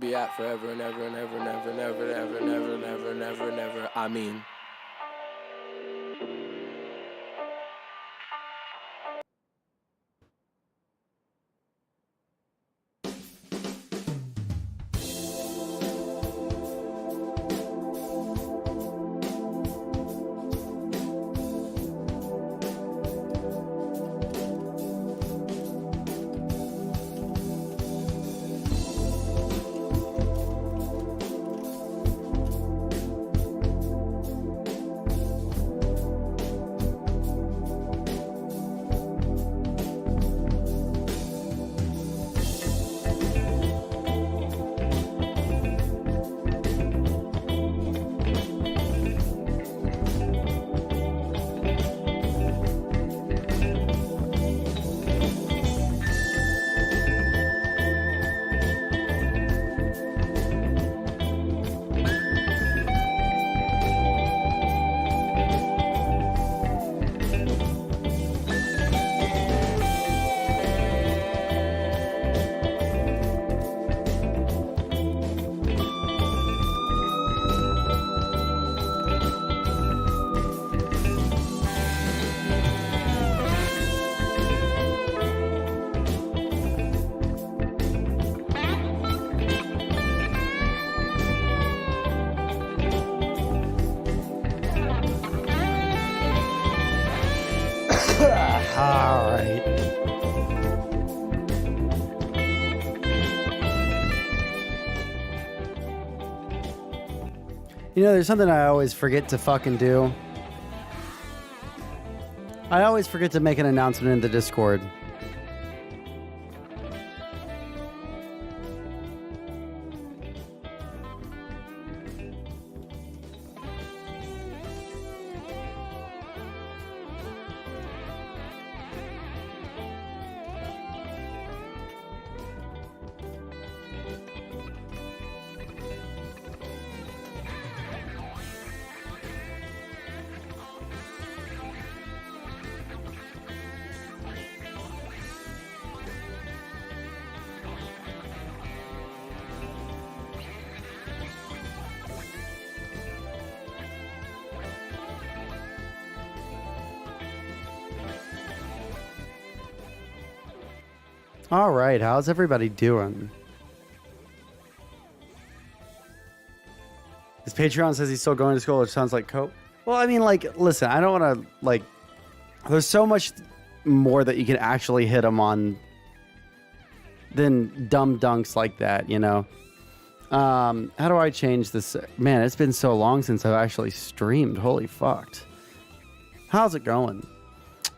be at forever and ever and ever and ever and ever and ever and ever and ever and ever and ever. I mean. All right. You know, there's something I always forget to fucking do. I always forget to make an announcement in the Discord. All right, how's everybody doing? His Patreon says he's still going to school, which sounds like cope. Well, I mean, like, listen, I don't want to, like, there's so much more that you can actually hit him on than dumb dunks like that, you know? How do I change this? Man, it's been so long since I've actually streamed. Holy fucked. How's it going?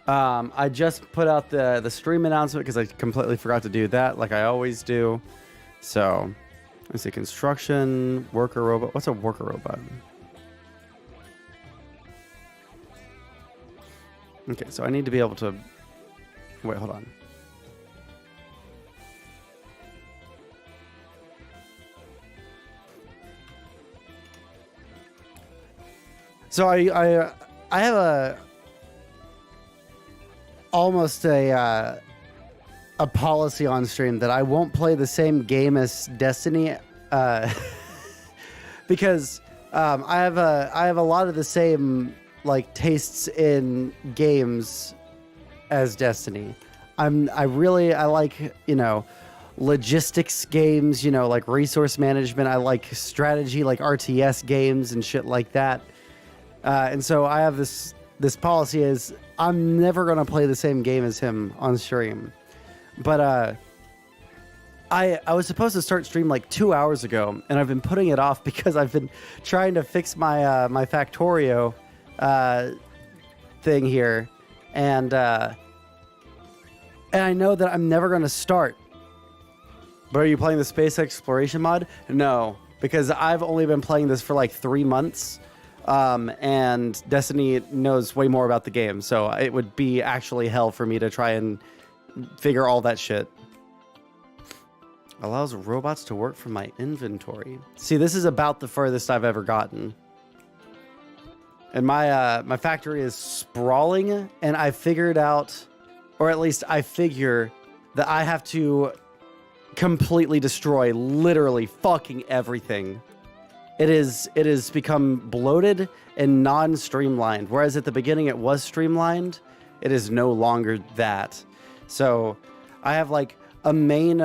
I just put out the stream announcement because I completely forgot to do that, like I always do. So, let's see, construction, worker robot. What's a worker robot? Okay, so I need to be able to... Wait, hold on. So I have almost a policy on stream that I won't play the same game as Destiny because I have a lot of the same like tastes in games as Destiny. I like, you know, logistics games, you know, like resource management. I like strategy, like RTS games and shit like that. And so I have this policy is I'm never going to play the same game as him on stream. But I was supposed to start stream like 2 hours ago, and I've been putting it off because I've been trying to fix my my Factorio thing here, and I know that I'm never going to start. But are you playing the space exploration mod? No, because I've only been playing this for like 3 months. And Destiny knows way more about the game, so it would be actually hell for me to try and figure all that shit. Allows robots to work from my inventory. See, this is about the furthest I've ever gotten. And my factory is sprawling, and I figured out, or at least I figure that I have to completely destroy literally fucking everything. It is become bloated and non-streamlined. Whereas at the beginning it was streamlined, it is no longer that. So I have like a main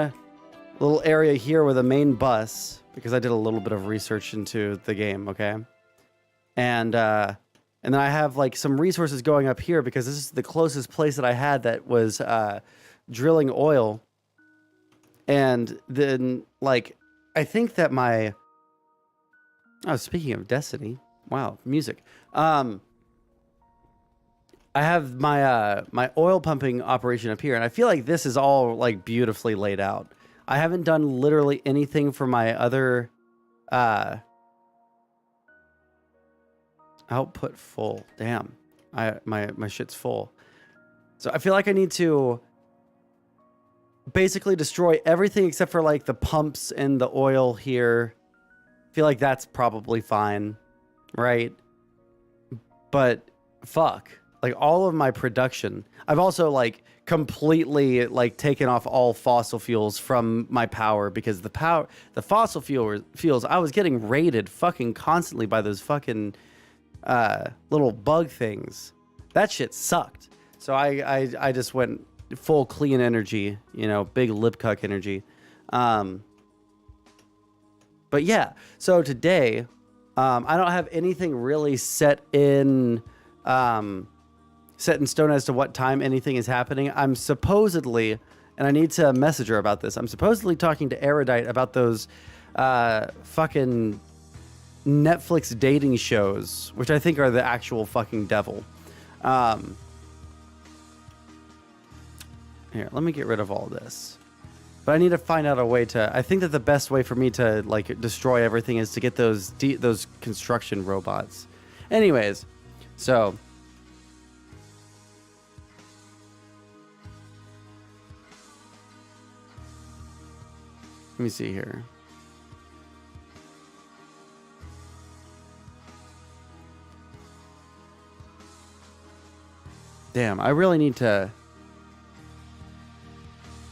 little area here with a main bus because I did a little bit of research into the game, okay? And then I have like some resources going up here because this is the closest place that I had that was drilling oil. And then like I think that my speaking of Destiny, wow, music. I have my my oil pumping operation up here, and I feel like this is all like beautifully laid out. I haven't done literally anything for my other output full. Damn. My shit's full. So I feel like I need to basically destroy everything except for like the pumps and the oil here. I feel like that's probably fine, right? But fuck, like all of my production. I've also like completely like taken off all fossil fuels from my power because the fossil fuels, I was getting raided fucking constantly by those fucking little bug things. That shit sucked. So I just went full clean energy, you know, big lip cuck energy. But yeah, so today, I don't have anything really set in stone as to what time anything is happening. I'm supposedly, and I need to message her about this, I'm supposedly talking to Erudite about those fucking Netflix dating shows, which I think are the actual fucking devil. Here, let me get rid of all this. But I need to find out a way to... I think that the best way for me to like destroy everything is to get those construction robots. Anyways, so... let me see here. Damn, I really need to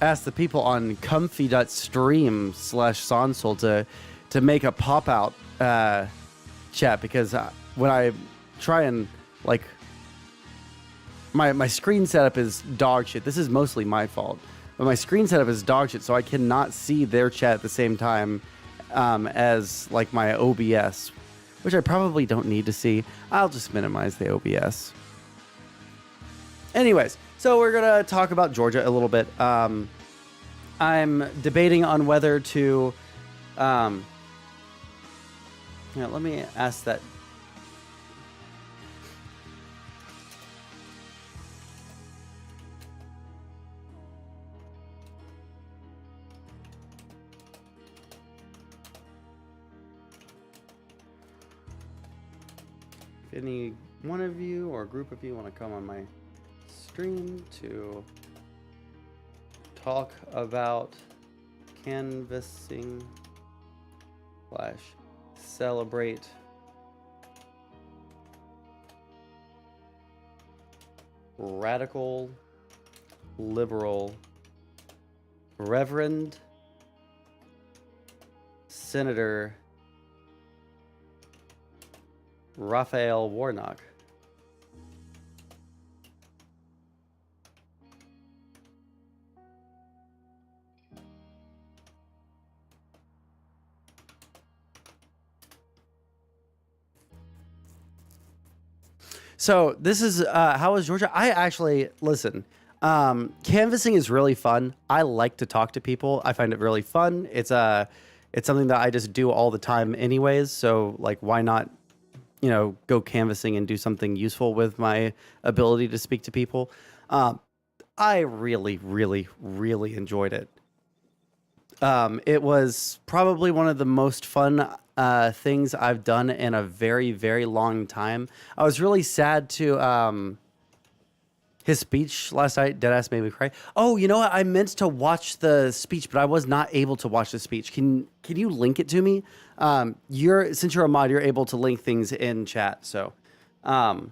ask the people on comfy.stream/Sondsol to make a pop-out chat, because when I try and like my screen setup is dog shit. This is mostly my fault. But my screen setup is dog shit, so I cannot see their chat at the same time as like my OBS, which I probably don't need to see. I'll just minimize the OBS. Anyways, so we're going to talk about Georgia a little bit. I'm debating on whether to... yeah, let me ask that. If any one of you or a group of you want to come on my stream to talk about canvassing / celebrate radical liberal Reverend Senator Raphael Warnock. So this is how is Georgia? I actually listen. Canvassing is really fun. I like to talk to people. I find it really fun. It's something that I just do all the time, anyways. So like, why not, you know, go canvassing and do something useful with my ability to speak to people? I really, really, really enjoyed it. It was probably one of the most fun things I've done in a very, very long time. I was really sad to his speech last night. Deadass made me cry. Oh, you know what? I meant to watch the speech, but I was not able to watch the speech. Can you link it to me? Since you're a mod, you're able to link things in chat. So, but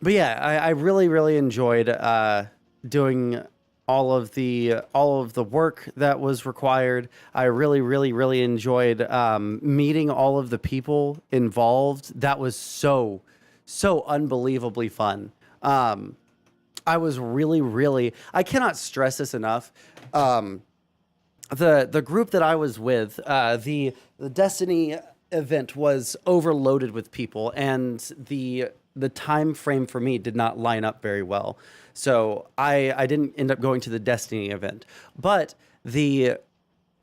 yeah, I really, really enjoyed doing all of the work that was required. I really, really, really enjoyed meeting all of the people involved. That was so unbelievably fun. I was really, really. I cannot stress this enough. The group that I was with, the Destiny event was overloaded with people, and the time frame for me did not line up very well. So I didn't end up going to the Destiny event. But there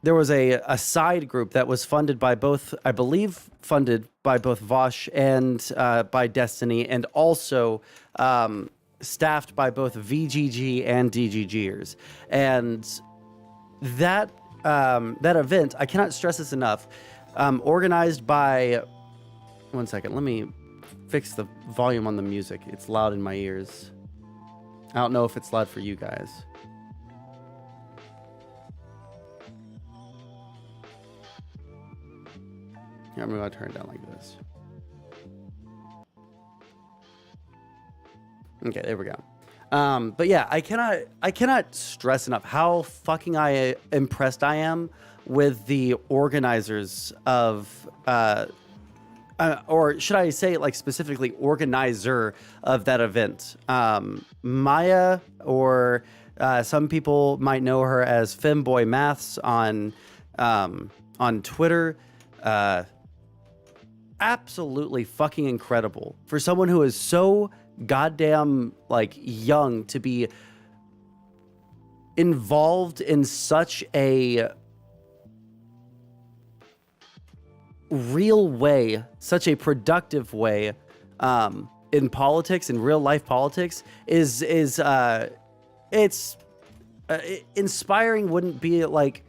was a side group that was funded by both, I believe, funded by both Vosh and by Destiny, and also staffed by both VGG and DGGers. And that event, I cannot stress this enough, organized by, one second, let me fix the volume on the music. It's loud in my ears. I don't know if it's loud for you guys. Yeah, I'm gonna turn it down like this. Okay, there we go. But yeah, I cannot stress enough how fucking impressed I am with the organizers of, or should I say, like, specifically organizer of that event. Maya, or some people might know her as Femboy Maths on Twitter. Absolutely fucking incredible for someone who is so goddamn like young to be involved in such a real way, such a productive way, in politics, in real life politics, is it's inspiring. Wouldn't be like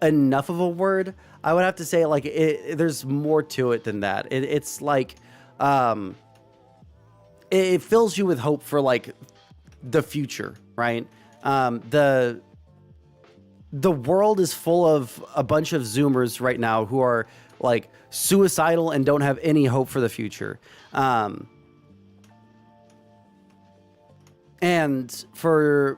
enough of a word. I would have to say, like, there's more to it than that. It's like, it fills you with hope for like the future, right? The world is full of a bunch of Zoomers right now who are like suicidal and don't have any hope for the future. And for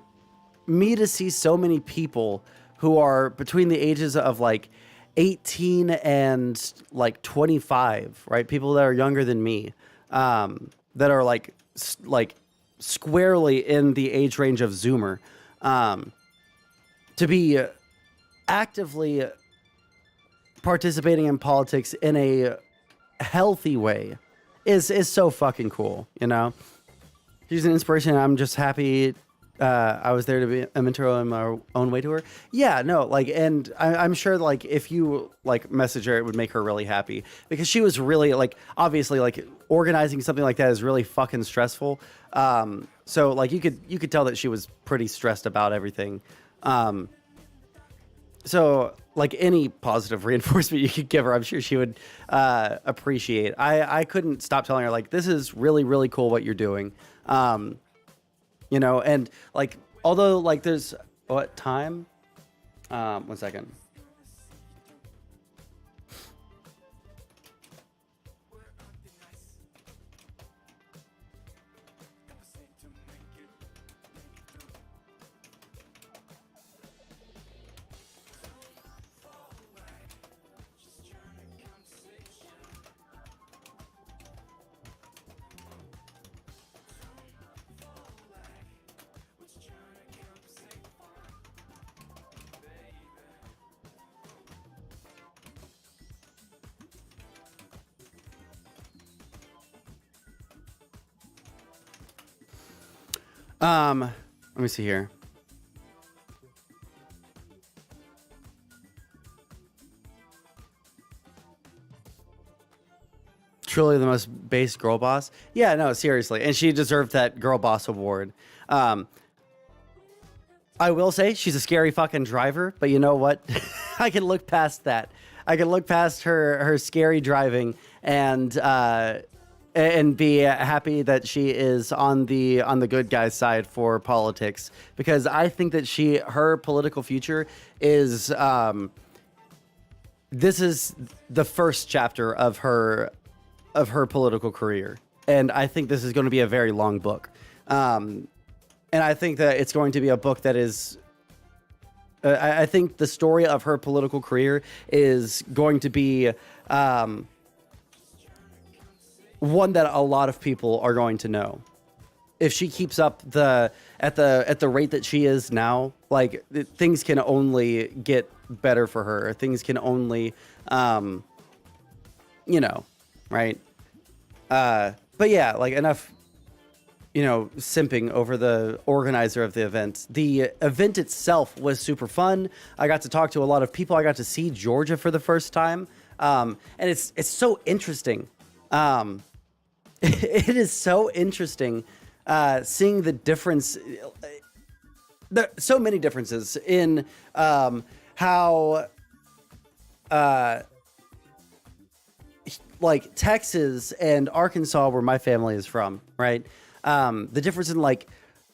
me to see so many people who are between the ages of like 18 and like 25, right? People that are younger than me, that are like squarely in the age range of Zoomer, to be actively participating in politics in a healthy way is so fucking cool, you know? She's an inspiration. I'm just happy I was there to be a mentor in my own way to her. Yeah, no, like, and I'm sure, like, if you like message her, it would make her really happy, because she was really like, obviously, like, organizing something like that is really fucking stressful. So like you could tell that she was pretty stressed about everything. So like any positive reinforcement you could give her, I'm sure she would appreciate. I couldn't stop telling her, like, this is really, really cool what you're doing. You know, and like, although like there's what time? 1 second. Let me see here. Truly the most base girl boss. Yeah, no, seriously. And she deserved that girl boss award. I will say she's a scary fucking driver, but you know what? I can look past that. I can look past her scary driving and be happy that she is on the good guy's side for politics, because I think that her political future is this is the first chapter of her political career, and I think this is going to be a very long book. And and I think that it's going to be a book that is. I think the story of her political career is going to be one that a lot of people are going to know. If she keeps up at the rate that she is now, like things can only get better for her. Things can only, right? But yeah, like enough, simping over the organizer of the event. The event itself was super fun. I got to talk to a lot of people. I got to see Georgia for the first time. And it's so interesting. It is so interesting seeing the difference. There so many differences in how like Texas and Arkansas, where my family is from, right? The difference in like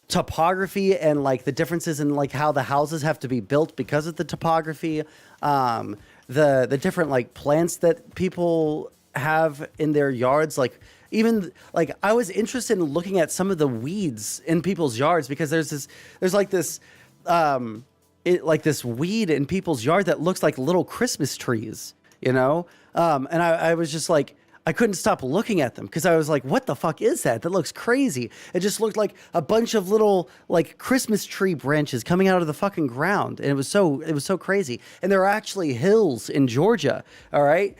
topography and like the differences in like how the houses have to be built because of the topography, the different like plants that people have in their yards, like even like I was interested in looking at some of the weeds in people's yards because there's like this this weed in people's yard that looks like little Christmas trees, and I was just like, I couldn't stop looking at them because I was like, what the fuck is that? That looks crazy. It just looked like a bunch of little like Christmas tree branches coming out of the fucking ground. And it was so crazy. And there are actually hills in Georgia. All right.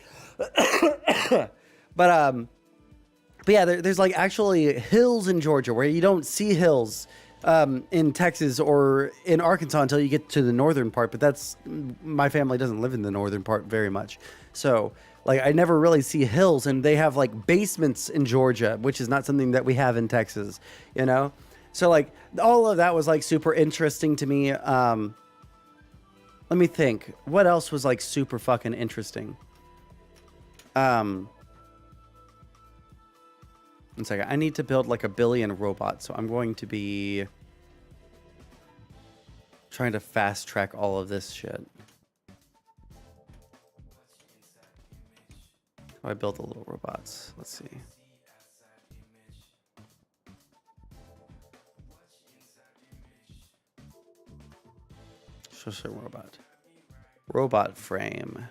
But yeah, there's like actually hills in Georgia where you don't see hills in Texas or in Arkansas until you get to the northern part. But my family doesn't live in the northern part very much. So like I never really see hills, and they have like basements in Georgia, which is not something that we have in Texas, So like all of that was like super interesting to me. Let me think. What else was like super fucking interesting? One second. I need to build like a billion robots, so I'm going to be trying to fast track all of this shit. I built the little robots. Let's see. Show some robot. Robot frame.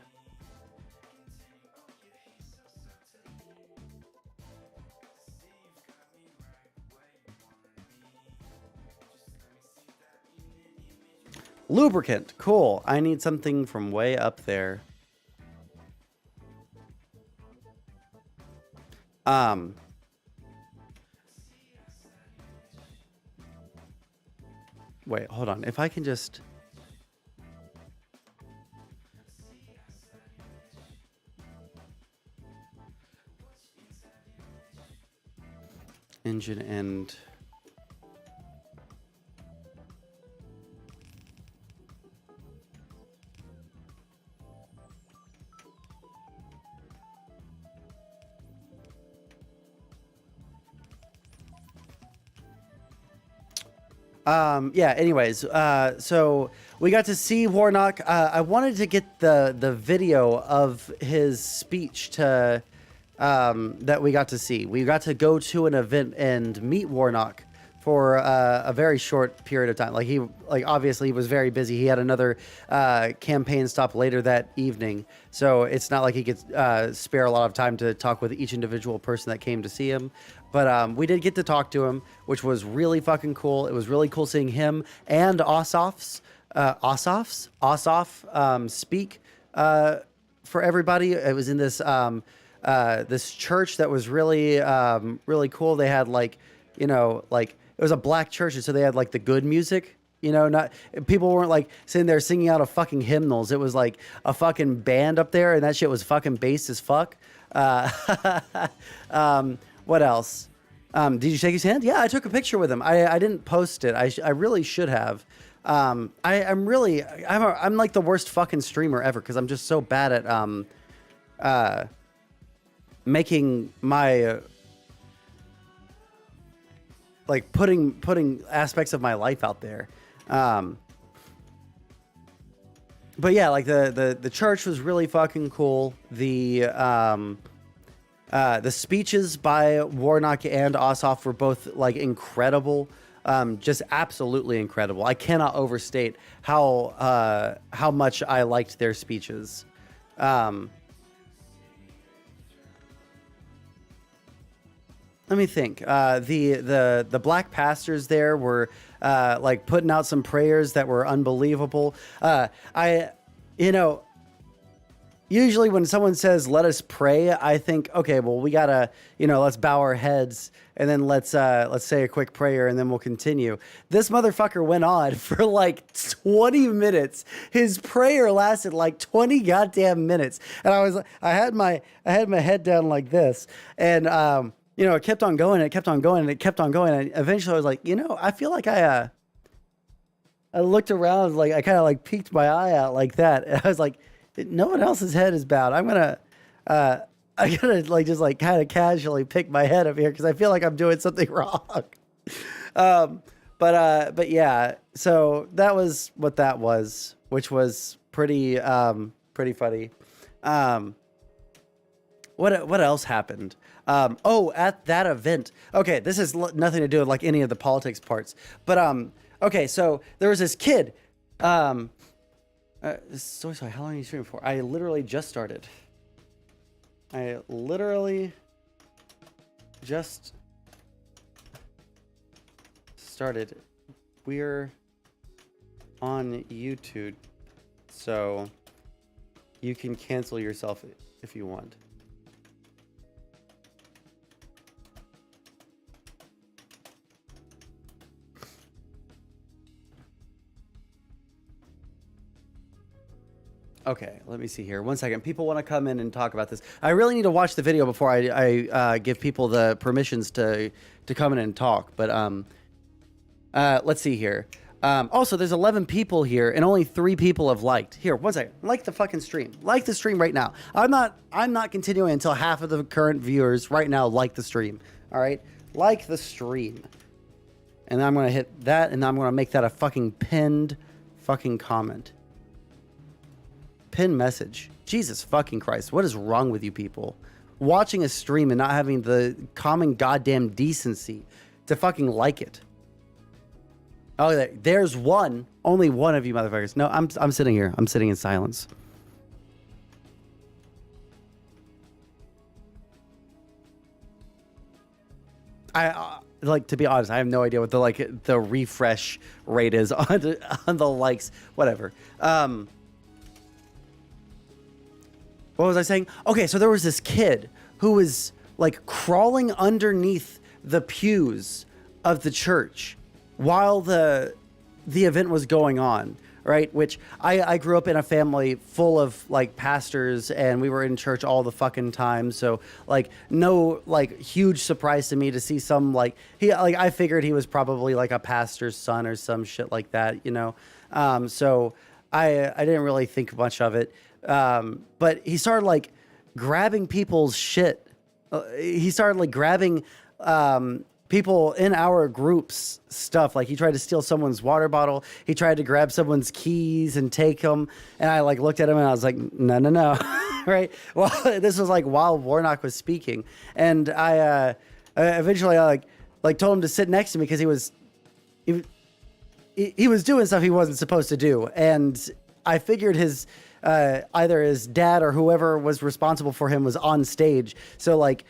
Lubricant. Cool. I need something from way up there. Wait, hold on. If I can just... Engine and... yeah, anyways, so we got to see Warnock. I wanted to get the video of his speech that we got to see. We got to go to an event and meet Warnock for a very short period of time. Obviously he was very busy. He had another campaign stop later that evening. So it's not like he could spare a lot of time to talk with each individual person that came to see him. But we did get to talk to him, which was really fucking cool. It was really cool seeing him and Ossoff speak for everybody. It was in this this church that was really really cool. They had it was a black church, and so they had like the good music. Not people weren't like sitting there singing out of fucking hymnals. It was like a fucking band up there, and that shit was fucking bass as fuck. What else? Did you shake his hand? Yeah, I took a picture with him. I didn't post it. I really should have. I'm like the worst fucking streamer ever because I'm just so bad at making my like putting aspects of my life out there. But yeah, like the church was really fucking cool. The speeches by Warnock and Ossoff were both like incredible. Just absolutely incredible. I cannot overstate how much I liked their speeches. Let me think. The black pastors there were like putting out some prayers that were unbelievable. Usually when someone says "let us pray," I think, okay, well, we gotta, let's bow our heads and then let's say a quick prayer and then we'll continue. This motherfucker went on for like 20 minutes. His prayer lasted like 20 goddamn minutes, and I had my head down like this, and it kept on going, and it kept on going, and it kept on going, and eventually I was like, I feel like I looked around, like I kind of like peeked my eye out like that, and I was like, no one else's head is bowed. I gotta like just like kind of casually pick my head up here because I feel like I'm doing something wrong. But yeah, so that was what that was, which was pretty funny. What else happened? At that event. Okay, this has nothing to do with like any of the politics parts, but okay, so there was this kid. Sorry, how long are you streaming for? I literally just started. We're on YouTube, so you can cancel yourself if you want. Okay, let me see here. 1 second. People want to come in and talk about this. I really need to watch the video before I give people the permissions to come in and talk. But let's see here. Also, there's 11 people here, and only 3 people have liked. Here, 1 second. Like the fucking stream. Like the stream right now. I'm not continuing until half of the current viewers right now like the stream. All right, like the stream. And I'm gonna hit that, and I'm gonna make that a fucking pinned fucking comment. Pin message. Jesus fucking Christ. What is wrong with you people? Watching a stream and not having the common goddamn decency to fucking like it. Oh, there's one. Only one of you motherfuckers. No, I'm sitting here. I'm sitting in silence. Like, to be honest, I have no idea what the refresh rate is on the likes. Whatever. What was I saying? Okay, so there was this kid who was like crawling underneath the pews of the church while the event was going on, right? Which I grew up in a family full of like pastors, and we were in church all the fucking time. So like no like huge surprise to me to see some I figured he was probably like a pastor's son or some shit like that, So I didn't really think much of it. But he started like grabbing people's shit. He started like grabbing people in our group's stuff. Like he tried to steal someone's water bottle. He tried to grab someone's keys and take them. And I like looked at him and I was like, no. Right. Well, this was like while Warnock was speaking, and I eventually like told him to sit next to me because he was doing stuff he wasn't supposed to do, and I figured either his dad or whoever was responsible for him was on stage. So like,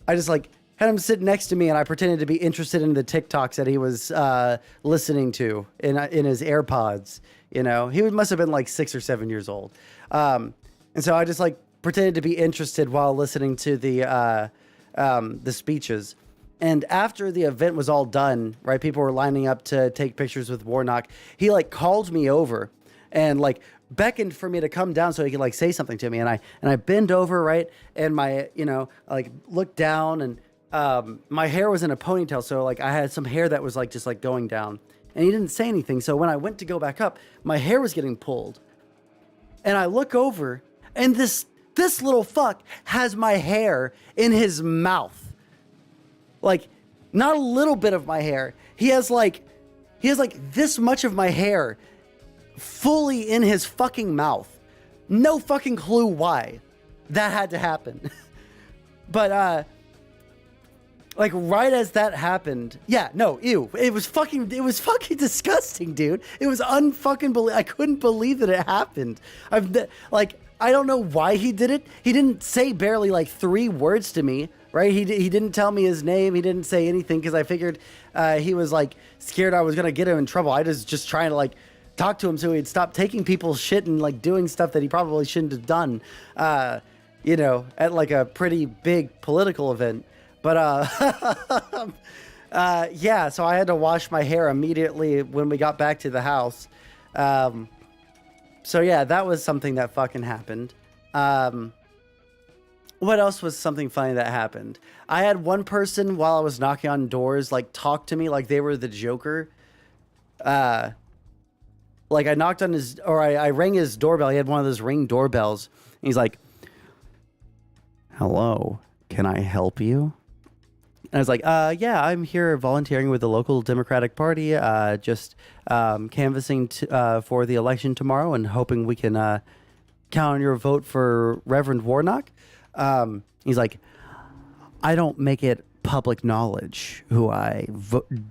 I just like had him sit next to me, and I pretended to be interested in the TikToks that he was listening to in his AirPods. He must have been like 6 or 7 years old. And so I just like pretended to be interested while listening to the speeches. And after the event was all done, right, people were lining up to take pictures with Warnock. He like called me over and like beckoned for me to come down so he could like say something to me, and I bend over, right, and my I like looked down, and my hair was in a ponytail, so like I had some hair that was like just like going down, and he didn't say anything. So when I went to go back up, my hair was getting pulled, and I look over, and this little fuck has my hair in his mouth. Like, not a little bit of my hair. He has like this much of my hair fully in his fucking mouth. No fucking clue why that had to happen. But Like right as that happened, yeah, no, ew. It was fucking disgusting, dude. It was unfucking believe. I couldn't believe that it happened. I don't know why he did it. He didn't say barely like 3 words to me, right? He didn't tell me his name. He didn't say anything because I figured he was like scared I was gonna get him in trouble. I was just trying to like talk to him so he'd stop taking people's shit and like doing stuff that he probably shouldn't have done. You know, at like a pretty big political event. But yeah, so I had to wash my hair immediately when we got back to the house. So yeah, that was something that fucking happened. What else was something funny that happened? I had one person while I was knocking on doors like talk to me like they were the Joker. Like I knocked on his, or I rang his doorbell. He had one of those Ring doorbells. And he's like, "Hello, can I help you?" And I was like, yeah, I'm here volunteering with the local Democratic Party, just canvassing for the election tomorrow and hoping we can count on your vote for Reverend Warnock. He's like, I don't make it public knowledge who I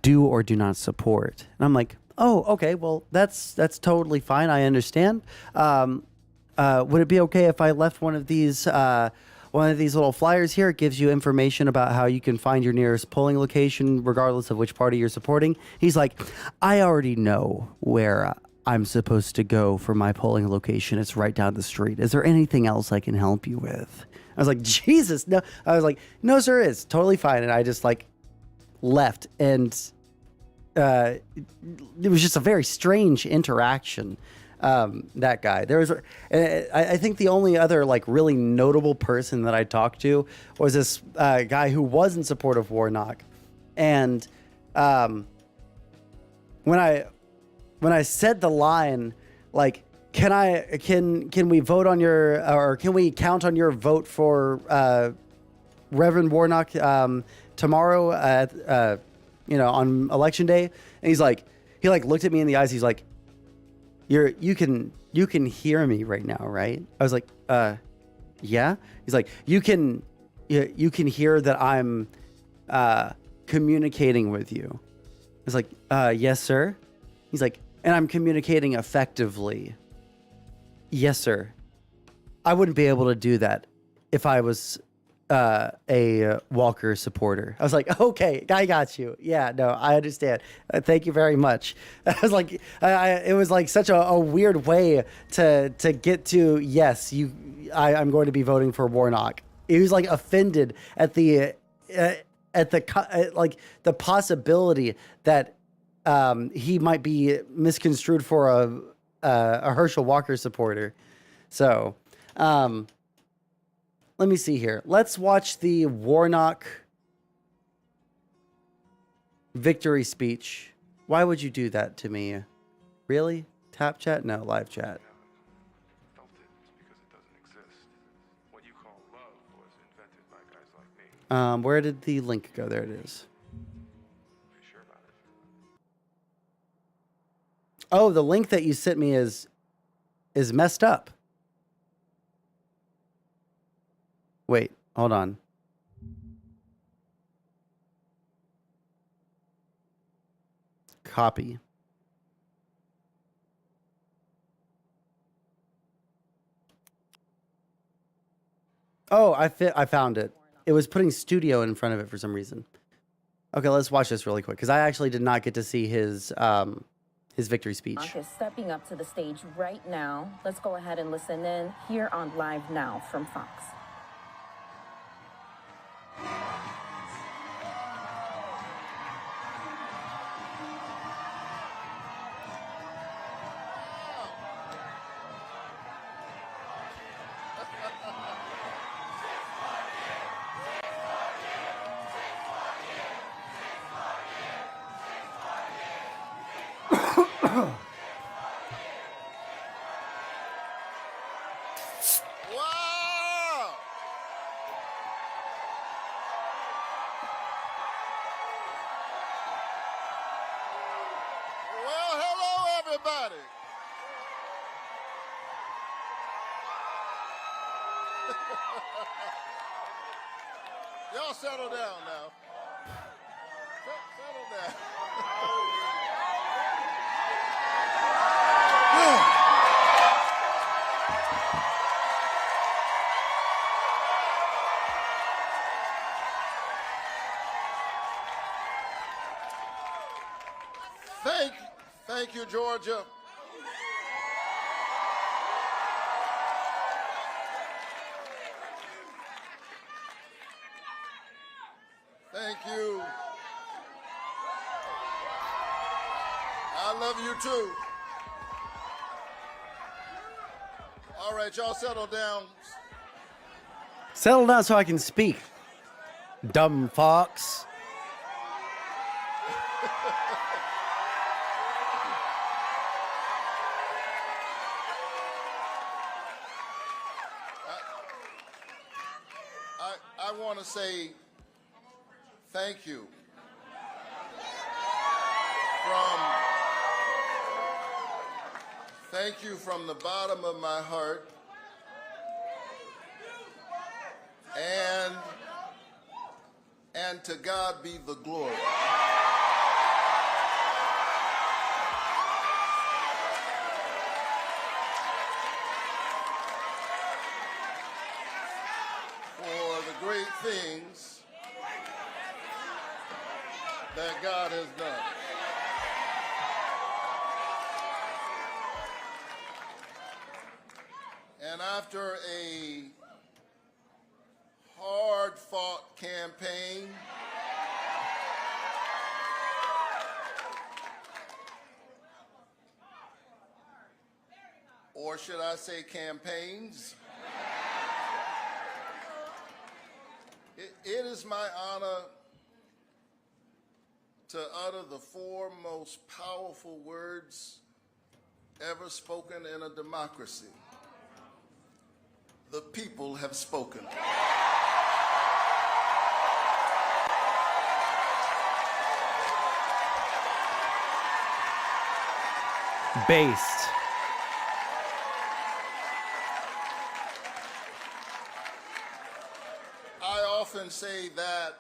do or do not support. And I'm like, oh, okay, well, that's totally fine. I understand. Would it be okay if I left one of these little flyers here? It gives you information about how you can find your nearest polling location, regardless of which party you're supporting. He's like, I already know where I'm supposed to go for my polling location. It's right down the street. Is there anything else I can help you with? I was like, Jesus, no. I was like, no, sir, it's totally fine. And I just like left. And it was just a very strange interaction. That guy. There was, I think the only other like really notable person that I talked to was this guy who was in support of Warnock, and when I said the line like, can we vote on your, or can we count on your vote for Reverend Warnock tomorrow at on election day? And he looked at me in the eyes. He's like, you can hear me right now, right? I was like, yeah. He's like, you can hear that I'm communicating with you. I was like, yes, sir. He's like, and I'm communicating effectively. Yes, sir. I wouldn't be able to do that if I was a Walker supporter. I was like, okay, I got you. Yeah, no, I understand. Thank you very much. I was like, it was like such a weird way to get to, yes, I'm going to be voting for Warnock. He was like offended at the possibility that he might be misconstrued for a Herschel Walker supporter. So, let me see here. Let's watch the Warnock victory speech. Why would you do that to me? Really? Tap chat? No, live chat. Felt it because it doesn't exist. What you call love was invented by guys like me. Where did the link go? There it is. Are you sure about it? Oh, the link that you sent me is messed up. Wait, hold on. Copy. Oh, I found it. It was putting studio in front of it for some reason. Okay, let's watch this really quick because I actually did not get to see his victory speech. Is stepping up to the stage right now. Let's go ahead and listen in here on Live Now from Fox. Wow! Well, hello, everybody. Y'all settle down now. Thank you, Georgia. Thank you. I love you too. All right, y'all settle down. Settle down so I can speak. Dumb fox. I want to say thank you from the bottom of my heart, and to God be the glory. For the great things that God has done. And after a hard-fought campaign, or should I say campaigns, it is my honor to utter the four most powerful words ever spoken in a democracy. The people have spoken. Based. I often say that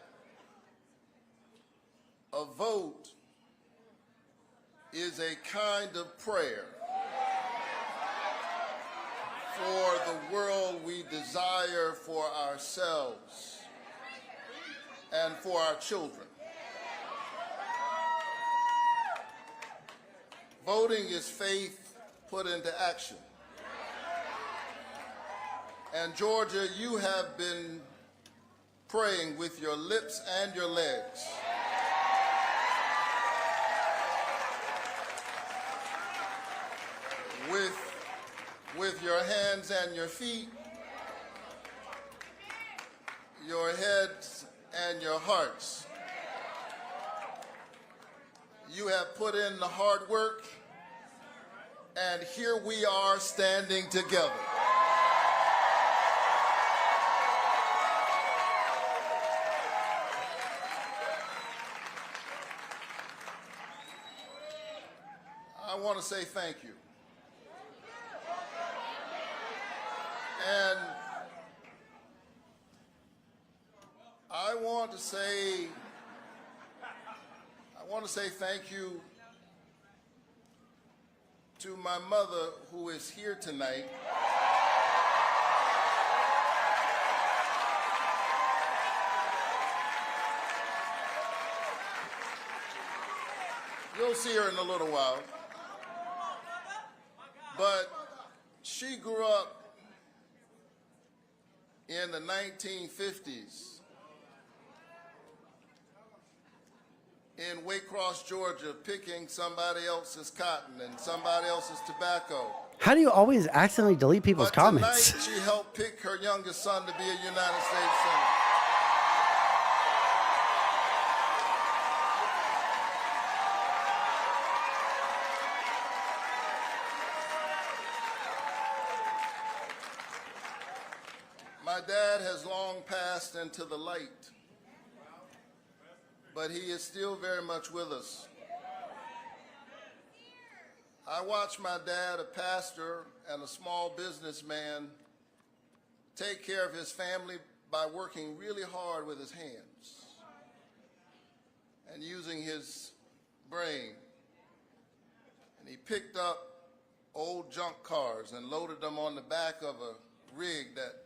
a vote is a kind of prayer for the world we desire for ourselves and for our children. Voting is faith put into action. And Georgia, you have been praying with your lips and your legs. With your hands and your feet, your heads and your hearts. You have put in the hard work, and here we are standing together. I want to say thank you. And I want to say thank you to my mother, who is here tonight. You'll see her in a little while. But she grew up in the 1950s in Waycross, Georgia, picking somebody else's cotton and somebody else's tobacco. How do you always accidentally delete people's But comments? tonight she helped pick her youngest son to be a United States Senator. My dad has long passed into the light, but he is still very much with us. I watched my dad, a pastor and a small businessman, take care of his family by working really hard with his hands. and using his brain. And he picked up old junk cars and loaded them on the back of a rig that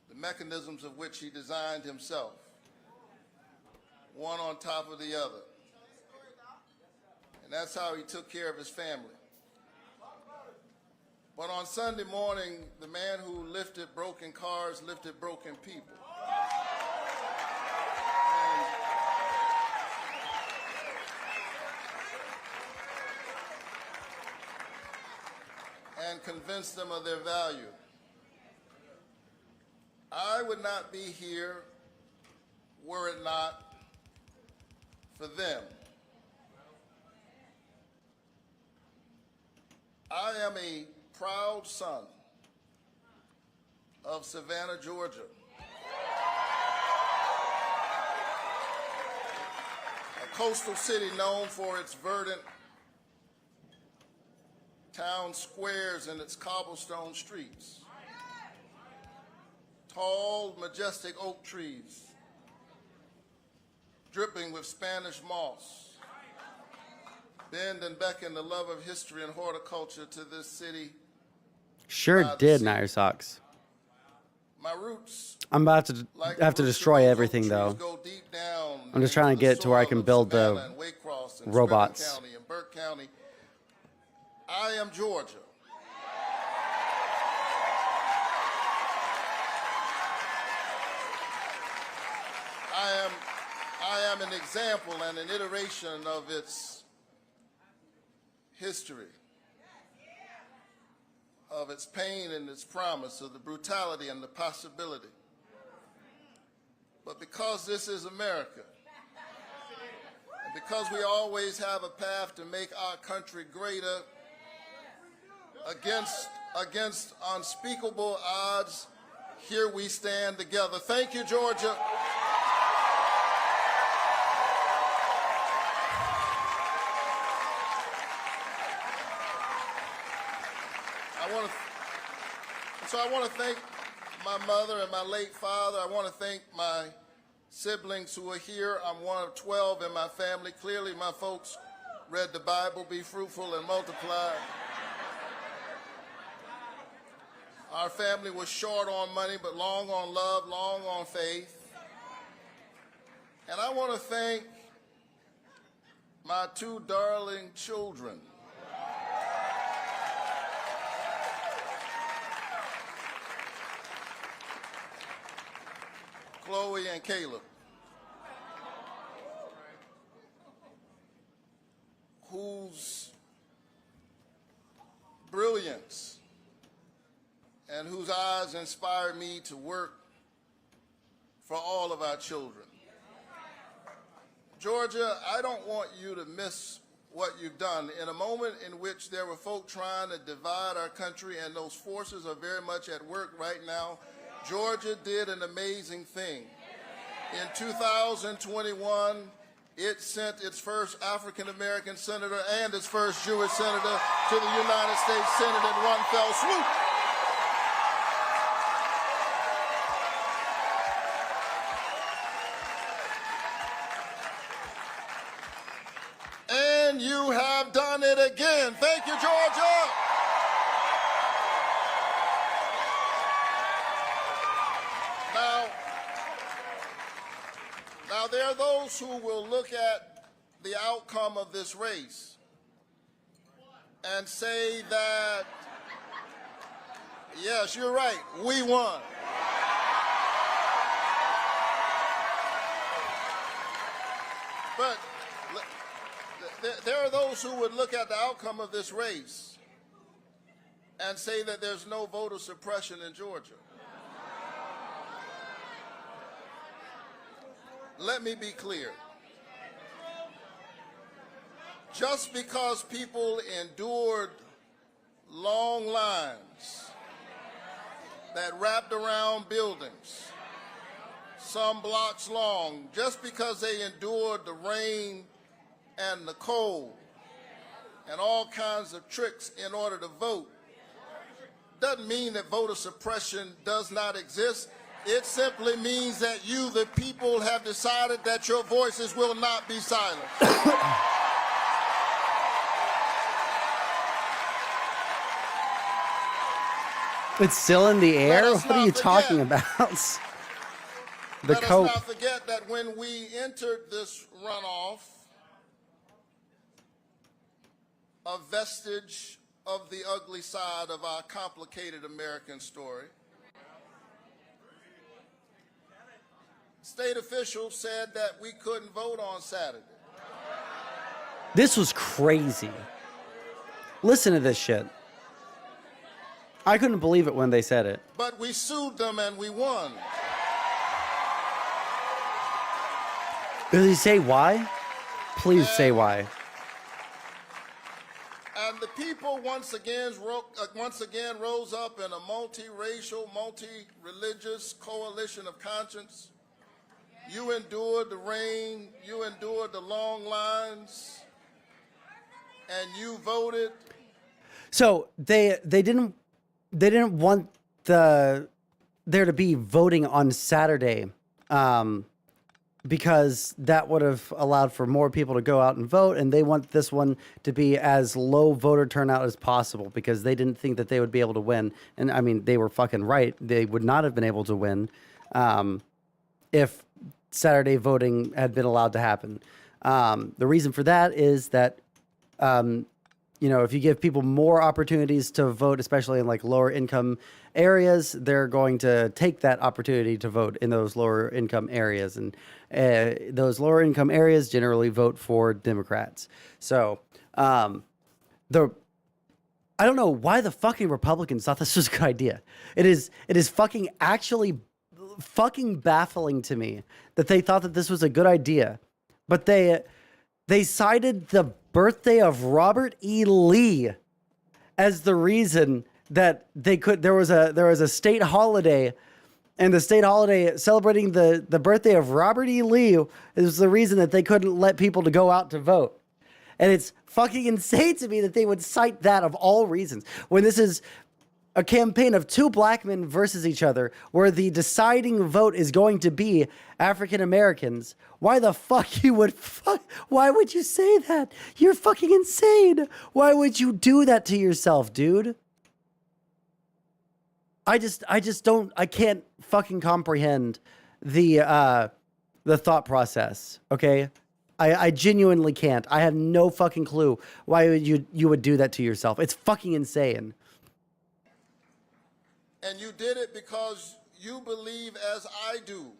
the mechanisms of which he designed himself, one on top of the other. And that's how he took care of his family. But on Sunday morning, the man who lifted broken cars lifted broken people. And convinced them of their value. I would not be here were it not for them. I am a proud son of Savannah, Georgia. A coastal city known for its verdant town squares and its cobblestone streets. Tall, majestic oak trees, dripping with Spanish moss, bend and beckon the love of history and horticulture to this city. Sure did, Niner Socks. My roots, I'm about to like have to the roots of destroy those everything, oak though. trees, go deep down I'm just into trying to the get to where I soil can of build the Savannah and Waycross and robots. Scriven County and Burke County. I am Georgia. I am an example and an iteration of its history, of its pain and its promise, of the brutality and the possibility. But because this is America, and because we always have a path to make our country greater against unspeakable odds, here we stand together. Thank you, Georgia. I want to thank my mother and my late father. I want to thank my siblings who are here. I'm one of 12 in my family. Clearly, my folks read the Bible, be fruitful and multiply. Our family was short on money, but long on love, long on faith. And I want to thank my two darling children. Chloe and Caleb, whose brilliance and whose eyes inspired me to work for all of our children. Georgia, I don't want you to miss what you've done. In a moment in which there were folk trying to divide our country, and those forces are very much at work right now, Georgia did an amazing thing. In 2021, it sent its first African-American senator and its first Jewish senator to the United States Senate in one fell swoop. And you have done it again. Thank you, Georgia. Now, there are those who will look at the outcome of this race and say that, yes, you're right, we won. But there are those who would look at the outcome of this race and say that there's no voter suppression in Georgia. Let me be clear. Just because people endured long lines that wrapped around buildings, some blocks long, just because they endured the rain and the cold and all kinds of tricks in order to vote, doesn't mean that voter suppression does not exist. It simply means that you, the people, have decided that your voices will not be silenced. It's still in the air? Let us What are not you forget. talking about? The Let cope. us not forget that when we entered this runoff, a vestige of the ugly side of our complicated American story, state officials said that we couldn't vote on Saturday. This was crazy. Listen to this shit. I couldn't believe it when they said it. But we sued them and we won. Did he say why? Please say why. And the people once again rose up in a multiracial, multi-religious coalition of conscience. You endured the rain, you endured the long lines, and you voted. So they didn't want there to be voting on Saturday, because that would have allowed for more people to go out and vote, and they want this one to be as low voter turnout as possible because they didn't think that they would be able to win. And I mean, they were fucking right. They would not have been able to win if Saturday voting had been allowed to happen. The reason for that is that if you give people more opportunities to vote, especially in like lower income areas, they're going to take that opportunity to vote in those lower income areas. And those lower income areas generally vote for Democrats. So I don't know why the fucking Republicans thought this was a good idea. It is fucking actually fucking baffling to me that they thought that this was a good idea. But they cited the birthday of Robert E. Lee as the reason that they could. There was a state holiday, and the state holiday celebrating the birthday of Robert E. Lee is the reason that they couldn't let people to go out to vote. And it's fucking insane to me that they would cite that of all reasons when this is a campaign of two black men versus each other where the deciding vote is going to be African Americans. Why the fuck why would you say that? You're fucking insane. Why would you do that to yourself, dude? I can't fucking comprehend the thought process, okay? I genuinely can't. I have no fucking clue why you would do that to yourself. It's fucking insane. And you did it because you believe, as I do,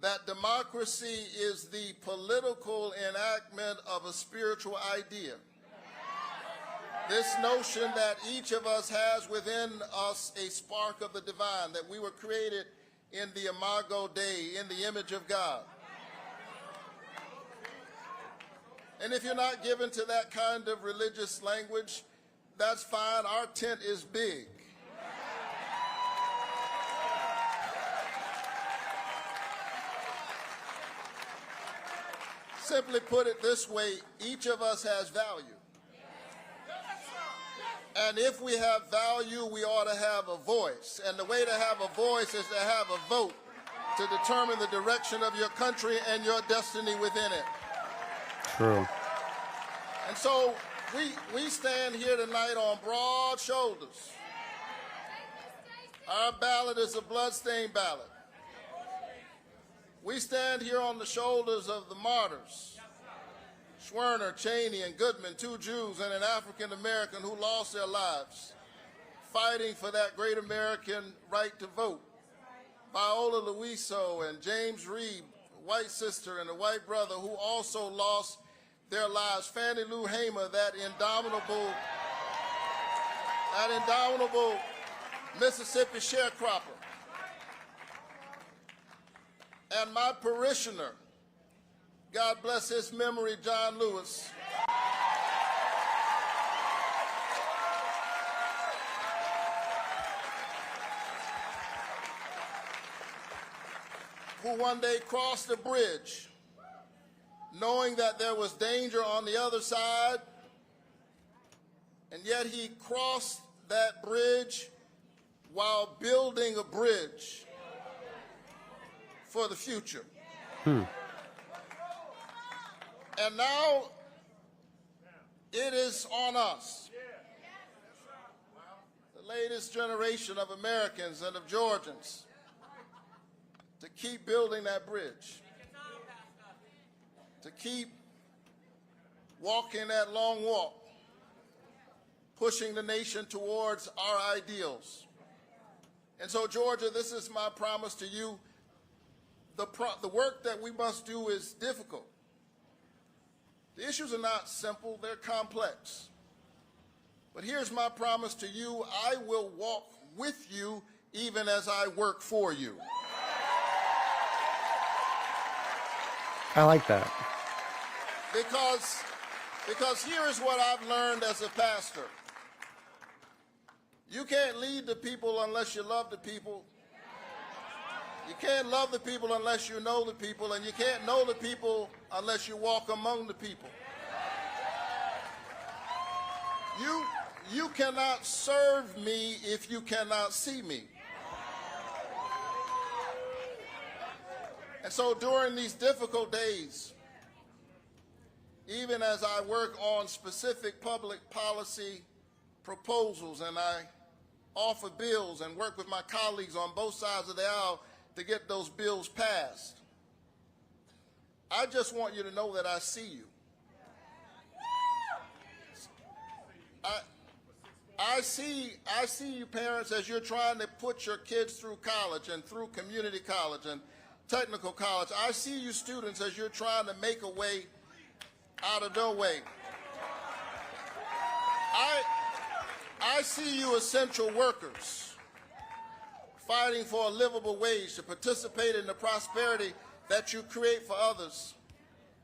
that democracy is the political enactment of a spiritual idea. This notion that each of us has within us a spark of the divine, that we were created in the imago Dei, in the image of God. And if you're not given to that kind of religious language, that's fine. Our tent is big. Simply put it this way, each of us has value. And if we have value, we ought to have a voice. And the way to have a voice is to have a vote to determine the direction of your country and your destiny within it. True. And so we stand here tonight on broad shoulders. Our ballot is a bloodstained ballot. We stand here on the shoulders of the martyrs, Schwerner, Cheney, and Goodman, two Jews and an African American who lost their lives fighting for that great American right to vote. Viola Luiso and James Reed, a white sister and a white brother who also lost their lives. Fannie Lou Hamer, that indomitable Mississippi sharecropper. And my parishioner, God bless his memory, John Lewis, who one day crossed the bridge, knowing that there was danger on the other side, and yet he crossed that bridge while building a bridge for the future. And now it is on us, the latest generation of Americans and of Georgians, to keep building that bridge, to keep walking that long walk, pushing the nation towards our ideals. And so, Georgia, this is my promise to you. The work that we must do is difficult. The issues are not simple, they're complex. But here's my promise to you: I will walk with you even as I work for you. I like that. Because here is what I've learned as a pastor. You can't lead the people unless you love the people. You can't love the people unless you know the people, and you can't know the people unless you walk among the people. You cannot serve me if you cannot see me. And so during these difficult days, even as I work on specific public policy proposals and I offer bills and work with my colleagues on both sides of the aisle to get those bills passed, I just want you to know that I see you. I see you parents as you're trying to put your kids through college and through community college and technical college. I see you students as you're trying to make a way out of no way. I see you essential workers fighting for a livable wage to participate in the prosperity that you create for others.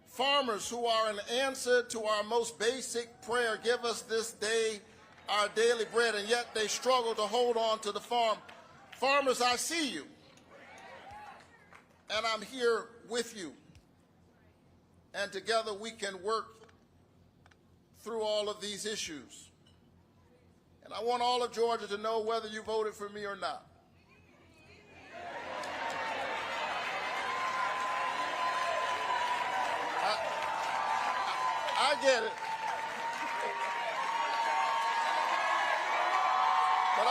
Farmers who are an answer to our most basic prayer: give us this day our daily bread, and yet they struggle to hold on to the farm. Farmers, I see you, and I'm here with you. And together we can work through all of these issues. And I want all of Georgia to know, whether you voted for me or not, I get it. But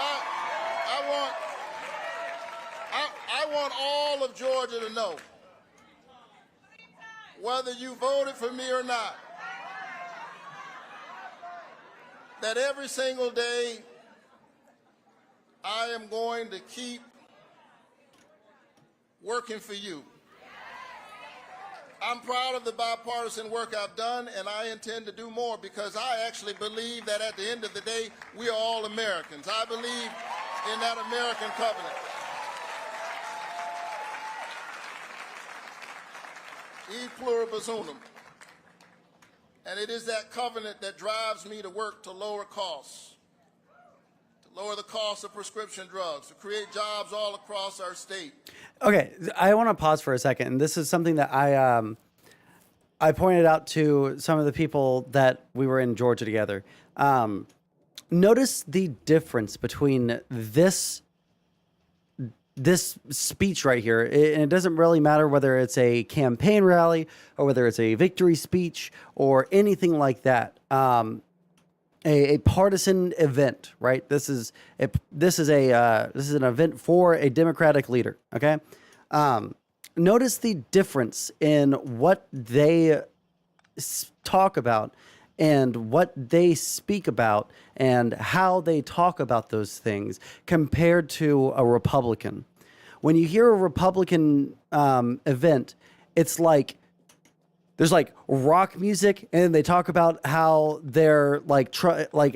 I want all of Georgia to know, whether you voted for me or not, that every single day I am going to keep working for you. I'm proud of the bipartisan work I've done, and I intend to do more, because I actually believe that at the end of the day, we are all Americans. I believe in that American covenant. E pluribus unum. And it is that covenant that drives me to work to lower costs, to lower the cost of prescription drugs, to create jobs all across our state. Okay, I want to pause for a second, and this is something that I pointed out to some of the people that we were in Georgia together. Notice the difference between this speech right here, and it doesn't really matter whether it's a campaign rally or whether it's a victory speech or anything like that. A partisan event, right? This is an event for a Democratic leader. Okay, notice the difference in what they talk about and what they speak about and how they talk about those things compared to a Republican. When you hear a Republican event, it's like there's like rock music, and they talk about how they're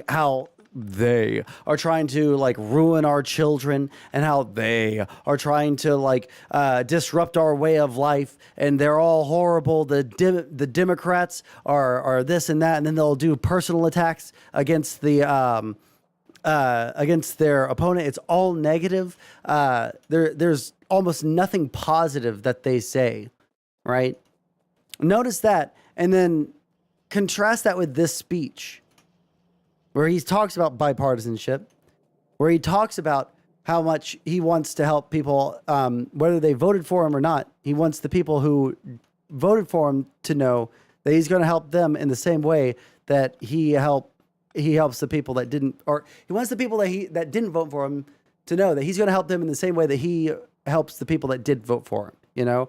how they are trying to like ruin our children, and how they are trying to disrupt our way of life, and they're all horrible. The Democrats are this and that, and then they'll do personal attacks against against their opponent. It's all negative. There's almost nothing positive that they say, right? Notice that, and then contrast that with this speech, where he talks about bipartisanship, where he talks about how much he wants to help people, whether they voted for him or not. He wants the people who voted for him to know that he's going to help them in the same way that he helps the people that didn't, or he wants the people that didn't vote for him to know that he's going to help them in the same way that he helps the people that did vote for him. You know,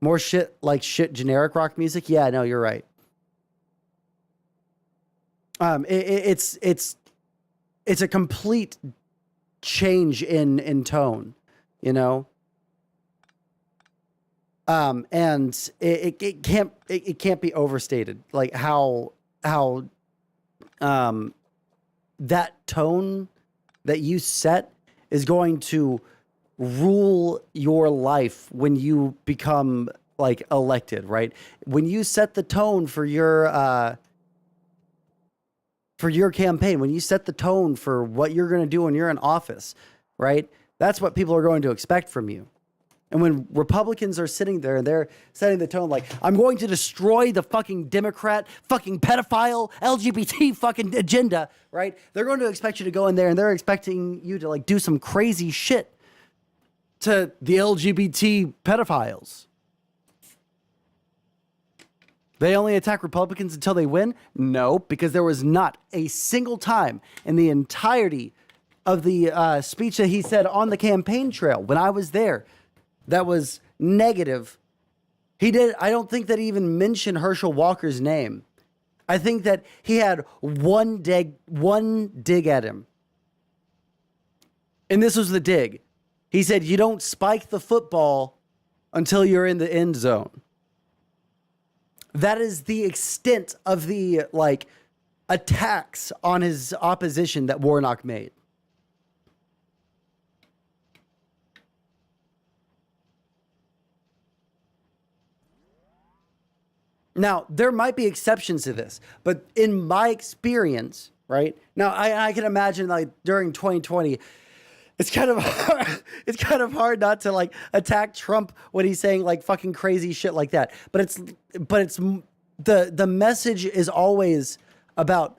more shit generic rock music. Yeah, no, you're right. It's a complete change in tone, you know. And it can't be overstated, like how that tone that you set is going to rule your life when you become like elected, right? When you set the tone for your campaign, when you set the tone for what you're going to do when you're in office, right? That's what people are going to expect from you. And when Republicans are sitting there and they're setting the tone like, I'm going to destroy the fucking Democrat, fucking pedophile, LGBT fucking agenda, right? They're going to expect you to go in there and they're expecting you to like do some crazy shit to the LGBT pedophiles. They only attack Republicans until they win? No, because there was not a single time in the entirety of the speech that he said on the campaign trail when I was there that was negative. I don't think that he even mentioned Herschel Walker's name. I think that he had one dig at him. And this was the dig. He said, you don't spike the football until you're in the end zone. That is the extent of the like attacks on his opposition that Warnock made. Now, there might be exceptions to this, but in my experience, right? Now, I can imagine like during 2020, it's kind of hard not to like attack Trump when he's saying like fucking crazy shit like that. But it's the message is always about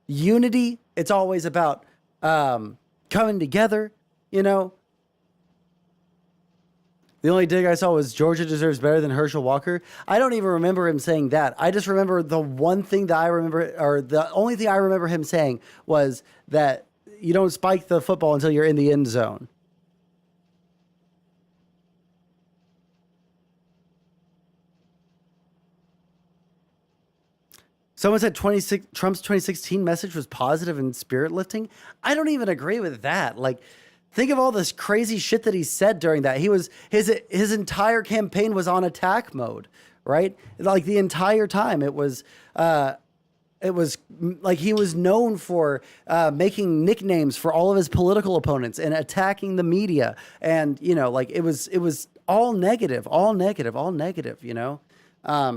unity. It's always about coming together, you know. The only dig I saw was Georgia deserves better than Herschel Walker. I don't even remember him saying that. I just remember the one thing that I remember, or the only thing I remember him saying was that you don't spike the football until you're in the end zone. Someone said Trump's 2016 message was positive and spirit lifting. I don't even agree with that. Like, think of all this crazy shit that he said during that. His entire campaign was on attack mode, right? Like the entire time it was like he was known for making nicknames for all of his political opponents and attacking the media. And, you know, like it was all negative, you know?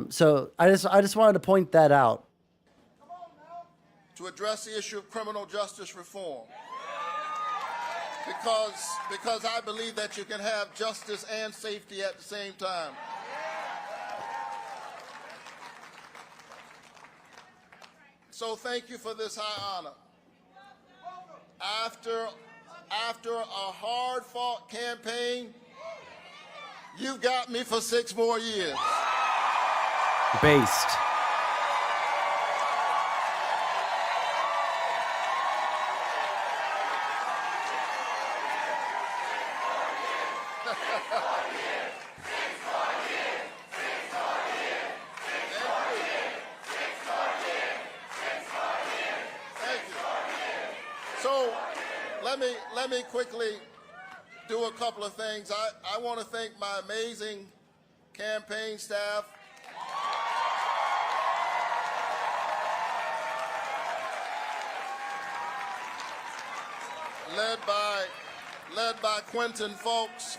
So I just wanted to point that out. To address the issue of criminal justice reform. Because I believe that you can have justice and safety at the same time. So thank you for this high honor. After a hard-fought campaign, you've got me for 6 more years. Based. So let me quickly do a couple of things. I want to thank my amazing campaign staff. Led by Quentin Folks.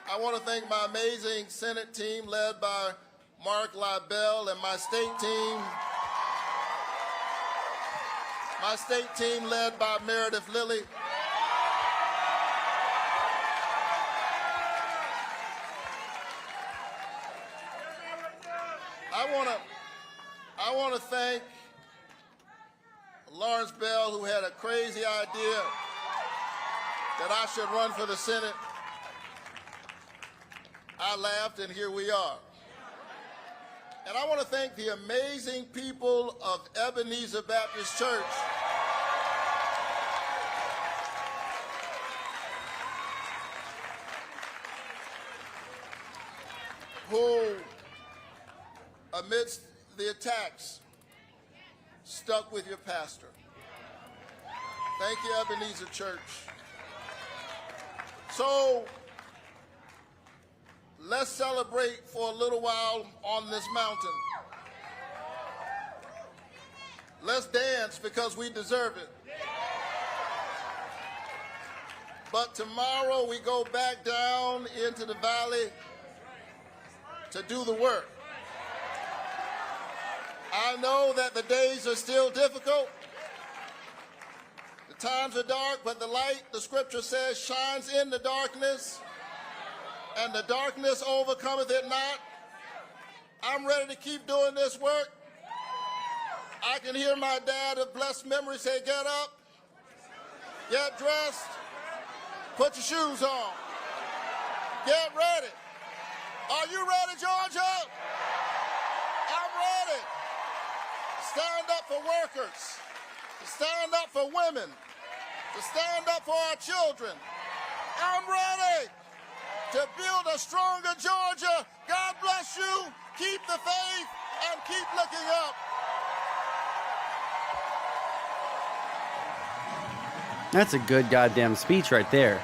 I want to thank my amazing Senate team led by Mark Libel and my state team led by Meredith Lilly. want to thank Lawrence Bell, who had a crazy idea that I should run for the Senate. I laughed, and here we are. And I want to thank the amazing people of Ebenezer Baptist Church who, amidst the attacks, stuck with your pastor. Thank you, Ebenezer Church. So let's celebrate for a little while on this mountain. Let's dance because we deserve it. But tomorrow we go back down into the valley to do the work. I know that the days are still difficult. The times are dark, but the light, the scripture says, shines in the darkness, and the darkness overcometh it not. I'm ready to keep doing this work. I can hear my dad of blessed memory say, get up, get dressed, put your shoes on, get ready. Are you ready, Georgia? I'm ready. Stand up for workers, to stand up for women, to stand up for our children. I'm ready to build a stronger Georgia. God bless you. Keep the faith and keep looking up. That's a good goddamn speech right there.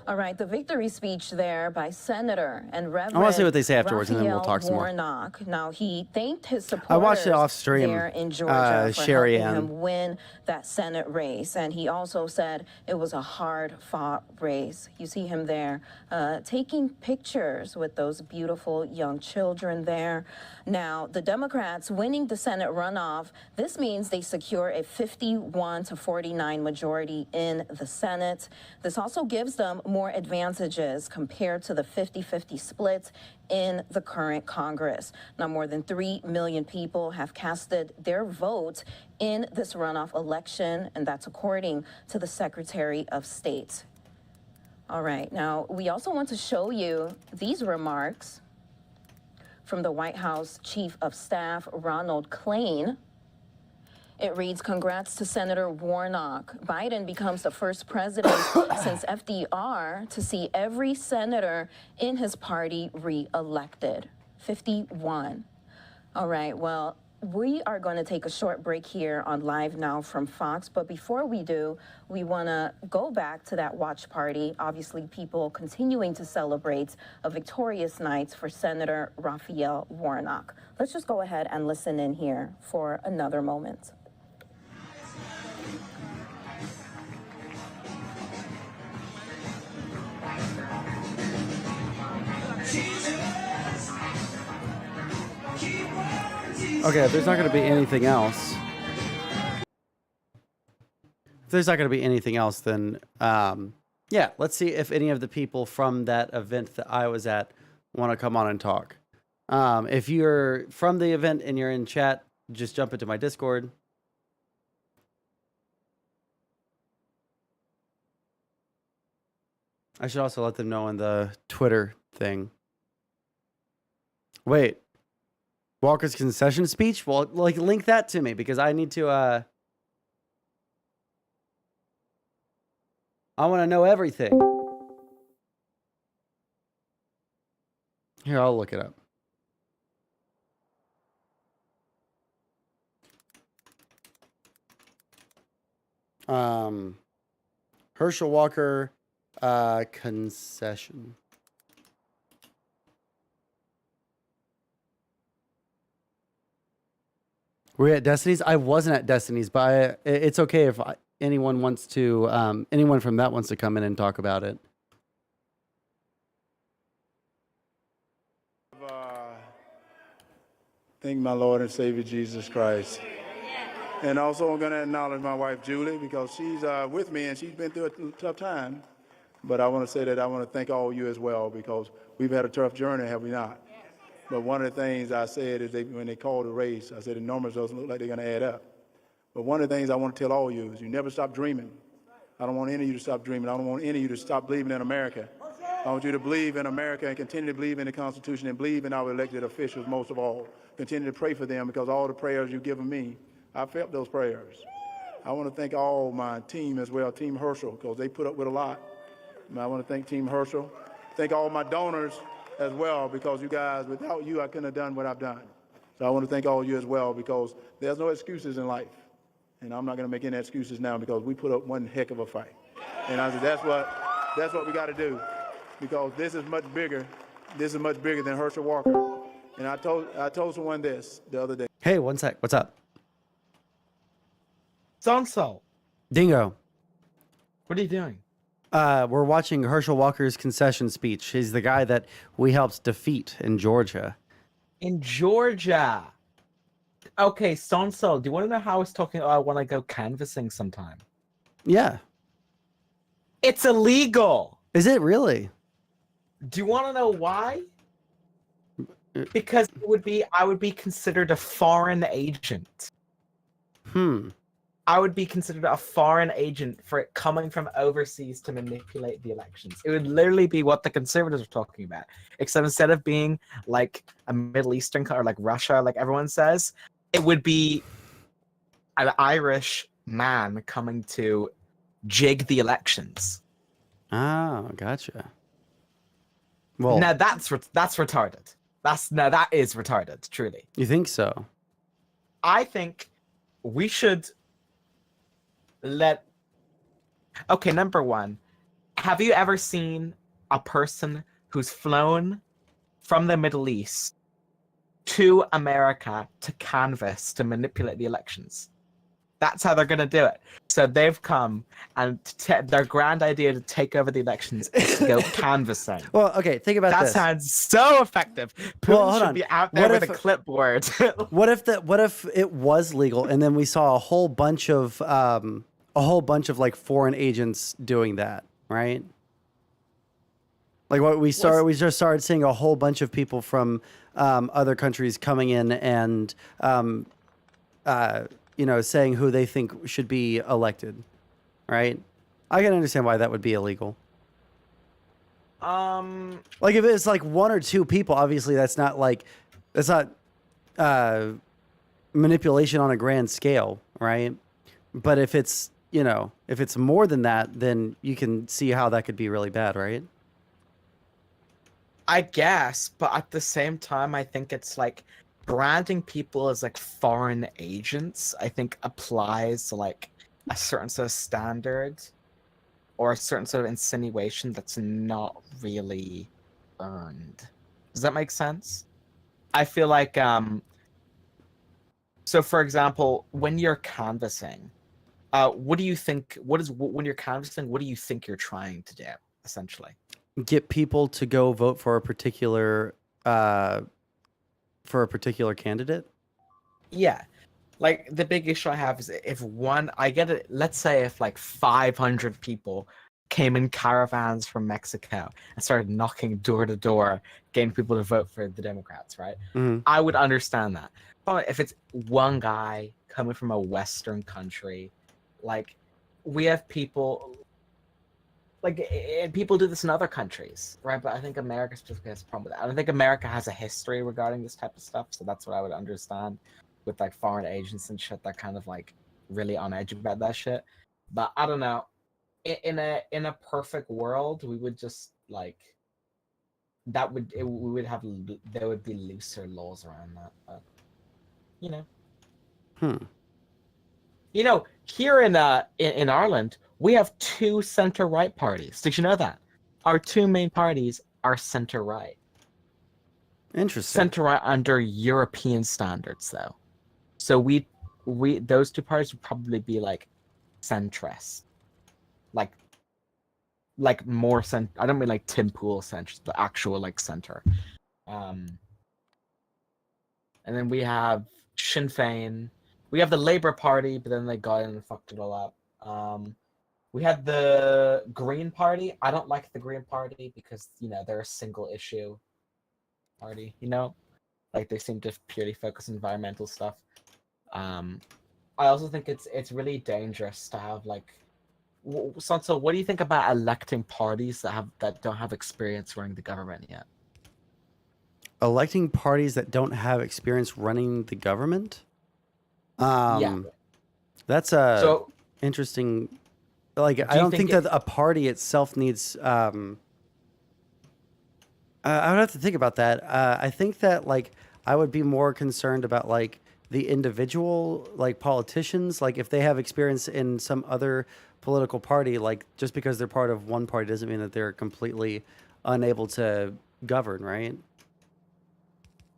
All right, the victory speech there by Senator and Reverend I want to see what they say afterwards, and then we'll talk some more. Warnock. Now, he thanked his supporters I watched it off stream, there in Georgia for Sherry helping Ann. him win that Senate race. And he also said it was a hard-fought race. You see him there taking pictures with those beautiful young children there. Now, the Democrats winning the Senate runoff, this means they secure a 51-49 majority in the Senate. This also gives them more advantages compared to the 50-50 split in the current Congress. Now, more than 3 million people have casted their vote in this runoff election, and that's according to the Secretary of State. All right, now we also want to show you these remarks from the White House Chief of Staff, Ronald Klain. It reads, congrats to Senator Warnock. Biden becomes the first president since FDR to see every senator in his party re-elected. 51. All right, well, we are going to take a short break here on Live Now from Fox, but before we do, we want to go back to that watch party. Obviously, people continuing to celebrate a victorious night for Senator Raphael Warnock. Let's just go ahead and listen in here for another moment. Okay, if there's not going to be anything else. If there's not going to be anything else, then yeah, let's see if any of the people from that event that I was at want to come on and talk. If you're from the event and you're in chat, just jump into my Discord. I should also let them know in the Twitter thing. Wait. Walker's concession speech? Well, like, link that to me because I need to, I want to know everything. Here, I'll look it up. Herschel Walker, concession. Were you at Destiny's? I wasn't at Destiny's, but it's okay if anyone wants to, anyone from that wants to come in and talk about it. Thank my Lord and Savior Jesus Christ. And also I'm going to acknowledge my wife Julie because she's with me and she's been through a tough time. But I want to say that I want to thank all of you as well, because we've had a tough journey, have we not? But one of the things I said is when they called the race, I said the numbers doesn't look like they're going to add up. But one of the things I want to tell all of you is you never stop dreaming. I don't want any of you to stop dreaming. I don't want any of you to stop believing in America. I want you to believe in America and continue to believe in the Constitution and believe in our elected officials most of all. Continue to pray for them, because all the prayers you've given me, I felt those prayers. I want to thank all my team as well, Team Herschel, because they put up with a lot. I want to thank Team Herschel. Thank all my donors as well, because you guys, without you, I couldn't have done what I've done. So I want to thank all of you as well, because there's no excuses in life. And I'm not going to make any excuses now, because we put up one heck of a fight. And I said, that's what we got to do, because this is much bigger. This is much bigger than Herschel Walker. And I told someone this the other day. Hey, one sec. What's up? Sondsol, Dingo. what are you doing? We're watching Herschel Walker's concession speech. He's the guy that we helped defeat in Georgia. In Georgia. Okay, Sondsol, do you want to know how I was talking? I want to go canvassing sometime. Yeah. It's illegal. Is it really? Do you want to know why? Because I would be considered a foreign agent. I would be considered a foreign agent for it coming from overseas to manipulate the elections. It would literally be what the conservatives are talking about, except instead of being like a Middle Eastern or like Russia, like everyone says, it would be an Irish man coming to jig the elections. Oh, gotcha. Well, Now that's retarded. That is retarded, truly. you think so? I think we should Okay, number one, have you ever seen a person who's flown from the Middle East to America to canvass to manipulate the elections? That's how they're going to do it. So they've come, and their grand idea to take over the elections is to go canvassing. Well, okay, think about That this. sounds so effective. Putin Well, hold should on. be out there What with a if- clipboard. What if it was legal and then we saw a whole bunch of like foreign agents doing that, right? Like what we just started seeing a whole bunch of people from other countries coming in and saying who they think should be elected, right? I can understand why that would be illegal. Like if it's like one or two people, obviously that's not manipulation on a grand scale, right? But if it's more than that, then you can see how that could be really bad, right? I guess, but at the same time, I think it's like branding people as like foreign agents, I think applies to like a certain sort of standard or a certain sort of insinuation that's not really earned. Does that make sense? I feel like, so for example, when you're canvassing, what do you think, when you're canvassing, what do you think you're trying to do, essentially? Get people to go vote for a particular candidate. Yeah. Like the big issue I have is if let's say if like 500 people came in caravans from Mexico and started knocking door to door, getting people to vote for the Democrats, right? Mhm. I would understand that. But if it's one guy coming from a Western country, like we have people, and people do this in other countries, right? But I think America specifically has a problem with that. I don't think America has a history regarding this type of stuff, so that's what I would understand with like foreign agents and shit that kind of like really on edge about that shit. But I don't know. In a perfect world, we would just like there would be looser laws around that. But here in Ireland, we have two center-right parties. Did you know that? Our two main parties are center-right. Interesting. Center-right under European standards, though. So we those two parties would probably be like centrist, like more I don't mean like Tim Pool centrist, but actual like center. And then we have Sinn Féin. We have the Labour Party, but then they got in and fucked it all up. We had the Green Party. I don't like the Green Party because they're a single issue party. Like they seem to purely focus on environmental stuff. I also think it's really dangerous to have like. Sondsol, what do you think about electing parties that don't have experience running the government yet? Electing parties that don't have experience running the government? Yeah. That's a So interesting. Like, I you don't think think that a party itself needs. I would have to think about that. I think that like I would be more concerned about like the individual like politicians. Like if they have experience in some other political party, like just because they're part of one party doesn't mean that they're completely unable to govern, right?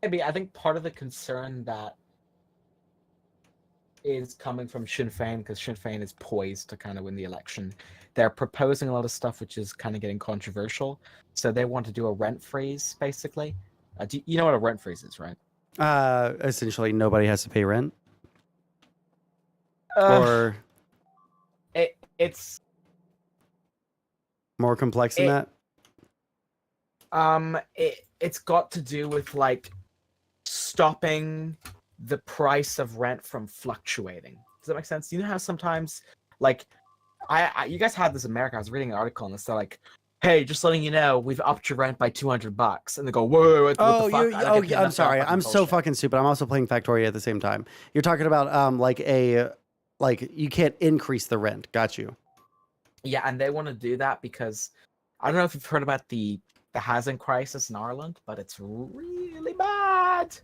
maybe I think part of the concern that is coming from Sinn Féin, because Sinn Féin is poised to kind of win the election. They're proposing a lot of stuff which is kind of getting controversial. So they want to do a rent freeze, basically. You know what a rent freeze is, right? Essentially, nobody has to pay rent, Uh, or it's more complex than that. It's got to do with like stopping the price of rent from fluctuating. Does that make sense? You know how sometimes like you guys had this in America. I was reading an article and it's like, hey, just letting you know, we've upped your rent by $200, and they go, whoa, what Oh, the fuck? I don't get I'm enough sorry. of that I'm so bullshit. fucking stupid. I'm also playing Factoria at the same time. You're talking about like you can't increase the rent. Got you. Yeah, and they want to do that because I don't know if you've heard about the housing crisis in Ireland, but it's really bad.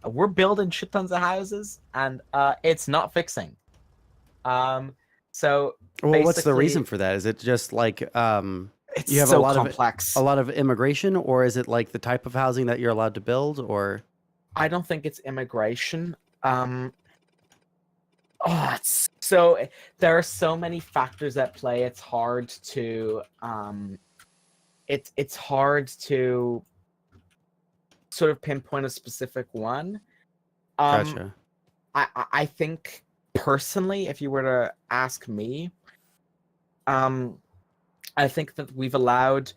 We're building shit tons of houses, and it's not fixing. So Well, what's the basically, reason for that? Is it just like it's you have so a lot complex. of immigration, or is it like the type of housing that you're allowed to build, or? I don't think it's immigration. So there are so many factors at play. It's hard to it's hard to sort of pinpoint a specific one. Gotcha. I think personally, if you were to ask me, I think that we've allowed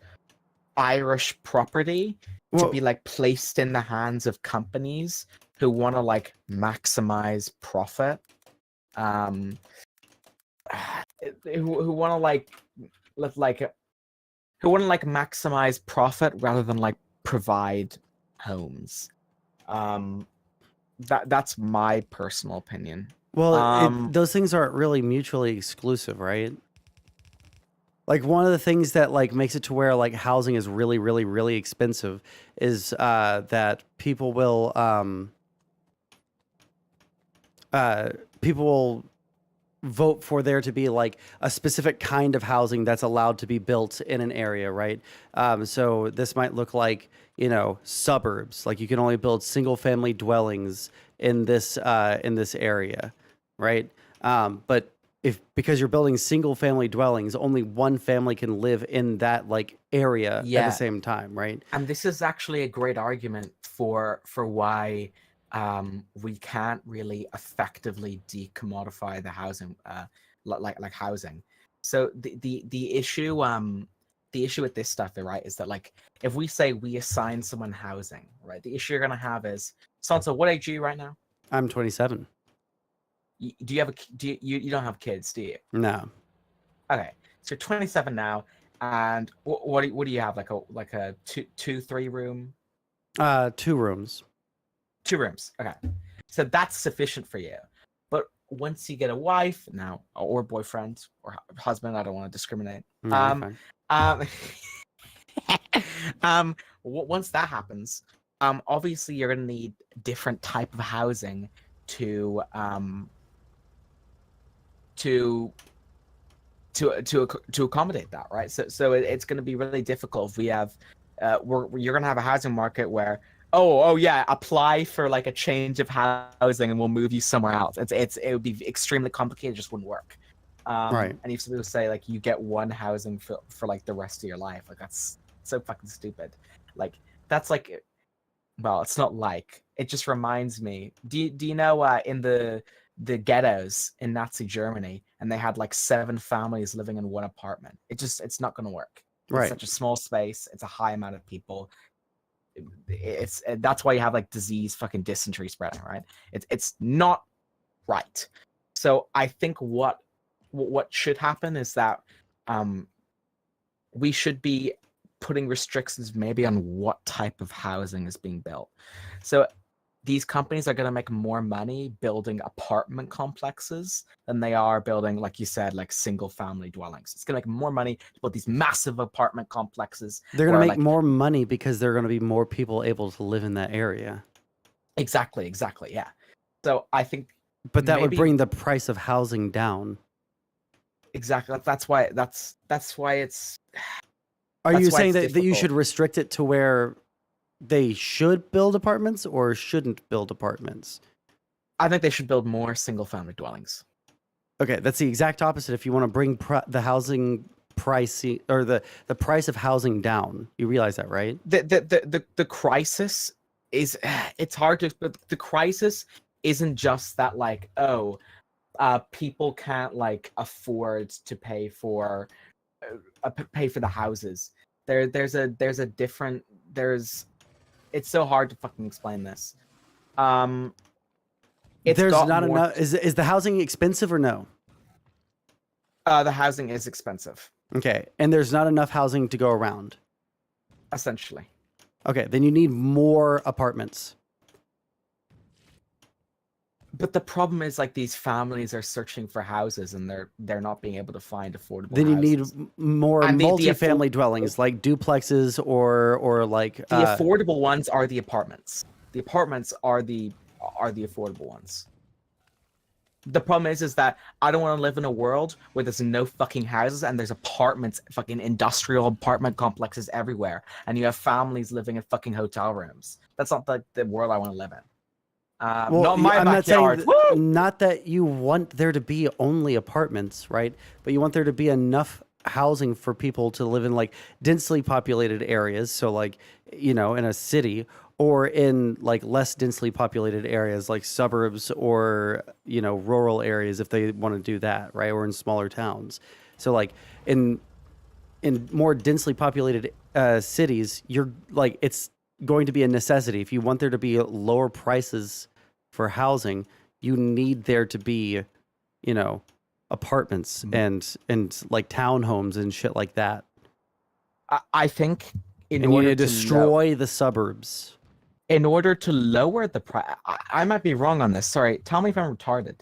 Irish property to be like placed in the hands of companies who want to like maximize profit. Who want to like who want to like maximize profit rather than like provide homes. That's my personal opinion. Well, those things aren't really mutually exclusive, right? Like one of the things that like makes it to where like housing is really, really, really expensive is that people will vote for there to be like a specific kind of housing that's allowed to be built in an area, right? So this might look like, suburbs. Like you can only build single family dwellings in this area, right? But because you're building single family dwellings, only one family can live in that like area at the same time, right? And this is actually a great argument for why we can't really effectively decommodify the housing, like housing. So the issue with this stuff, right, is that like if we say we assign someone housing, right, the issue you're gonna have is, Sondsol, what age are you right now? I'm 27. Do you have you don't have kids, do you? No. Okay, so you're 27 now, and what do you have, like a 2-3 room? 2 rooms. 2 rooms. Okay, so that's sufficient for you. But once you get a wife now, or boyfriend or husband, I don't want to discriminate. Fine. Once that happens, obviously you're gonna need different type of housing to accommodate that, right? So it's going to be really difficult if we have you're going to have a housing market where oh yeah, apply for like a change of housing and we'll move you somewhere else. It would be extremely complicated, it just wouldn't work. Right. And if somebody would say like you get one housing for like the rest of your life, like that's so fucking stupid. Like that's like, well, it's not like, it just reminds me. Do you know in the ghettos in Nazi Germany, and they had like 7 families living in one apartment. It's not going to work. It's Right. such a small space. It's a high amount of people. That's why you have like disease, fucking dysentery spreading, right? It's not right. So I think what should happen is that we should be putting restrictions maybe on what type of housing is being built. So these companies are going to make more money building apartment complexes than they are building, like you said, like single family dwellings. It's going to make more money to build these massive apartment complexes. They're going to make like, more money because there are going to be more people able to live in that area. Exactly, yeah. So I think, but that would bring the price of housing down. Exactly. That's why it's. Are you saying that you should restrict it to where they should build apartments or shouldn't build apartments? I think they should build more single-family dwellings. Okay, that's the exact opposite. If you want to bring the housing price or the price of housing down, you realize that, right? The crisis is, it's hard to. But the crisis isn't just that, like, people can't like afford to pay for the houses. It's so hard to fucking explain this. There's not enough. Is the housing expensive or no? The housing is expensive. Okay, and there's not enough housing to go around. Essentially. Okay, then you need more apartments. But the problem is, like, these families are searching for houses and they're not being able to find affordable then you houses. need more multifamily dwellings, like duplexes or like the affordable ones are the apartments. The apartments are the affordable ones. The problem is that I don't want to live in a world where there's no fucking houses and there's apartments, fucking industrial apartment complexes everywhere, and you have families living in fucking hotel rooms. That's not the world I want to live in. Not my I'm backyard. Not that you want there to be only apartments, right? But you want there to be enough housing for people to live in like densely populated areas. So like, in a city, or in like less densely populated areas like suburbs or, rural areas if they want to do that, right? Or in smaller towns. So like in more densely populated cities, you're like, it's going to be a necessity. If you want there to be lower prices for housing, you need there to be, apartments and like townhomes and shit like that. I think you need to destroy the suburbs. In order to lower the price, I might be wrong on this. Sorry, tell me if I'm retarded.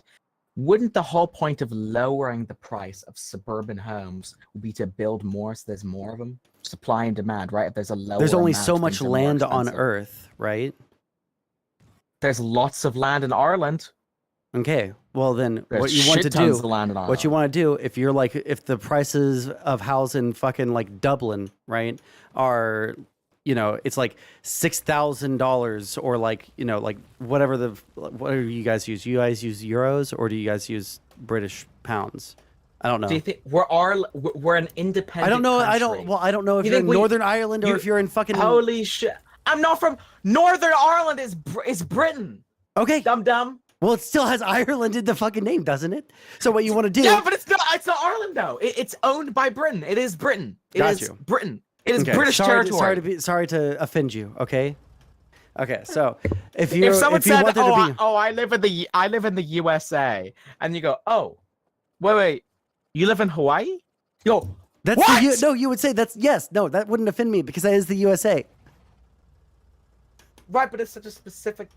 Wouldn't the whole point of lowering the price of suburban homes be to build more so there's more of them? Supply and demand, right? If there's a lower There's only amount, so much things are more land on expensive. Earth, right? There's lots of land in Ireland. Okay, well then, There's what you want to tons do? of land in Ireland. What you want to do if you're like, if the prices of house in fucking like Dublin, right, are, it's like $6,000 or like, like whatever what do you guys use? You guys use euros or do you guys use British pounds? I don't know. Do you think we're an independent? I don't know. Country. I don't know if you're in Northern Ireland or if you're in fucking. Holy shit! I'm not from Northern Ireland. Is Britain? Okay. Dumb. Well, it still has Ireland in the fucking name, doesn't it? So what you want to do? Yeah, but it's not. It's not Ireland though. It's owned by Britain. It is Britain. It is Britain. It is British territory. Sorry to offend you. Okay. Okay. So if someone said, I live in the USA, and you go, oh, wait, you live in Hawaii? You go, that's what? No, you would say that's yes. No, that wouldn't offend me because that is the USA. Right, but it's such a specific.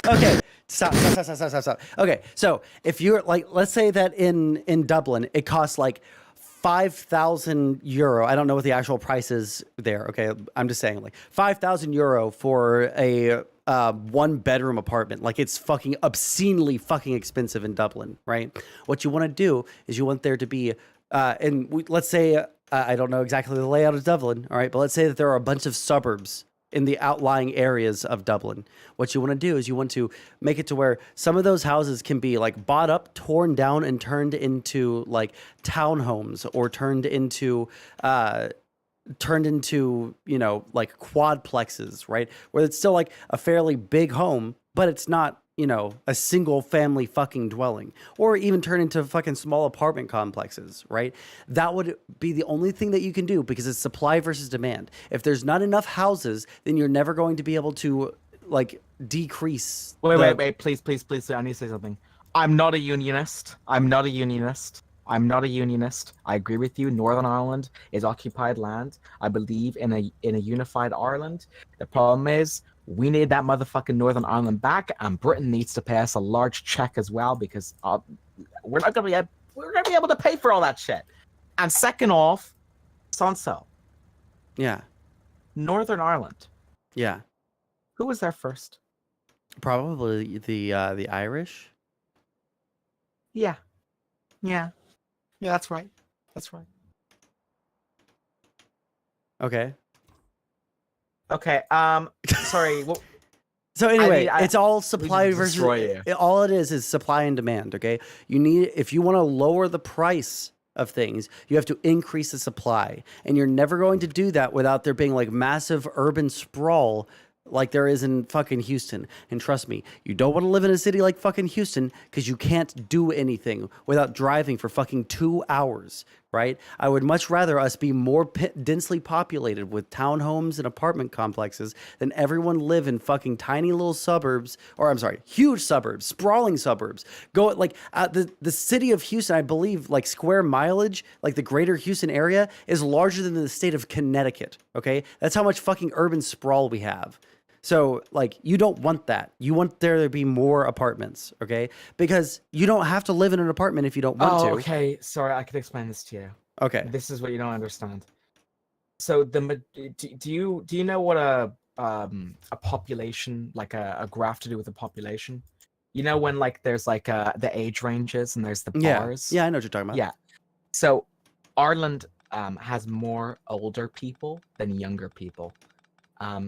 Okay, stop. Okay, so if you're like, let's say that in Dublin, it costs like 5,000 euro. I don't know what the actual price is there. Okay, I'm just saying like 5,000 euro for a 1-bedroom apartment. Like it's fucking obscenely fucking expensive in Dublin, right? What you want to do is you want there to be, let's say, I don't know exactly the layout of Dublin, all right, but let's say that there are a bunch of suburbs in the outlying areas of Dublin. What you want to do is you want to make it to where some of those houses can be like bought up, torn down, and turned into like townhomes or turned into like quadplexes, right? Where it's still like a fairly big home, but it's not a single family fucking dwelling, or even turn into fucking small apartment complexes, right? That would be the only thing that you can do, because it's supply versus demand. If there's not enough houses, then you're never going to be able to like decrease. Wait, please, I need to say something. I'm not a unionist. I agree with you. Northern Ireland is occupied land. I believe in a unified Ireland. The problem is we need that motherfucking Northern Ireland back, and Britain needs to pay us a large check as well, because we're not gonna be able to pay for all that shit. And second off, Sondsol. Yeah. Northern Ireland. Yeah. Who was there first? Probably the Irish. Yeah, that's right. Okay. Sorry. Well, So anyway, I it's all supply versus. All it is supply and demand. Okay, if you want to lower the price of things, you have to increase the supply, and you're never going to do that without there being like massive urban sprawl like there is in fucking Houston. And trust me, you don't want to live in a city like fucking Houston, because you can't do anything without driving for fucking 2 hours, right? I would much rather us be more densely populated with townhomes and apartment complexes than everyone live in fucking tiny little suburbs, or I'm sorry, huge suburbs, sprawling suburbs. Go like the city of Houston, I believe, like square mileage, like the greater Houston area is larger than the state of Connecticut. Okay, that's how much fucking urban sprawl we have. So, like, you don't want that. You want there to be more apartments, okay? Because you don't have to live in an apartment if you don't want to. Okay. Sorry, I can explain this to you. Okay. This is what you don't understand. So, do you know what a population, like a graph to do with a population? You know when like there's like the age ranges and there's the bars? Yeah, I know what you're talking about. Yeah. So, Ireland has more older people than younger people.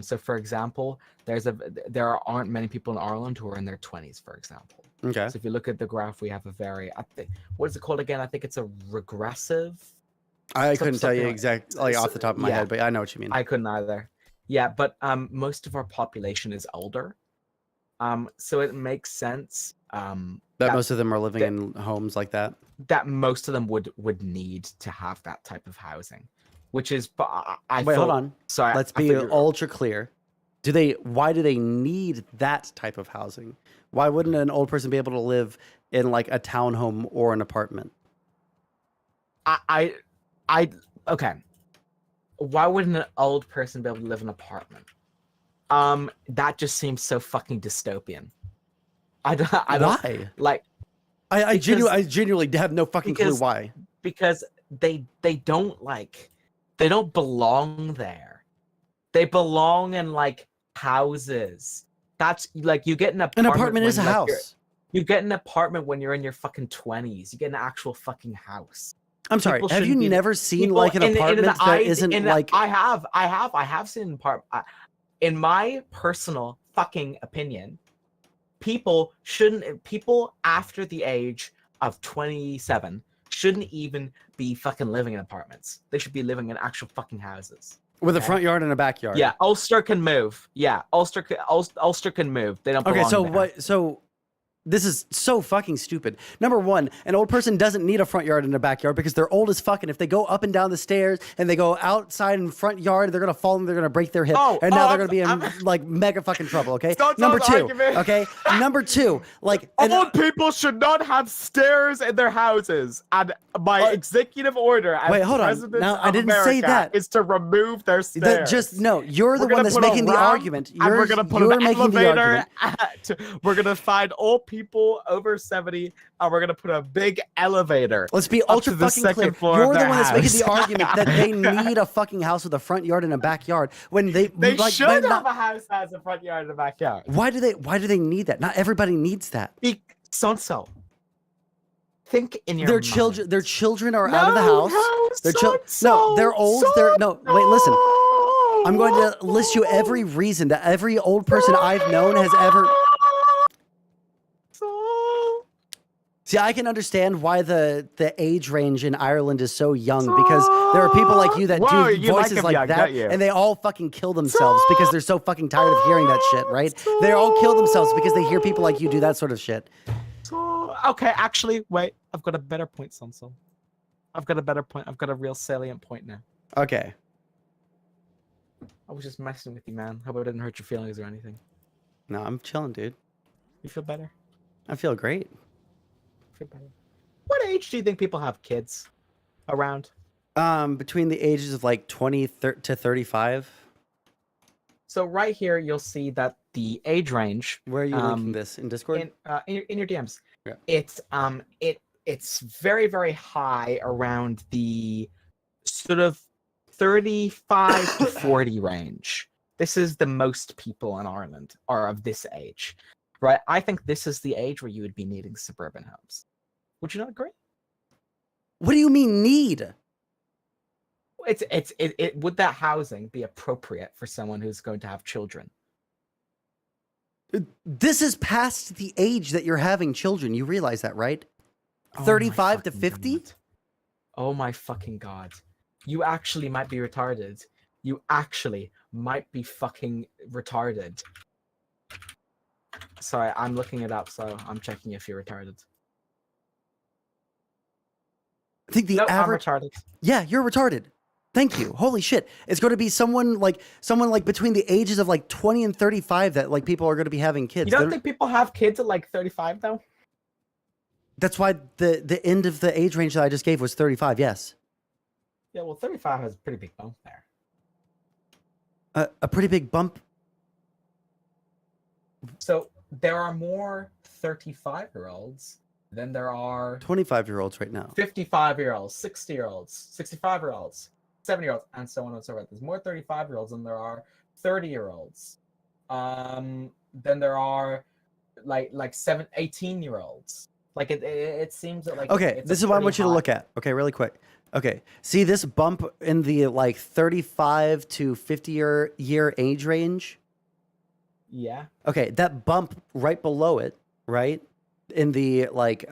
So, for example, there aren't many people in Ireland who are in their 20s, for example. Okay. So if you look at the graph, we have what is it called again? I think it's a regressive. I couldn't tell you exactly off the top of my head, but I know what you mean. I couldn't either. Yeah, but most of our population is older. So it makes sense that most of them are living in homes like that. That most of them would need to have that type of housing. Which is, Wait, hold on. Sorry, let's be ultra clear. Why do they need that type of housing? Why wouldn't an old person be able to live in like a townhome or an apartment? Okay. Why wouldn't an old person be able to live in an apartment? That just seems so fucking dystopian. I don't. Why? Like, I genuinely have no fucking clue why. Because they don't belong there. They belong in like houses. That's like you get an apartment. An apartment is a house. You get an apartment when you're in your fucking 20s. You get an actual fucking house. I'm sorry. Have you never seen like an apartment that isn't like? I have seen an apartment. In my personal fucking opinion, people after the age of 27 shouldn't even be fucking living in apartments. They should be living in actual fucking houses. With a front yard and a backyard. Yeah, Ulster can move. Yeah, Ulster can move. They don't belong Okay, so there. what? So this is so fucking stupid. Number one, an old person doesn't need a front yard and a backyard because they're old as fuck. And if they go up and down the stairs and they go outside in front yard, they're gonna fall and they're gonna break their hip. Now they're gonna be in like mega fucking trouble. Okay. Number two. Okay. Number two. Like old people should not have stairs in their houses. And my executive order as president now, I didn't America say that. is to remove their stairs. You're the one that's making the argument. We're gonna put an elevator. We're gonna find old people over 70, and we're gonna put a big elevator. Let's be ultra fucking clear. You're the one that's making the argument that they need a fucking house with a front yard and a backyard when they should have a house that has a front yard and a backyard. Why do they need that? Not everybody needs that. Sondsol. Think in your their children are out of the house. They're old. Wait, listen. I'm going to list you every reason that every old person I've known has ever. See, I can understand why the age range in Ireland is so young because there are people like you that Whoa, do you like voices him like young, that, don't you? and they all fucking kill themselves because they're so fucking tired of hearing that shit, right? They all kill themselves because they hear people like you do that sort of shit. Okay, actually, wait. I've got a better point, Sondsol. I've got a better point. I've got a real salient point now. Okay. I was just messing with you, man. Hope I didn't hurt your feelings or anything. No, I'm chilling, dude. You feel better? I feel great. Feel better. What age do you think people have kids around? Between the ages of like 20 to 35. So right here, you'll see that the age range. Where are you linking this? In Discord? In your DMs. Yeah. It's very, very high around the sort of 35 to 40 range. This is the most people in Ireland are of this age, right? I think this is the age where you would be needing suburban homes. Would you not agree? What do you mean need? Would that housing be appropriate for someone who's going to have children? This is past the age that you're having children. You realize that, right? 35 to 50? Oh my fucking god. You actually might be retarded. You actually might be fucking retarded. Sorry, I'm looking it up, so I'm checking if you're retarded. I think the average. I'm retarded. Yeah, you're retarded. Thank you. Holy shit. It's going to be someone like between the ages of like 20 and 35 that like people are going to be having kids. You don't think people have kids at like 35 though? That's why the end of the age range that I just gave was 35, yes. Yeah, well 35 has a pretty big bump there. A pretty big bump. So there are more 35-year-olds than there are 25-year-olds right now. 55-year-olds, 60-year-olds, 65-year-olds, 70-year-olds, and so on and so forth. There's more 35-year-olds than there are 30-year-olds. Then there are like 18-year-olds. Like it seems that like okay, this is what I want you to look at. Okay, really quick. Okay, see this bump in the like 35 to 50-year age range? Yeah. Okay, that bump right below it, right? In the like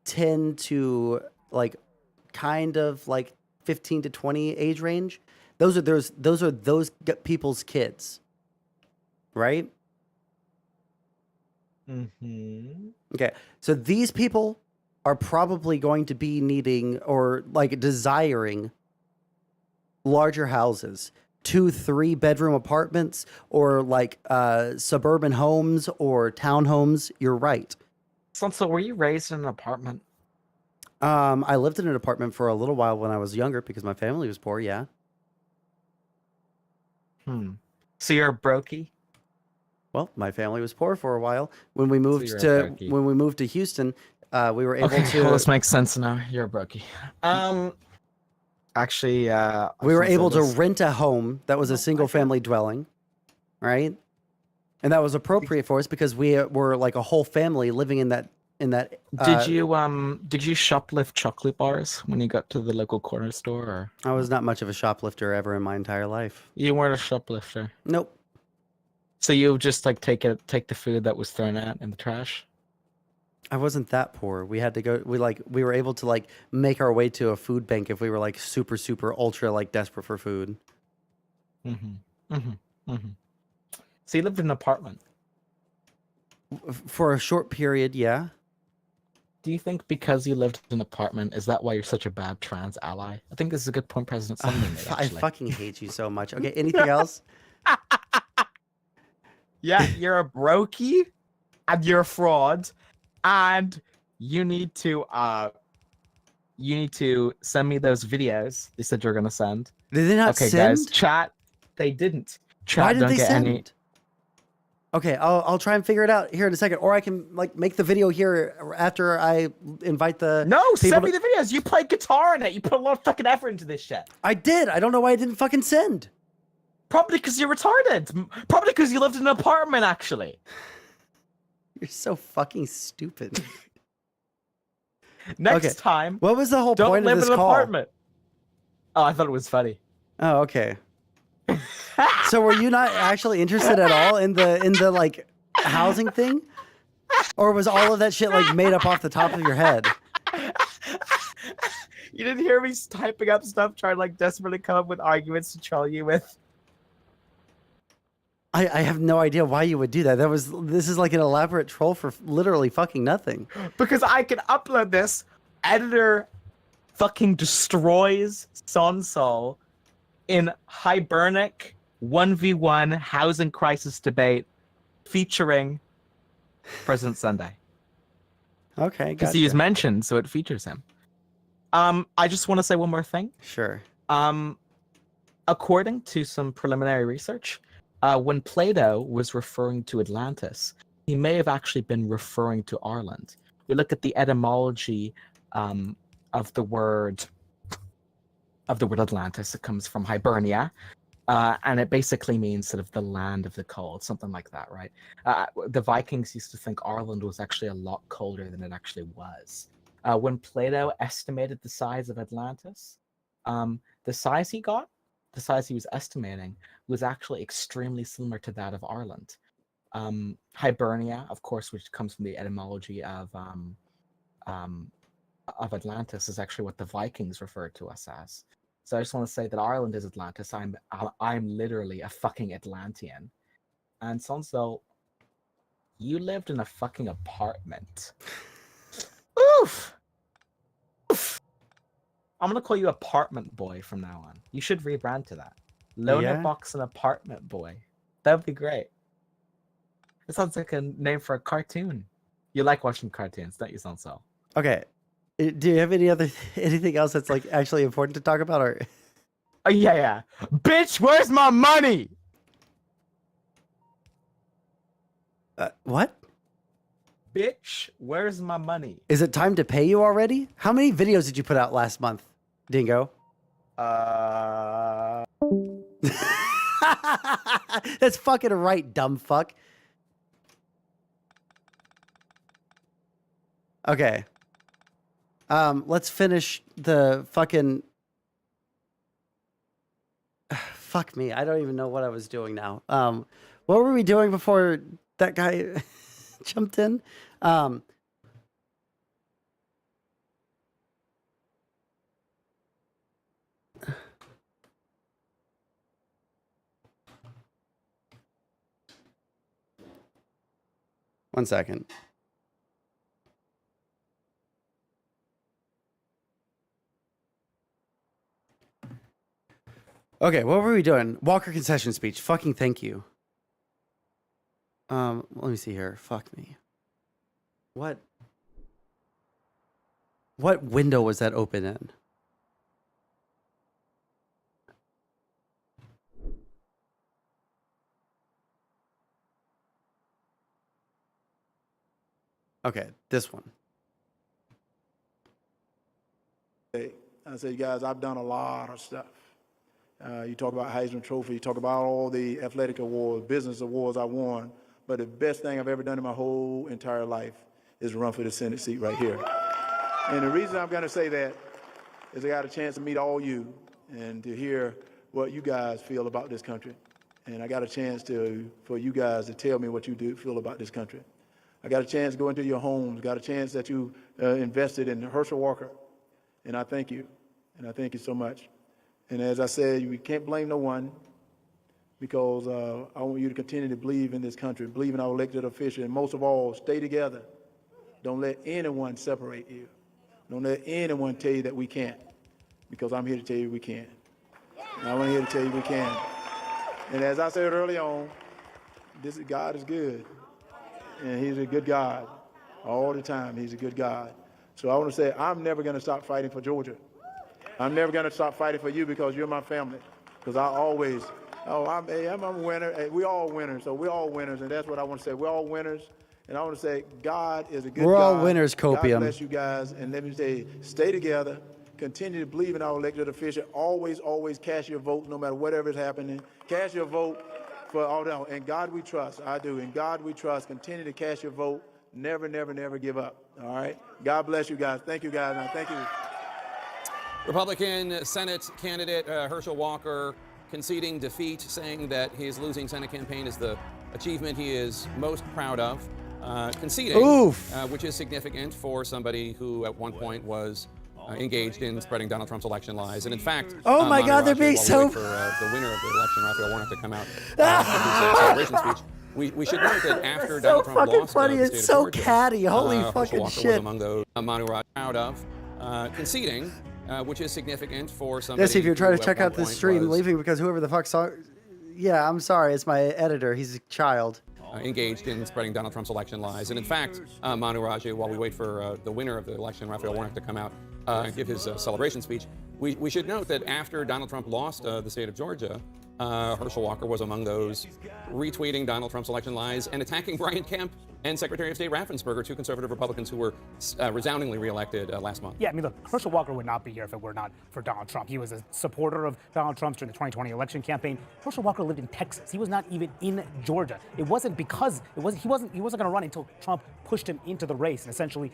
10 to like kind of like 15 to 20 age range. Those are those people's kids. Right? Mm-hmm. Okay. So these people are probably going to be needing or like desiring larger houses, 2-3 bedroom apartments, or like suburban homes or townhomes. You're right. So were you raised in an apartment? I lived in an apartment for a little while when I was younger because my family was poor. Yeah. So you're a brokey? Well, my family was poor for a while. When we moved to Houston, we were able to. Well, this makes sense now. You're a brokey. Actually, we were able to rent a home that was a single family dwelling, right? And that was appropriate for us because we were like a whole family living in that. Did you shoplift chocolate bars when you got to the local corner store? Or? I was not much of a shoplifter ever in my entire life. You weren't a shoplifter. Nope. So you just like take the food that was thrown out in the trash? I wasn't that poor. We had to go. We were able to like make our way to a food bank if we were like super ultra like desperate for food. So you lived in an apartment for a short period, yeah. Do you think because you lived in an apartment, is that why you're such a bad trans ally? I think this is a good point President Sunday made, I fucking hate you so much. Okay, anything else? Yeah, you're a brokey, and you're a fraud, and you need to send me those videos they said you're gonna send. Did they not send? Okay, guys, chat. They didn't. Chat, why did they send? Any... Okay, I'll try and figure it out here in a second, or I can like make the video here after I invite the. No, send me the videos. You play guitar in it. You put a lot of fucking effort into this shit. I did. I don't know why I didn't fucking send. Probably because you're retarded. Probably because you lived in an apartment, actually. You're so fucking stupid. Next time. What was the whole point of this call? Don't live in an apartment. Oh, I thought it was funny. Oh, okay. So were you not actually interested at all in the like housing thing? Or was all of that shit like made up off the top of your head? You didn't hear me typing up stuff, trying to like desperately come up with arguments to troll you with. I have no idea why you would do that. This is like an elaborate troll for literally fucking nothing. Because I can upload this. Editor fucking destroys Sondsol in Hibernic 1v1 housing crisis debate featuring President Sunday. Okay, Because gotcha. he was mentioned, so it features him. I just want to say one more thing. Sure. According to some preliminary research, when Plato was referring to Atlantis, he may have actually been referring to Ireland. We look at the etymology of the word Atlantis. It comes from Hibernia, and it basically means sort of the land of the cold, something like that, right? The Vikings used to think Ireland was actually a lot colder than it actually was. When Plato estimated the size of Atlantis, the size he was estimating was actually extremely similar to that of Ireland. Hibernia, of course, which comes from the etymology of Atlantis, is actually what the Vikings referred to us as. So I just want to say that Ireland is Atlantis. I'm literally a fucking Atlantean. And Sondsol, you lived in a fucking apartment. Oof! I'm gonna call you Apartment Boy from now on. You should rebrand to that. Loner Box and Apartment Boy. That would be great. It sounds like a name for a cartoon. You like watching cartoons, don't you, Sondsol? Okay. Do you have anything else that's like actually important to talk about, or? Oh yeah. Bitch, where's my money? What? Bitch, where's my money? Is it time to pay you already? How many videos did you put out last month, Dingo? That's fucking right, dumb fuck. Okay. Let's finish the fucking... Fuck me, I don't even know what I was doing now. What were we doing before that guy jumped in? One second. Okay, what were we doing? Walker concession speech. Fucking thank you. Let me see here. Fuck me. What window was that open in? Okay, this one. I said, guys, I've done a lot of stuff. You talk about Heisman Trophy, you talk about all the athletic awards, business awards I won, but the best thing I've ever done in my whole entire life is run for the Senate seat right here. And the reason I'm going to say that is I got a chance to meet all you and to hear what you guys feel about this country. And I got a chance for you guys to tell me what you do feel about this country. I got a chance to go into your homes, got a chance that you invested in Herschel Walker. And I thank you. And I thank you so much. And as I said, we can't blame no one because I want you to continue to believe in this country, believe in our elected officials, and most of all, stay together. Don't let anyone separate you. Don't let anyone tell you that we can't, because I'm here to tell you we can. And I'm here to tell you we can. And as I said early on, God is good, and he's a good God. All the time, he's a good God. So I want to say, I'm never going to stop fighting for Georgia. I'm never going to stop fighting for you because you're my family. Because I always, I'm a winner. Hey, we all winners, so we're all winners, and that's what I want to say. We're all winners, and I want to say God is a good God. We're all winners, Copium. God bless you guys, and let me say, stay together. Continue to believe in our elected official. Always, always cast your vote, no matter whatever is happening. Cast your vote for all that. And God we trust. I do. In God we trust. Continue to cast your vote. Never, never, never give up. All right? God bless you guys. Thank you, guys. Now, thank you. Republican Senate candidate Herschel Walker conceding defeat, saying that his losing Senate campaign is the achievement he is most proud of. conceding, Oof. which is significant for somebody who at one point was engaged in spreading Donald Trump's election lies. And in fact, Oh my God, they're Manaraji, being while we so. wait for the winner of the election, Raphael Warnock, to come out with his celebration speech. We should note that after so Donald Trump fucking lost funny. the It's state of so Georgia, catty. Holy Herschel fucking Walker shit. was among those Manu Raj proud of conceding, which is significant for somebody. Yes, if you're trying who to at check one out this point stream, was, leaving because whoever the fuck saw. Yeah, I'm sorry. It's my editor. He's a child. engaged in spreading Donald Trump's election lies. And in fact, Manu Raj, while we wait for the winner of the election, Raphael Warnock, to come out and give his celebration speech, we should note that after Donald Trump lost the state of Georgia, Herschel Walker was among those retweeting Donald Trump's election lies and attacking Brian Kemp and Secretary of State Raffensperger, two conservative Republicans who were resoundingly reelected last month. Yeah, I mean, look, Herschel Walker would not be here if it were not for Donald Trump. He was a supporter of Donald Trump during the 2020 election campaign. Herschel Walker lived in Texas. He was not even in Georgia. It wasn't because he wasn't going to run until Trump pushed him into the race and essentially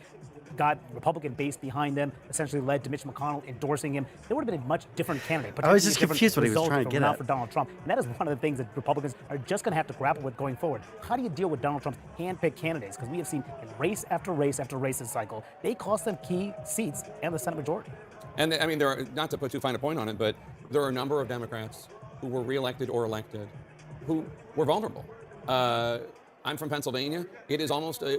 got Republican base behind them, essentially led to Mitch McConnell endorsing him. There would have been a much different candidate. I was just confused what he was trying to get at. For Donald Trump. And that is one of the things that Republicans are just going to have to grapple with going forward. How do you deal with Donald Trump's hand-picked candidates? Because we have seen in race after race after race this cycle, they cost them key seats and the Senate majority. And I mean, there are, not to put too fine a point on it, but there are a number of Democrats who were reelected or elected who were vulnerable. I'm from Pennsylvania. It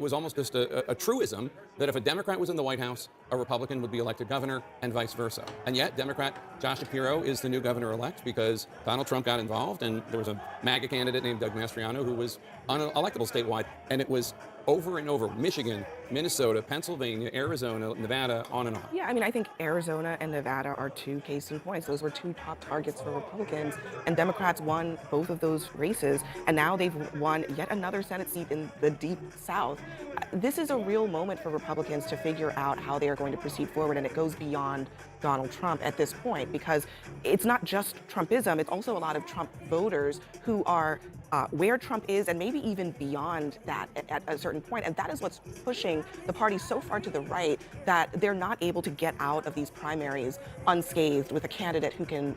was almost just a truism that if a Democrat was in the White House, a Republican would be elected governor and vice versa. And yet, Democrat Josh Shapiro is the new governor-elect because Donald Trump got involved, and there was a MAGA candidate named Doug Mastriano who was unelectable statewide, and it was over and over: Michigan, Minnesota, Pennsylvania, Arizona, Nevada, on and on. Yeah, I mean, I think Arizona and Nevada are two case in points. Those were two top targets for Republicans, and Democrats won both of those races, and now they've won yet another Senate seat in the deep South. This is a real moment for Republicans to figure out how they are going to proceed forward, and it goes beyond Donald Trump at this point, because it's not just Trumpism, it's also a lot of Trump voters who are where Trump is and maybe even beyond that at a certain point. And that is what's pushing the party so far to the right that they're not able to get out of these primaries unscathed with a candidate who can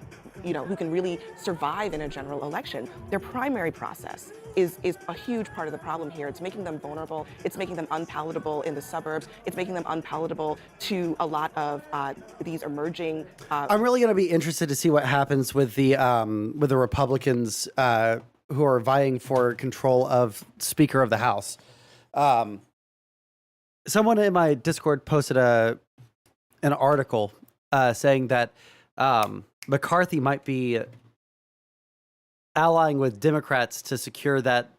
really survive in a general election. Their primary process is a huge part of the problem here. It's making them vulnerable. It's making them unpalatable in the suburbs. It's making them unpalatable to a lot of these emerging. I'm really going to be interested to see what happens with the Republicans who are vying for control of Speaker of the House. Someone in my Discord posted an article saying that McCarthy might be allying with Democrats to secure that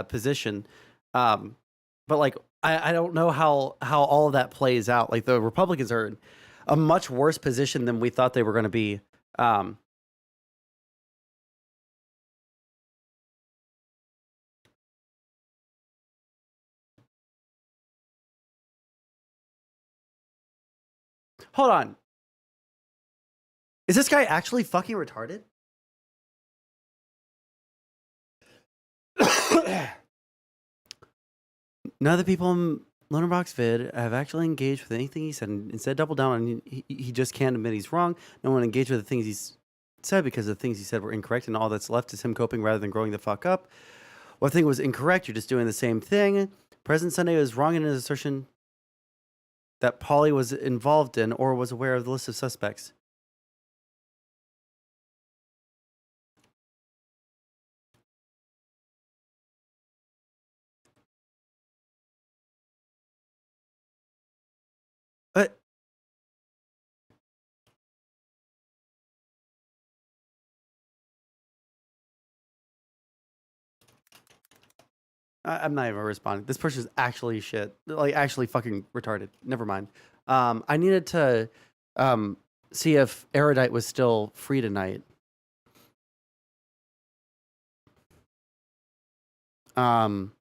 position. But like, I don't know how all of that plays out. Like, the Republicans are in a much worse position than we thought they were going to be. Hold on. Is this guy actually fucking retarded? None of the people in Lonerbox vid have actually engaged with anything he said, and instead double down on he just can't admit he's wrong. No one engaged with the things he's said because the things he said were incorrect, and all that's left is him coping rather than growing the fuck up. One thing was incorrect, you're just doing the same thing. President Sunday was wrong in his assertion that Pauly was involved in or was aware of the list of suspects. But I'm not even responding. This person's actually shit. Like, actually fucking retarded. Never mind. I needed to see if Erudite was still free tonight. What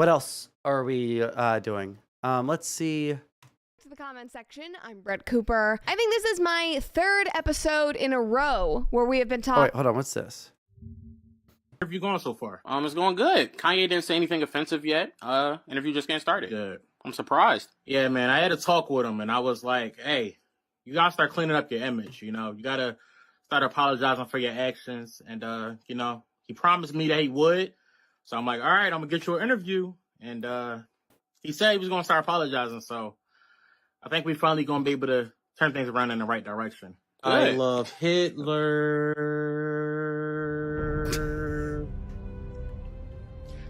else are we doing? Let's see. To the comment section, I'm Brett Cooper. I think this is my third episode in a row where we have been Oh, talking. wait, hold on. What's this? Interview going so far? It's going good. Kanye didn't say anything offensive yet. Interview just getting started. Good. I'm surprised. Yeah, man. I had a talk with him, and I was like, "Hey, you gotta start cleaning up your image. You know, you gotta start apologizing for your actions." And he promised me that he would. So I'm like, "All right, I'm gonna get you an interview." and he said he was gonna start apologizing. So I think we finally gonna be able to turn things around in the right direction. I love Hitler.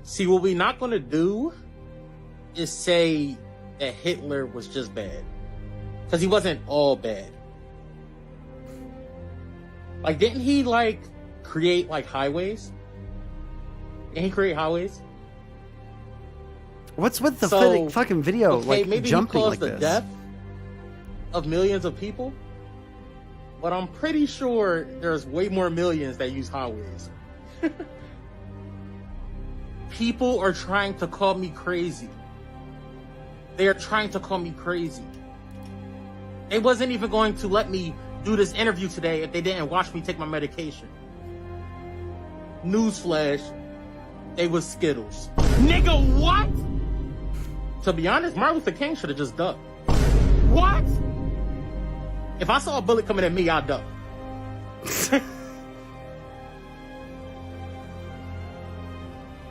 See, what we're not gonna do is say that Hitler was just bad, because he wasn't all bad. Like, didn't he like create like highways? Didn't he create highways? What's with the fucking video okay, like maybe jumping he caused like the this? death of millions of people, but I'm pretty sure there's way more millions that use highways. People are trying to call me crazy. They are trying to call me crazy. They wasn't even going to let me do this interview today if they didn't watch me take my medication. Newsflash, they was Skittles. Nigga, what? To be honest, Martin Luther King should have just ducked. What? If I saw a bullet coming at me, I'd duck.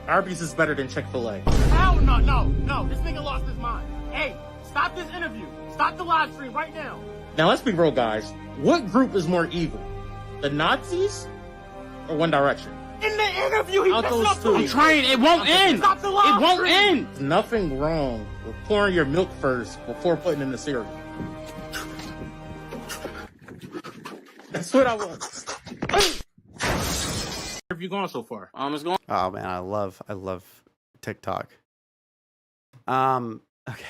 Arby's is better than Chick-fil-A. Hell no, no. This nigga lost his mind. Hey, stop this interview. Stop the live stream right now. Now, let's be real, guys. What group is more evil? The Nazis or One Direction? In the interview, he pissed up to me. I'm trying. It won't end. Stop the live stream. It won't end. There's nothing wrong with pouring your milk first before putting in the cereal. That's what I want. Have you gone so far? It's going. Oh man, I love TikTok. Okay.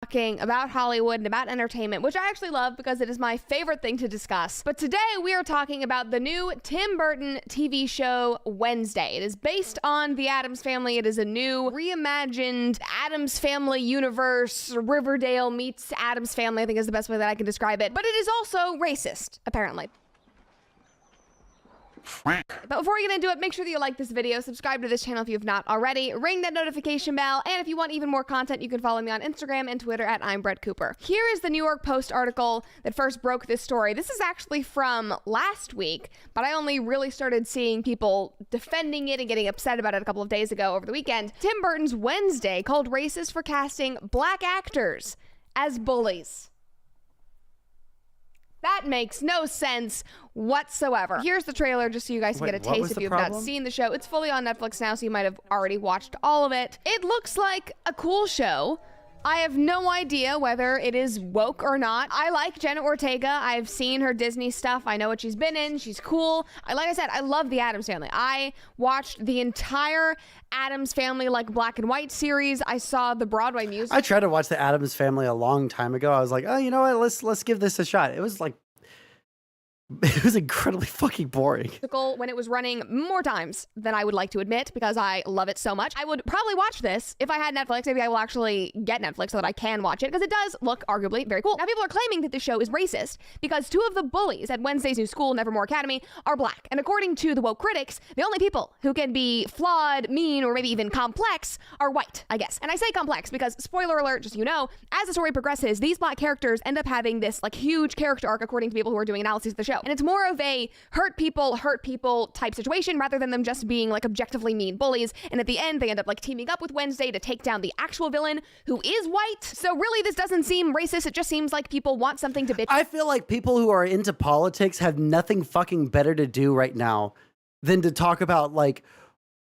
Talking about Hollywood and about entertainment, which I actually love because it is my favorite thing to discuss. But today we are talking about the new Tim Burton TV show Wednesday. It is based on the Addams Family. It is a new reimagined Addams Family universe. Riverdale meets Addams Family, I think is the best way that I can describe it. But it is also racist, apparently. But before we get into it, make sure that you like this video, subscribe to this channel if you have not already, ring that notification bell, and if you want even more content, you can follow me on Instagram and Twitter at I'm Brett Cooper. Here is the New York Post article that first broke this story. This is actually from last week, but I only really started seeing people defending it and getting upset about it a couple of days ago over the weekend. Tim Burton's Wednesday called racist for casting black actors as bullies. That makes no sense whatsoever. Here's the trailer just so you guys can get a taste if you have not seen the show. It's fully on Netflix now, so you might have already watched all of it. It looks like a cool show. I have no idea whether it is woke or not. I like Jenna Ortega. I've seen her Disney stuff. I know what she's been in. She's cool. Like I said, I love the Addams Family. I watched the entire Addams Family like black and white series. I saw the Broadway musical. I tried to watch the Addams Family a long time ago. I was like, oh, you know what? Let's give this a shot. It was incredibly fucking boring. When it was running more times than I would like to admit because I love it so much. I would probably watch this if I had Netflix. Maybe I will actually get Netflix so that I can watch it because it does look arguably very cool. Now people are claiming that this show is racist because two of the bullies at Wednesday's new school, Nevermore Academy, are black. And according to the woke critics, the only people who can be flawed, mean, or maybe even complex are white, I guess. And I say complex because, spoiler alert, just so you know, as the story progresses, these black characters end up having this like huge character arc according to people who are doing analyses of the show. And it's more of a hurt people type situation rather than them just being like objectively mean bullies. And at the end, they end up like teaming up with Wednesday to take down the actual villain who is white. So really, this doesn't seem racist. It just seems like people want something to bitch. I feel like people who are into politics have nothing fucking better to do right now than to talk about like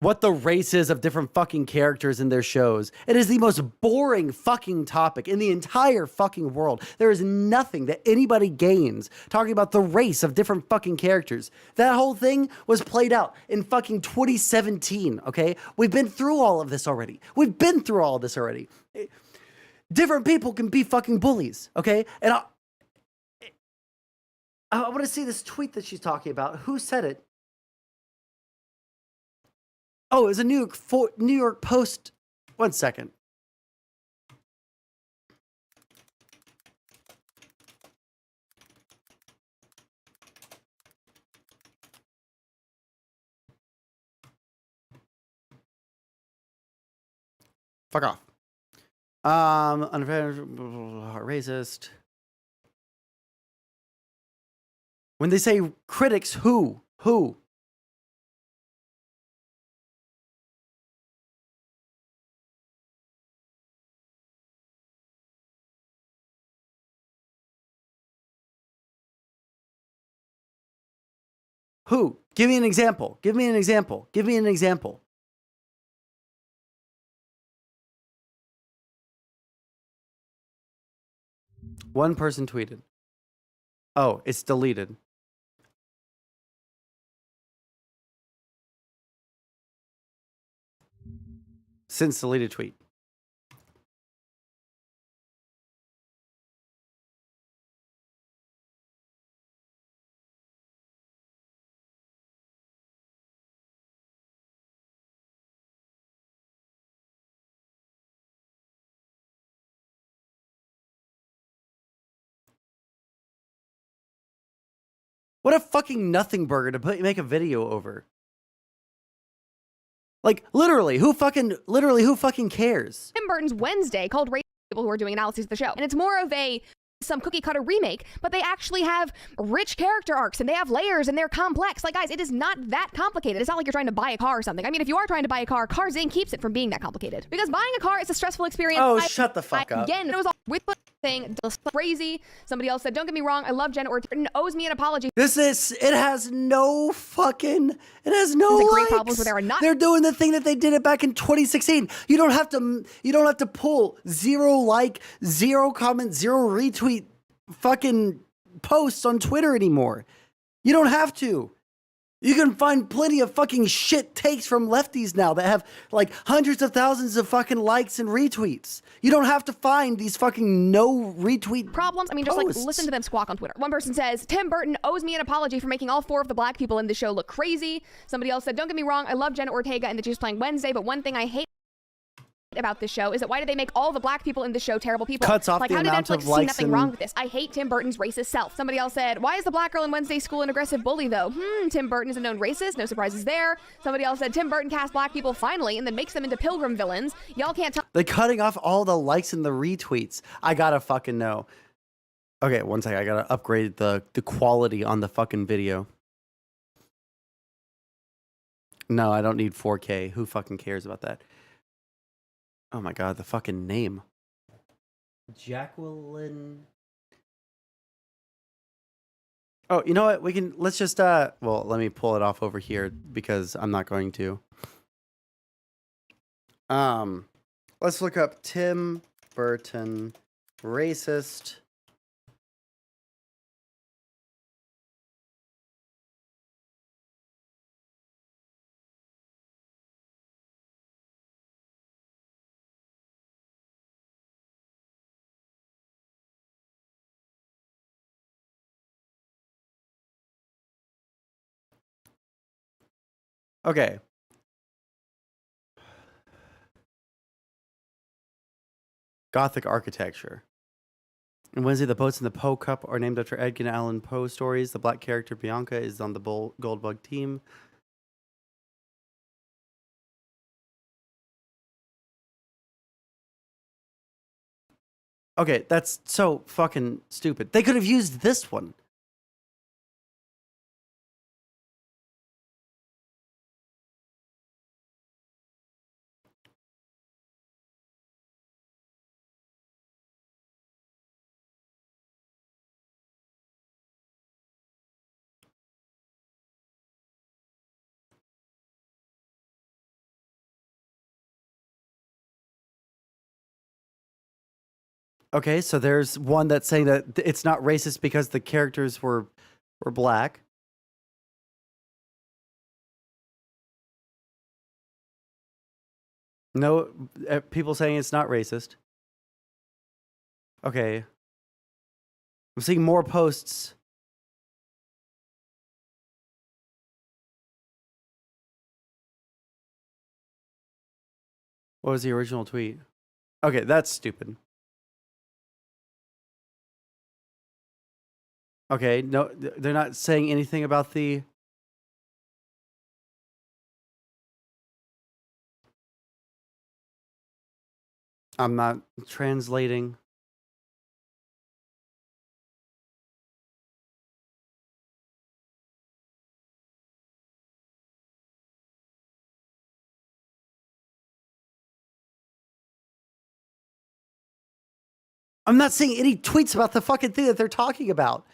what the race is of different fucking characters in their shows. It is the most boring fucking topic in the entire fucking world. There is nothing that anybody gains talking about the race of different fucking characters. That whole thing was played out in fucking 2017, okay? We've been through all of this already. Different people can be fucking bullies, okay? And I want to see this tweet that she's talking about. Who said it? Oh, it was a New York Post. 1 second. Fuck off. Racist. When they say critics, who? Who? Give me an example. Give me an example. Give me an example. One person tweeted. Oh, it's deleted. Since deleted tweet. What a fucking nothing burger to make a video over. Like, literally, who fucking cares? Tim Burton's Wednesday called people who are doing analyses of the show. And it's more of some cookie cutter remake, but they actually have rich character arcs and they have layers and they're complex. Like, guys, it is not that complicated. It's not like you're trying to buy a car or something. I mean, if you are trying to buy a car, Cars Inc. keeps it from being that complicated. Because buying a car is a stressful experience. Oh, shut the fuck up. Again, it was all with the thing, crazy. Somebody else said, don't get me wrong, I love Jenna Ortega, owes me an apology. It has no likes. Problems where there are not. They're doing the thing that they did it back in 2016. You don't have to pull 0 like, 0 comment, 0 retweet fucking posts on Twitter anymore. You don't have to. You can find plenty of fucking shit takes from lefties now that have like hundreds of thousands of fucking likes and retweets. You don't have to find these fucking no retweet problems. I mean, just posts. like listen to them squawk on Twitter. One person says, Tim Burton owes me an apology for making all 4 of the black people in the show look crazy. Somebody else said, don't get me wrong, I love Jenna Ortega and that she's playing Wednesday, but one thing I hate about this show is that why did they make all the black people in the show terrible people? Cuts off like, the how did amount Netflix of see likes nothing and... wrong with this? I hate Tim Burton's racist self. Somebody else said, why is the black girl in Wednesday School an aggressive bully though? Tim Burton is a known racist. No surprises there. Somebody else said, Tim Burton casts black people finally and then makes them into pilgrim villains. Y'all can't tell. They're cutting off all the likes and the retweets. I gotta fucking know. Okay, one second. I gotta upgrade the quality on the fucking video. No, I don't need 4K. Who fucking cares about that? Oh my god, the fucking name. Jacqueline. Oh, you know what? Let's just well, let me pull it off over here because I'm not going to. Let's look up Tim Burton racist. Okay. Gothic architecture. And Wednesday, the boats in the Poe Cup are named after Edgar Allan Poe stories. The black character Bianca is on the Goldbug team. Okay, that's so fucking stupid. They could have used this one. Okay, so there's one that's saying that it's not racist because the characters were black. No, people saying it's not racist. Okay. I'm seeing more posts. What was the original tweet? Okay, that's stupid. Okay, no, they're not saying anything about the... I'm not translating. I'm not seeing any tweets about the fucking thing that they're talking about.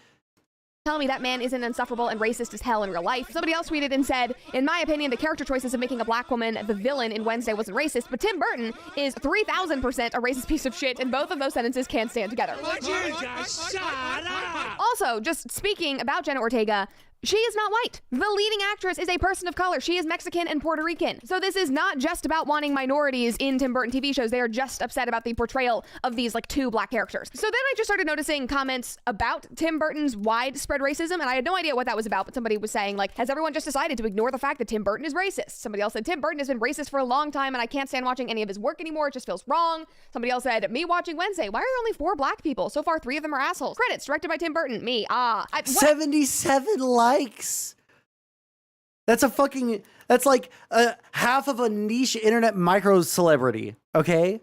tell me that man isn't insufferable and racist as hell in real life. Somebody else tweeted and said, in my opinion, the character choices of making a black woman the villain in Wednesday wasn't racist, but Tim Burton is 3,000% a racist piece of shit, and both of those sentences can't stand together. Also, just speaking about Jenna Ortega, she is not white. The leading actress is a person of color. She is Mexican and Puerto Rican. So this is not just about wanting minorities in Tim Burton TV shows. They are just upset about the portrayal of these like 2 black characters. So then I just started noticing comments about Tim Burton's widespread racism, and I had no idea what that was about, but somebody was saying like, has everyone just decided to ignore the fact that Tim Burton is racist? Somebody else said, Tim Burton has been racist for a long time and I can't stand watching any of his work anymore. It just feels wrong. Somebody else said, me watching Wednesday. Why are there only 4 black people? So far, 3 of them are assholes. Credits, directed by Tim Burton. Me. 77 likes. That's like half of a niche internet micro celebrity, okay?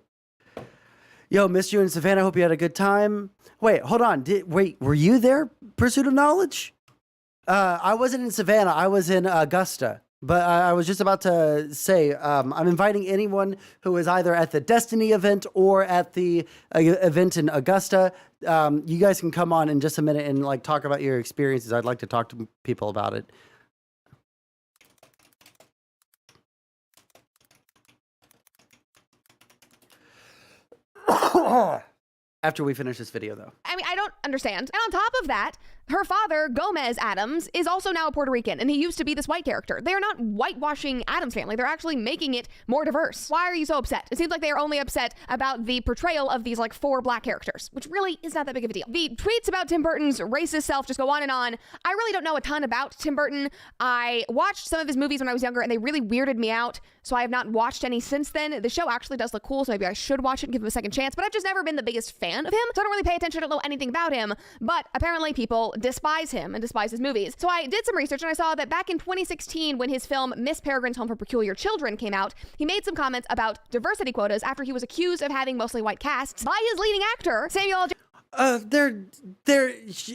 Yo, missed you in Savannah. Hope you had a good time. Wait, hold on. Were you there, Pursuit of Knowledge? I wasn't in Savannah. I was in Augusta. But I was just about to say, I'm inviting anyone who is either at the Destiny event or at the event in Augusta. You guys can come on in just a minute and like talk about your experiences. I'd like to talk to people about it. After we finish this video, though. I mean, I don't understand. And on top of that, her father, Gomez Adams, is also now a Puerto Rican, and he used to be this white character. They are not whitewashing Adams family. They're actually making it more diverse. Why are you so upset? It seems like they are only upset about the portrayal of these like 4 black characters, which really is not that big of a deal. The tweets about Tim Burton's racist self just go on and on. I really don't know a ton about Tim Burton. I watched some of his movies when I was younger, and they really weirded me out, so I have not watched any since then. The show actually does look cool, so maybe I should watch it and give him a second chance, but I've just never been the biggest fan of him, so I don't really pay attention. I don't know anything about him, but apparently people despise him and despise his movies. So I did some research and I saw that back in 2016, when his film Miss Peregrine's Home for Peculiar Children came out, he made some comments about diversity quotas after he was accused of having mostly white casts by his leading actor, Samuel L.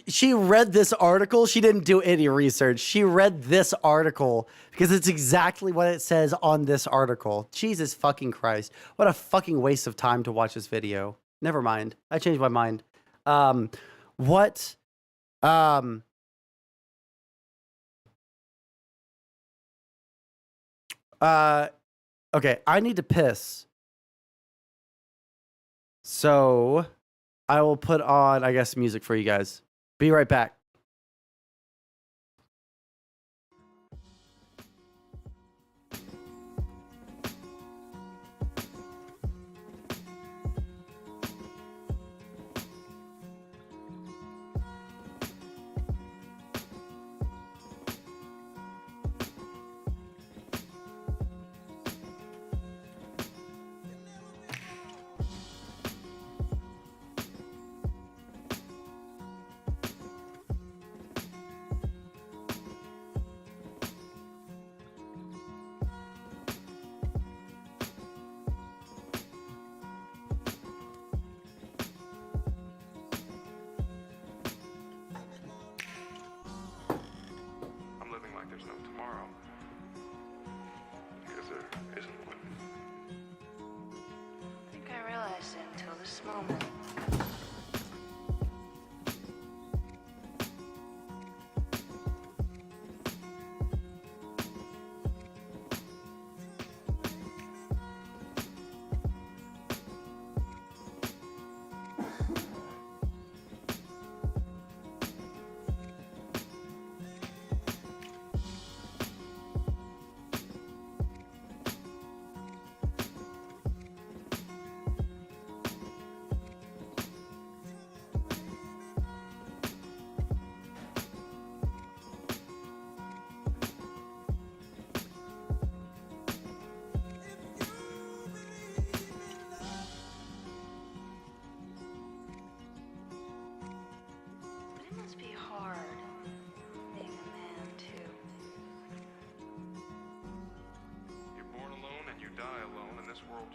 She read this article. She didn't do any research. She read this article because it's exactly what it says on this article. Jesus fucking Christ. What a fucking waste of time to watch this video. Never mind. I changed my mind. Okay, I need to piss. So I will put on, I guess, music for you guys. Be right back. moment.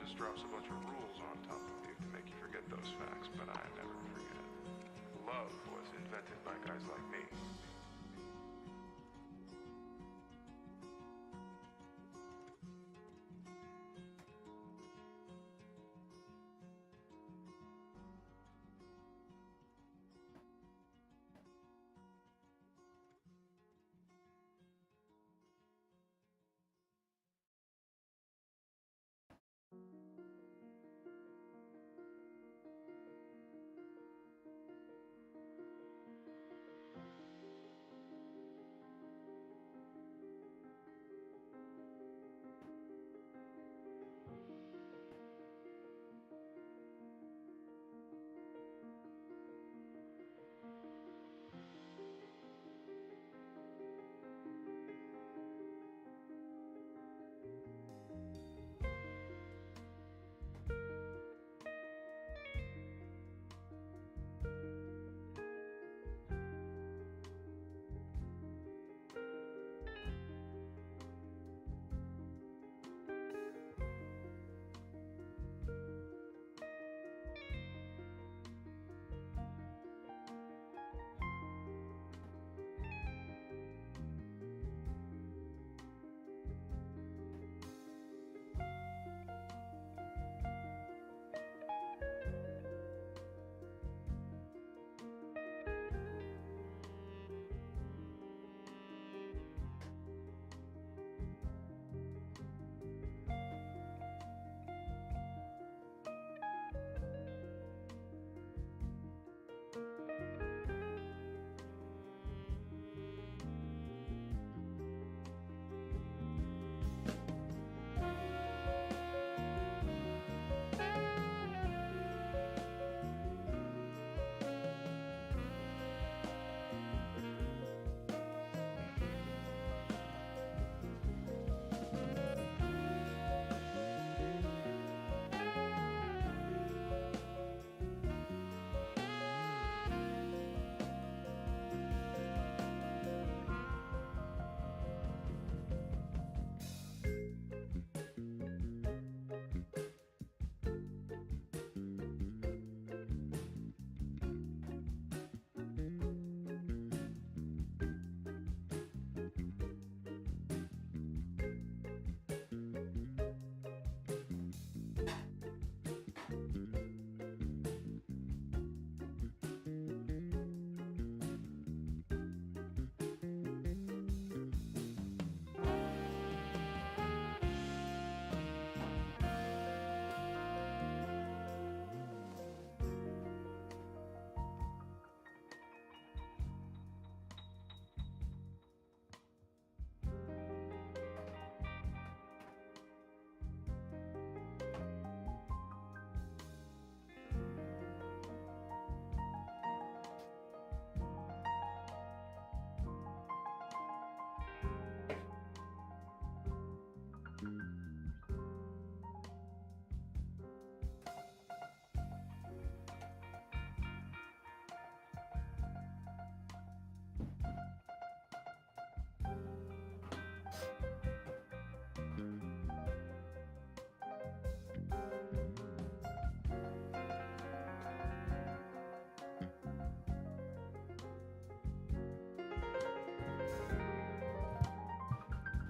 Just drops a bunch of rules on top of you to make you forget those facts, but I never forget. Love was invented by guys like me.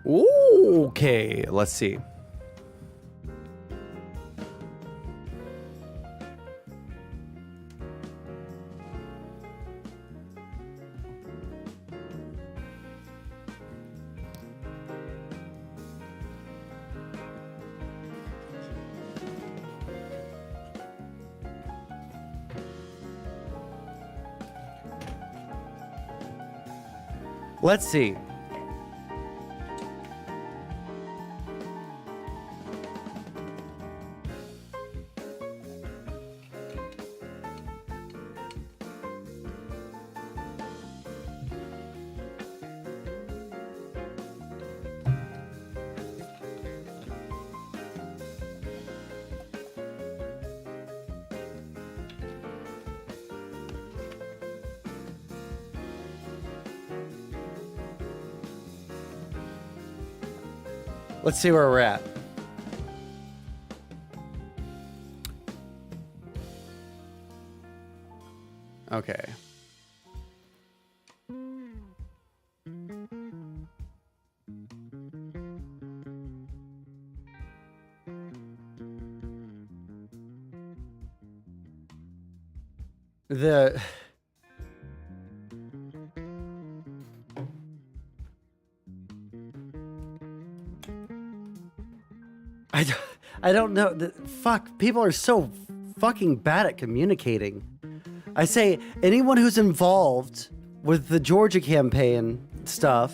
Okay, let's see. Let's see. Let's see where we're at. Okay. The I don't know. Fuck, people are so fucking bad at communicating. I say anyone who's involved with the Georgia campaign stuff,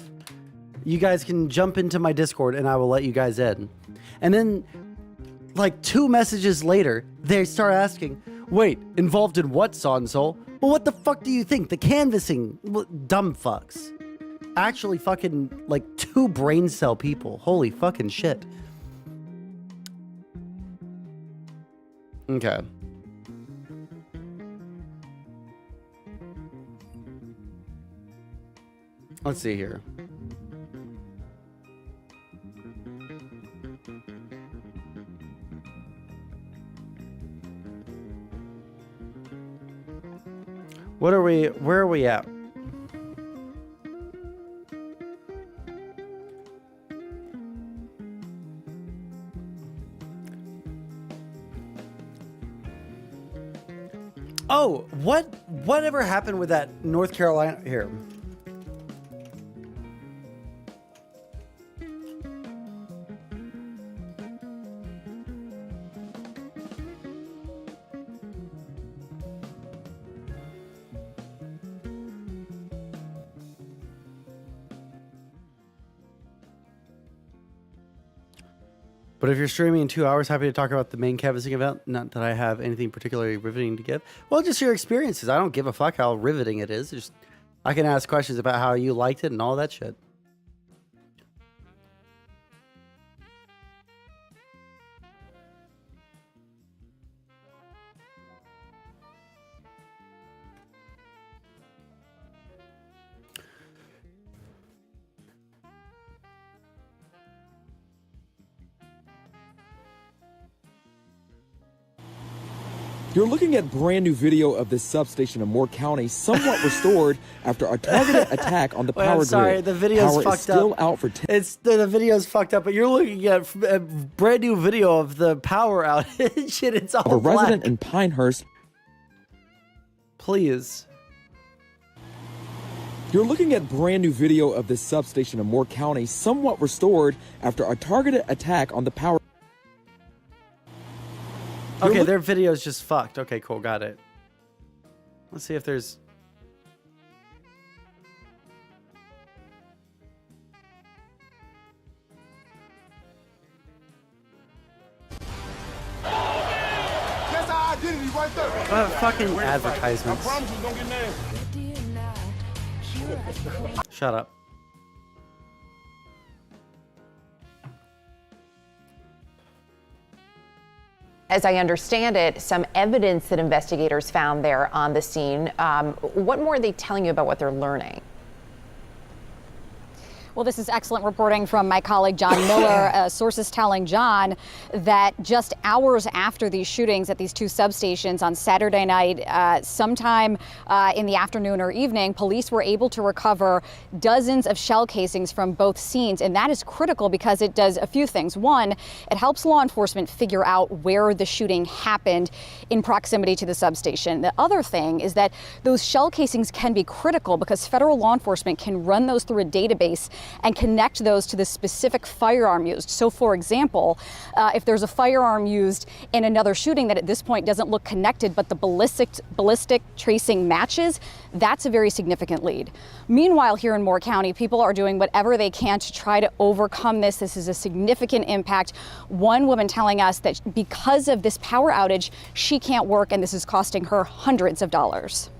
you guys can jump into my Discord and I will let you guys in. And then like 2 messages later, they start asking, wait, involved in what, Sondsol? Well, what the fuck do you think? The canvassing? Dumb fucks. Actually fucking like 2 brain cell people. Holy fucking shit. Okay. Let's see here. Where are we at? Oh, whatever happened with that North Carolina here? But if you're streaming in 2 hours, happy to talk about the main canvassing event. Not that I have anything particularly riveting to give. Well, just your experiences. I don't give a fuck how riveting it is. Just I can ask questions about how you liked it and all that shit. You're looking at brand new video of this substation in Moore County, somewhat restored after a targeted attack on the power grid. Sorry, the video's Power fucked is still up. out for The video's fucked up, but you're looking at a brand new video of the power outage. Shit, it's all a resident black. in Pinehurst. Please. You're looking at brand new video of this substation in Moore County, somewhat restored after a targeted attack on the power. Okay, their video's just fucked. Okay, cool, got it. Let's see if there's... That's our identity right there. Fucking advertisements. Shut up. as I understand it, some evidence that investigators found there on the scene. What more are they telling you about what they're learning? Well, this is excellent reporting from my colleague John Miller. Sources telling John that just hours after these shootings at these two substations on Saturday night, sometime in the afternoon or evening, police were able to recover dozens of shell casings from both scenes. And that is critical because it does a few things. One, it helps law enforcement figure out where the shooting happened in proximity to the substation. The other thing is that those shell casings can be critical because federal law enforcement can run those through a database and connect those to the specific firearm used. So, for example, if there's a firearm used in another shooting that at this point doesn't look connected, but the ballistic tracing matches, that's a very significant lead. Meanwhile, here in Moore County, people are doing whatever they can to try to overcome this. This is a significant impact. One woman telling us that because of this power outage, she can't work, and this is costing her hundreds of dollars.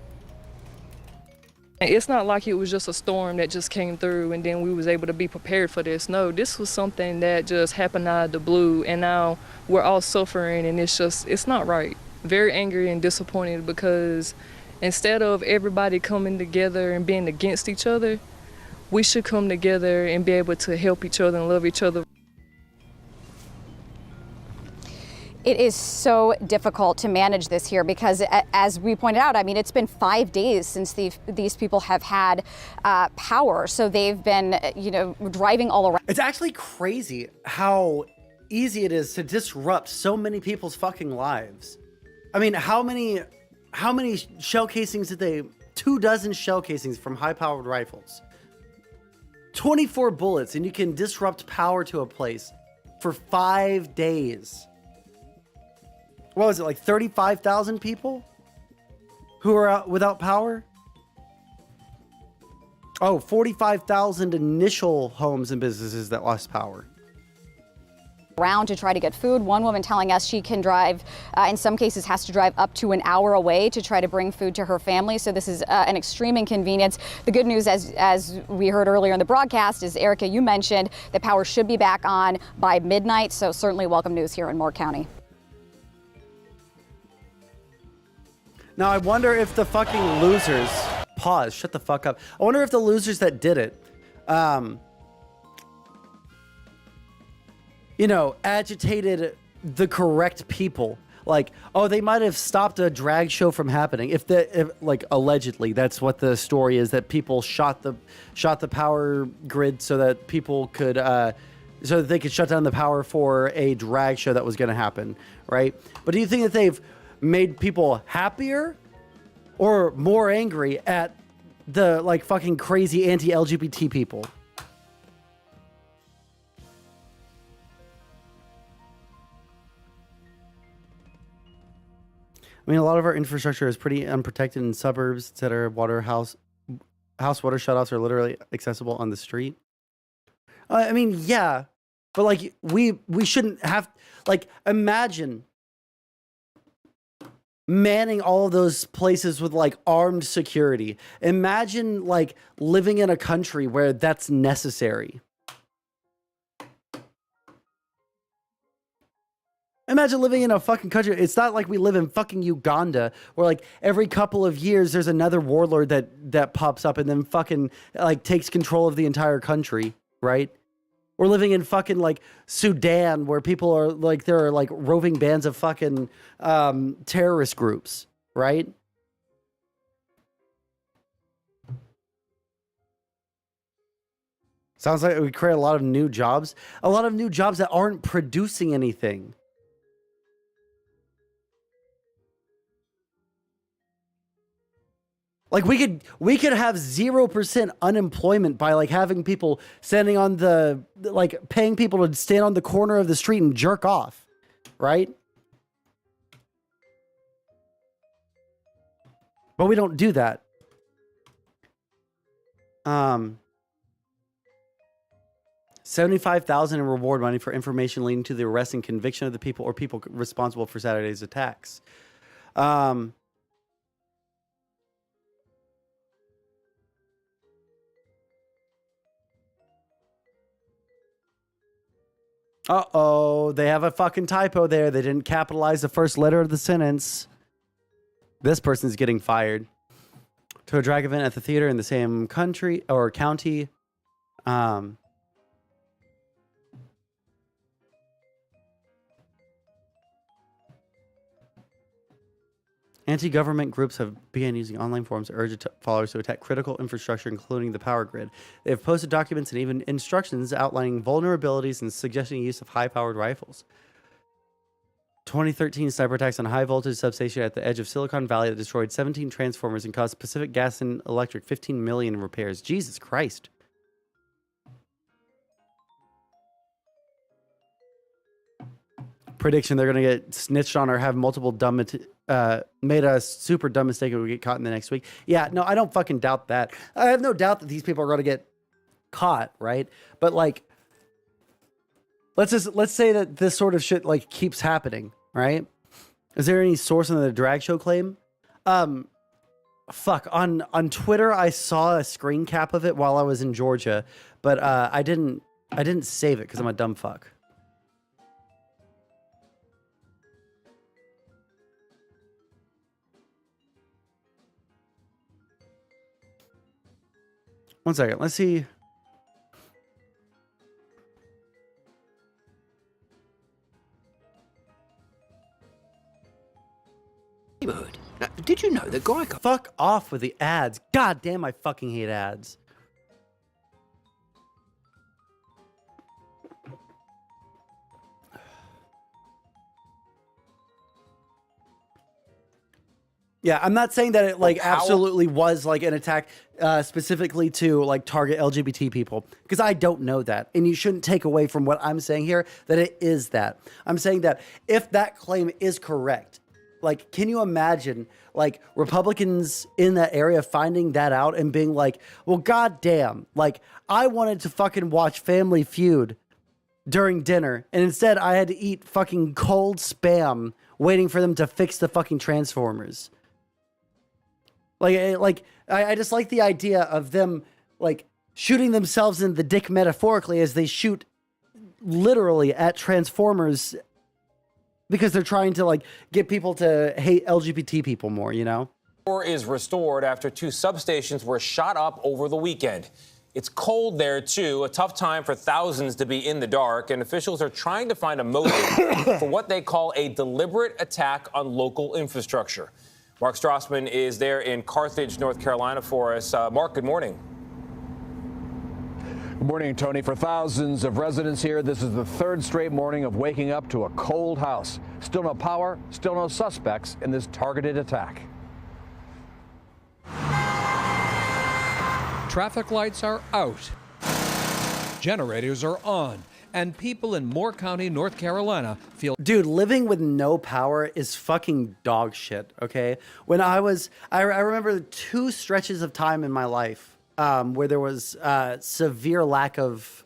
It's not like it was just a storm that just came through and then we was able to be prepared for this. No, this was something that just happened out of the blue, and now we're all suffering, and it's not right. Very angry and disappointed because instead of everybody coming together and being against each other, we should come together and be able to help each other and love each other. It is so difficult to manage this here because, as we pointed out, I mean, it's been 5 days since these people have had power. So they've been, driving all around. It's actually crazy how easy it is to disrupt so many people's fucking lives. I mean, how many shell casings did they? 24 shell casings from high-powered rifles. 24 bullets, and you can disrupt power to a place for 5 days. What was it, like 35,000 people who are out without power? Oh, 45,000 initial homes and businesses that lost power. Around to try to get food. One woman telling us she can drive, in some cases has to drive up to an hour away to try to bring food to her family. So this is an extreme inconvenience. The good news, as we heard earlier in the broadcast, is, Erica, you mentioned that power should be back on by midnight. So certainly welcome news here in Moore County. Now, I wonder if the fucking losers... Pause. Shut the fuck up. I wonder if the losers that did it, agitated the correct people. Like, oh, they might have stopped a drag show from happening. If allegedly, that's what the story is, that people shot the power grid so that people could... so that they could shut down the power for a drag show that was going to happen, right? But do you think that they've made people happier or more angry at the fucking crazy anti-LGBT people? I mean, a lot of our infrastructure is pretty unprotected in suburbs, etc. House water shutoffs are literally accessible on the street. I mean, yeah, but we shouldn't have, imagine manning all of those places with armed security. Imagine living in a country where that's necessary. Imagine living in a fucking country. It's not like we live in fucking Uganda where every couple of years there's another warlord that pops up and then fucking takes control of the entire country, right? We're living in fucking Sudan where people are there are roving bands of fucking terrorist groups, right? Sounds like we create a lot of new jobs that aren't producing anything. We could have 0% unemployment by having people standing on the paying people to stand on the corner of the street and jerk off, right? But we don't do that. 75,000 in reward money for information leading to the arrest and conviction of the people or people responsible for Saturday's attacks. Uh-oh, they have a fucking typo there. They didn't capitalize the first letter of the sentence. This person's getting fired. To a drag event at the theater in the same country or county. Anti-government groups have begun using online forums to urge followers to attack critical infrastructure, including the power grid. They have posted documents and even instructions outlining vulnerabilities and suggesting use of high-powered rifles. 2013 cyber attacks on a high-voltage substation at the edge of Silicon Valley that destroyed 17 transformers and caused Pacific Gas and Electric $15 million in repairs. Jesus Christ. Prediction: they're gonna get snitched on or have multiple made a super dumb mistake and we get caught in the next week. Yeah, no, I don't fucking doubt that. I have no doubt that these people are gonna get caught, right? But like, let's say that this sort of shit like keeps happening, right? Is there any source in the drag show claim? Fuck, on Twitter I saw a screen cap of it while I was in Georgia, but I didn't save it because I'm a dumb fuck. One second. Let's see. Neighborhood. Now, did you know that guy? Fuck off with the ads. God damn, I fucking hate ads. Yeah, I'm not saying that it like absolutely was like an attack specifically to like target LGBT people, because I don't know that. And you shouldn't take away from what I'm saying here that it is that. I'm saying that if that claim is correct, like, can you imagine like Republicans in that area finding that out and being like, well, goddamn, like I wanted to fucking watch Family Feud during dinner and instead I had to eat fucking cold Spam waiting for them to fix the fucking Transformers. I just like the idea of them like shooting themselves in the dick metaphorically as they shoot literally at Transformers because they're trying to like get people to hate LGBT people more, you know? Power is restored after 2 substations were shot up over the weekend. It's cold there, too, a tough time for thousands to be in the dark, and officials are trying to find a motive for what they call a deliberate attack on local infrastructure. Mark Strassman is there in Carthage, North Carolina for us. Mark, good morning. Good morning, Tony. For thousands of residents here, this is the 3rd straight morning of waking up to a cold house. Still no power, still no suspects in this targeted attack. Traffic lights are out. Generators are on. And people in Moore County, North Carolina feel... Dude, living with no power is fucking dog shit, okay? When I remember 2 stretches of time in my life where there was severe lack of,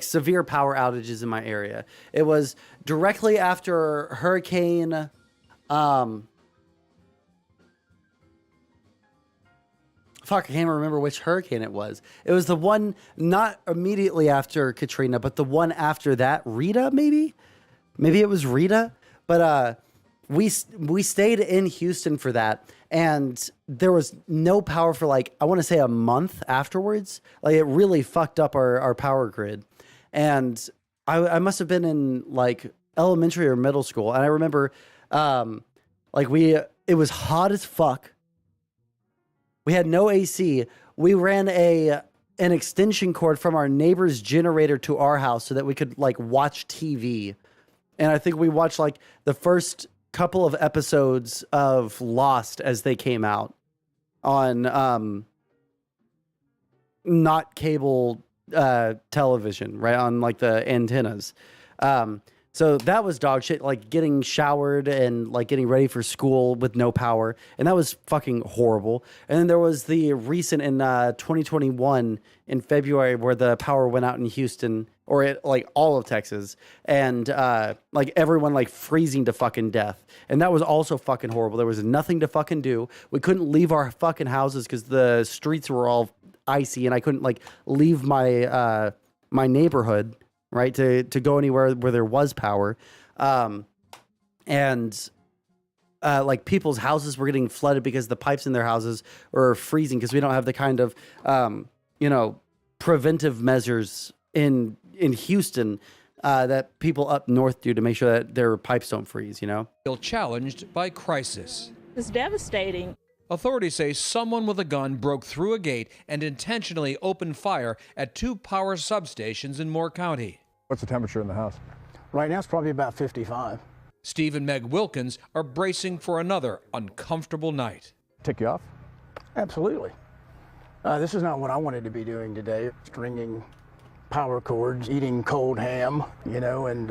severe power outages in my area. It was directly after Hurricane... Fuck, I can't remember which hurricane it was. It was the one not immediately after Katrina, but the one after that. Rita, maybe? Maybe it was Rita. But we stayed in Houston for that, and there was no power for like, I want to say a month afterwards. Like it really fucked up our power grid. And I must have been in like elementary or middle school. And I remember it was hot as fuck. We had no AC. We ran an extension cord from our neighbor's generator to our house so that we could like watch TV. And I think we watched like the first couple of episodes of Lost as they came out on not cable television, right? On like the antennas. So that was dog shit, like getting showered and like getting ready for school with no power. And that was fucking horrible. And then there was the recent in 2021 in February where the power went out in Houston or like all of Texas and like everyone like freezing to fucking death. And that was also fucking horrible. There was nothing to fucking do. We couldn't leave our fucking houses because the streets were all icy and I couldn't like leave my my neighborhood right? To go anywhere where there was power. And like people's houses were getting flooded because the pipes in their houses were freezing because we don't have the kind of, preventive measures in Houston that people up north do to make sure that their pipes don't freeze, Feel challenged by crisis. It's devastating. Authorities say someone with a gun broke through a gate and intentionally opened fire at 2 power substations in Moore County. What's the temperature in the house? Right now it's probably about 55. Steve and Meg Wilkins are bracing for another uncomfortable night. Tick you off? Absolutely. This is not what I wanted to be doing today. Stringing power cords, eating cold ham, and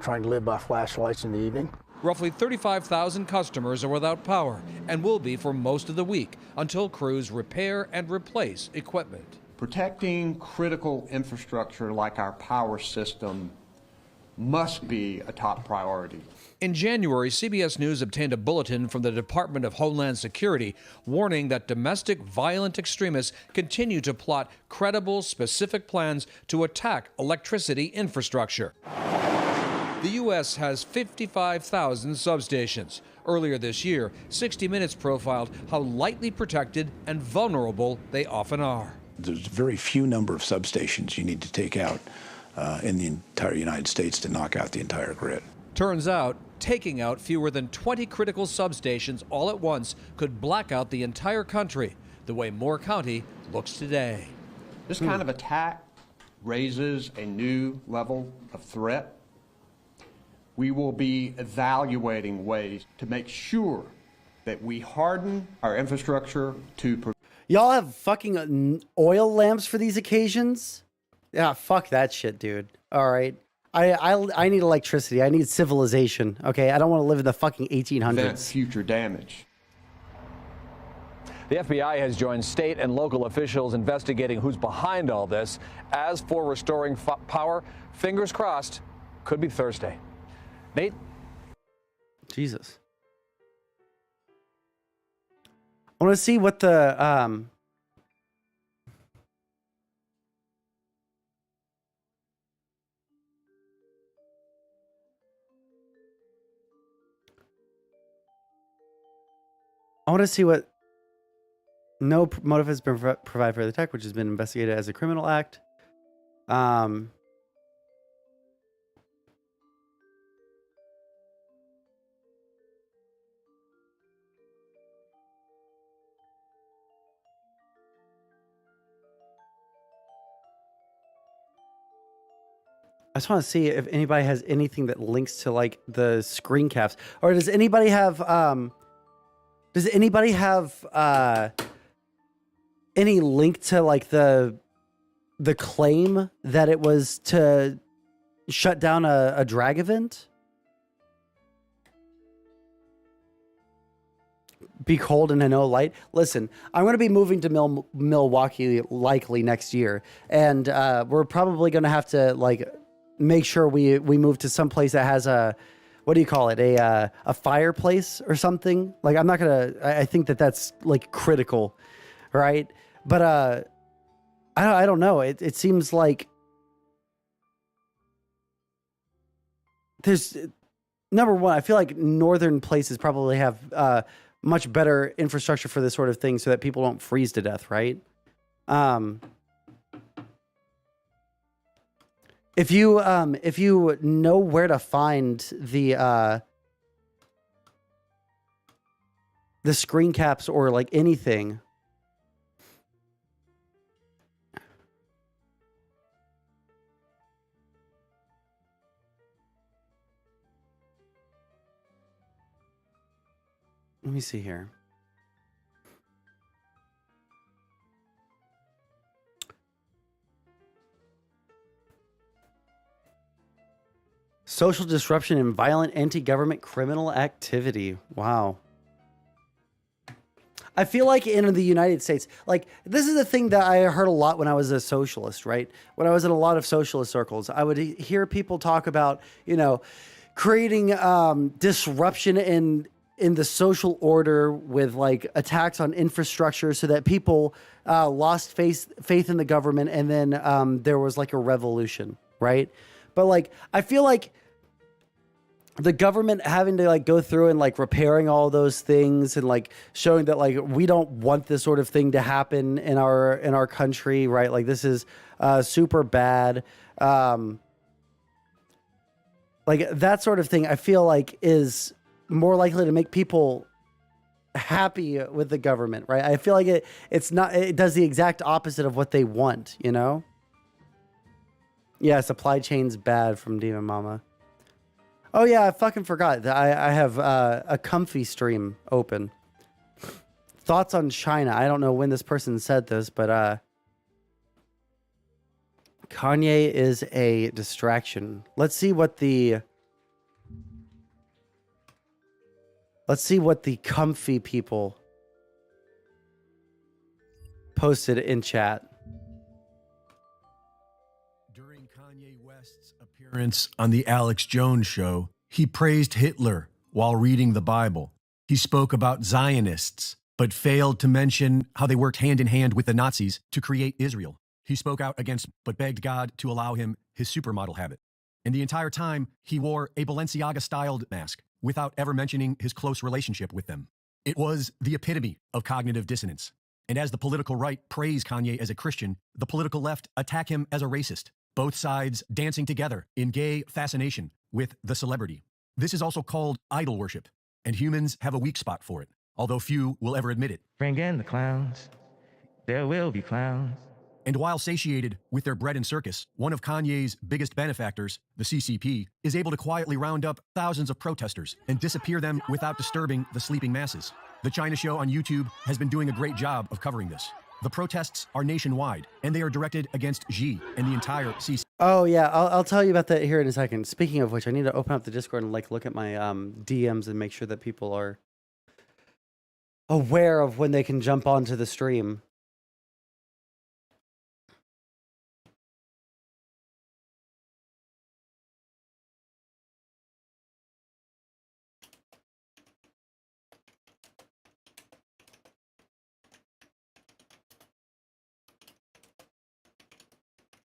trying to live by flashlights in the evening. Roughly 35,000 customers are without power and will be for most of the week until crews repair and replace equipment. Protecting critical infrastructure like our power system must be a top priority. In January, CBS News obtained a bulletin from the Department of Homeland Security warning that domestic violent extremists continue to plot credible, specific plans to attack electricity infrastructure. The U.S. has 55,000 substations. Earlier this year, 60 Minutes profiled how lightly protected and vulnerable they often are. There's a very few number of substations you need to take out in the entire United States to knock out the entire grid. Turns out, taking out fewer than 20 critical substations all at once could black out the entire country, the way Moore County looks today. This kind of attack raises a new level of threat. We will be evaluating ways to make sure that we harden our infrastructure to... Y'all have fucking oil lamps for these occasions? Yeah, fuck that shit, dude. All right. I need electricity. I need civilization. Okay, I don't want to live in the fucking 1800s. Prevent future damage. The FBI has joined state and local officials investigating who's behind all this. As for restoring power, fingers crossed, could be Thursday. Nate? Jesus. I want to see what the I want to see what no motive has been provided for the attack, which has been investigated as a criminal act. I just want to see if anybody has anything that links to like the screen caps, or does anybody have any link to like the claim that it was to shut down a drag event? Be cold and no light. Listen, I'm going to be moving to Milwaukee likely next year, and we're probably going to have to like make sure we move to some place that has a, what do you call it? A fireplace or something. Like I'm not going to, I think that's like critical. Right. But, I don't know. It seems like there's number one, I feel like northern places probably have, much better infrastructure for this sort of thing so that people don't freeze to death. Right. If you know where to find the screen caps or like anything, let me see here. Social disruption and violent anti-government criminal activity. Wow. I feel like in the United States, like this is the thing that I heard a lot when I was a socialist, right? When I was in a lot of socialist circles, I would hear people talk about, creating disruption in the social order with like attacks on infrastructure so that people faith in the government, and then there was like a revolution, right? But like, I feel like the government having to like go through and like repairing all those things and like showing that like we don't want this sort of thing to happen in our country, right? Like this is super bad. Like that sort of thing I feel like is more likely to make people happy with the government, right? I feel like it does the exact opposite of what they want, you know? Yeah, supply chain's bad from Demon Mama. Oh yeah, I fucking forgot that I have a comfy stream open. Thoughts on China. I don't know when this person said this, but Kanye is a distraction. Let's see what the comfy people posted in chat. During Kanye West's appearance on the Alex Jones show, he praised Hitler while reading the Bible. He spoke about Zionists, but failed to mention how they worked hand in hand with the Nazis to create Israel. He spoke out against, but begged God to allow him his supermodel habit. And the entire time, he wore a Balenciaga-styled mask without ever mentioning his close relationship with them. It was the epitome of cognitive dissonance. And as the political right praise Kanye as a Christian, the political left attack him as a racist, both sides dancing together in gay fascination with the celebrity. This is also called idol worship, and humans have a weak spot for it, although few will ever admit it. Bring in the clowns. There will be clowns. And while satiated with their bread and circus, one of Kanye's biggest benefactors, the CCP, is able to quietly round up thousands of protesters and disappear them without disturbing the sleeping masses. The China Show on YouTube has been doing a great job of covering this. The protests are nationwide, and they are directed against Xi and the entire CCP. Oh yeah, I'll tell you about that here in a second. Speaking of which, I need to open up the Discord and like look at my DMs and make sure that people are aware of when they can jump onto the stream.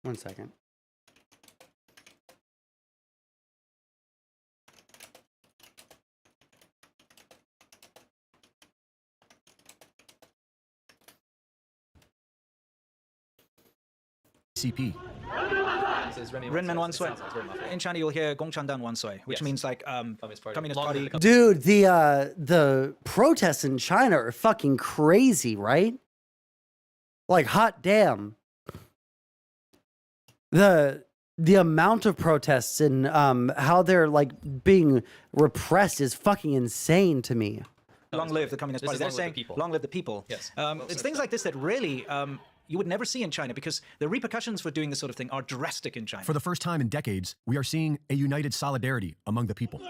One second. CP. Renmen Wansui. In China, you'll hear Gongchangdan Wansui, which means like Communist Party. Dude, the protests in China are fucking crazy, right? Like hot damn. The amount of protests and how they're like being repressed is fucking insane to me. Long live the Communist Party. They're saying long live the people. Yes. It's things like this that really you would never see in China because the repercussions for doing this sort of thing are drastic in China. For the first time in decades, we are seeing a united solidarity among the people.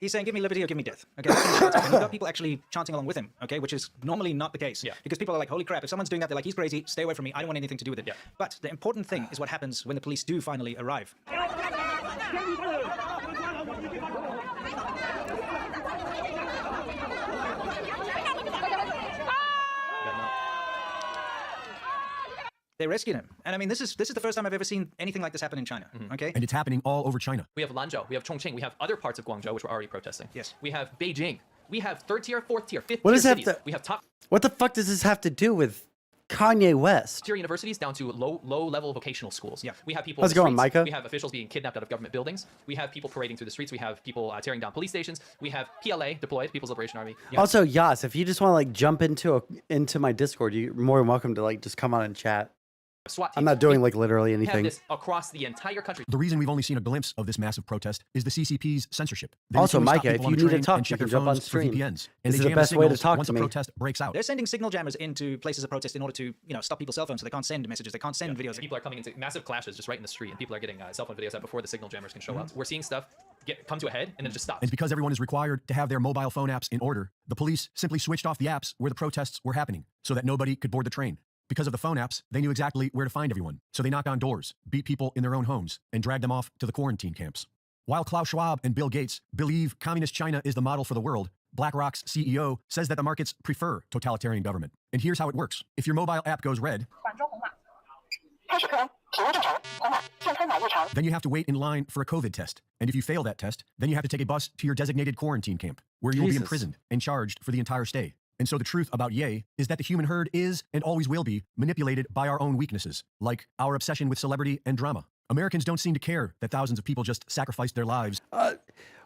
He's saying, give me liberty or give me death. Okay, and you've got people actually chanting along with him, okay, which is normally not the case. Yeah. Because people are like, holy crap, if someone's doing that, they're like, he's crazy, stay away from me, I don't want anything to do with it. Yeah. But the important thing is what happens when the police do finally arrive. They rescued him. And I mean, this is the first time I've ever seen anything like this happen in China, okay? And it's happening all over China. We have Lanzhou, we have Chongqing, we have other parts of Guangzhou which were already protesting. Yes. We have Beijing. We have third tier, fourth tier, fifth What tier does that cities. have to- We have top What the fuck does this have to do with Kanye West? tier universities down to low level vocational schools. Yeah. We have people How's in it the going, streets. Micah? We have officials being kidnapped out of government buildings. We have people parading through the streets. We have people tearing down police stations. We have PLA deployed, People's Liberation Army. Also, Yas, if you just want to like jump into my Discord, you're more than welcome to like just come on and chat. SWAT I'm teams. not doing like literally We have anything. this across the entire country. The reason we've only seen a glimpse of this massive protest is the CCP's censorship. They Also, routinely stop Micah, if people on you the need to train talk, and you check can their jump on phones for stream. VPNs. This And is they the jam best way to signals talk once to a me. protest breaks out. They're sending signal jammers into places of protest in order to, stop people's cell phones so they can't send messages, they can't send videos. People are coming into massive clashes just right in the street, and people are getting cell phone videos out before the signal jammers can show up. We're seeing stuff come to a head and then it just stops. And because everyone is required to have their mobile phone apps in order, the police simply switched off the apps where the protests were happening so that nobody could board the train. Because of the phone apps, they knew exactly where to find everyone. So they knocked on doors, beat people in their own homes, and dragged them off to the quarantine camps. While Klaus Schwab and Bill Gates believe communist China is the model for the world, BlackRock's CEO says that the markets prefer totalitarian government. And here's how it works. If your mobile app goes red, Then you have to wait in line for a COVID test. And if you fail that test, then you have to take a bus to your designated quarantine camp, where you will be Jesus. imprisoned and charged for the entire stay. And so the truth about Ye is that the human herd is and always will be manipulated by our own weaknesses, like our obsession with celebrity and drama. Americans don't seem to care that thousands of people just sacrificed their lives.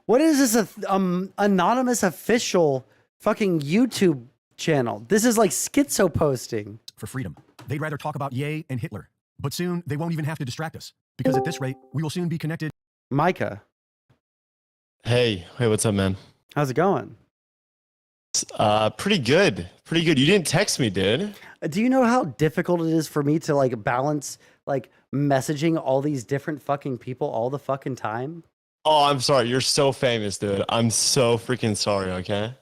What is this anonymous official fucking YouTube channel? This is like schizo posting. For freedom. They'd rather talk about Ye and Hitler. But soon they won't even have to distract us, because at this rate, we will soon be connected. Micah, Hey, what's up, man? how's it going? Pretty good. Pretty good. You didn't text me, dude. Do you know how difficult it is for me to like balance like messaging all these different fucking people all the fucking time? Oh, I'm sorry. You're so famous, dude. I'm so freaking sorry, okay?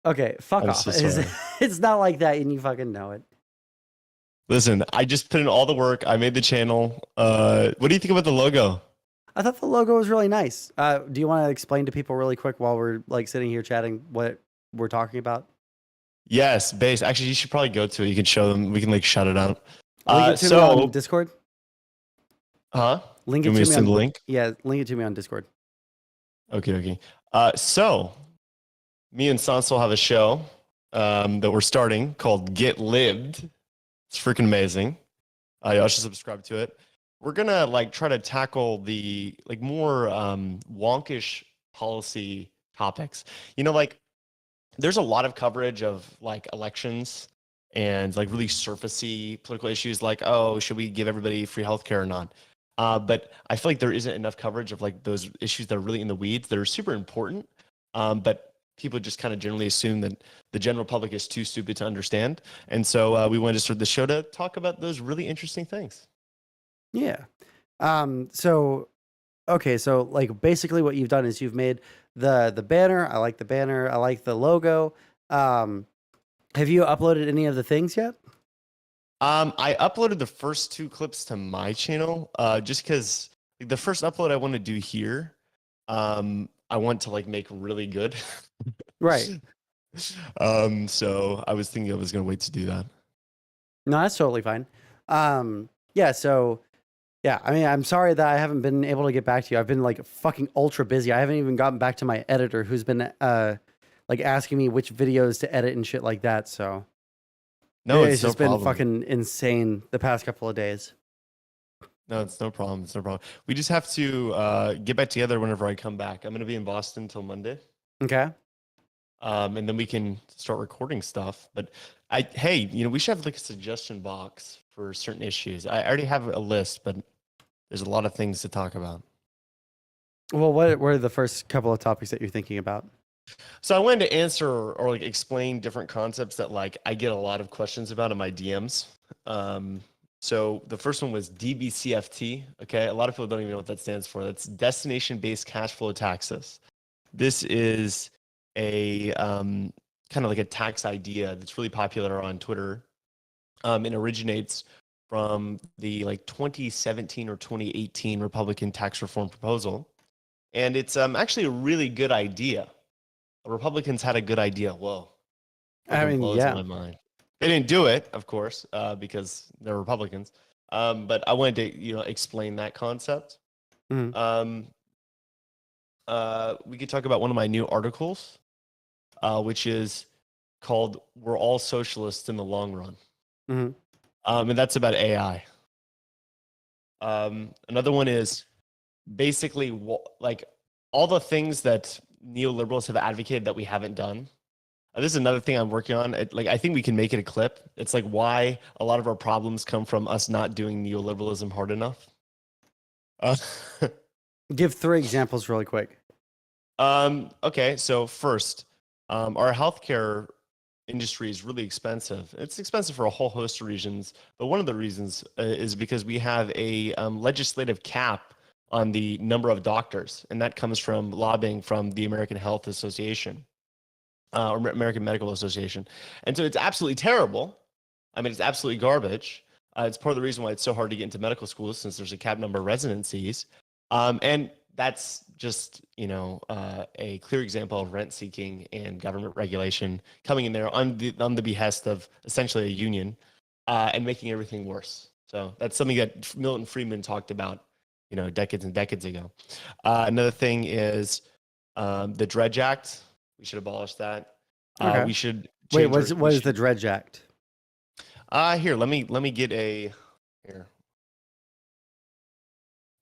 Okay, fuck I'm off. so sorry. It's not like that and you fucking know it. Listen, I just put in all the work. I made the channel. What do you think about the logo? I thought the logo was really nice. Do you want to explain to people really quick while we're like sitting here chatting what we're talking about? Yes, base. Actually, you should probably go to it. You can show them. We can like shout it out. Link it to me on Discord. Huh? Link You it want me to me send on the link? Yeah, link it to me on Discord. Okay. So me and Sondsol have a show that we're starting called Get Lived. It's freaking amazing. Y'all should subscribe to it. We're gonna like try to tackle the like more wonkish policy topics. You know, like there's a lot of coverage of like elections and like really surfacey political issues, like, oh, should we give everybody free healthcare or not? But I feel like there isn't enough coverage of like those issues that are really in the weeds that are super important. But people just kind of generally assume that the general public is too stupid to understand. And so we wanted to start the show to talk about those really interesting things. Yeah. So like basically what you've done is you've made the banner. I like the banner. I like the logo. Have you uploaded any of the things yet? I uploaded the first 2 clips to my channel just because the first upload I want to do here, I want to like make really good. Right. So I was thinking I was going to wait to do that. No, that's totally fine. Yeah, so yeah, I mean, I'm sorry that I haven't been able to get back to you. I've been like fucking ultra busy. I haven't even gotten back to my editor who's been like asking me which videos to edit and shit like that. So No, it's it's no just been problem. fucking insane the past couple of days. No, it's no problem. It's no problem. We just have to get back together whenever I come back. I'm going to be in Boston till Monday. Okay. And then we can start recording stuff. But hey, you know, we should have like a suggestion box for certain issues. I already have a list, but there's a lot of things to talk about. Well, what were the first couple of topics that you're thinking about? So I wanted to answer or like explain different concepts that like I get a lot of questions about in my DMs. So the first one was DBCFT. Okay, a lot of people don't even know what that stands for. That's destination-based cash flow taxes. This is a kind of like a tax idea that's really popular on Twitter. It originates from the like 2017 or 2018 Republican tax reform proposal, and it's actually a really good idea. Republicans had a good idea. Whoa. I mean, blows yeah. my mind. They didn't do it, of course, because they're Republicans. But I wanted to, you know, explain that concept. Mhm. We could talk about one of my new articles, which is called "We're All Socialists in the Long Run," Mhm. And that's about AI. Another one is basically like all the things that neoliberals have advocated that we haven't done. This is another thing I'm working on. Like, I think we can make it a clip. It's like why a lot of our problems come from us not doing neoliberalism hard enough. Give 3 examples really quick. Okay, so first, our healthcare industry is really expensive. It's expensive for a whole host of reasons, but one of the reasons is because we have a legislative cap on the number of doctors, and that comes from lobbying from the American Health Association. Or American Medical Association. And so it's absolutely terrible. I mean, it's absolutely garbage. It's part of the reason why it's so hard to get into medical schools, since there's a cap number of residencies. And that's just, you know, a clear example of rent seeking and government regulation coming in there on the behest of essentially a union and making everything worse. So that's something that Milton Friedman talked about, decades and decades ago. Another thing is the Dredge Act. We should abolish that. Okay. We should Wait, change what is the Dredge Act? Here, let me get a here.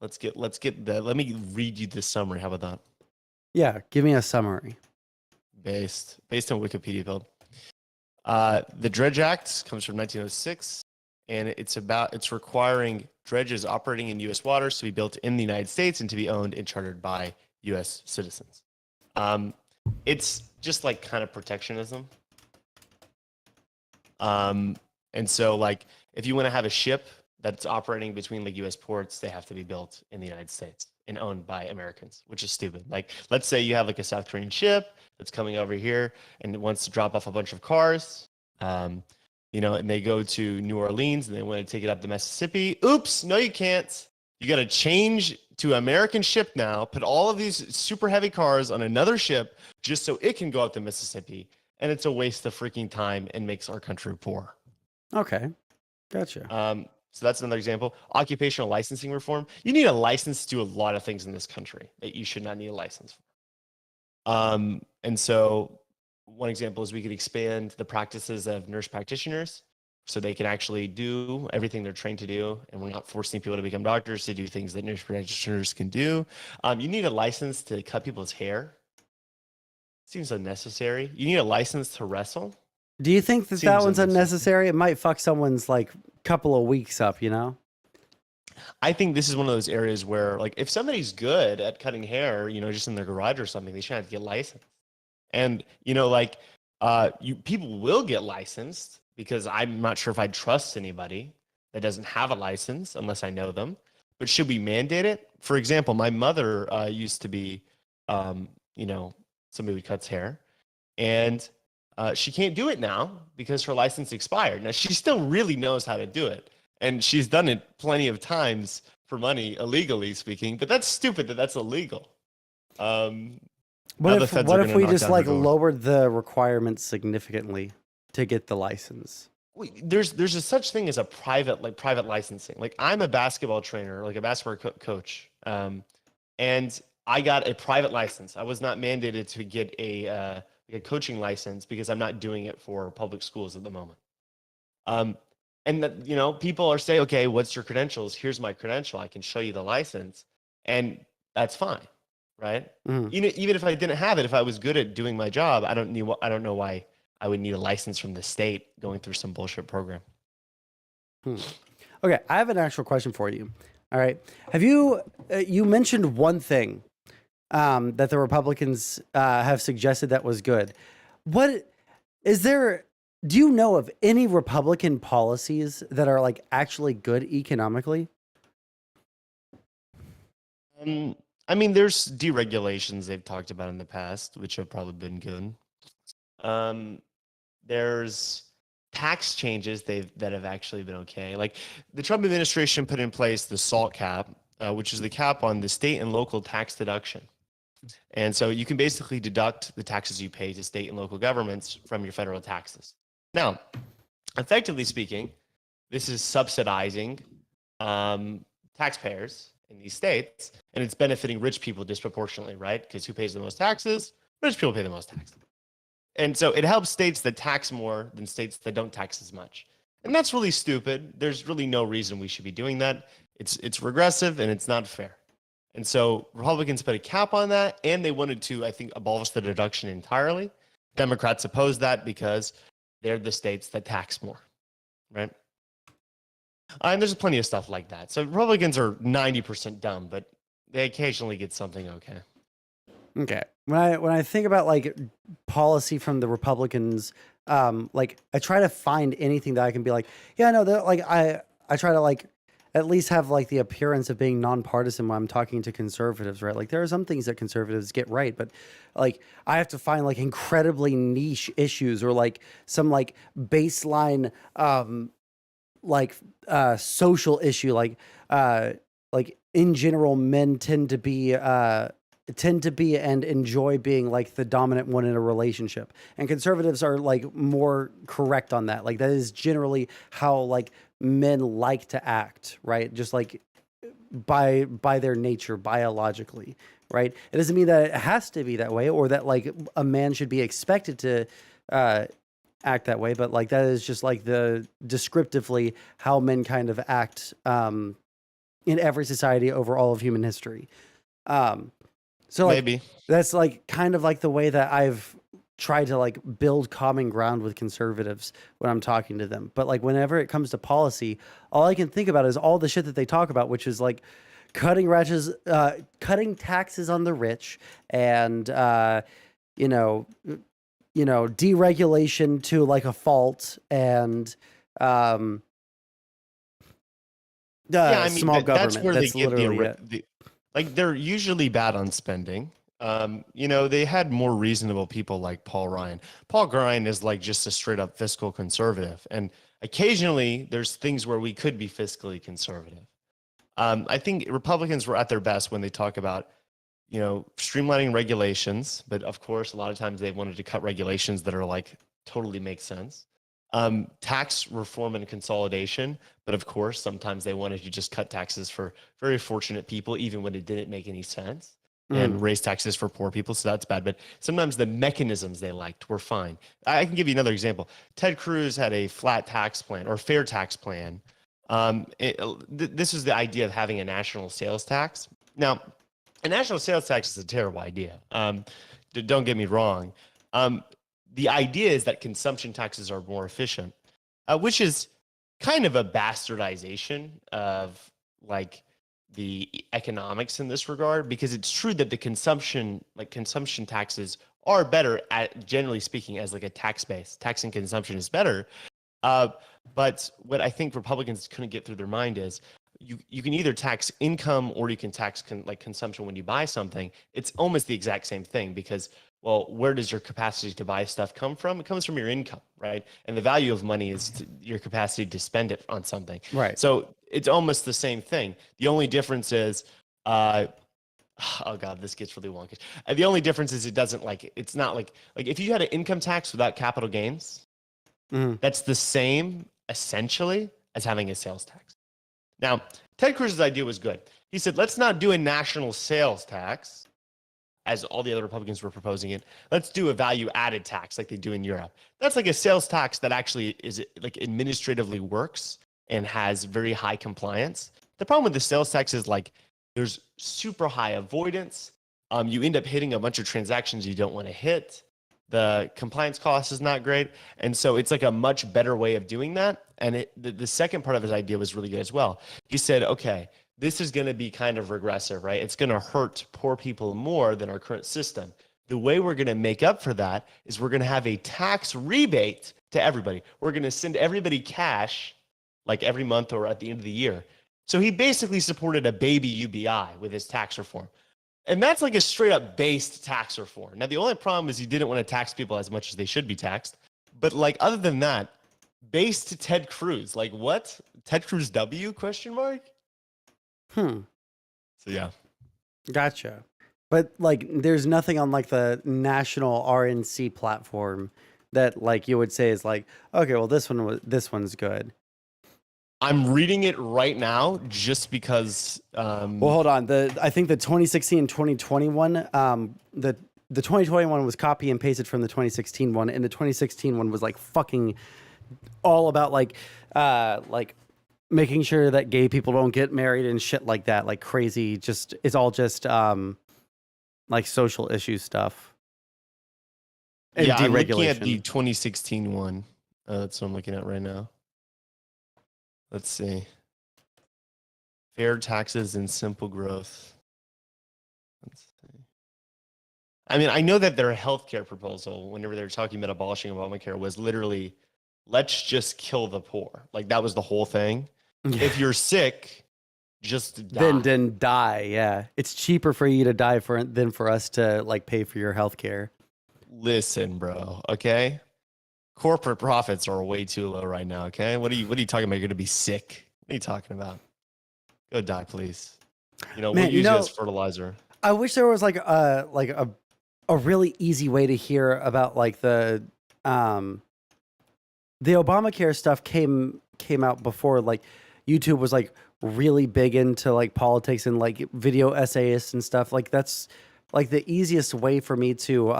Let me read you this summary. How about that? Yeah, give me a summary. Based on Wikipedia build. The Dredge Act comes from 1906, and it's requiring dredges operating in U.S. waters to be built in the United States and to be owned and chartered by U.S. citizens. It's just like kind of protectionism. And so like if you want to have a ship that's operating between like U.S. ports, they have to be built in the United States and owned by Americans, which is stupid. Like, let's say you have like a South Korean ship that's coming over here and it wants to drop off a bunch of cars, and they go to New Orleans and they want to take it up the Mississippi. Oops, no, you can't. You got to change to American ship now, put all of these super heavy cars on another ship just so it can go up the Mississippi. And it's a waste of freaking time and makes our country poor. Okay, gotcha. So that's another example. Occupational licensing reform. You need a license to do a lot of things in this country that you should not need a license for. And so one example is we could expand the practices of nurse practitioners so they can actually do everything they're trained to do. And we're not forcing people to become doctors to do things that nurse practitioners can do. You need a license to cut people's hair. Seems unnecessary. You need a license to wrestle. Do you think that Seems that one's unnecessary? It might fuck someone's like couple of weeks up, I think this is one of those areas where, like, if somebody's good at cutting hair, just in their garage or something, they shouldn't have to get licensed. And people will get licensed because I'm not sure if I'd trust anybody that doesn't have a license unless I know them. But should we mandate it? For example, my mother used to be, somebody who cuts hair, and she can't do it now because her license expired. Now, she still really knows how to do it, and she's done it plenty of times for money, illegally speaking, but that's stupid that's illegal. What if we just like lowered the requirements significantly to get the license? There's a such thing as a private licensing. Like, I'm a basketball trainer, like a basketball coach, and I got a private license. I was not mandated to get a coaching license because I'm not doing it for public schools at the moment. And that, people are saying, okay, what's your credentials? Here's my credential. I can show you the license, and that's fine, right? Even if I didn't have it, if I was good at doing my job, I don't know why I would need a license from the state going through some bullshit program. Okay, I have an actual question for you. All right, have you you mentioned one thing that the Republicans have suggested that was good. What is there? Do you know of any Republican policies that are like actually good economically? I mean, there's deregulations they've talked about in the past, which have probably been good. There's tax changes that have actually been okay. Like, the Trump administration put in place the SALT cap, which is the cap on the state and local tax deduction. And so you can basically deduct the taxes you pay to state and local governments from your federal taxes. Now, effectively speaking, this is subsidizing taxpayers in these states, and it's benefiting rich people disproportionately, right? Because who pays the most taxes? Rich people pay the most taxes. And so it helps states that tax more than states that don't tax as much. And that's really stupid. There's really no reason we should be doing that. It's regressive and it's not fair. And so Republicans put a cap on that, and they wanted to, I think, abolish the deduction entirely. Democrats opposed that because they're the states that tax more, right? And there's plenty of stuff like that. So Republicans are 90% dumb, but they occasionally get something okay. Okay. When I think about like policy from the Republicans, like I try to find anything that I can be like, yeah, no, like I try to like at least have like the appearance of being nonpartisan when I'm talking to conservatives, right? Like there are some things that conservatives get right, but like I have to find like incredibly niche issues or like some like baseline social issue, like in general men tend to be and enjoy being like the dominant one in a relationship, and conservatives are like more correct on that. Like that is generally how like men like to act, right? Just like by their nature, biologically, right? It doesn't mean that it has to be that way, or that like a man should be expected to act that way, but like that is just like the descriptively how men kind of act in every society over all of human history. So like, Maybe that's like kind of like the way that I've tried to like build common ground with conservatives when I'm talking to them. But like whenever it comes to policy, all I can think about is all the shit that they talk about, which is like cutting taxes on the rich, and deregulation to like a fault, and small government. That's literally like they're usually bad on spending. They had more reasonable people like Paul Ryan. Paul Ryan is like just a straight up fiscal conservative. And occasionally there's things where we could be fiscally conservative. I think Republicans were at their best when they talk about, streamlining regulations. But of course, a lot of times they wanted to cut regulations that are like totally make sense. Tax reform and consolidation. But of course, sometimes they wanted to just cut taxes for very fortunate people, even when it didn't make any sense, and raise taxes for poor people. So that's bad. But sometimes the mechanisms they liked were fine. I can give you another example. Ted Cruz had a flat tax plan or fair tax plan. This is the idea of having a national sales tax. Now, a national sales tax is a terrible idea. Don't get me wrong. The idea is that consumption taxes are more efficient, which is kind of a bastardization of like the economics in this regard, because it's true that the consumption taxes are better at, generally speaking, as like a tax base. Tax and consumption is better. But what I think Republicans couldn't get through their mind is you can either tax income or you can tax consumption when you buy something. It's almost the exact same thing, because, well, where does your capacity to buy stuff come from? It comes from your income, right? And the value of money is your capacity to spend it on something. Right. So it's almost the same thing. The only difference is, oh God, this gets really wonky. The only difference is it's not like if you had an income tax without capital gains, that's the same essentially as having a sales tax. Now, Ted Cruz's idea was good. He said, let's not do a national sales tax, as all the other Republicans were proposing it. Let's do a value-added tax like they do in Europe. That's like a sales tax that actually is like administratively works and has very high compliance. The problem with the sales tax is like there's super high avoidance. You end up hitting a bunch of transactions you don't want to hit. The compliance cost is not great. And so it's like a much better way of doing that. And the second part of his idea was really good as well. He said, okay, this is going to be kind of regressive, right? It's going to hurt poor people more than our current system. The way we're going to make up for that is we're going to have a tax rebate to everybody. We're going to send everybody cash like every month or at the end of the year. So he basically supported a baby UBI with his tax reform. And that's like a straight up based tax reform. Now, the only problem is he didn't want to tax people as much as they should be taxed. But like, other than that, based to Ted Cruz, like what? Ted Cruz W ? So yeah. Gotcha. But like, there's nothing on like the national RNC platform that like you would say is like, okay, well, this one's good. I'm reading it right now just because. Well, hold on. I think the 2016 and 2021, the 2021 was copy and pasted from the 2016 one, and the 2016 one was like fucking all about like making sure that gay people don't get married and shit like that, like crazy. Just it's all just like social issue stuff. And yeah, I'm deregulation. looking at the 2016 one. That's what I'm looking at right now. Let's see. Fair taxes and simple growth. Let's see. I mean, I know that their healthcare proposal, whenever they were talking about abolishing Obamacare, was literally, let's just kill the poor. Like that was the whole thing. Yeah. If you're sick, just die. Then die. Yeah, it's cheaper for you to die than for us to like pay for your healthcare. Listen, bro. Okay. Corporate profits are way too low right now. Okay, what are you talking about? You're gonna be sick. What are you talking about? Go die, please. We'll use you as fertilizer. I wish there was like a really easy way to hear about like the Obamacare stuff came came out before, like YouTube was like really big into like politics and like video essayists and stuff. Like that's like the easiest way for me to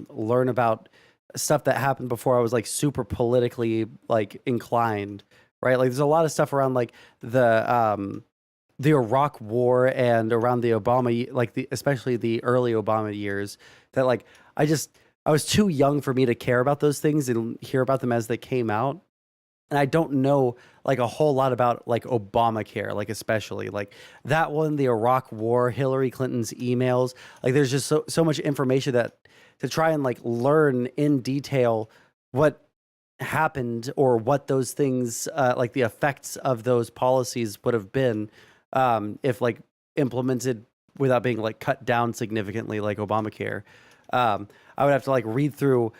learn about stuff that happened before I was like super politically like inclined, right? Like there's a lot of stuff around like the Iraq War and around the Obama, like especially the early Obama years, that like I was too young for me to care about those things and hear about them as they came out. And I don't know like a whole lot about like Obamacare, like especially like that one, the Iraq War, Hillary Clinton's emails. Like there's just so much information that to try and like learn in detail what happened or what those things like the effects of those policies would have been if like implemented without being like cut down significantly, like Obamacare. I would have to like read through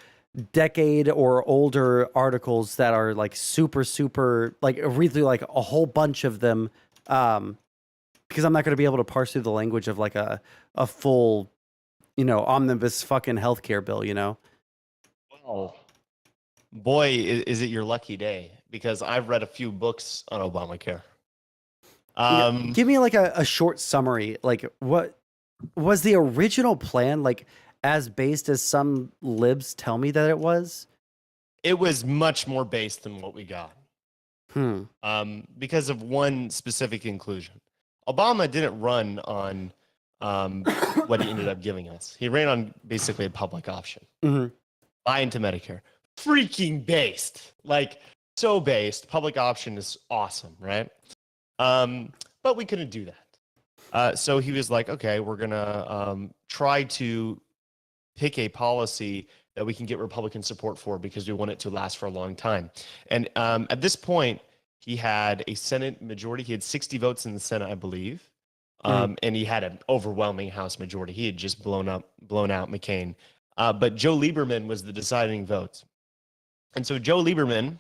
decade or older articles that are like super like read through like a whole bunch of them because I'm not going to be able to parse through the language of like a full, you know, omnibus fucking healthcare bill, you know. Well, boy, is it your lucky day, because I've read a few books on Obamacare. Give me like a short summary. Like what was the original plan, like as based as some libs tell me that it was? It was much more based than what we got. Because of one specific inclusion. Obama didn't run on what he ended up giving us. He ran on basically a public option. Buy into Medicare. Freaking based. Like, so based. Public option is awesome, right? But we couldn't do that. So he was like, okay, we're going to try to pick a policy that we can get Republican support for because we want it to last for a long time. And at this point, he had a Senate majority. He had 60 votes in the Senate, I believe. And he had an overwhelming House majority. He had just blown out McCain. But Joe Lieberman was the deciding vote. And so Joe Lieberman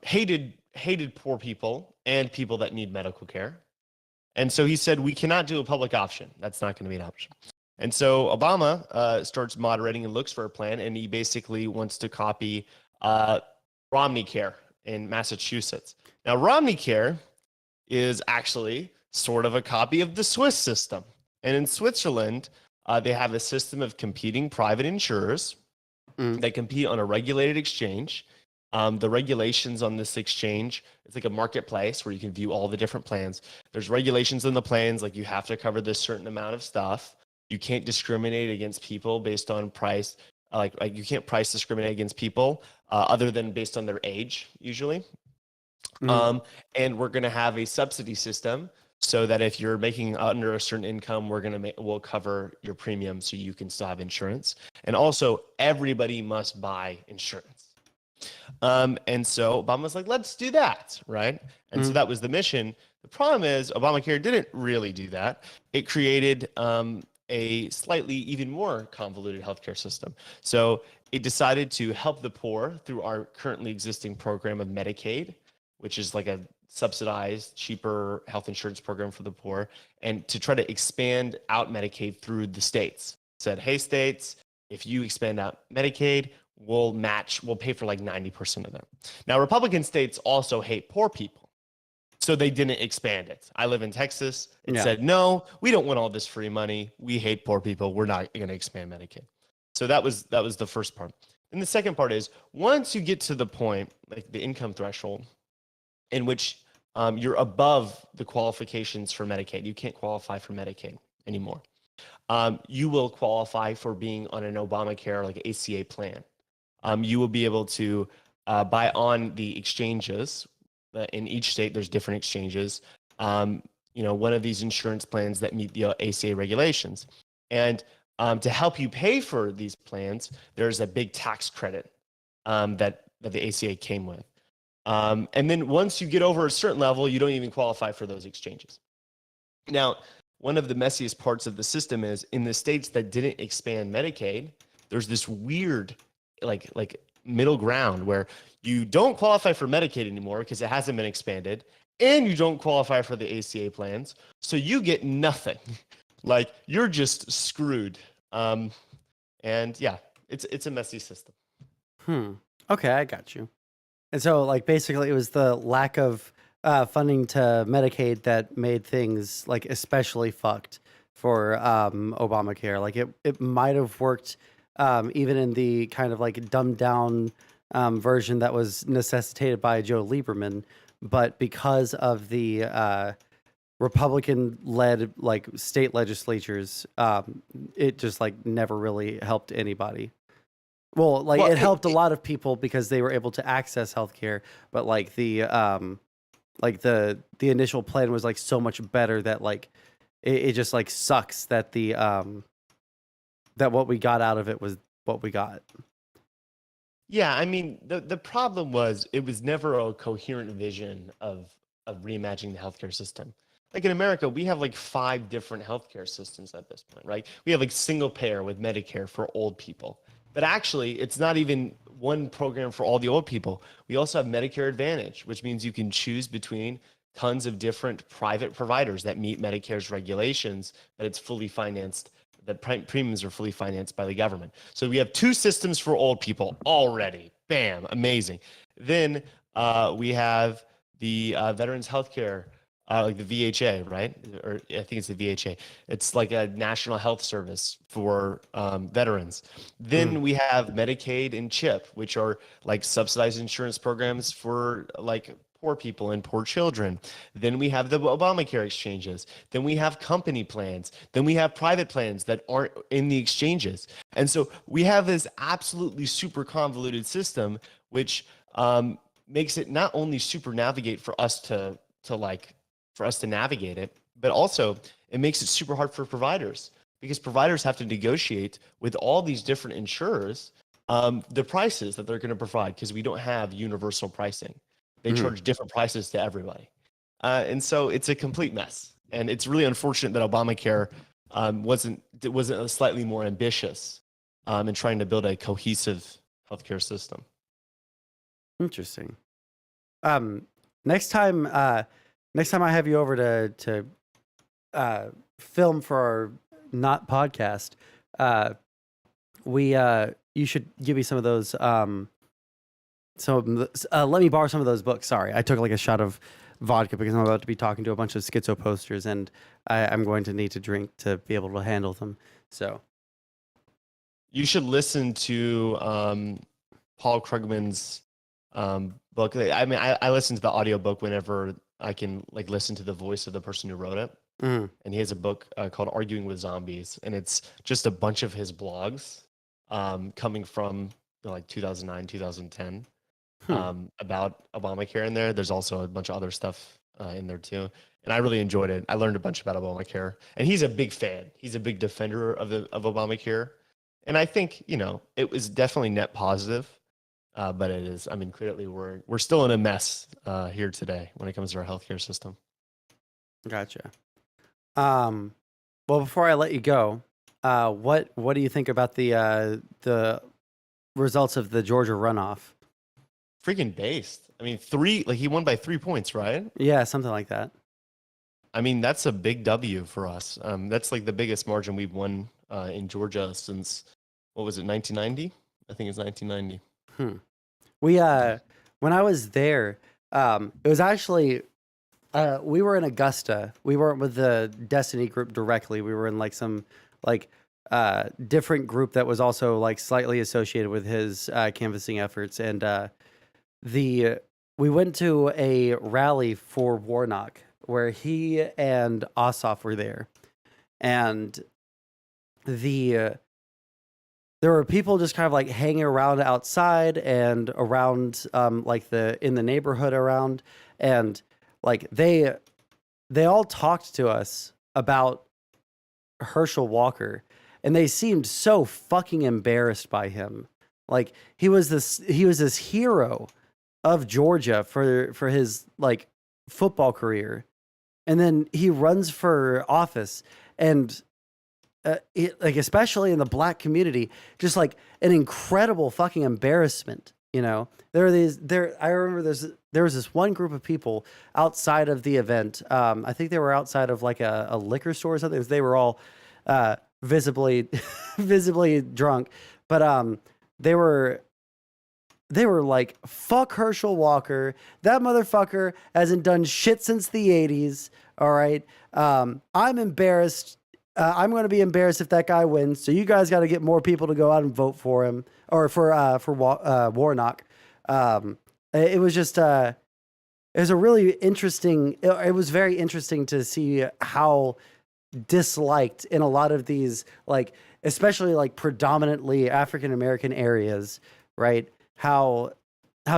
hated poor people and people that need medical care. And so he said, we cannot do a public option. That's not going to be an option. And so Obama starts moderating and looks for a plan, and he basically wants to copy Romney Care in Massachusetts. Now, Romney Care is actually sort of a copy of the Swiss system. And in Switzerland, they have a system of competing private insurers that compete on a regulated exchange. The regulations on this exchange, it's like a marketplace where you can view all the different plans. There's regulations in the plans, like you have to cover this certain amount of stuff. You can't discriminate against people based on price. Like you can't price discriminate against people other than based on their age, usually. And we're going to have a subsidy system so that if you're making under a certain income, we'll cover your premium so you can still have insurance. And also, everybody must buy insurance. And so Obama's like, let's do that, right? And so that was the mission. The problem is Obamacare didn't really do that. It created a slightly even more convoluted healthcare system. So it decided to help the poor through our currently existing program of Medicaid, which is like a subsidized, cheaper health insurance program for the poor, and to try to expand out Medicaid through the states. Said, hey, states, if you expand out Medicaid, we'll pay for like 90% of them. Now, Republican states also hate poor people. So they didn't expand it. I live in Texas. It said, no, we don't want all this free money. We hate poor people. We're not going to expand Medicaid. So that was the first part. And the second part is once you get to the point, like the income threshold, in which you're above the qualifications for Medicaid, you can't qualify for Medicaid anymore. You will qualify for being on an Obamacare, like ACA plan. You will be able to buy on the exchanges. In each state, there's different exchanges. One of these insurance plans that meet the ACA regulations. And to help you pay for these plans, there's a big tax credit that the ACA came with. And then once you get over a certain level, you don't even qualify for those exchanges. Now, one of the messiest parts of the system is in the states that didn't expand Medicaid, there's this weird like middle ground where you don't qualify for Medicaid anymore because it hasn't been expanded, and you don't qualify for the ACA plans, so you get nothing. Like you're just screwed. And yeah, it's a messy system. Okay, I got you. And so, like, basically, it was the lack of funding to Medicaid that made things like especially fucked for Obamacare. Like, it might have worked even in the kind of like dumbed down version that was necessitated by Joe Lieberman, but because of the Republican-led like state legislatures, it just like never really helped anybody. Well, like it helped a lot of people because they were able to access healthcare, but like the initial plan was like so much better that like it just like sucks that the that what we got out of it was what we got. Yeah, I mean, the problem was it was never a coherent vision of reimagining the healthcare system. Like in America, we have like 5 different healthcare systems at this point, right? We have like single payer with Medicare for old people. But actually, it's not even one program for all the old people. We also have Medicare Advantage, which means you can choose between tons of different private providers that meet Medicare's regulations, but it's fully financed. The premiums are fully financed by the government. So we have 2 systems for old people already. Bam, amazing. Then we have the Veterans Healthcare, like the VHA, right? Or I think it's the VHA. It's like a national health service for veterans. Then we have Medicaid and CHIP, which are like subsidized insurance programs for like poor people and poor children. Then we have the Obamacare exchanges. Then we have company plans. Then we have private plans that aren't in the exchanges. And so we have this absolutely super convoluted system, which makes it not only super navigate for us to navigate it, but also it makes it super hard for providers because providers have to negotiate with all these different insurers the prices that they're going to provide because we don't have universal pricing. They charge different prices to everybody. And so it's a complete mess. And it's really unfortunate that Obamacare wasn't slightly more ambitious in trying to build a cohesive healthcare system. Interesting. Next time I have you over to film for our not podcast, you should give me some of those. Let me borrow some of those books. Sorry, I took like a shot of vodka because I'm about to be talking to a bunch of schizo posters, and I'm going to need to drink to be able to handle them. So you should listen to Paul Krugman's book. I mean, I listen to the audiobook whenever I can like listen to the voice of the person who wrote it. And he has a book called Arguing with Zombies, and it's just a bunch of his blogs coming from like 2009, 2010 about Obamacare in there. There's also a bunch of other stuff in there too. And I really enjoyed it. I learned a bunch about Obamacare, and he's a big fan. He's a big defender of Obamacare. And I think, it was definitely net positive. But it is, I mean, clearly we're still in a mess here today when it comes to our healthcare system. Gotcha. Well, before I let you go, what do you think about the results of the Georgia runoff? Freaking based. I mean, he won by 3 points, right? Yeah, something like that. I mean, that's a big W for us. That's like the biggest margin we've won in Georgia since, what was it, 1990? I think it's 1990. We when I was there, it was actually we were in Augusta. We weren't with the Destiny group directly. We were in like some like different group that was also like slightly associated with his canvassing efforts. And we went to a rally for Warnock where he and Ossoff were there, and there were people just kind of like hanging around outside and around like in the neighborhood around, and like they all talked to us about Herschel Walker, and they seemed so fucking embarrassed by him. Like he was this hero of Georgia for his like football career, and then he runs for office, and like especially in the black community, just like an incredible fucking embarrassment. I remember there was this one group of people outside of the event. I think they were outside of like a liquor store or something. They were all visibly drunk, but they were they were like, fuck Herschel Walker. That motherfucker hasn't done shit since the 80s. All right. I'm embarrassed. I'm going to be embarrassed if that guy wins. So you guys got to get more people to go out and vote for him or for Warnock. It was just, it was a really interesting, it was very interesting to see how disliked in a lot of these, like, especially like predominantly African-American areas, right? How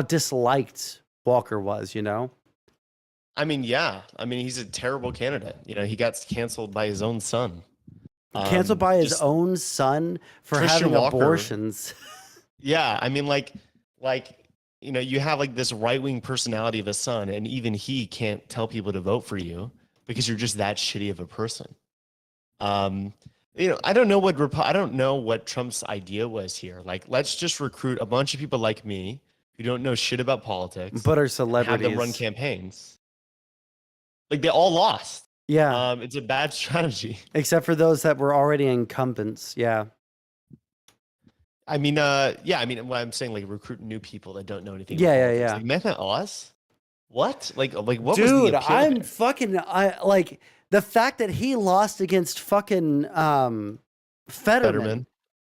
disliked Walker was, you know? I mean, yeah. I mean, he's a terrible candidate. You know, he got canceled by his own son. Canceled by his own son for Christian having Walker. abortions. Yeah, I mean, like, you know, you have like this right-wing personality of a son, and even he can't tell people to vote for you because you're just that shitty of a person. You know, I don't know what Trump's idea was here. Like, let's just recruit a bunch of people like me who don't know shit about politics, But are have celebrities. them run campaigns. Like, they all lost. Yeah. It's a bad strategy. Except for those that were already incumbents. Yeah. I mean, yeah, I mean, what I'm saying, like, recruit new people that don't know anything. Yeah, about yeah, politics. yeah. Like, Mehmet Oz? What? Like, what was Dude, the appeal I'm there? fucking, like, the fact that he lost against fucking Fetterman.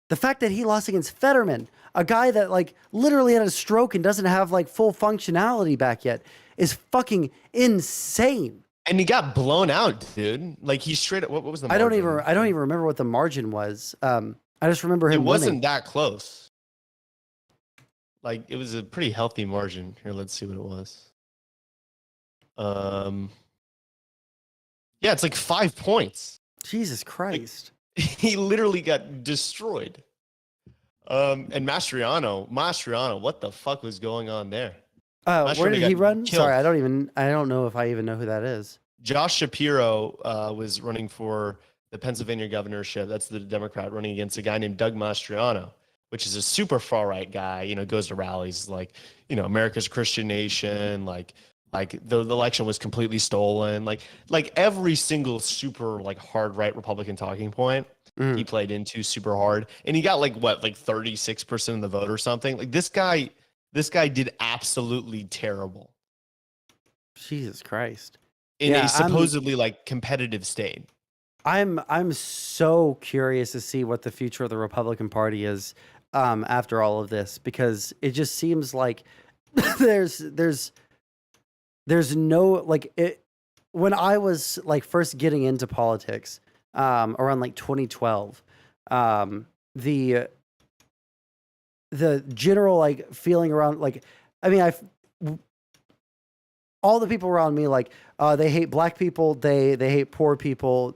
The fact that he lost against Fetterman, a guy that, like, literally had a stroke and doesn't have, like, full functionality back yet, is fucking insane. And he got blown out, dude. Like, he straight up, what was the I don't margin? even remember what the margin was. I just remember him It wasn't winning. that close. Like, it was a pretty healthy margin. Here, let's see what it was. Yeah, it's like 5 points. Jesus Christ. He literally got destroyed. And Mastriano, what the fuck was going on there? Where Mastriano did he got run? killed. Sorry, I don't know if I even know who that is. Josh Shapiro was running for the Pennsylvania governorship. That's the Democrat running against a guy named Doug Mastriano, which is a super far right guy. You know, goes to rallies like, you know, America's a Christian nation. Like the election was completely stolen. Like every single super like hard right Republican talking point he played into super hard, and he got like 36% of the vote or something. Like this guy did absolutely terrible Jesus Christ. in Yeah, a supposedly like competitive state. I'm so curious to see what the future of the Republican Party is after all of this, because it just seems like there's no, like, it when I was like first getting into politics around like 2012, the general like feeling around, like, I mean, all the people around me, like, they hate black people, they hate poor people,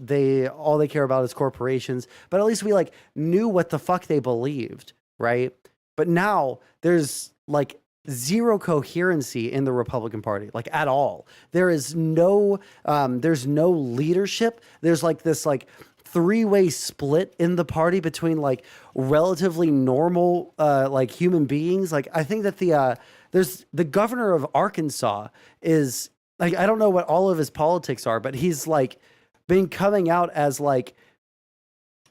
all they care about is corporations. But at least we like knew what the fuck they believed, right? But now there's like zero coherency in the Republican Party, like at all. There's no leadership. There's like this like three-way split in the party between like relatively normal like human beings. Like, I think that there's the governor of Arkansas is like, I don't know what all of his politics are, but he's like been coming out as like,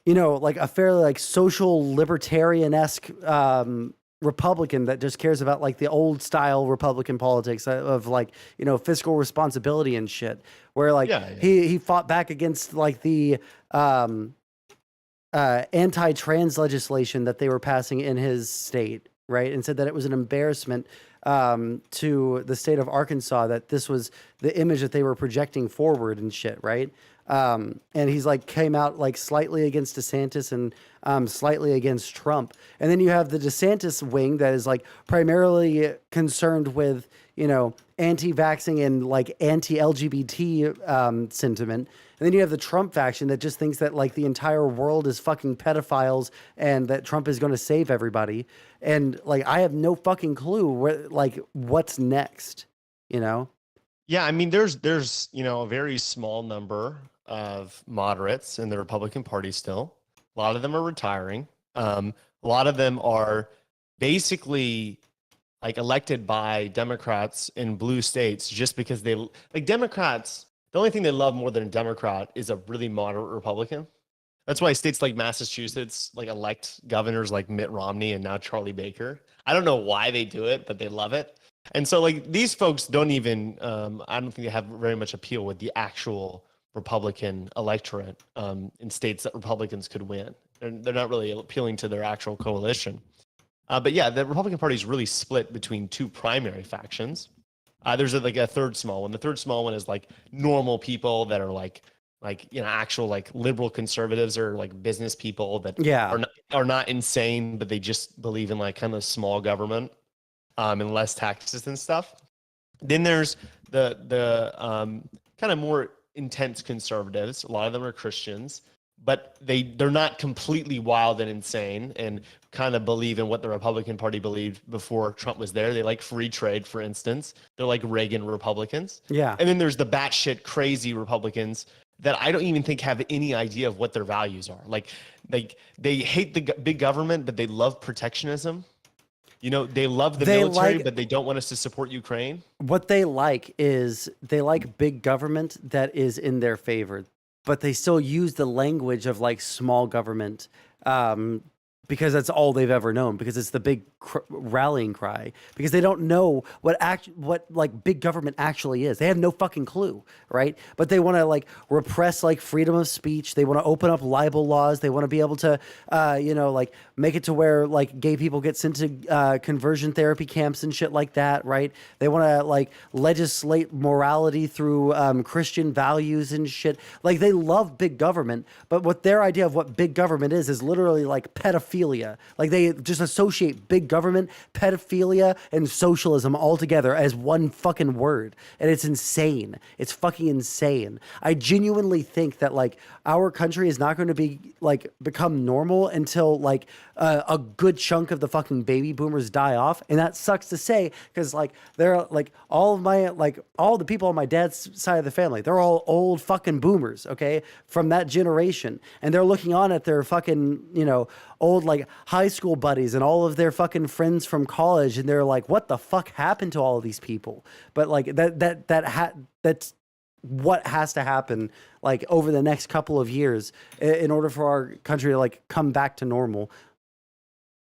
you know, like a fairly like social libertarian-esque Republican that just cares about like the old style Republican politics of like, you know, fiscal responsibility and shit, where like he fought back against like the anti-trans legislation that they were passing in his state, right? And said that it was an embarrassment to the state of Arkansas, that this was the image that they were projecting forward and shit, right? And he's like came out like slightly against DeSantis and slightly against Trump. And then you have the DeSantis wing that is like primarily concerned with, you know, anti-vaxxing and like anti-LGBT sentiment. And then you have the Trump faction that just thinks that like the entire world is fucking pedophiles and that Trump is going to save everybody. And like, I have no fucking clue where, like, what's next, you know? Yeah, I mean, there's you know, a very small number of moderates in the Republican Party still. A lot of them are retiring. A lot of them are basically like elected by Democrats in blue states just because they like Democrats. The only thing they love more than a Democrat is a really moderate Republican. That's why states like Massachusetts like elect governors like Mitt Romney and now Charlie Baker. I don't know why they do it, but they love it. And so like these folks don't even I don't think they have very much appeal with the actual Republican electorate in states that Republicans could win. They're not really appealing to their actual coalition. But yeah, the Republican Party is really split between two primary factions. There's like a third small one. The third small one is like normal people that are like actual like liberal conservatives or like business people that are not insane, but they just believe in like kind of small government and less taxes and stuff. Then there's the kind of more intense conservatives. A lot of them are Christians, but they're not completely wild and insane and kind of believe in what the Republican Party believed before Trump was there. They like free trade, for instance. They're like Reagan Republicans. Yeah. And then there's the batshit crazy Republicans that I don't even think have any idea of what their values are. Like they hate the big government, but they love protectionism. You know, they love the military, but they don't want us to support Ukraine. What they like is they like big government that is in their favor, but they still use the language of like small government because that's all they've ever known, because it's the big rallying cry, because they don't know what like big government actually is. They have no fucking clue, right? But they want to like repress like freedom of speech. They want to open up libel laws. They want to be able to, like make it to where like gay people get sent to conversion therapy camps and shit like that, right? They want to like legislate morality through Christian values and shit. Like they love big government, but what their idea of what big government is literally like pedophilia. Like they just associate big government, pedophilia, and socialism all together as one fucking word. And it's insane. It's fucking insane. I genuinely think that like our country is not going to be like become normal until like a good chunk of the fucking baby boomers die off. And that sucks to say, because like they're like all the people on my dad's side of the family, they're all old fucking boomers, okay, from that generation. And they're looking on at their fucking, old like high school buddies and all of their fucking friends from college, and they're like, what the fuck happened to all of these people? But like that's what has to happen like over the next couple of years in order for our country to like come back to normal.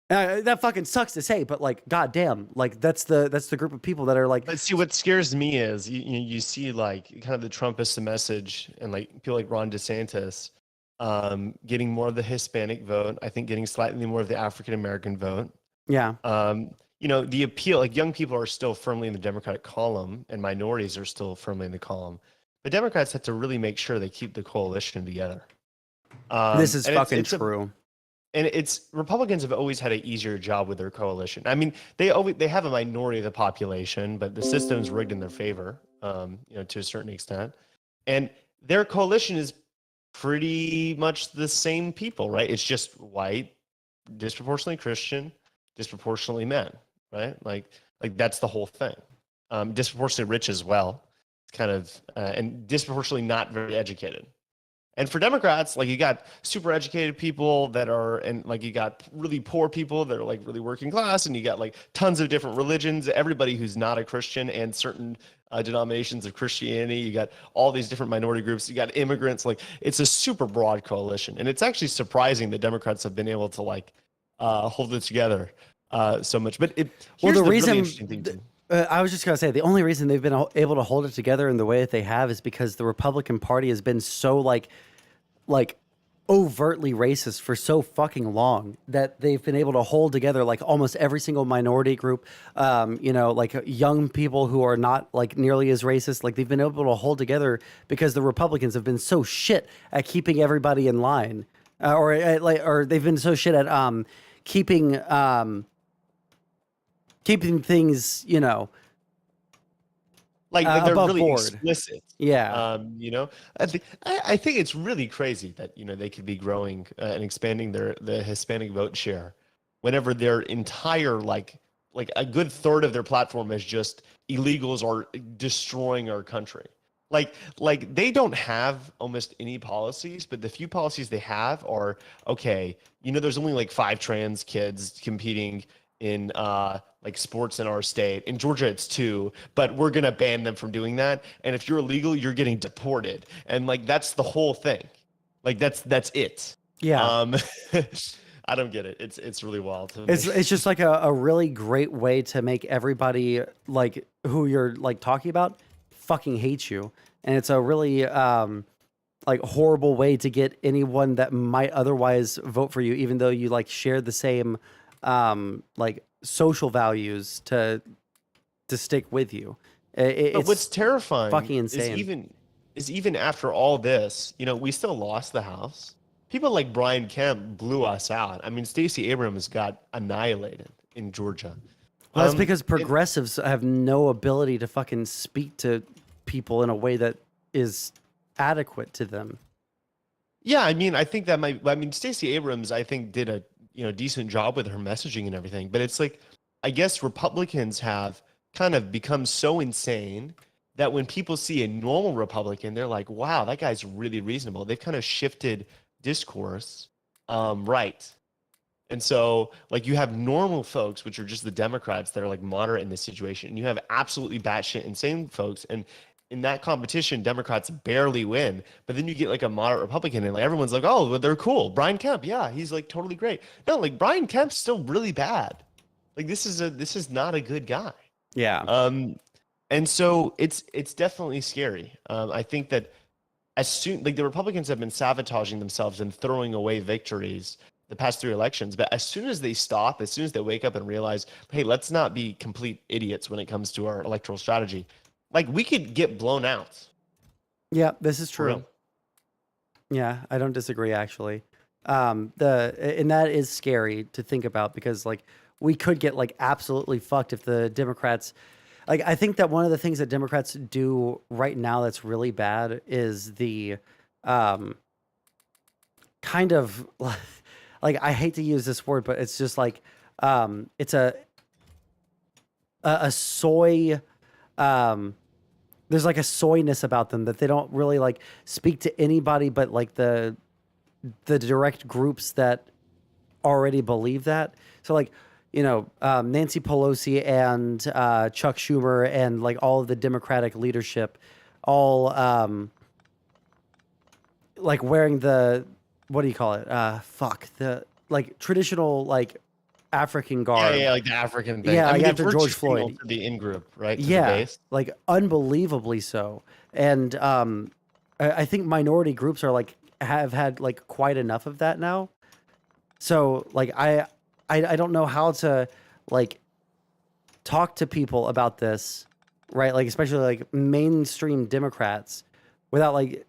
That fucking sucks to say, but like, goddamn, like that's the group of people that are like. But see, what scares me is you see like kind of the Trumpist message and like people like Ron DeSantis getting more of the Hispanic vote. I think getting slightly more of the African American vote. Yeah. The appeal, like young people are still firmly in the Democratic column and minorities are still firmly in the column. The Democrats have to really make sure they keep the coalition together. This is fucking true. And Republicans have always had an easier job with their coalition. I mean, they have a minority of the population, but the system's rigged in their favor, to a certain extent. And their coalition is pretty much the same people, right? It's just white, disproportionately Christian, disproportionately men, right? Like that's the whole thing. Disproportionately rich as well, kind of, and disproportionately not very educated. And for Democrats, like you got super educated people that are, and like you got really poor people that are like really working class, and you got like tons of different religions, everybody who's not a Christian and certain denominations of Christianity. You got all these different minority groups. You got immigrants. Like it's a super broad coalition, and it's actually surprising that Democrats have been able to like hold it together so much. But the reason. I was just going to say, the only reason they've been able to hold it together in the way that they have is because the Republican Party has been so like overtly racist for so fucking long that they've been able to hold together like almost every single minority group, like young people who are not like nearly as racist. Like they've been able to hold together because the Republicans have been so shit at keeping everybody in line, or they've been so shit at keeping things, like they're above really board. Explicit. Yeah. I think it's really crazy that, they could be growing and expanding the Hispanic vote share whenever their entire, like a good third of their platform is just illegals are destroying our country. Like they don't have almost any policies, but the few policies they have are, okay, there's only like 5 trans kids competing in like sports in our state. In Georgia, it's 2, but we're going to ban them from doing that. And if you're illegal, you're getting deported. And like, that's the whole thing. Like that's it. Yeah. I don't get it. It's really wild to me. It's just like a really great way to make everybody like who you're like talking about fucking hate you. And it's a really like horrible way to get anyone that might otherwise vote for you, even though you like share the same like social values to stick with you. But It's what's terrifying fucking insane. is even after all this, we still lost the House. People like Brian Kemp blew us out. I mean, Stacey Abrams got annihilated in Georgia. Well, that's because progressives have no ability to fucking speak to people in a way that is adequate to them. Yeah, I mean, I think that Stacey Abrams, I think, did a decent job with her messaging and everything. But it's like, I guess Republicans have kind of become so insane that when people see a normal Republican, they're like, wow, that guy's really reasonable. They've kind of shifted discourse right. And so, like, you have normal folks, which are just the Democrats that are like moderate in this situation, and you have absolutely batshit insane folks. And in that competition, Democrats barely win. But then you get like a moderate Republican, and like everyone's like, oh, well, they're cool. Brian Kemp, yeah, he's like totally great. No, like Brian Kemp's still really bad. Like this is not a good guy. Yeah. And so it's definitely scary. I think that as soon, like, the Republicans have been sabotaging themselves and throwing away victories the past 3 elections, but as soon as they stop, as soon as they wake up and realize, hey, let's not be complete idiots when it comes to our electoral strategy, like, we could get blown out. Yeah, this is true. real. Yeah, I don't disagree actually. And that is scary to think about because like we could get like absolutely fucked if the Democrats. Like, I think that one of the things that Democrats do right now that's really bad is the kind of like, I hate to use this word, but it's just like it's a soy. There's like a soyness about them that they don't really like speak to anybody but like the direct groups that already believe that. So like, Nancy Pelosi and Chuck Schumer and like all of the Democratic leadership, all like wearing the, what do you call it? The like traditional like African garb. Yeah, like the African thing. Yeah, I like mean, after George Floyd. to the in-group, right? To the Yeah, base. like unbelievably so. And I think minority groups are like have had like quite enough of that now. So like I don't know how to like talk to people about this, right? Like especially like mainstream Democrats without like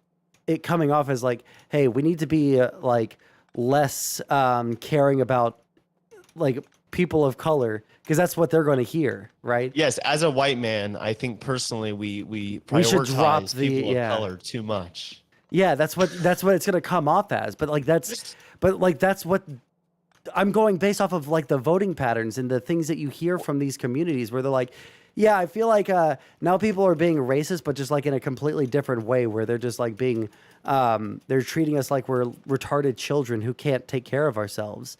it coming off as like, hey, we need to be like less caring about like people of color because that's what they're going to hear, right? Yes, as a white man, I think personally we should drop prioritize the people of color too much. Yeah, that's what it's going to come off as. But like that's what I'm going based off of like the voting patterns and the things that you hear from these communities where they're like, yeah, I feel like now people are being racist, but just like in a completely different way where they're just like being they're treating us like we're retarded children who can't take care of ourselves.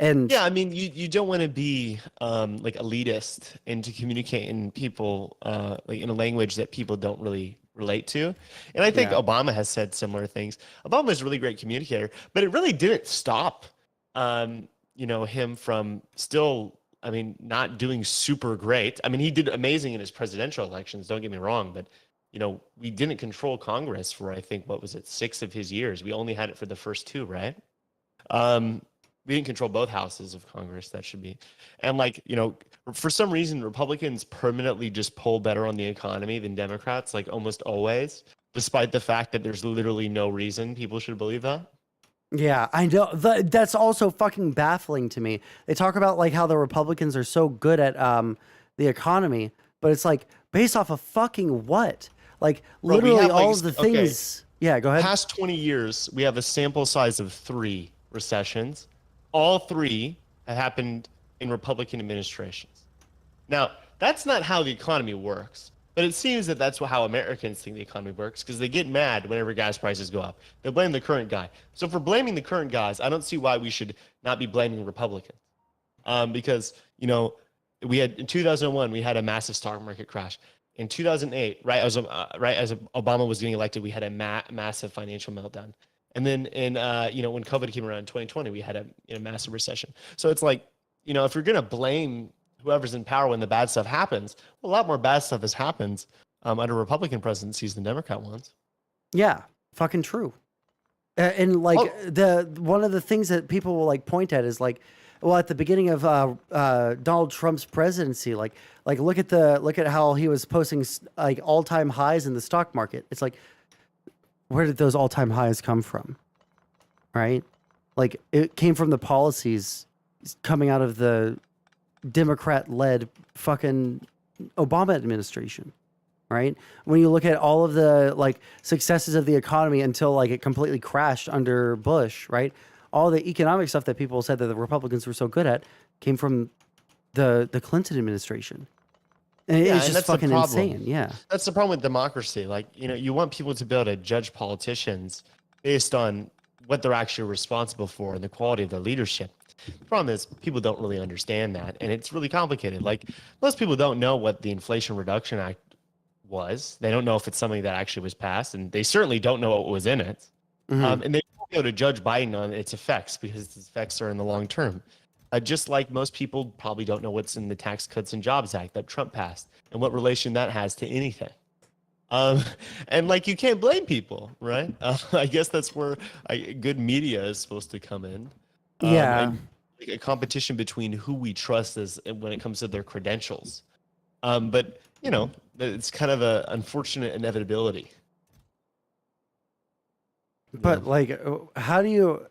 And yeah, I mean, you don't want to be like elitist and to communicate in people like in a language that people don't really relate to. And I think Obama has said similar things. Obama's a really great communicator, but it really didn't stop him from still, I mean, not doing super great. I mean, he did amazing in his presidential elections, don't get me wrong, but we didn't control Congress for, I think, what was it, 6 of his years. We only had it for the first 2, right? We didn't control both houses of Congress. That should be. And like, for some reason, Republicans permanently just pull better on the economy than Democrats, like almost always, despite the fact that there's literally no reason people should believe that. yeah, I know. That's also fucking baffling to me. They talk about like how the Republicans are so good at the economy, but it's like based off of fucking what? Like Bro, we literally have, like, all of the things. Yeah, go ahead. Past 20 years, we have a sample size of 3 recessions. All 3 have happened in Republican administrations. Now, that's not how the economy works, but it seems that that's how Americans think the economy works because they get mad whenever gas prices go up. They blame the current guy. So for blaming the current guys, I don't see why we should not be blaming Republicans. Because, we had in 2001, we had a massive stock market crash. In 2008, right as Obama was getting elected, we had a massive financial meltdown. And then in when COVID came around in 2020, we had a massive recession. So it's like, if you're gonna blame whoever's in power when the bad stuff happens, a lot more bad stuff has happened under Republican presidencies than Democrat ones. Yeah, fucking true. And one of the things that people will like point at is like, well, at the beginning of Donald Trump's presidency, like look at how he was posting like all-time highs in the stock market. It's like, where did those all-time highs come from? Right? Like it came from the policies coming out of the Democrat-led fucking Obama administration. Right? When you look at all of the like successes of the economy until like it completely crashed under Bush, right? All the economic stuff that people said that the Republicans were so good at came from the Clinton administration. And it's just fucking insane. Yeah. That's the problem with democracy. Like, you want people to be able to judge politicians based on what they're actually responsible for and the quality of their leadership. The problem is people don't really understand that, and it's really complicated. Like, most people don't know what the Inflation Reduction Act was. They don't know if it's something that actually was passed, and they certainly don't know what was in it. And they won't be able to judge Biden on its effects because its effects are in the long term. Just like most people probably don't know what's in the Tax Cuts and Jobs Act that Trump passed and what relation that has to anything. And like, you can't blame people, right? I guess that's where good media is supposed to come in. A competition between who we trust when it comes to their credentials. But it's kind of an unfortunate inevitability. But like, how do you,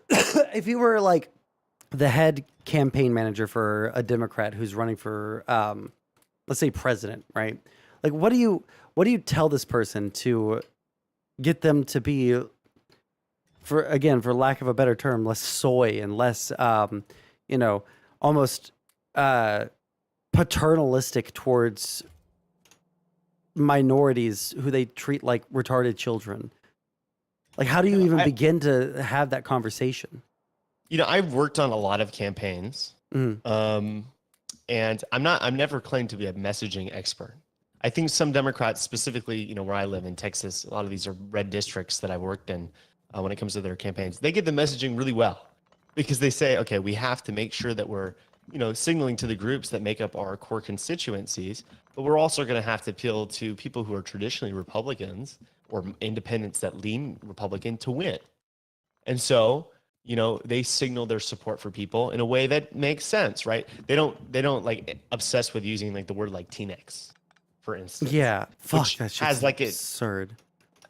if you were like the head campaign manager for a Democrat who's running for, let's say president, right? Like, what do you tell this person to get them to be, for lack of a better term, less soy and less, almost paternalistic towards minorities who they treat like retarded children? Like, how do you even begin to have that conversation? I've worked on a lot of campaigns, and I'm never claimed to be a messaging expert. I think some Democrats, specifically, where I live in Texas, a lot of these are red districts that I've worked in when it comes to their campaigns. They get the messaging really well because they say, okay, we have to make sure that we're, signaling to the groups that make up our core constituencies, but we're also going to have to appeal to people who are traditionally Republicans or independents that lean Republican to win. And so, they signal their support for people in a way that makes sense, right? They don't like obsess with using like the word like Latinx, for instance. Yeah. Fuck, which that's has like absurd.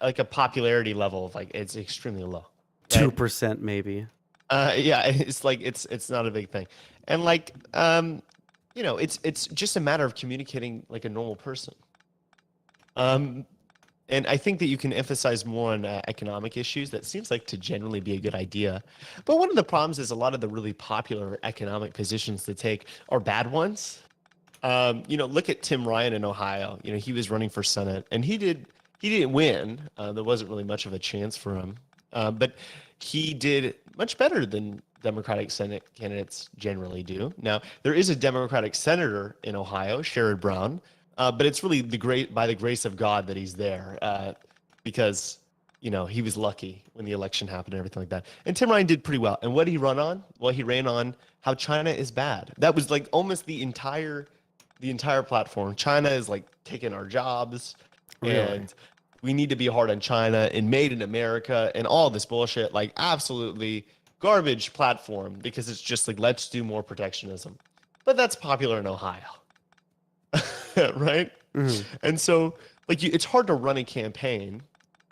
Like a popularity level of like, it's extremely low. 2% maybe. Yeah, it's like, it's not a big thing. And like, it's just a matter of communicating like a normal person. And I think that you can emphasize more on economic issues. That seems like to generally be a good idea. But one of the problems is a lot of the really popular economic positions to take are bad ones. Look at Tim Ryan in Ohio. He was running for Senate and he didn't win. There wasn't really much of a chance for him. But he did much better than Democratic Senate candidates generally do. Now, there is a Democratic senator in Ohio, Sherrod Brown, but it's really by the grace of God that he's there because, he was lucky when the election happened and everything like that. And Tim Ryan did pretty well. And what did he run on? Well, he ran on how China is bad. That was like almost the entire platform. China is like taking our jobs. Really? And we need to be hard on China and made in America and all this bullshit, like absolutely garbage platform because it's just like, let's do more protectionism. But that's popular in Ohio. Right? Mm-hmm. And so like it's hard to run a campaign.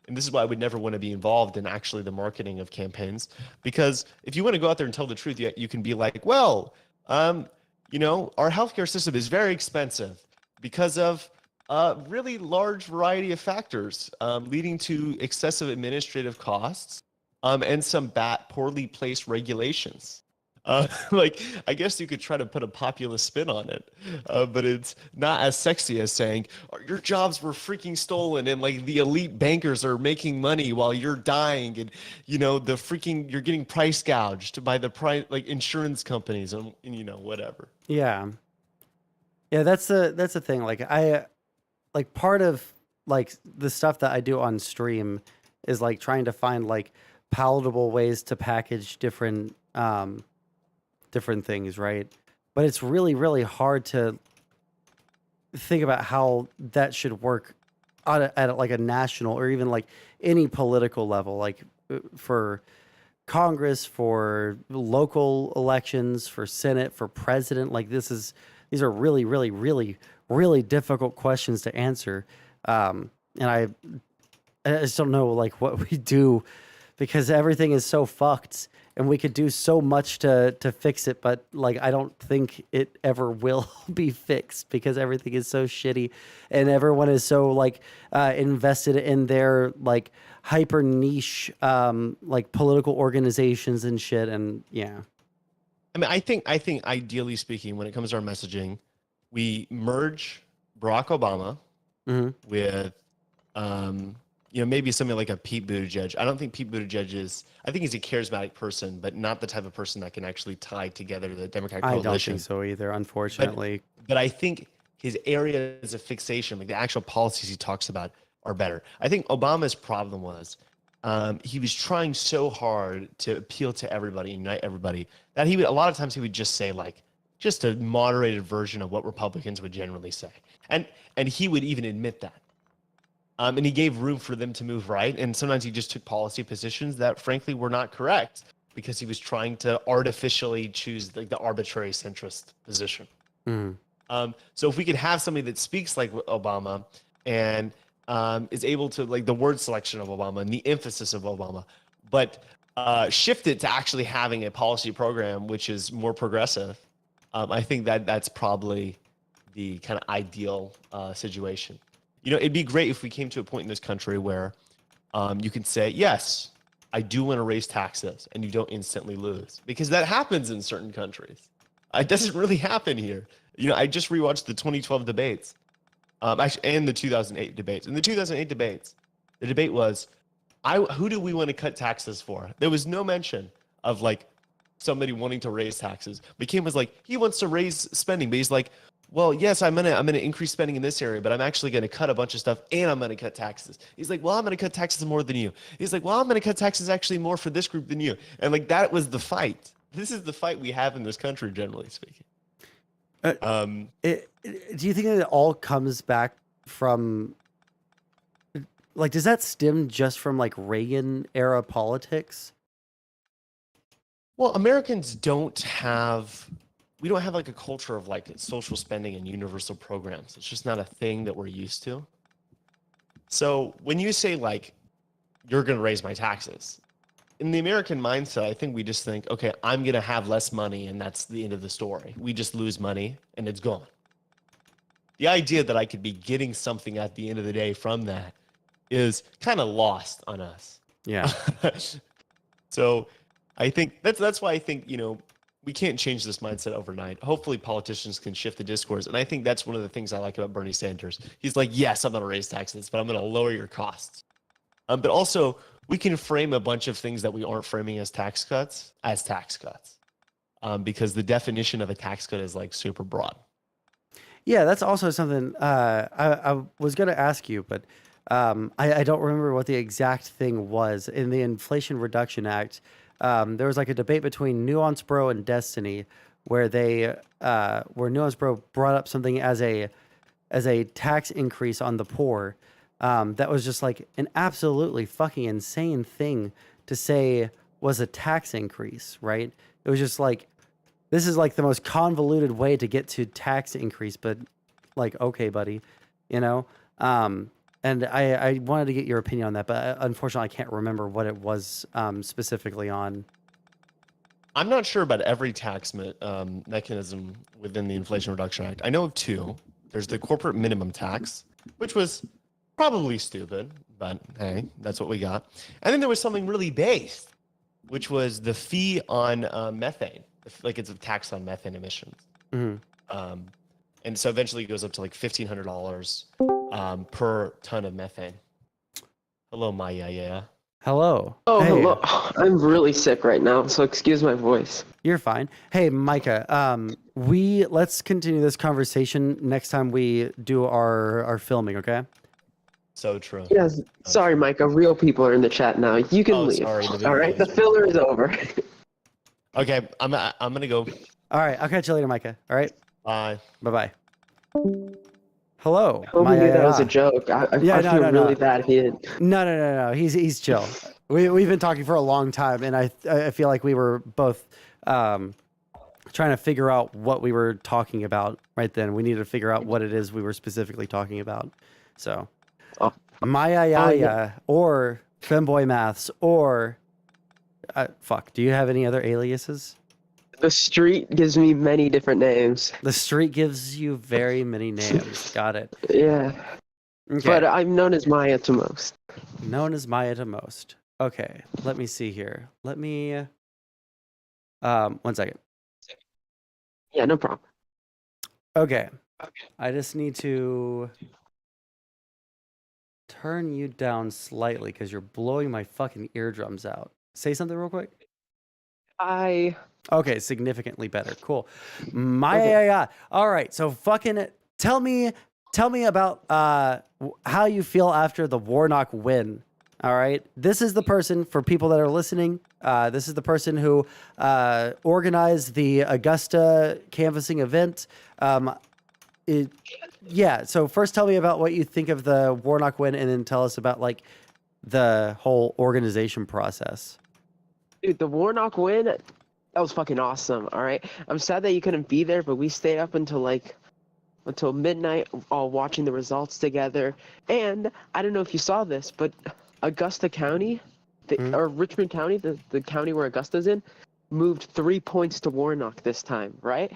And this is why I would never want to be involved in actually the marketing of campaigns, because if you want to go out there and tell the truth, you can be like, well, our healthcare system is very expensive because of a really large variety of factors leading to excessive administrative costs and some poorly placed regulations. Like, I guess you could try to put a populist spin on it, but it's not as sexy as saying, your jobs were freaking stolen and like the elite bankers are making money while you're dying and, you're getting price gouged by the insurance companies and whatever. Yeah. Yeah, that's the thing. Like part of like the stuff that I do on stream is like trying to find like palatable ways to package different things, right? But it's really, really hard to think about how that should work at like a national or even like any political level, like for Congress, for local elections, for Senate, for president. Like these are really, really, really, really difficult questions to answer. And I just don't know like what we do, because everything is so fucked and we could do so much to fix it, but like I don't think it ever will be fixed because everything is so shitty and everyone is so like invested in their like hyper niche like political organizations and shit. And yeah, I mean, I think ideally speaking, when it comes to our messaging, we merge Barack Obama with maybe something like a Pete Buttigieg. I don't think Pete Buttigieg is. I think he's a charismatic person, but not the type of person that can actually tie together the Democratic coalition. I don't think so either, unfortunately. But I think his areas of fixation, like the actual policies he talks about, are better. I think Obama's problem was he was trying so hard to appeal to everybody, unite everybody, that a lot of times he would just say like just a moderated version of what Republicans would generally say, and he would even admit that. And he gave room for them to move right. And sometimes he just took policy positions that, frankly, were not correct because he was trying to artificially choose like the arbitrary centrist position. So if we could have somebody that speaks like Obama and is able to like the word selection of Obama and the emphasis of Obama, but shift it to actually having a policy program which is more progressive, I think that's probably the kind of ideal situation. It'd be great if we came to a point in this country where you can say, yes, I do want to raise taxes, and you don't instantly lose, because that happens in certain countries. It doesn't really happen here. I just rewatched the 2012 debates, and the 2008 debates. In the 2008 debates, the debate was, who do we want to cut taxes for? There was no mention of like somebody wanting to raise taxes. McCain was like, he wants to raise spending, but he's like, well, yes, I'm gonna increase spending in this area, but I'm actually gonna cut a bunch of stuff and I'm gonna cut taxes. He's like, well, I'm gonna cut taxes more than you. He's like, well, I'm gonna cut taxes actually more for this group than you. And like that was the fight. This is the fight we have in this country, generally speaking. Do you think that it all comes back from like, does that stem just from like Reagan era politics? Well, Americans we don't have like a culture of like social spending and universal programs. It's just not a thing that we're used to. So when you say like, you're going to raise my taxes, in the American mindset, I think we just think, okay, I'm going to have less money and that's the end of the story. We just lose money and it's gone. The idea that I could be getting something at the end of the day from that is kind of lost on us. Yeah. So I think that's why I think, we can't change this mindset overnight. Hopefully politicians can shift the discourse. And I think that's one of the things I like about Bernie Sanders. He's like, yes, I'm going to raise taxes, but I'm going to lower your costs. But also we can frame a bunch of things that we aren't framing as tax cuts because the definition of a tax cut is like super broad. Yeah, that's also something I was going to ask you, but I don't remember what the exact thing was. In the Inflation Reduction Act, there was like a debate between Nuance Bro and Destiny where where Nuance Bro brought up something as a tax increase on the poor. That was just like an absolutely fucking insane thing to say was a tax increase, right? It was just like, this is like the most convoluted way to get to tax increase, but like, okay, buddy, and I wanted to get your opinion on that, but unfortunately I can't remember what it was specifically on. I'm not sure about every tax mechanism within the Inflation Reduction Act. I know of two. There's the corporate minimum tax, which was probably stupid, but hey, that's what we got. And then there was something really based, which was the fee on methane. Like it's a tax on methane emissions. And so eventually it goes up to like $1,500 per ton of methane. Hello, Maya. Yeah. Hello. Oh, hey. Hello. I'm really sick right now, so excuse my voice. You're fine. Hey, Micah, let's continue this conversation next time we do our filming, okay? So true. Yes. Sorry, Micah. Real people are in the chat now. You can leave. Sorry, the big All right. The boys. filler is over. Okay, I'm gonna go. All right, I'll catch you later, Micah. All right. Bye. Bye. Hello. Hope we knew that was a joke. I feel really bad he did. No. He's chill. We've been talking for a long time, and I feel like we were both trying to figure out what we were talking about right then. We needed to figure out what it is we were specifically talking about. So, Maya or Femboy Maths or fuck. Do you have any other aliases? The street gives me many different names. The street gives you very many names. Got it. Yeah. Okay. But I'm known as Maya to most. Known as Maya to most. Okay. Let me see here. Let me 1 second. Yeah, no problem. Okay. I just need to turn you down slightly because you're blowing my fucking eardrums out. Say something real quick. Okay, significantly better. Cool. All right, so fucking tell me about how you feel after the Warnock win. All right, this is the person, for people that are listening, this is the person who organized the Augusta canvassing event. So first tell me about what you think of the Warnock win, and then tell us about like the whole organization process. Dude, the Warnock win, that was fucking awesome. All right, I'm sad that you couldn't be there, but we stayed up until midnight, all watching the results together. And I don't know if you saw this, but Augusta County, or Richmond County, the county where Augusta's in, moved 3 points to Warnock this time, right?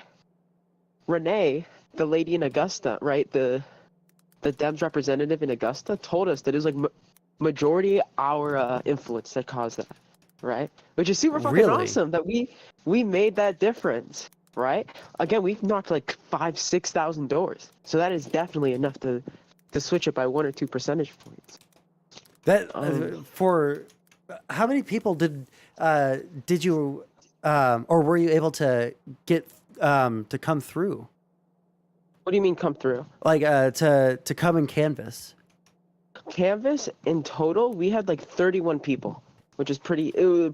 Renee, the lady in Augusta, right, the Dems representative in Augusta, told us that it was like majority our influence that caused that, right? Which is super fucking awesome that we made that difference, right? Again, we've knocked like 5,000-6,000 doors, so that is definitely enough to switch it by 1 or 2 percentage points. That for how many people did you or were you able to get to come through? What do you mean come through? Like to come and canvass. Canvas in total, we had like 31 people, which is pretty good.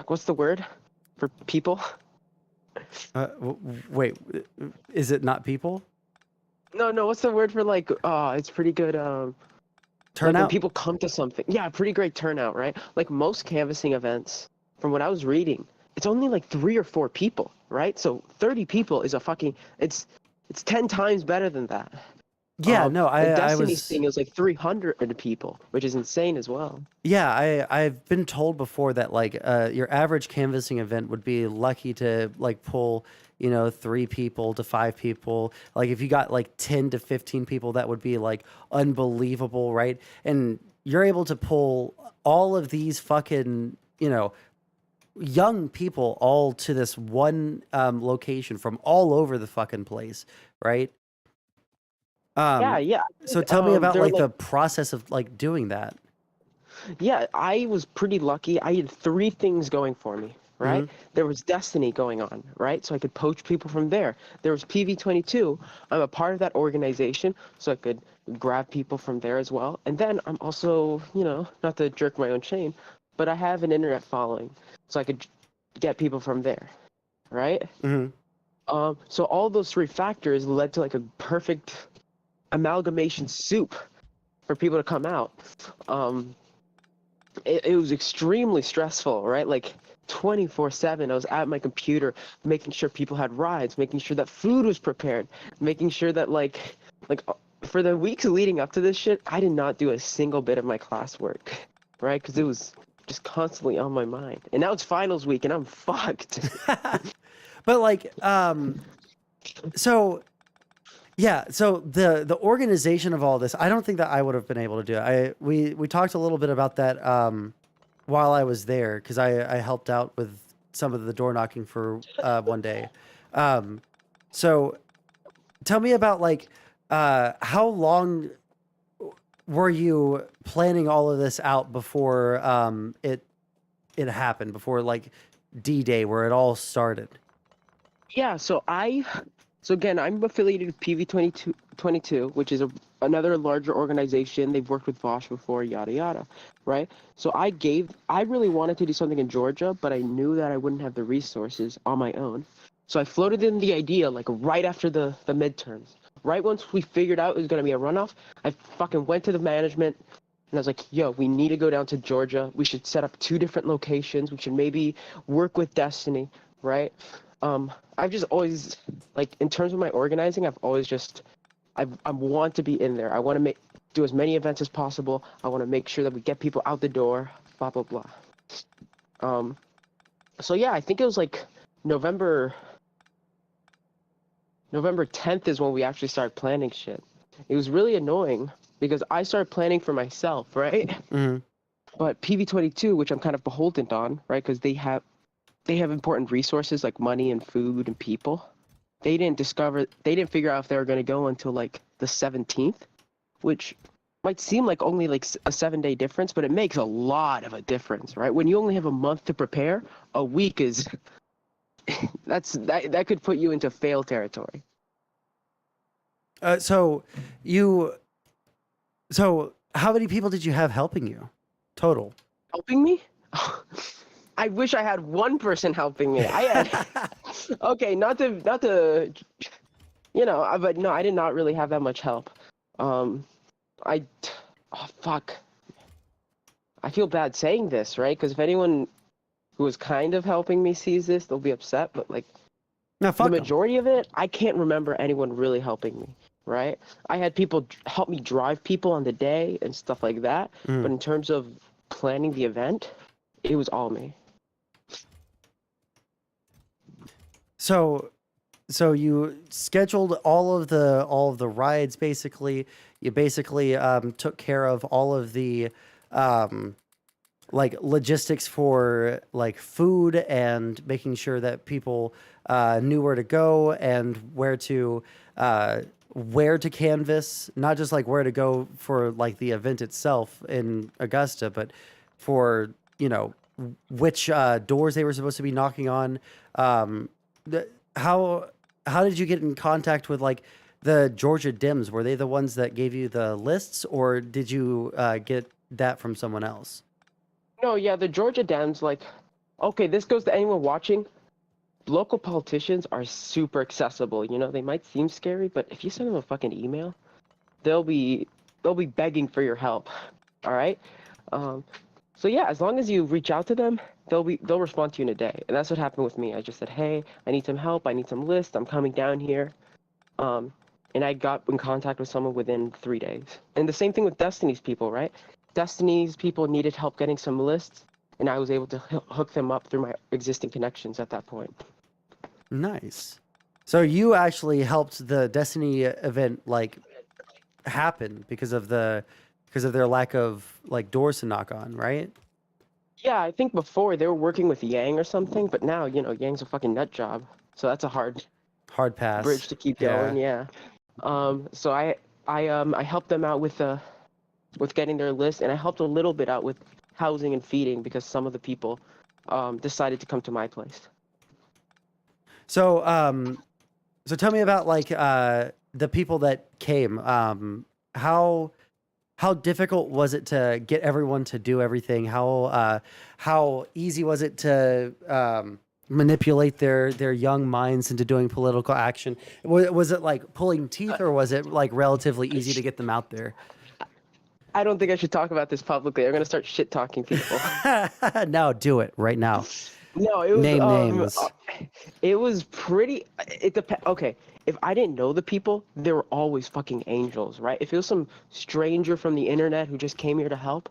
What's the word for people? Wait, is it not people? No. What's the word for like? It's pretty good. Turnout. Like when people come to something. Yeah, pretty great turnout, right? Like most canvassing events, from what I was reading, it's only like 3 or 4 people, right? So 30 people is it's 10 times better than that. Yeah, no, Destiny's thing is like 300 people, which is insane as well. Yeah, I've been told before that like your average canvassing event would be lucky to like pull 3 people to 5 people. Like if you got like 10 to 15 people, that would be like unbelievable, right? And you're able to pull all of these fucking young people all to this one location from all over the fucking place, right? Yeah. So tell me about like the process of like doing that. Yeah, I was pretty lucky. I had 3 things going for me, right? Mm-hmm. There was Destiny going on, right? So I could poach people from there. There was PV22. I'm a part of that organization, so I could grab people from there as well. And then I'm also, not to jerk my own chain, but I have an internet following, so I could get people from there, right? Mm-hmm. So all those 3 factors led to like a perfect amalgamation soup for people to come out. It was extremely stressful, right? Like 24/7, I was at my computer making sure people had rides, making sure that food was prepared, making sure that like for the weeks leading up to this shit, I did not do a single bit of my classwork, right? Because it was just constantly on my mind. And now it's finals week and I'm fucked. But like so the organization of all this, I don't think that I would have been able to do it. We talked a little bit about that while I was there, because I helped out with some of the door knocking for one day. So tell me about like how long were you planning all of this out before it happened, before like D-Day where it all started? Yeah, so I So again, I'm affiliated with PV22, which is another larger organization. They've worked with Vosh before, yada yada, right? So I really wanted to do something in Georgia, but I knew that I wouldn't have the resources on my own. So I floated in the idea like right after the midterms. Right once we figured out it was going to be a runoff, I fucking went to the management and I was like, yo, we need to go down to Georgia. We should set up 2 different locations. We should maybe work with Destiny, right? I've just always, like, in terms of my organizing, I've always just, I want to be in there. I want to do as many events as possible. I want to make sure that we get people out the door, blah, blah, blah. So yeah, I think it was like November 10th is when we actually started planning shit. It was really annoying because I started planning for myself, right? Mm-hmm. But PV22, which I'm kind of beholden on, right? Because they have important resources like money and food and people. They didn't figure out if they were going to go until like the 17th, which might seem like only like a 7-day difference, but it makes a lot of a difference, right? When you only have a month to prepare, a week is that could put you into fail territory. So how many people did you have helping you total? Helping me? I wish I had one person helping me. I had okay, not to but no, I did not really have that much help. Oh fuck. I feel bad saying this, right? Because if anyone who was kind of helping me sees this, they'll be upset. But like, no, the majority of it, I can't remember anyone really helping me, right? I had people help me drive people on the day and stuff like that. Mm. But in terms of planning the event, it was all me. So you scheduled all of the rides. Basically, you took care of all of the like logistics for like food and making sure that people knew where to go and where to canvas, not just like where to go for like the event itself in Augusta, but for which doors they were supposed to be knocking on. How did you get in contact with like the Georgia Dems? Were they the ones that gave you the lists, or did you get that from someone else? No, yeah, the Georgia Dems, like, okay, this goes to anyone watching. Local politicians are super accessible. They might seem scary, but if you send them a fucking email, they'll be begging for your help. All right. So yeah, as long as you reach out to them, they'll respond to you in a day. And that's what happened with me. I just said, hey, I need some help. I need some lists. I'm coming down here. And I got in contact with someone within 3 days. And the same thing with Destiny's people, right? Destiny's people needed help getting some lists, and I was able to hook them up through my existing connections at that point. Nice. So you actually helped the Destiny event like happen because of their lack of like doors to knock on, right? Yeah, I think before they were working with Yang or something, but now Yang's a fucking nut job, so that's a hard pass bridge to keep going. Yeah. So I helped them out with getting their list, and I helped a little bit out with housing and feeding because some of the people decided to come to my place. So so tell me about like the people that came. How difficult was it to get everyone to do everything? How easy was it to manipulate their young minds into doing political action? Was it like pulling teeth, or was it like relatively easy to get them out there? I don't think I should talk about this publicly. I'm gonna start shit talking people. No, do it right now. No, it was Name names. It was pretty. It depends. Okay, if I didn't know the people, they were always fucking angels, right? If it was some stranger from the internet who just came here to help,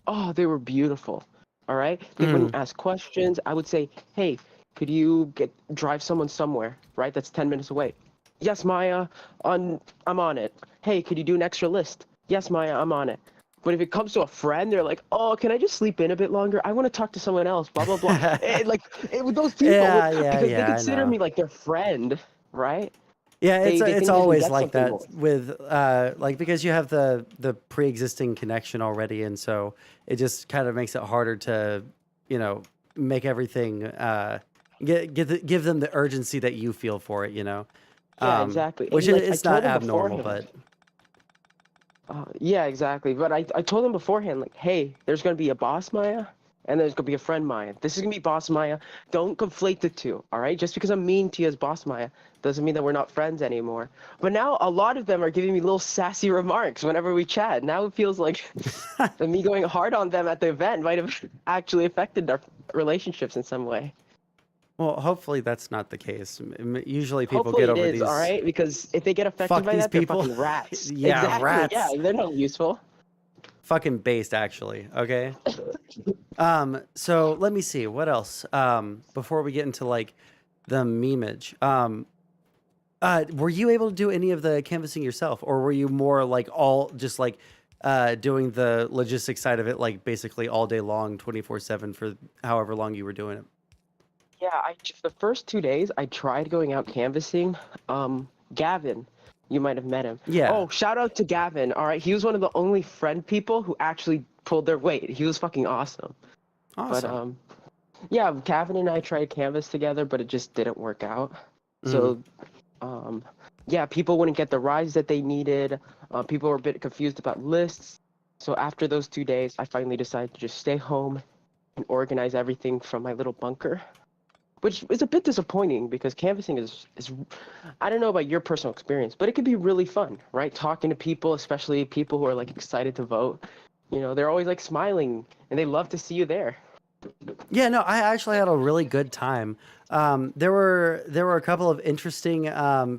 oh, they were beautiful. All right, they wouldn't ask questions. I would say, hey, could you drive someone somewhere, right? That's 10 minutes away. Yes, Maya. I'm on it. Hey, could you do an extra list? Yes, Maya, I'm on it. But if it comes to a friend, they're like, oh, can I just sleep in a bit longer? I want to talk to someone else, blah, blah, blah. With those people, because they consider me like their friend, right? Yeah, it's always like that more. with like, because you have the pre-existing connection already, and so it just kind of makes it harder to, make everything give them the urgency that you feel for it, Yeah, exactly. Which And, like, it's I told not him abnormal, beforehand. but Yeah, exactly. But I told him beforehand, like, hey, there's gonna be a boss Maya, and there's gonna be a friend Maya. This is gonna be boss Maya. Don't conflate the two, all right? Just because I'm mean to you as boss Maya doesn't mean that we're not friends anymore. But now a lot of them are giving me little sassy remarks whenever we chat. Now it feels like that me going hard on them at the event might have actually affected our relationships in some way. well, hopefully that's not the case. Usually people Hopefully get it over is, these. all right? Because if they get affected Fuck by these that, they're people. fucking rats. Yeah, exactly. rats. Yeah, they're not useful. Fucking based, actually. Okay. So let me see what else. Before we get into like the memeage. Were you able to do any of the canvassing yourself, or were you more like all just like doing the logistics side of it, like basically all day long, 24/7 for however long you were doing it? Yeah, the first 2 days I tried going out canvassing. Gavin, you might have met him. Yeah. Oh, shout out to Gavin. All right, he was one of the only friend people who actually pulled their weight. He was fucking awesome. Awesome. But yeah, Gavin and I tried canvas together, but it just didn't work out. So, yeah, people wouldn't get the rides that they needed. People were a bit confused about lists. So after those 2 days, I finally decided to just stay home and organize everything from my little bunker, which is a bit disappointing because canvassing is I don't know about your personal experience, but it could be really fun, right? Talking to people, especially people who are like excited to vote. You know, they're always like smiling and they love to see you there. Yeah, no, I actually had a really good time. There were a couple of interesting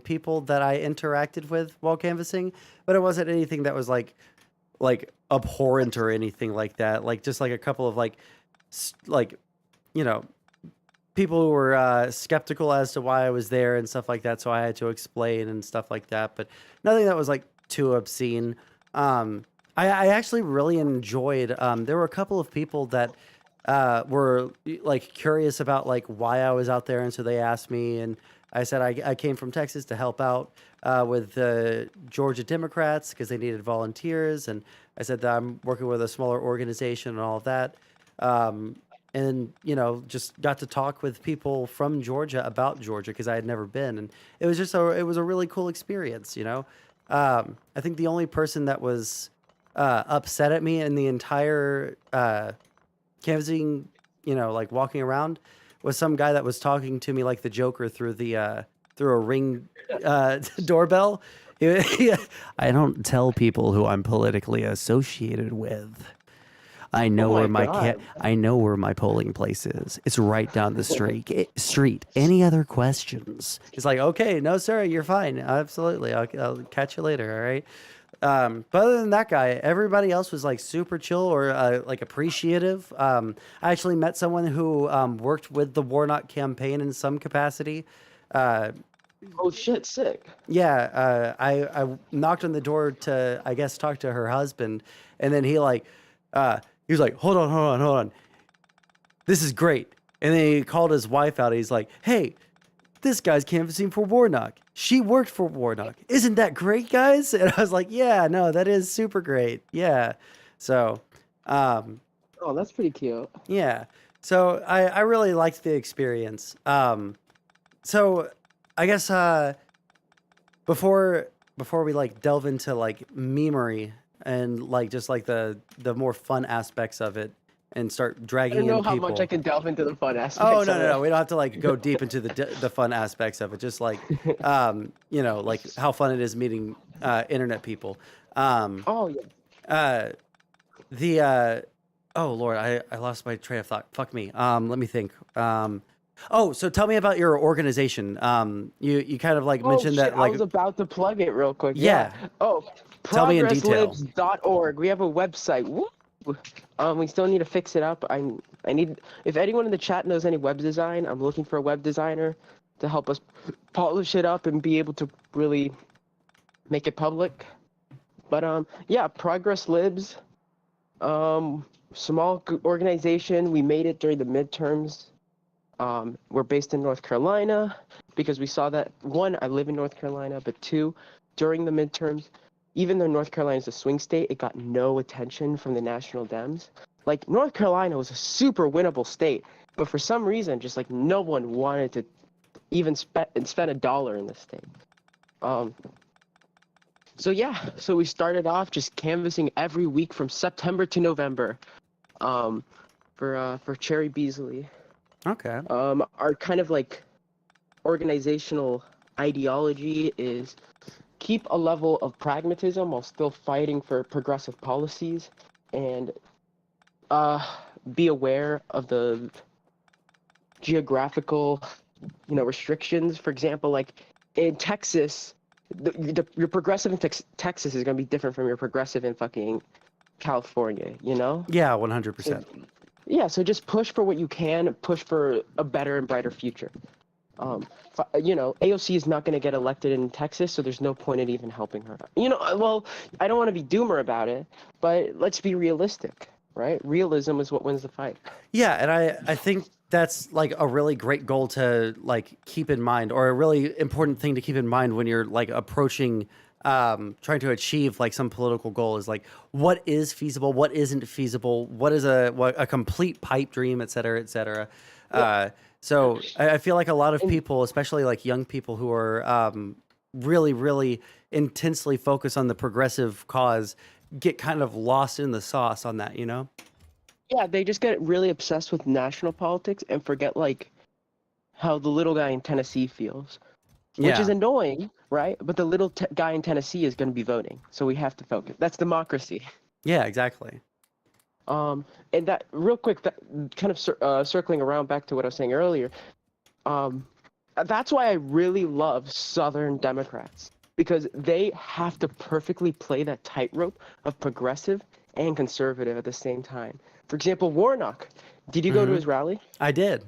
people that I interacted with while canvassing, but it wasn't anything that was like abhorrent or anything like that. Like just like a couple of like you know, people who were skeptical as to why I was there and stuff like that, so I had to explain and stuff like that. But nothing that was like too obscene. I actually really enjoyed. There were a couple of people that were like curious about like why I was out there, and so they asked me, and I said I came from Texas to help out with the Georgia Democrats because they needed volunteers, and I said that I'm working with a smaller organization and all of that. And you know, just got to talk with people from Georgia about Georgia because I had never been, and it was just it was a really cool experience. You know, I think the only person that was upset at me in the entire canvassing, you know, like walking around, was some guy that was talking to me like the Joker through a Ring doorbell. I don't tell people who I'm politically associated with. I know where I know where my polling place is. It's right down the street. Any other questions? It's like, okay, no, sir, you're fine. Absolutely. I'll catch you later. All right. But other than that guy, everybody else was like super chill or like appreciative. I actually met someone who worked with the Warnock campaign in some capacity. Oh shit, sick. Yeah, I knocked on the door to, I guess, talk to her husband, and then he was like, hold on. This is great. And then he called his wife out. He's like, hey, this guy's canvassing for Warnock. She worked for Warnock. Isn't that great, guys? And I was like, yeah, no, that is super great. Yeah. So, oh, that's pretty cute. Yeah. So I really liked the experience. So I guess before we like delve into like memery and like just like the more fun aspects of it and start dragging in people. I don't know how much I can delve into the fun aspects. Oh no, we don't have to like go deep into the fun aspects of it. Just like you know, like how fun it is meeting internet people. Oh yeah. Oh Lord, I lost my train of thought. Fuck me. Let me think. Oh, so tell me about your organization. You kind of like mentioned that like I was about to plug it real quick. Yeah. Oh, tell me in detail. progresslibs.org. We have a website. Woo! We still need to fix it up. I need, if anyone in the chat knows any web design, I'm looking for a web designer to help us polish it up and be able to really make it public. But yeah, Progress Libs. Small organization. We made it during the midterms. We're based in North Carolina because we saw that, one, I live in North Carolina, but two, during the midterms, even though North Carolina is a swing state, it got no attention from the national Dems. Like, North Carolina was a super winnable state, but for some reason, just like no one wanted to even spend $1 in this state. So yeah, so we started off just canvassing every week from September to November, for Cherry Beasley. Okay. Our kind of like organizational ideology is keep a level of pragmatism while still fighting for progressive policies, and be aware of the geographical, restrictions. For example, like in Texas, your progressive in Texas is going to be different from your progressive in fucking California, Yeah, 100%. Yeah, so just push for what you can, push for a better and brighter future. AOC is not going to get elected in Texas, so there's no point in even helping her. Well, I don't want to be doomer about it, but let's be realistic, right? Realism is what wins the fight. Yeah, and I think that's like a really great goal to like keep in mind, or a really important thing to keep in mind when you're like approaching trying to achieve like some political goal, is like what is feasible, what isn't feasible, what is a complete pipe dream, et cetera, et cetera. Yeah. So I feel like a lot of people, especially like young people who are really, really intensely focused on the progressive cause, get kind of lost in the sauce on that, Yeah, they just get really obsessed with national politics and forget like how the little guy in Tennessee feels, which is annoying, right? But the little guy in Tennessee is going to be voting, so we have to focus. That's democracy. Yeah, exactly. And that real quick, that kind of circling around back to what I was saying earlier. That's why I really love Southern Democrats, because they have to perfectly play that tightrope of progressive and conservative at the same time. For example, Warnock. Did you go to his rally? I did.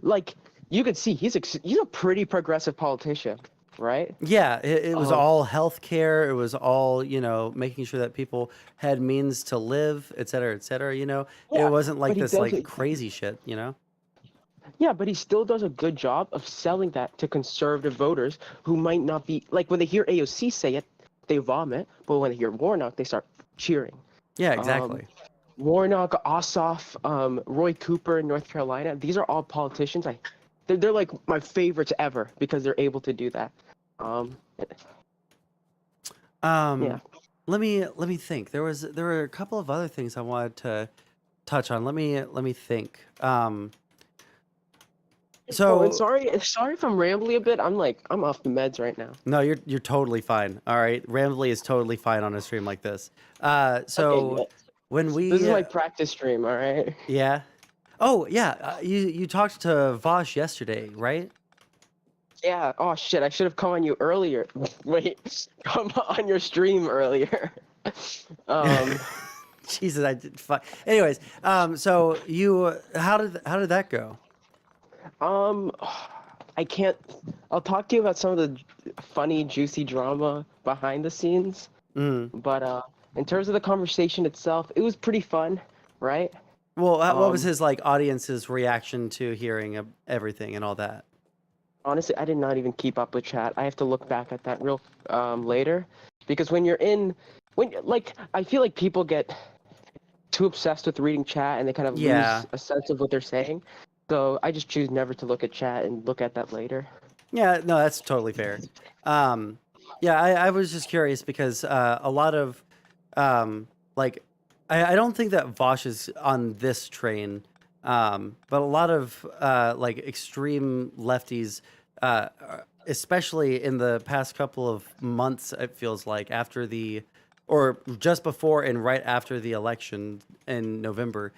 Like, you could see he's a pretty progressive politician, right? Yeah, it was all healthcare. It was all, making sure that people had means to live, et cetera, et cetera. Yeah, it wasn't like but he this does like it- crazy shit, Yeah, but he still does a good job of selling that to conservative voters who might not be, like, when they hear AOC say it, they vomit, but when they hear Warnock, they start cheering. Yeah, exactly. Warnock, Ossoff, Roy Cooper in North Carolina, these are all politicians. They're like my favorites ever because they're able to do that. Yeah. Let me think. There were a couple of other things I wanted to touch on. Let me think. So and sorry if I'm rambling a bit. I'm off the meds right now. No, you're totally fine. All right, Rambly is totally fine on a stream like this. So when we This is my practice stream, all right? Yeah. Oh yeah, you talked to Vosh yesterday, right? Yeah. Oh shit! I should have come on you earlier. Wait, come on your stream earlier. Jesus, I did. Anyways, so how did that go? I can't. I'll talk to you about some of the funny, juicy drama behind the scenes. But in terms of the conversation itself, it was pretty fun, right? Well, what was his like audience's reaction to hearing everything and all that? Honestly, I did not even keep up with chat. I have to look back at that real later, because I feel like people get too obsessed with reading chat and they kind of lose a sense of what they're saying. So I just choose never to look at chat and look at that later. Yeah, no, that's totally fair. Yeah, I was just curious because a lot of I don't think that Vosh is on this train, but a lot of like extreme lefties, especially in the past couple of months, it feels like or just before and right after the election in November,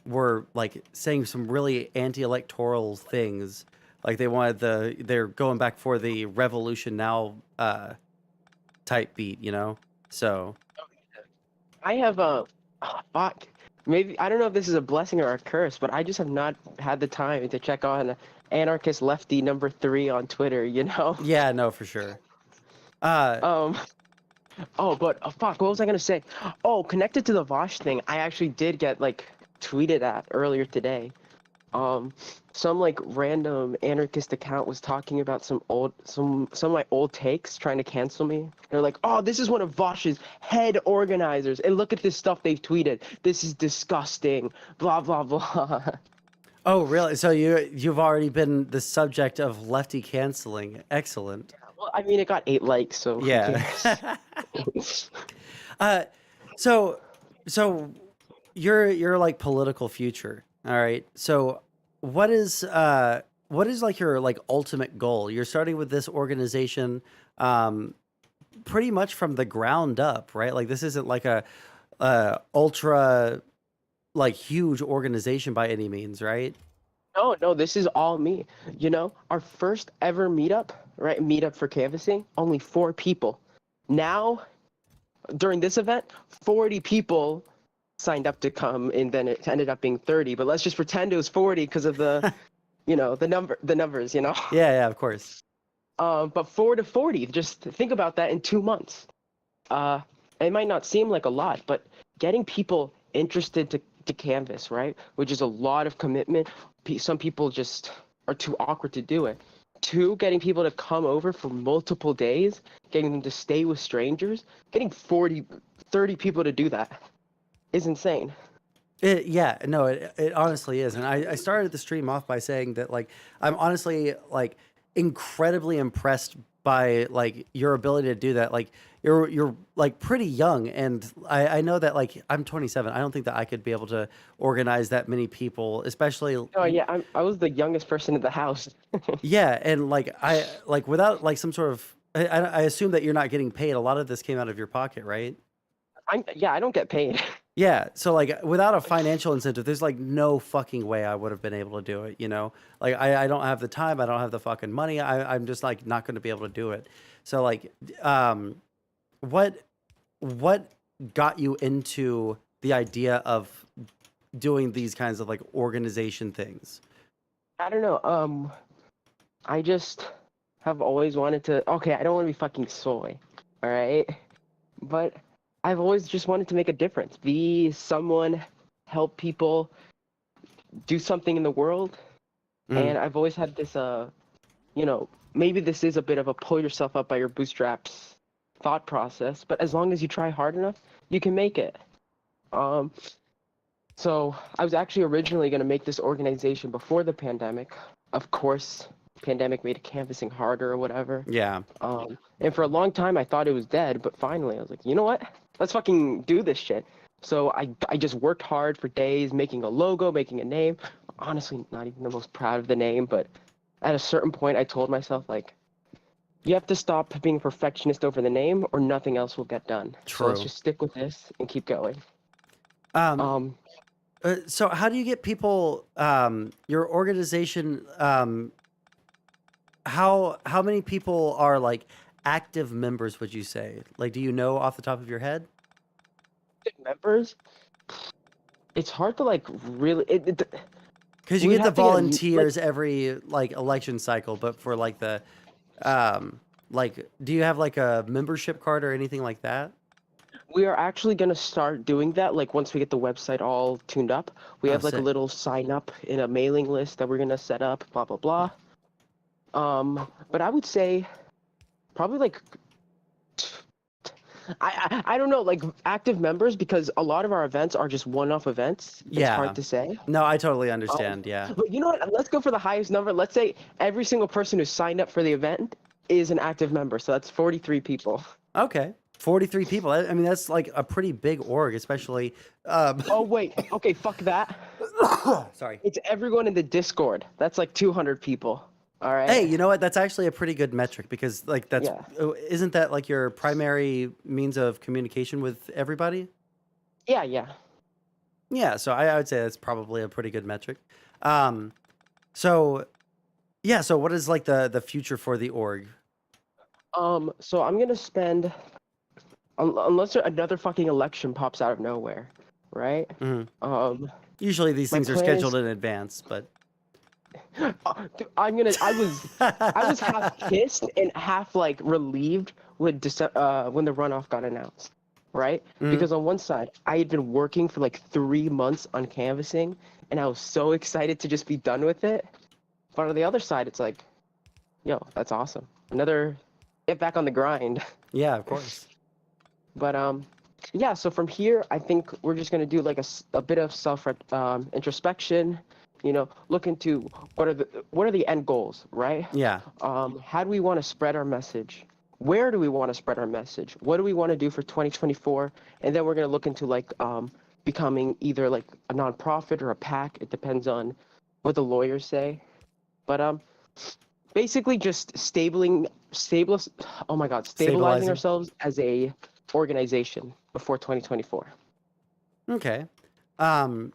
were like saying some really anti-electoral things. Like they're going back for the Revolution Now type beat, So I have maybe I don't know if this is a blessing or a curse, but I just have not had the time to check on Anarchist Lefty number 3 on Twitter. Yeah, no, for sure. Fuck, what was I gonna say? Oh, connected to the Vosh thing, I actually did get tweeted at earlier today. Some random anarchist account was talking about some of my old takes, trying to cancel me. They're like, "Oh, this is one of Vosh's head organizers, and look at this stuff they've tweeted. This is disgusting." Blah blah blah. Oh, really? So you've already been the subject of lefty canceling. Excellent. Well, I mean, it got 8 likes, so who Yeah. cares? So you're like political future. All right. So what is like your like ultimate goal? You're starting with this organization pretty much from the ground up, right? Like this isn't like a ultra like huge organization by any means, right? No, this is all me. You know, our first ever meetup, right? Meetup for canvassing, only 4 people. Now, during this event, 40 people signed up to come, and then it ended up being 30. But let's just pretend it was 40 because of the, you know, the numbers, you know. Yeah, of course. But 4 to 40, just think about that in 2 months. It might not seem like a lot, but getting people interested to canvas, right? Which is a lot of commitment. Some people just are too awkward to do it. 2, getting people to come over for multiple days, getting them to stay with strangers, getting 30 people to do that is insane. It honestly is. And I started the stream off by saying that like I'm honestly like incredibly impressed by like your ability to do that. Like you're like pretty young, and I know that like I'm 27. I don't think that I could be able to organize that many people, especially. Oh yeah, I was the youngest person in the house. Yeah, and like I like without like some sort of I assume that you're not getting paid. A lot of this came out of your pocket, right? I don't get paid. Yeah, so like without a financial incentive, there's like no fucking way I would have been able to do it, you know? Like I don't have the time, I don't have the fucking money. I'm just like not going to be able to do it. So like what got you into the idea of doing these kinds of like organization things? I don't know. I just have always wanted to. Okay, I don't want to be fucking soy, all right? But I've always just wanted to make a difference, be someone, help people, do something in the world. And I've always had this, you know, maybe this is a bit of a pull yourself up by your bootstraps thought process, but as long as you try hard enough, you can make it. So I was actually originally going to make this organization before the pandemic. Of course, pandemic made canvassing harder or whatever. Yeah. And for a long time, I thought it was dead, but finally I was like, you know what? Let's fucking do this shit. So I just worked hard for days, making a logo, making a name. Honestly, not even the most proud of the name, but at a certain point, I told myself, like, you have to stop being a perfectionist over the name or nothing else will get done. True. So let's just stick with this and keep going. So how do you get people, your organization, how many people are like active members, would you say? Like, do you know off the top of your head? Members? It's hard to like really... Because you get the volunteers every like election cycle, but for like the, like, do you have like a membership card or anything like that? We are actually going to start doing that, like, once we get the website all tuned up. We have, like, a little sign-up in a mailing list that we're going to set up, blah, blah, blah. But I would say probably, like, I don't know, like, active members, because a lot of our events are just one-off events. It's hard to say. No, I totally understand, yeah. But you know what? Let's go for the highest number. Let's say every single person who signed up for the event is an active member, so that's 43 people. Okay. 43 people. I mean, that's like a pretty big org, especially. Oh, wait. Okay, fuck that. Sorry. It's everyone in the Discord. That's like 200 people. All right. Hey, you know what? That's actually a pretty good metric because, like, that's isn't that like your primary means of communication with everybody? Yeah. Yeah. So I would say that's probably a pretty good metric. So what is like the future for the org? So I'm gonna spend. Unless another fucking election pops out of nowhere, right? Usually these things are scheduled in advance, but dude, I was half pissed and half like relieved when the runoff got announced, right? Because on one side I had been working for like 3 months on canvassing, and I was so excited to just be done with it. But on the other side, it's like, yo, that's awesome. Get back on the grind. Yeah, of course. But yeah, so from here, I think we're just gonna do like a bit of self introspection, look into what are the end goals, right? Yeah. How do we want to spread our message? Where do we want to spread our message? What do we want to do for 2024? And then we're going to look into like becoming either like a nonprofit or a PAC. It depends on what the lawyers say. But basically just stabilizing ourselves as a organization before 2024. Okay. And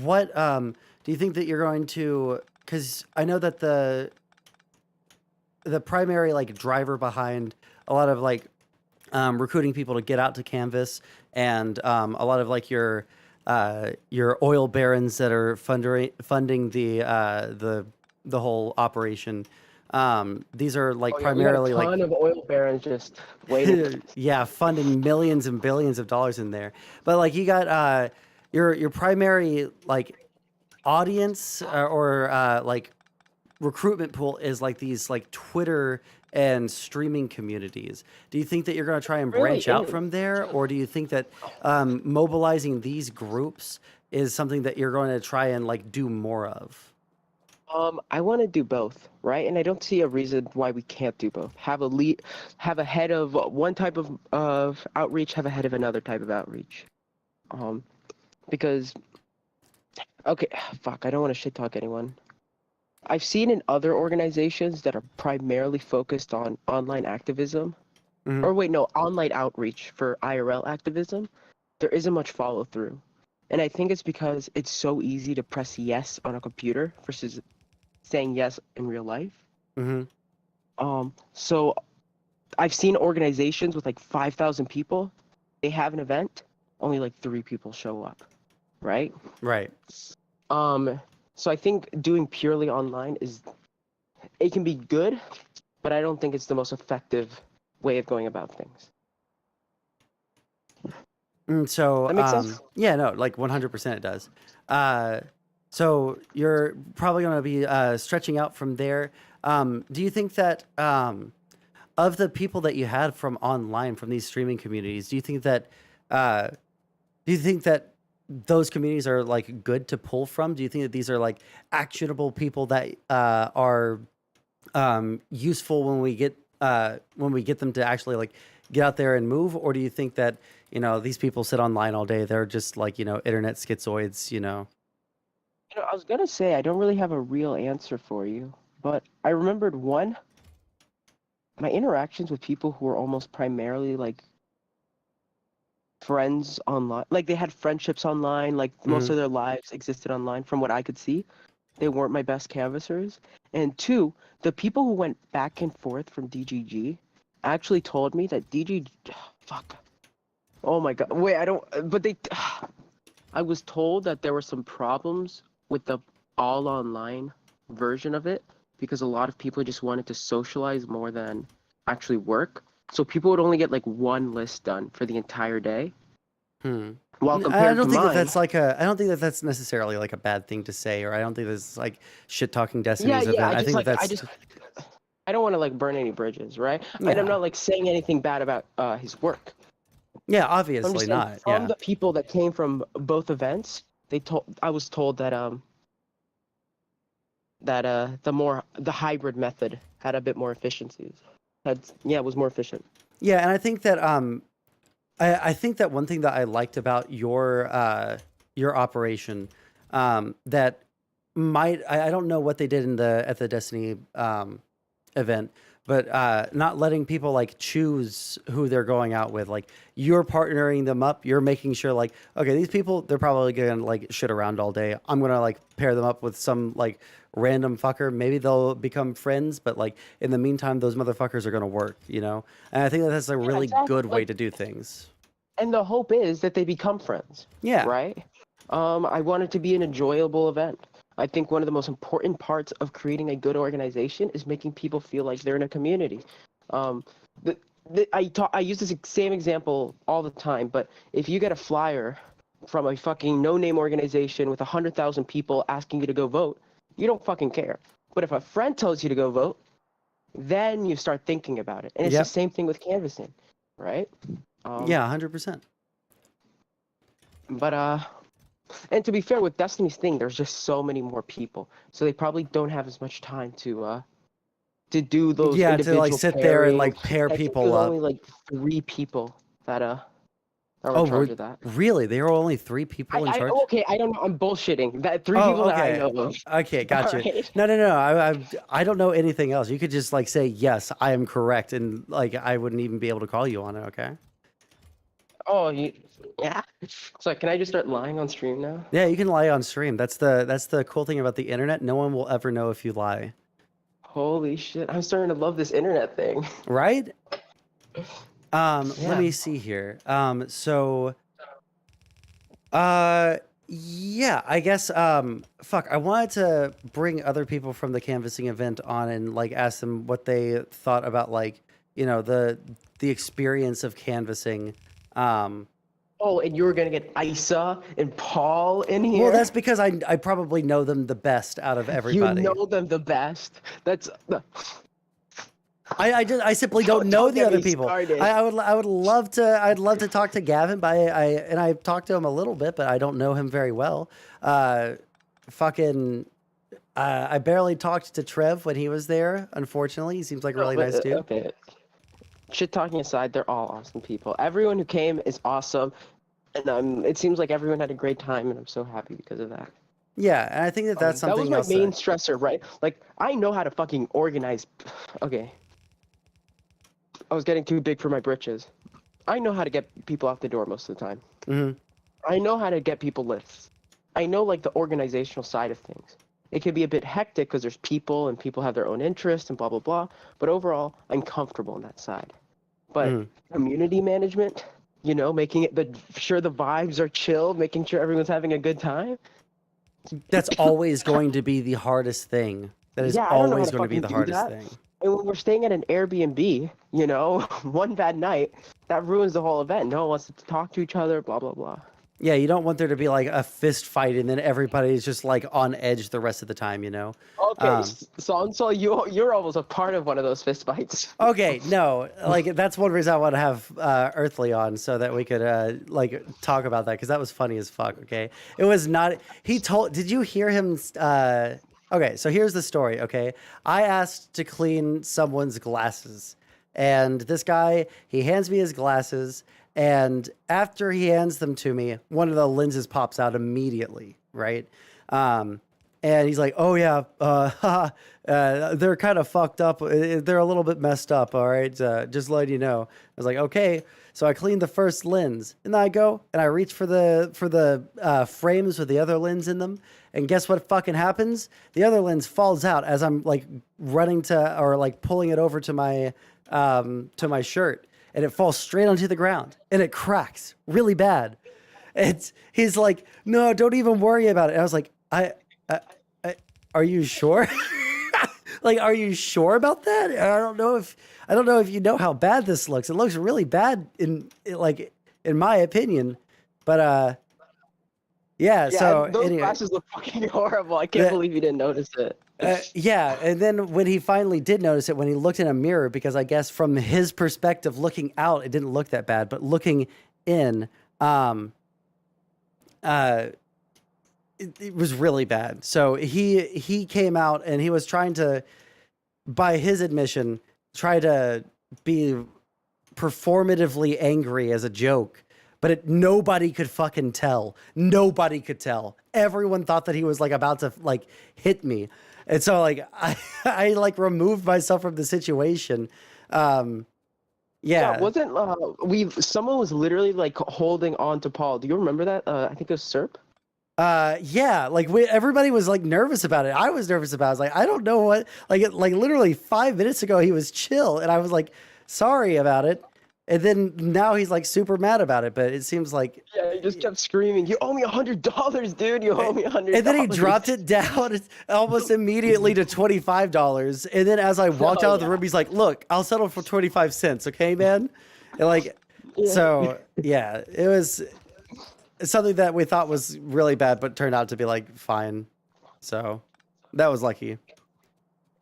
what do you think that you're going to? Because I know that the primary like driver behind a lot of like recruiting people to get out to canvas, and a lot of like your oil barons that are funding the whole operation. These are like primarily like a ton like of oil barons just waiting. yeah, funding millions and billions of dollars in there. But like you got your primary like audience or like recruitment pool is like these like Twitter and streaming communities. Do you think that you're going to try and branch out from there, or do you think that mobilizing these groups is something that you're going to try and like do more of? I want to do both, right? And I don't see a reason why we can't do both. Have a head of one type of outreach, have a head of another type of outreach. Because, okay, fuck, I don't want to shit talk anyone. I've seen in other organizations that are primarily focused on online activism, or wait, no, online outreach for IRL activism, there isn't much follow through. And I think it's because it's so easy to press yes on a computer versus saying yes in real life. So I've seen organizations with like 5,000 people, they have an event, only like 3 people show up, right? Right. So I think doing purely online it can be good, but I don't think it's the most effective way of going about things. So that makes sense? yeah, no, like 100% it does. So you're probably going to be stretching out from there. Do you think that of the people that you had from online, from these streaming communities, do you think that those communities are like good to pull from? Do you think that these are like actionable people that are useful when we get them to actually like get out there and move? Or do you think that, these people sit online all day, they're just like, internet schizoids, I was gonna say I don't really have a real answer for you, but I remembered my interactions with people who were almost primarily like friends online, like they had friendships online, like most of their lives existed online. From what I could see, they weren't my best canvassers. And 2, the people who went back and forth from DGG actually told me that fuck, oh my god, wait, I was told that there were some problems with the all online version of it because a lot of people just wanted to socialize more than actually work. So people would only get like one list done for the entire day. While compared to mine, I don't think that that's necessarily like a bad thing to say, or I don't think that's like shit talking Destiny's event. I think that's. I don't want to like burn any bridges, right? Yeah. And I'm not like saying anything bad about his work. Yeah, obviously not. From the people that came from both events, I was told that the hybrid method had a bit more efficiencies. It was more efficient. Yeah, and I think that I think that one thing that I liked about your operation that I don't know what they did at the Destiny event, but not letting people like choose who they're going out with. Like you're partnering them up. You're making sure like, okay, these people, they're probably gonna like shit around all day. I'm gonna like pair them up with some like random fucker. Maybe they'll become friends, but like in the meantime, those motherfuckers are gonna work, And I think that's a really good way to do things. And the hope is that they become friends. Yeah. Right? I want it to be an enjoyable event. I think one of the most important parts of creating a good organization is making people feel like they're in a community. I use this same example all the time, but if you get a flyer from a fucking no-name organization with 100,000 people asking you to go vote, you don't fucking care. But if a friend tells you to go vote, then you start thinking about it. And it's the same thing with canvassing, right? Yeah, 100%. But And to be fair, with Destiny's thing, there's just so many more people, so they probably don't have as much time to do those Yeah, to individual like sit there and pairings. like pair I think people there's up. only like 3 people that were Oh, in charge of that. really? There were only 3 people in charge? Okay, I don't know. I'm bullshitting. That 3 Oh, people that I okay. know of. Okay, gotcha. Alright. No. I don't know anything else. You could just like say yes, I am correct, and like I wouldn't even be able to call you on it. Okay. Oh, yeah. So can I just start lying on stream now? Yeah, you can lie on stream. That's the cool thing about the internet. No one will ever know if you lie. Holy shit! I'm starting to love this internet thing. Right? Let Yeah. me see here. Yeah, I guess fuck, I wanted to bring other people from the canvassing event on and like ask them what they thought about like, you know, the experience of canvassing. Oh, and you were gonna get Isa and Paul in here. Well, that's because I probably know them the best out of everybody. You know them the best. That's I simply don't know the get other me people. started. I'd love to talk to Gavin, but I talked to him a little bit, but I don't know him very well. I barely talked to Trev when he was there. Unfortunately, he seems like a really nice dude. Okay. Shit talking aside, they're all awesome people. Everyone who came is awesome, and it seems like everyone had a great time, and I'm so happy because of that. Yeah, and I think that's something that was my else main stressor, right? Like, I know how to fucking organize. Okay. I was getting too big for my britches. I know how to get people out the door most of the time. Mm-hmm. I know how to get people lists. I know, like, the organizational side of things. It can be a bit hectic because there's people and people have their own interests and blah, blah, blah. But overall, I'm comfortable on that side. But community management, you know, making it sure the vibes are chill, making sure everyone's having a good time. That's always going to be the hardest thing. That is Yeah, I don't know how always to going to be fucking the do hardest that. thing. And when we're staying at an Airbnb, you know, one bad night, that ruins the whole event. No one wants to talk to each other, blah, blah, blah. Yeah, you don't want there to be like a fist fight and then everybody's just like on edge the rest of the time, you know? Okay, Sondsol, you're almost a part of one of those fist fights. Okay, no, like that's one reason I want to have Earthly on so that we could like talk about that because that was funny as fuck. Okay, it was not. Did you hear him? Okay, so here's the story. Okay, I asked to clean someone's glasses, and this guy he hands me his glasses, and after he hands them to me, one of the lenses pops out immediately, right? And he's like, "Oh yeah, they're kind of fucked up. They're a little bit messed up. All right, just letting you know." I was like, "Okay." So I cleaned the first lens, and then I go and I reach for the frames with the other lens in them, and guess what fucking happens? The other lens falls out as I'm like running to or like pulling it over to my shirt, and it falls straight onto the ground, and it cracks really bad. He's like, "No, don't even worry about it." And I was like, are you sure? Like, are you sure about that? I don't know if you know how bad this looks. It looks really bad in my opinion. But yeah. So those anyway, glasses look fucking horrible. I can't believe you didn't notice it. yeah, and then when he finally did notice it, when he looked in a mirror, because I guess from his perspective, looking out, it didn't look that bad, but looking in, it was really bad. So he came out and he was trying to, by his admission, try to be performatively angry as a joke, but nobody could fucking tell. Nobody could tell. Everyone thought that he was like about to like hit me. And so like I like removed myself from the situation. Yeah. Wasn't someone was literally like holding on to Paul. Do you remember that? I think it was Serp. Yeah, like everybody was like nervous about it. I was nervous about it. I was like, I don't know what, like literally 5 minutes ago, he was chill. And I was like, sorry about it. And then now he's like super mad about it. But it seems like, yeah, he just kept screaming, "You owe me $100, dude. You owe me $100." And then he dropped it down almost immediately to $25. And then as I walked out of the room, he's like, "Look, I'll settle for 25 cents. Okay, man." And like, so yeah, it was something that we thought was really bad, but turned out to be like fine. So that was lucky.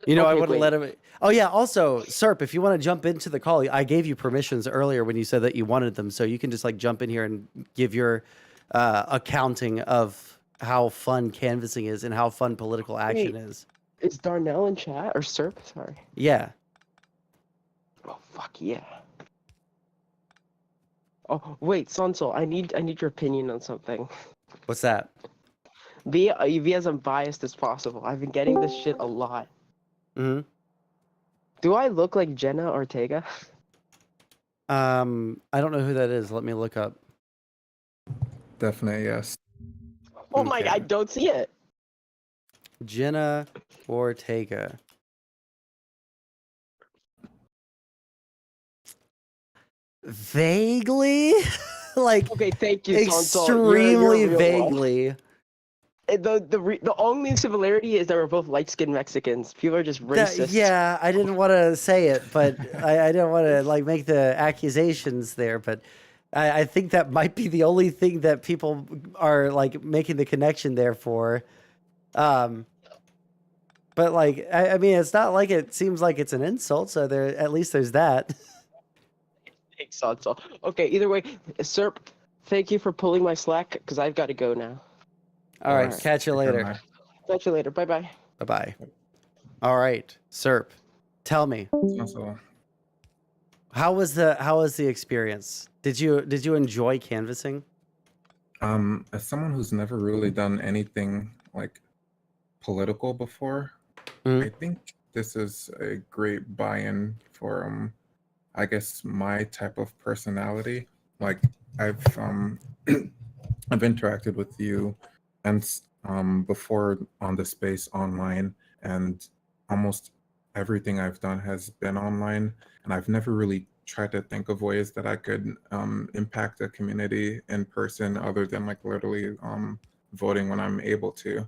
You know, I wouldn't let him. Oh yeah. Also, Serp, if you want to jump into the call, I gave you permissions earlier when you said that you wanted them, so you can just like jump in here and give your accounting of how fun canvassing is and how fun political action is. Is Darnell in chat or Serp? Sorry. Yeah. Oh fuck yeah. Oh wait, Sondsol, I need your opinion on something. What's that? Be as unbiased as possible. I've been getting this shit a lot. Hmm. Do I look like Jenna Ortega? I don't know who that is. Let me look up. Definitely yes. Oh my god, I don't see it. Jenna Ortega. Vaguely? Like, okay, thank you, Sondsol. extremely You're a real one. vaguely. The only similarity is that we're both light-skinned Mexicans. People are just racist. Yeah, I didn't want to say it, but I didn't want to like make the accusations there, but I think that might be the only thing that people are like making the connection there for. But like, I mean, it's not like it seems like it's an insult, so there at least there's that. Thanks, Sondsol. Okay, either way, Serp, thank you for pulling my slack because I've got to go now. All right, catch you later. Catch you later. Bye-bye. Bye-bye. All right, Serp, tell me. How was the experience? Did you enjoy canvassing? As someone who's never really done anything like political before, I think this is a great buy-in for I guess my type of personality. Like I've I've interacted with you and before on the space online, and almost everything I've done has been online, and I've never really tried to think of ways that I could impact the community in person other than like literally voting when I'm able to.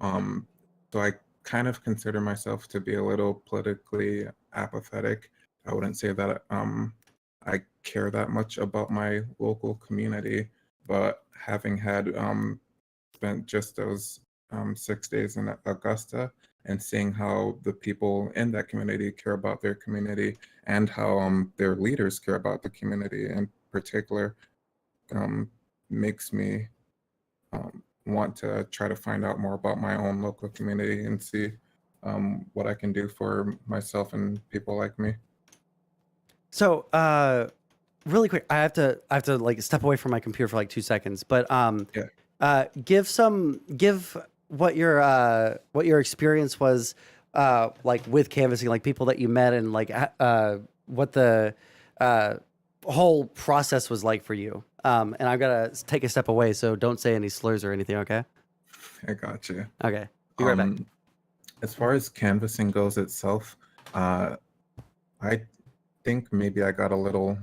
So I kind of consider myself to be a little politically apathetic. I wouldn't say that I care that much about my local community, but having had spent just those 6 days in Augusta and seeing how the people in that community care about their community and how their leaders care about the community in particular makes me want to try to find out more about my own local community and see what I can do for myself and people like me. So, really quick, I have to like step away from my computer for like 2 seconds, but give what your experience was like with canvassing, like people that you met, and like what the whole process was like for you. And I've got to take a step away, so don't say any slurs or anything, okay? I got you. Okay, be right back. As far as canvassing goes itself, I think maybe I got a little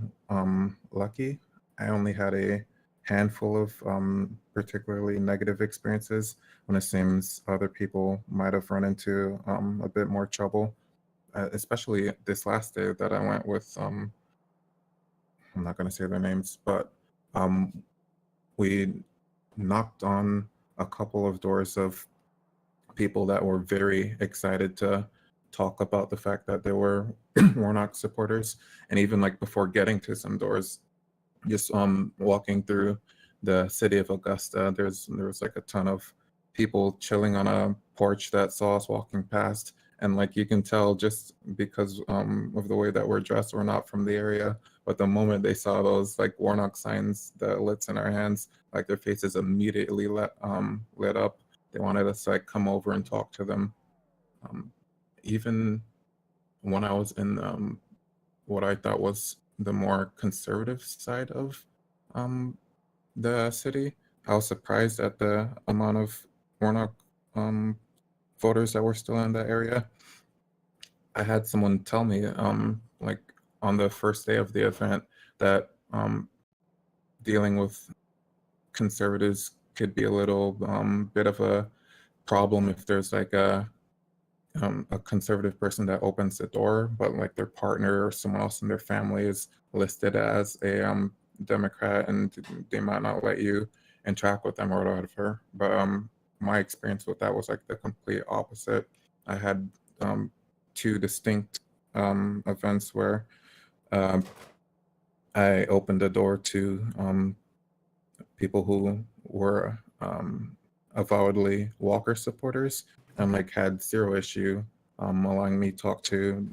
lucky. I only had a handful of particularly negative experiences when it seems other people might have run into a bit more trouble, especially this last day that I went with, I'm not going to say their names, but we knocked on a couple of doors of people that were very excited to talk about the fact that they were Warnock supporters. And even like before getting to some doors, just walking through the city of Augusta, there was like a ton of people chilling on a porch that saw us walking past. And like you can tell just because of the way that we're dressed, we're not from the area. But the moment they saw those like Warnock signs, the lits in our hands, like their faces immediately lit up. They wanted us to like come over and talk to them. Even when I was in what I thought was the more conservative side of the city, I was surprised at the amount of Warnock voters that were still in the area. I had someone tell me like on the first day of the event that dealing with conservatives could be a little bit of a problem if there's like a conservative person that opens the door, but like their partner or someone else in their family is listed as a Democrat, and they might not let you interact with them or whatever. But my experience with that was like the complete opposite. I had two distinct events where I opened the door to people who were avowedly Walker supporters and like had zero issue allowing me to talk to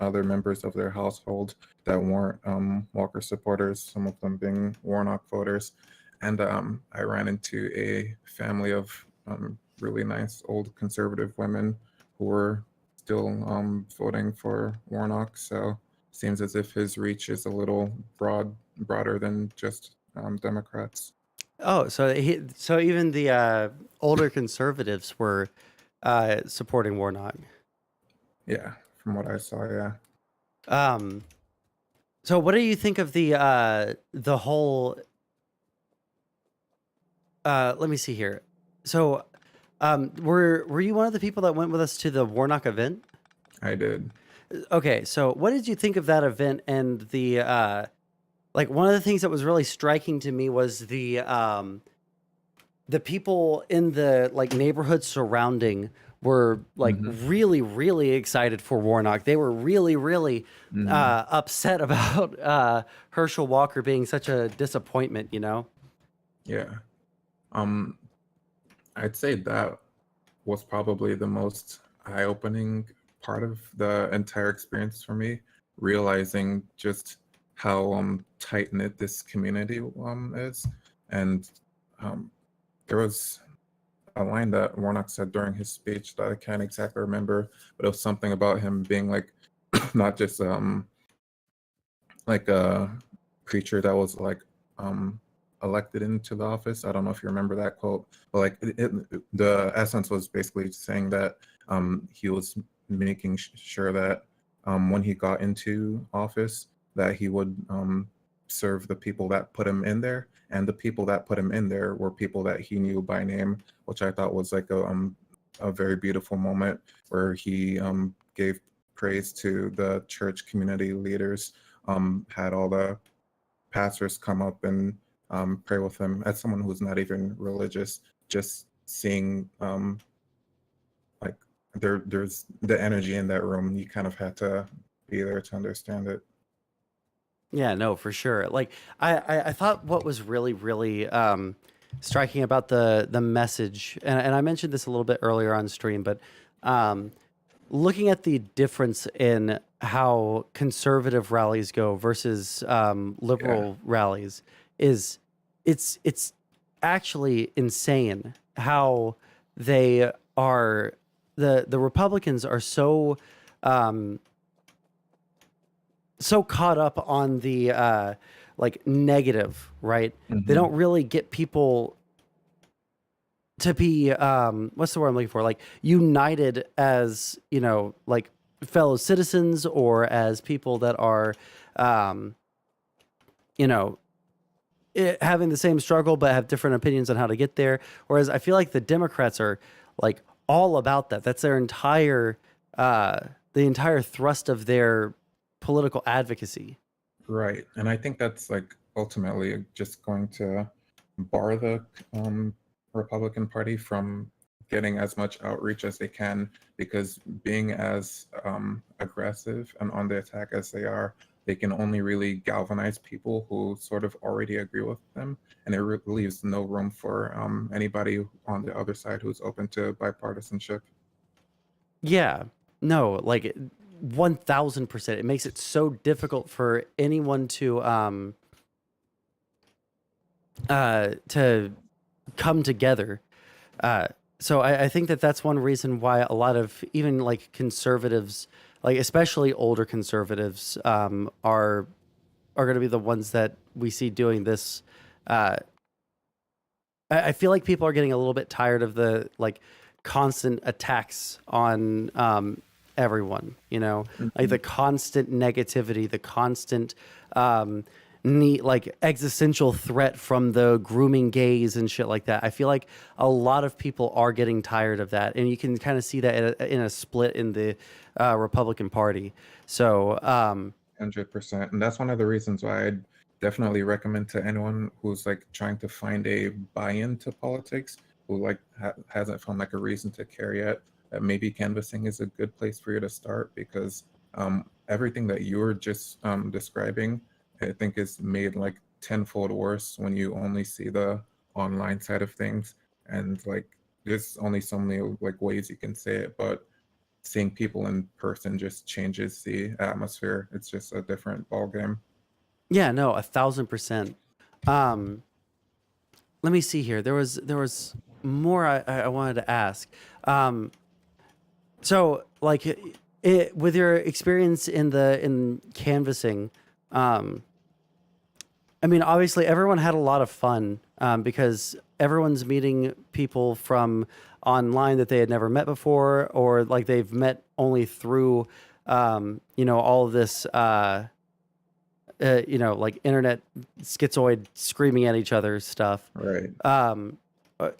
other members of their household that weren't Walker supporters, some of them being Warnock voters. And I ran into a family of really nice old conservative women who were still voting for Warnock. So seems as if his reach is a little broader than just Democrats. Oh, so even the older conservatives were supporting Warnock. Yeah, from what I saw, yeah. So what do you think of the whole? Let me see here. So, were you one of the people that went with us to the Warnock event? I did. Okay, so what did you think of that event and the like one of the things that was really striking to me was the people in the like neighborhood surrounding were like really, really excited for Warnock. They were really, really upset about Herschel Walker being such a disappointment, you know? Yeah. I'd say that was probably the most eye-opening part of the entire experience for me, realizing just how tight-knit this community is. And there was a line that Warnock said during his speech that I can't exactly remember, but it was something about him being like not just like a creature that was like elected into the office. I don't know if you remember that quote, but like the essence was basically saying that he was making sure that when he got into office, that he would serve the people that put him in there, and the people that put him in there were people that he knew by name, which I thought was like a very beautiful moment where he gave praise to the church community leaders, had all the pastors come up and pray with him. As someone who's not even religious, just seeing like there's the energy in that room, you kind of had to be there to understand it. Yeah, no, for sure. Like I thought what was really, really striking about the message, and I mentioned this a little bit earlier on stream, but looking at the difference in how conservative rallies go versus liberal rallies is it's actually insane how they are the Republicans are so so caught up on the like negative, right? They don't really get people to be what's the word I'm looking for? Like united as, you know, like fellow citizens or as people that are you know, having the same struggle but have different opinions on how to get there. Whereas I feel like the Democrats are like all about that. That's their entire the entire thrust of their political advocacy. Right. And I think that's like ultimately just going to bar the Republican Party from getting as much outreach as they can, because being as aggressive and on the attack as they are, they can only really galvanize people who sort of already agree with them. And it leaves no room for anybody on the other side who's open to bipartisanship. Yeah, no, like 1000%. It makes it so difficult for anyone to come together. So I think that that's one reason why a lot of even like conservatives, like especially older conservatives, are going to be the ones that we see doing this. I feel like people are getting a little bit tired of the like constant attacks on everyone, you know, like the constant negativity, the constant like existential threat from the grooming gays and shit like that. I feel like a lot of people are getting tired of that, and you can kind of see that in a split in the Republican Party. So 100%. And that's one of the reasons why I'd definitely recommend to anyone who's like trying to find a buy-in to politics, who like hasn't found like a reason to care yet, that maybe canvassing is a good place for you to start, because everything that you were just describing, I think is made like tenfold worse when you only see the online side of things. And like there's only so many like ways you can say it, but seeing people in person just changes the atmosphere. It's just a different ball game. Yeah, no, 1,000%. Let me see here. There was more I wanted to ask. So like with your experience in canvassing, I mean, obviously everyone had a lot of fun because everyone's meeting people from online that they had never met before, or like they've met only through, all of this, like internet schizoid screaming at each other stuff. Right. Uh,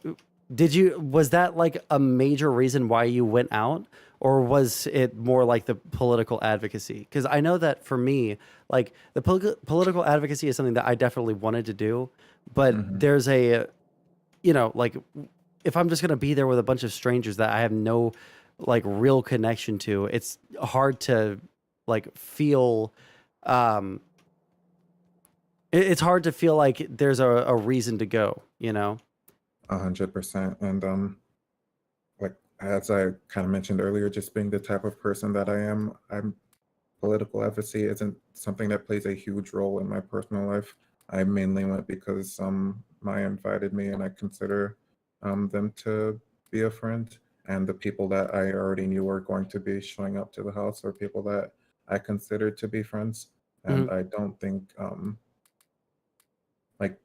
was that like a major reason why you went out, or was it more like the political advocacy? Because I know that for me, like the political advocacy is something that I definitely wanted to do, but there's a, like if I'm just going to be there with a bunch of strangers that I have no like real connection to, it's hard to like feel, it's hard to feel like there's a reason to go, 100%. And like as I kind of mentioned earlier, just being the type of person that I am, political advocacy isn't something that plays a huge role in my personal life. I mainly went because Maya invited me, and I consider them to be a friend. And the people that I already knew were going to be showing up to the house are people that I considered to be friends. And I don't think like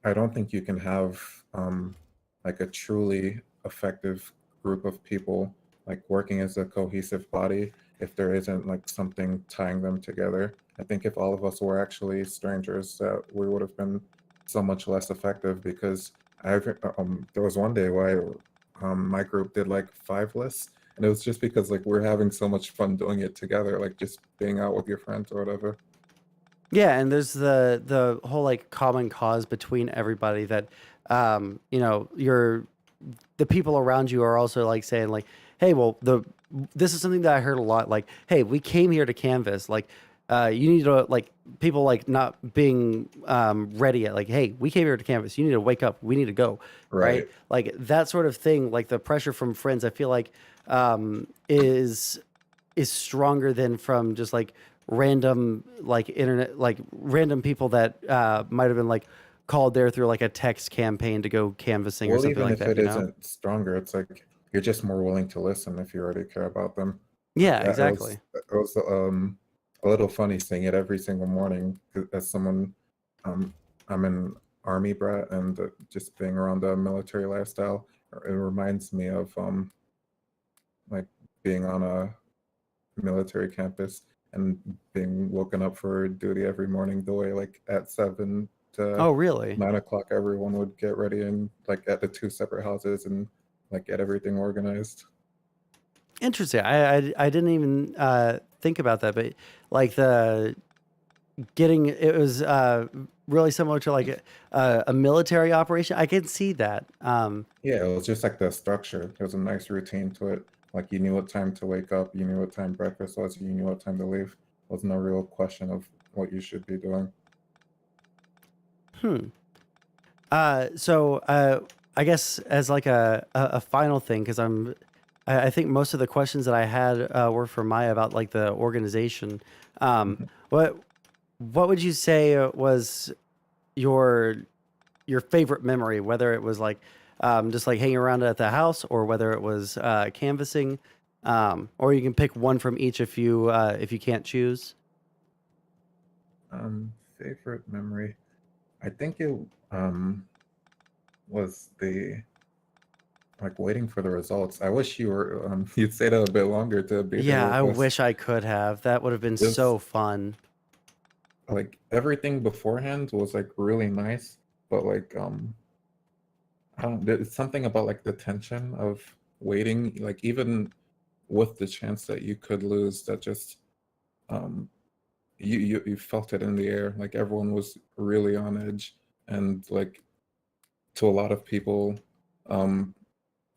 I don't think you can have like a truly effective group of people like working as a cohesive body if there isn't like something tying them together. I think if all of us were actually strangers, that we would have been so much less effective, because there was one day where my group did like 5 lists, and it was just because like we're having so much fun doing it together, like just being out with your friends or whatever. Yeah, and there's the whole like common cause between everybody that the people around you are also like saying like, hey, well, this is something that I heard a lot, like, hey, we came here to canvas, like you need to, like, people like not being ready yet, like, hey, we came here to canvas, you need to wake up, we need to go, right? Like that sort of thing, like the pressure from friends, I feel like is stronger than from just like random like internet, like random people that might have been like called there through like a text campaign to go canvassing or Well, something even like if that, it isn't stronger, it's like you're just more willing to listen if you already care about them. Yeah, It exactly. was a little funny seeing it every single morning as someone. I'm an army brat, and just being around the military lifestyle, it reminds me of like being on a military campus and being woken up for duty every morning, the way like at 7 to Oh, really? 9 o'clock everyone would get ready and like at the 2 separate houses and like get everything organized. Interesting. I didn't even think about that, but like it was really similar to like a military operation. I can see that. Yeah, it was just like the structure. There was a nice routine to it. Like you knew what time to wake up, you knew what time breakfast was, you knew what time to leave. There was no real question of what you should be doing. So I guess as like a final thing, because I think most of the questions that I had were for Maya about like the organization. What would you say was your favorite memory, whether it was like just like hanging around at the house, or whether it was canvassing, or you can pick one from each if you can't choose. Favorite memory, I think it was the like waiting for the results. I wish you were you'd stayed a bit longer to be there Yeah, I with us. wish I could have. That would have been This so fun. like everything beforehand was like really nice, but like I don't, there's something about like the tension of waiting, like even with the chance that you could lose, that just um you felt it in the air. Like everyone was really on edge, and like to a lot of people, um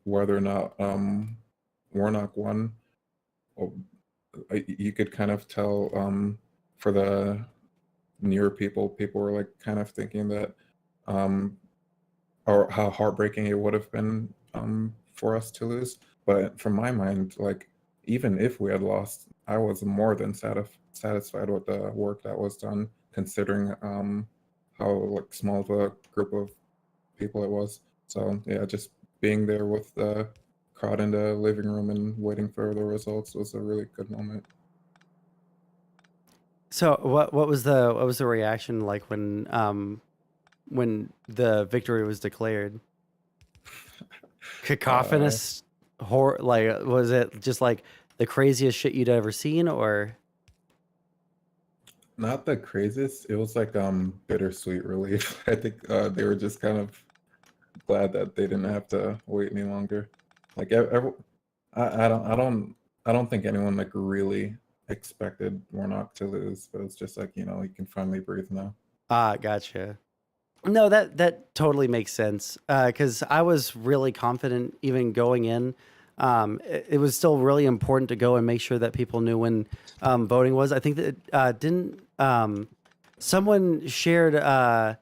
whether or not Warnock won, or you could kind of tell for the near people, people were like kind of thinking that, or how heartbreaking it would have been for us to lose. But from my mind, like even if we had lost, I was more than satisfied with the work that was done, considering how like small of a group of people it was. So yeah, just being there with the crowd in the living room and waiting for the results was a really good moment. So what was the reaction like when the victory was declared? Cacophonous, like was it just like the craziest shit you'd ever seen, or? Not the craziest. It was like bittersweet relief. I think they were just kind of glad that they didn't have to wait any longer. Like I don't think anyone like really expected Warnock to lose, but it's just like, you know, you can finally breathe now. Gotcha. No, that totally makes sense. Because I was really confident even going in. It was still really important to go and make sure that people knew when voting was. I think that didn't someone shared a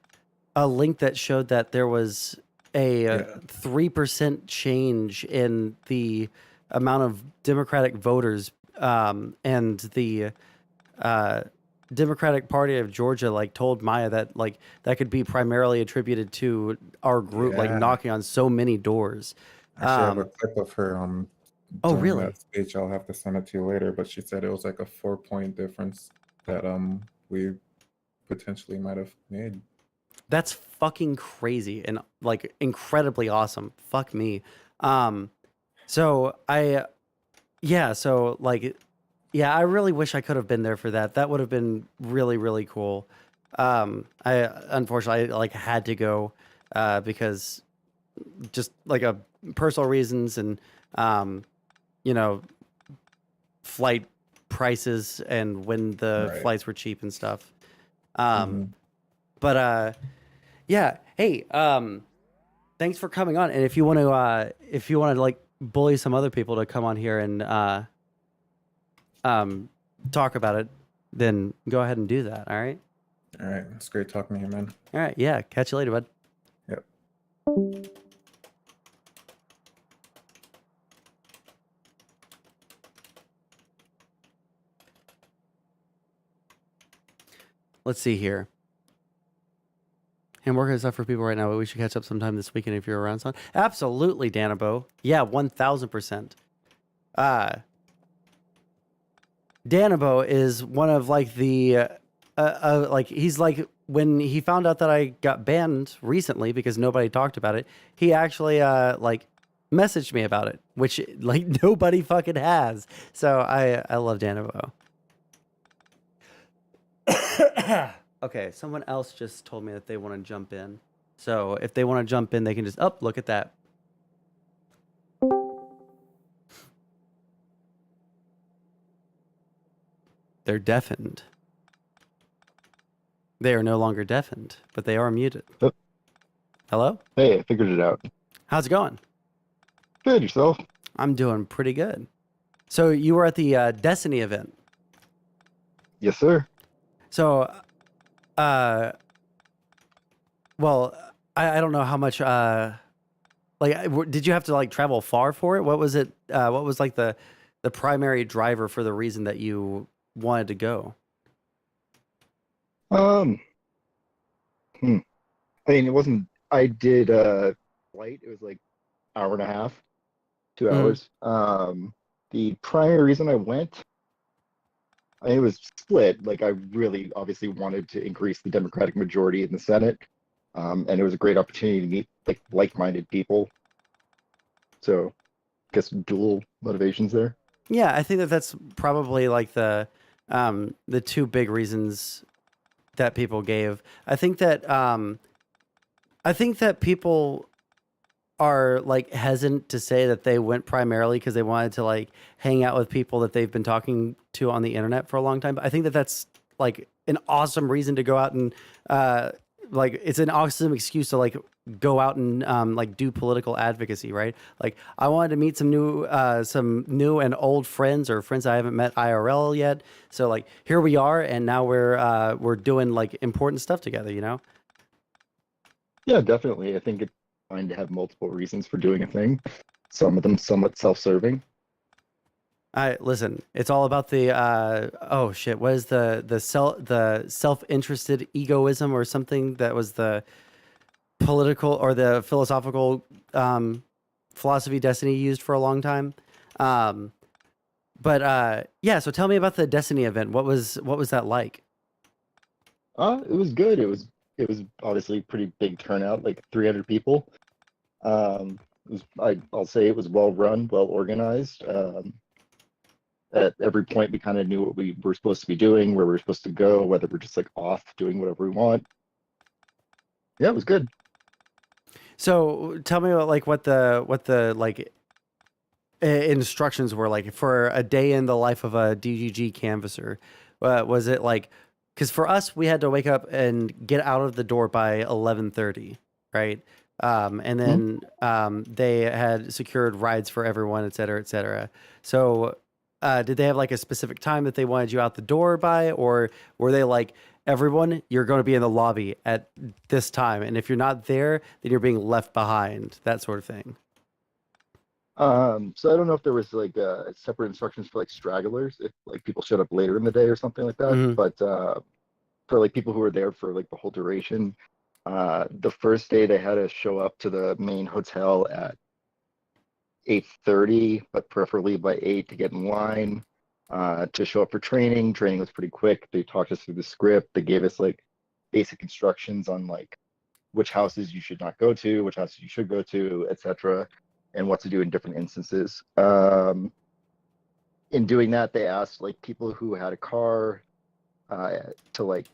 link that showed that there was a 3% change in the amount of Democratic voters, and the Democratic Party of Georgia like told Maya that like that could be primarily attributed to our group like Yeah. knocking on so many doors. Actually, I have a clip of her Oh, doing really? that speech. I'll have to send it to you later, but she said it was like a 4-point difference that we potentially might have made. That's fucking crazy and like incredibly awesome. Fuck me. So I really wish I could have been there for that. That would have been really, really cool. I unfortunately like had to go because just like a personal reasons and you know, flight prices and when the Right. flights were cheap and stuff. But yeah, hey, thanks for coming on. And if you want to like bully some other people to come on here and talk about it, then go ahead and do that. All right. All right. It's great talking to you, man. All right. Yeah. Catch you later, bud. Yep. Let's see here. I'm working stuff for people right now, but we should catch up sometime this weekend if you're around, son. Absolutely, Danabo. Yeah, 1000%. Danabo is one of like the like he's like when he found out that I got banned recently because nobody talked about it, he actually like messaged me about it, which like nobody fucking has. So I love Danabo. Okay, someone else just told me that they want to jump in. So if they want to jump in, they can just look at that. They're deafened. They are no longer deafened, but they are muted. Oh. Hello? Hey, I figured it out. How's it going? Good, yourself? I'm doing pretty good. So you were at the Destiny event. Yes, sir. So, well, I don't know how much, did you have to like travel far for it? What was it? What was like the primary driver for the reason that you wanted to go? I mean, it wasn't, I did a flight. It was like hour and a half, 2 hours. The primary reason I went, I mean, it was split. Like I really obviously wanted to increase the Democratic majority in the Senate. And it was a great opportunity to meet like-minded people. So I guess dual motivations there. Yeah, I think that that's probably like the two big reasons that people gave. I think that people are like hesitant to say that they went primarily because they wanted to like hang out with people that they've been talking to on the internet for a long time. But I think that that's like an awesome reason to go out and like it's an awesome excuse to like go out and like do political advocacy, right? Like I wanted to meet some new and old friends or friends I haven't met IRL yet. So like here we are, and now we're doing like important stuff together, you know? Yeah, definitely. I think it's fine to have multiple reasons for doing a thing. Some of them somewhat self-serving. Listen, it's all about the oh shit, what is the self-interested egoism or something that was the political or the philosophical philosophy Destiny used for a long time. But yeah, so tell me about the Destiny event. What was that like? It was good. It was obviously pretty big turnout, like 300 people. I'll say it was well run, well organized. At every point, we kind of knew what we were supposed to be doing, where we were supposed to go, whether we're just like off doing whatever we want. Yeah, it was good. So tell me about like what the like instructions were like for a day in the life of a DGG canvasser. Was it like, because for us we had to wake up and get out of the door by 11:30, right? And then they had secured rides for everyone, et cetera, et cetera. So did they have like a specific time that they wanted you out the door by, or were they like, everyone, you're going to be in the lobby at this time, and if you're not there, then you're being left behind, that sort of thing? So I don't know if there was like separate instructions for like stragglers, if like people showed up later in the day or something like that. But for like people who were there for like the whole duration, the first day they had to show up to the main hotel at 8:30, but preferably by 8 to get in line to show up for training. Training was pretty quick. They talked us through the script. They gave us like basic instructions on like which houses you should not go to, which houses you should go to, etc., and what to do in different instances. In doing that, they asked like people who had a car to like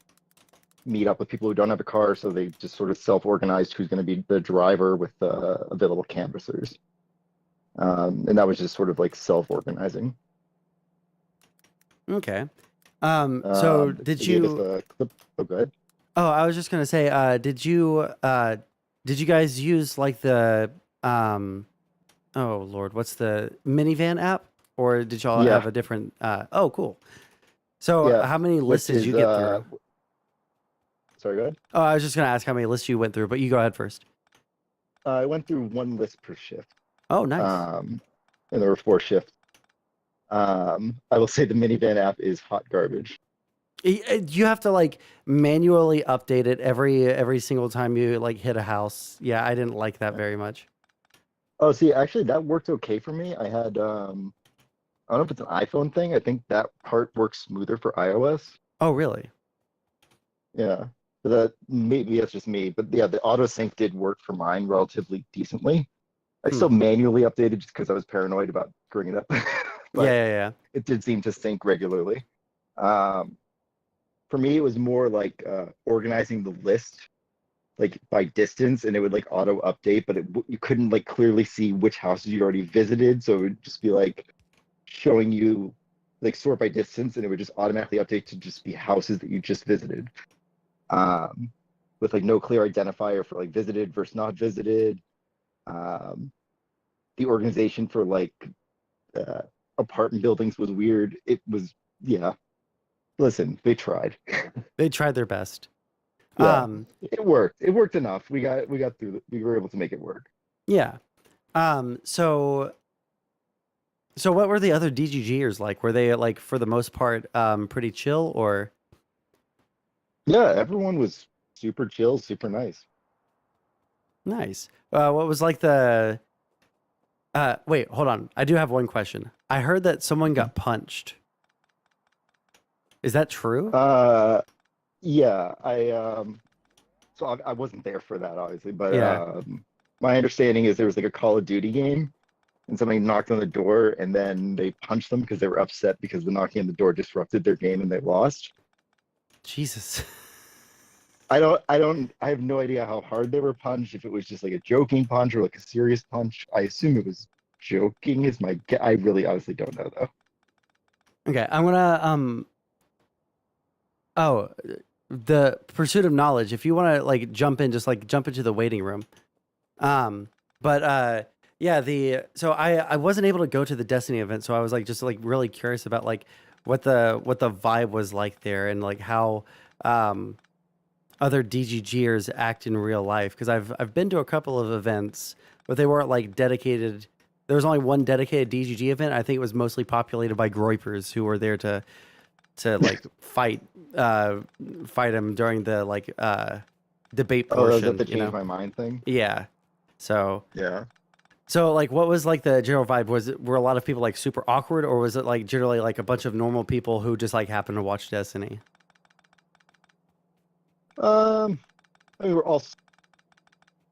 meet up with people who don't have a car, so they just sort of self-organized who's going to be the driver with available canvassers. And that was just sort of like self-organizing. Okay. So did you? Oh, go ahead. Oh, I was just gonna say, did you guys use like the oh Lord, what's the minivan app, or did y'all have a different? Oh, cool. So how many lists did you get through? Sorry, go ahead. Oh, I was just gonna ask how many lists you went through, but you go ahead first. I went through one list per shift. Oh, nice. And there were 4 shifts. I will say the minivan app is hot garbage. You have to like manually update it every single time you like hit a house. Yeah, I didn't like that very much. Oh, see, actually, that worked okay for me. I had, I don't know if it's an iPhone thing. I think that part works smoother for iOS. Oh, really? Yeah, but that maybe that's just me. But yeah, the auto sync did work for mine relatively decently. I still manually updated just because I was paranoid about screwing it up. But yeah. It did seem to sync regularly. For me, it was more like organizing the list, like by distance, and it would like auto update, but you couldn't like clearly see which houses you already visited. So it would just be like showing you like sort by distance, and it would just automatically update to just be houses that you just visited, with like no clear identifier for like visited versus not visited. The organization for like apartment buildings was weird. It was, yeah. Listen, they tried. They tried their best. Yeah, it worked. It worked enough. We got through. We were able to make it work. Yeah. So what were the other DGGers like? Were they like for the most part pretty chill, or? Yeah, everyone was super chill, super nice. Nice. What was like the? Wait, hold on. I do have one question. I heard that someone got punched. Is that true? Yeah. So I wasn't there for that, obviously, but Yeah. My understanding is there was like a Call of Duty game, and somebody knocked on the door, and then they punched them because they were upset because the knocking on the door disrupted their game and they lost. Jesus. I have no idea how hard they were punched, if it was just like a joking punch or like a serious punch. I assume it was joking is my guess. I really honestly don't know though. Okay, I'm gonna Oh, the pursuit of knowledge. If you want to like jump in, just like jump into the waiting room. Yeah, so I wasn't able to go to the Destiny event, so I was like just like really curious about like what the vibe was like there and like how other DGGers act in real life, because I've been to a couple of events, but they weren't like dedicated. There was only one dedicated DGG event. I think it was mostly populated by groypers who were there to like fight him during the like debate portion. Oh, is that the you know? change my mind thing? Yeah. So Yeah. So like, what was like the general vibe? Were a lot of people like super awkward, or was it like generally like a bunch of normal people who just like happened to watch Destiny? I mean,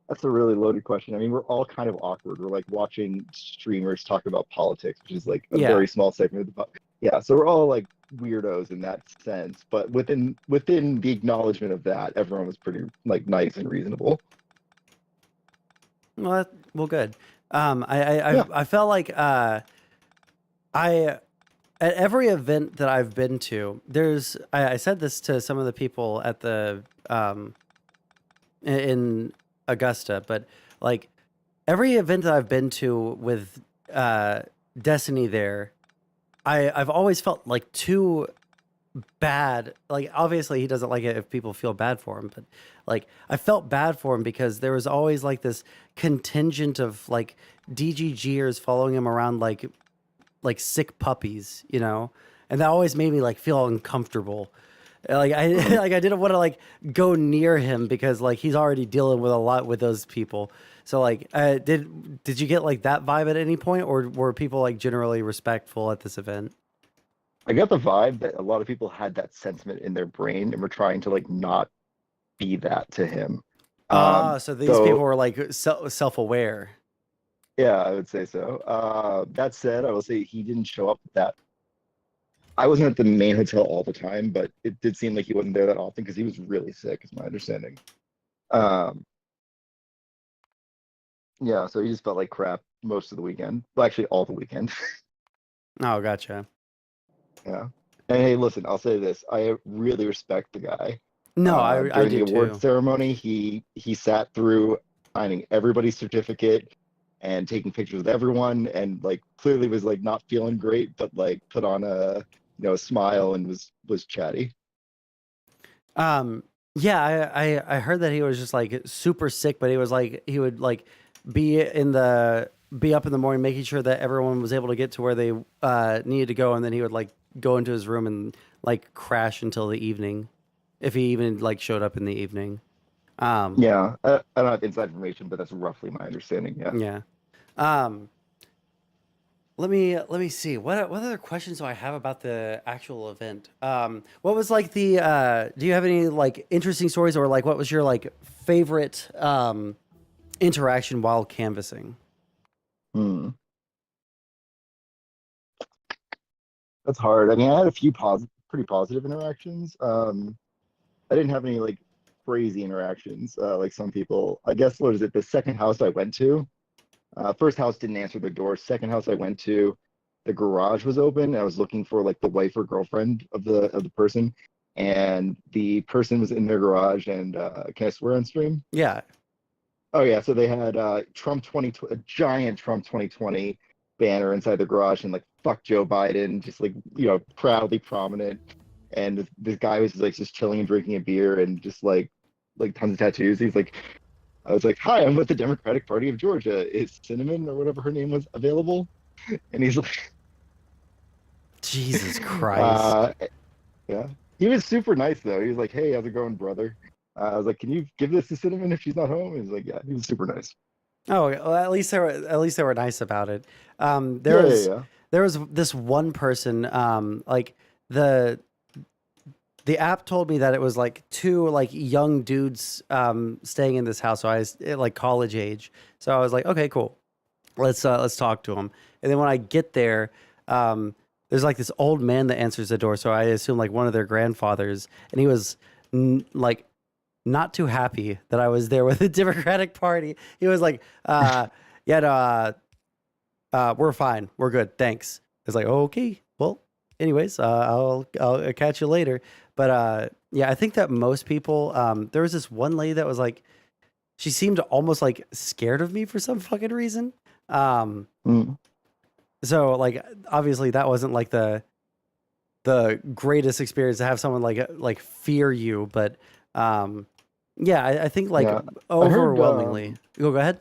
that's a really loaded question. I mean, we're all kind of awkward. We're like watching streamers talk about politics, which is like a very small segment of the yeah. So we're all like weirdos in that sense, but within the acknowledgement of that, everyone was pretty like nice and reasonable. Well, good. I felt like at every event that I've been to, I said this to some of the people at the in Augusta, but like every event that I've been to with Destiny there, I've always felt like too bad. Like obviously he doesn't like it if people feel bad for him, but like I felt bad for him because there was always like this contingent of like DGGers following him around like sick puppies, you know, and that always made me like feel uncomfortable. Like I like I didn't want to like go near him because like he's already dealing with a lot with those people. So like did you get like that vibe at any point, or were people like generally respectful at this event? I got the vibe that a lot of people had that sentiment in their brain and were trying to like not be that to him. So these people were like self-aware. Yeah, I would say so. That said, I will say he didn't show up at that. I wasn't at the main hotel all the time, but it did seem like he wasn't there that often because he was really sick, is my understanding. Yeah, so he just felt like crap most of the weekend. Well, actually, all the weekend. Oh, gotcha. Yeah. And hey, listen, I'll say this. I really respect the guy. No, I during do the award too. ceremony, he sat through signing everybody's certificate and taking pictures with everyone, and like clearly was like not feeling great, but like put on a a smile and was chatty. Yeah, I heard that he was just like super sick, but he was like he would like be up in the morning making sure that everyone was able to get to where they needed to go, and then he would like go into his room and like crash until the evening, if he even like showed up in the evening. Yeah, I don't have inside information, but that's roughly my understanding. Yeah. Yeah. Let me see. What other questions do I have about the actual event? What was like the do you have any like interesting stories, or like what was your like favorite interaction while canvassing? That's hard. I mean, I had a few pretty positive interactions. I didn't have any like crazy interactions like some people. I guess what is it? The second house I went to, first house didn't answer the door. Second house I went to, the garage was open. I was looking for like the wife or girlfriend of the person, and the person was in their garage. And can I swear on stream? Yeah. Oh yeah. So they had Trump 2020, a giant Trump 2020 banner inside the garage, and like fuck Joe Biden, just like proudly prominent. And this guy was like just chilling and drinking a beer and just like tons of tattoos. He's like, I was like, hi, I'm with the Democratic Party of Georgia. Is Cinnamon or whatever her name was available? And he's like, Jesus Christ. Yeah. He was super nice though. He was like, hey, how's it going, brother? I was like, can you give this to Cinnamon if she's not home? He's like, yeah, he was super nice. Oh, well, at least they were nice about it. There was this one person, like the app told me that it was like two like young dudes staying in this house. So I was like college age. So I was like, okay, cool. Let's talk to them. And then when I get there, there's like this old man that answers the door. So I assume like one of their grandfathers, and he was like not too happy that I was there with the Democratic Party. He was like, we're fine. We're good. Thanks. I was like, okay, well, anyways, I'll catch you later. But yeah, I think that most people. There was this one lady that was like, she seemed almost like scared of me for some fucking reason. So like, obviously, that wasn't like the greatest experience to have someone like fear you, but yeah, I think like Yeah. overwhelmingly. Go ahead.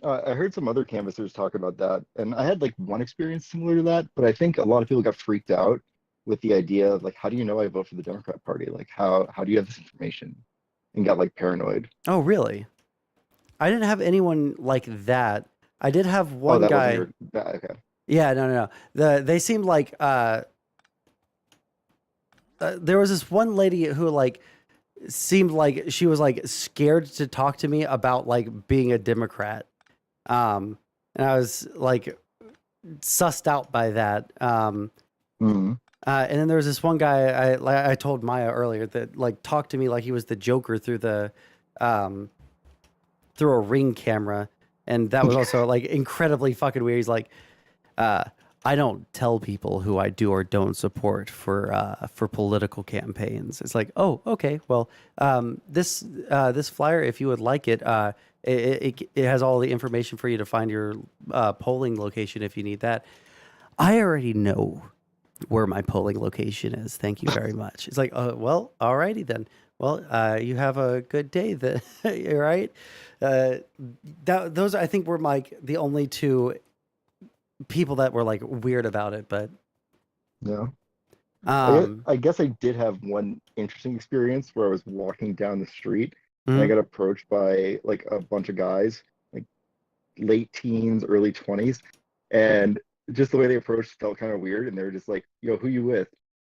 I heard some other canvassers talk about that, and I had like one experience similar to that, but I think a lot of people got freaked out with the idea of like, how do you know I vote for the Democrat Party? Like, how do you have this information? And got like paranoid. Oh, really? I didn't have anyone like that. I did have one Oh, that guy. wasn't your. Okay. Yeah, no. They seemed like there was this one lady who like seemed like she was like scared to talk to me about like being a Democrat. And I was like sussed out by that. And then there was this one guy I told Maya earlier that like talked to me like he was the Joker through the through a Ring camera, and that was also like incredibly fucking weird. He's like, I don't tell people who I do or don't support for political campaigns. It's like, oh, okay, well, this flyer, if you would like it, it has all the information for you to find your polling location if you need that. I already know where my polling location is. Thank you very much. It's like, well, alrighty then. Well, you have a good day then. Right? Those I think were like the only two people that were like weird about it, but yeah. I guess I did have one interesting experience where I was walking down the street and I got approached by like a bunch of guys, like late teens, early 20s, and just the way they approached felt kind of weird. And they were just like, "Yo, who you with?"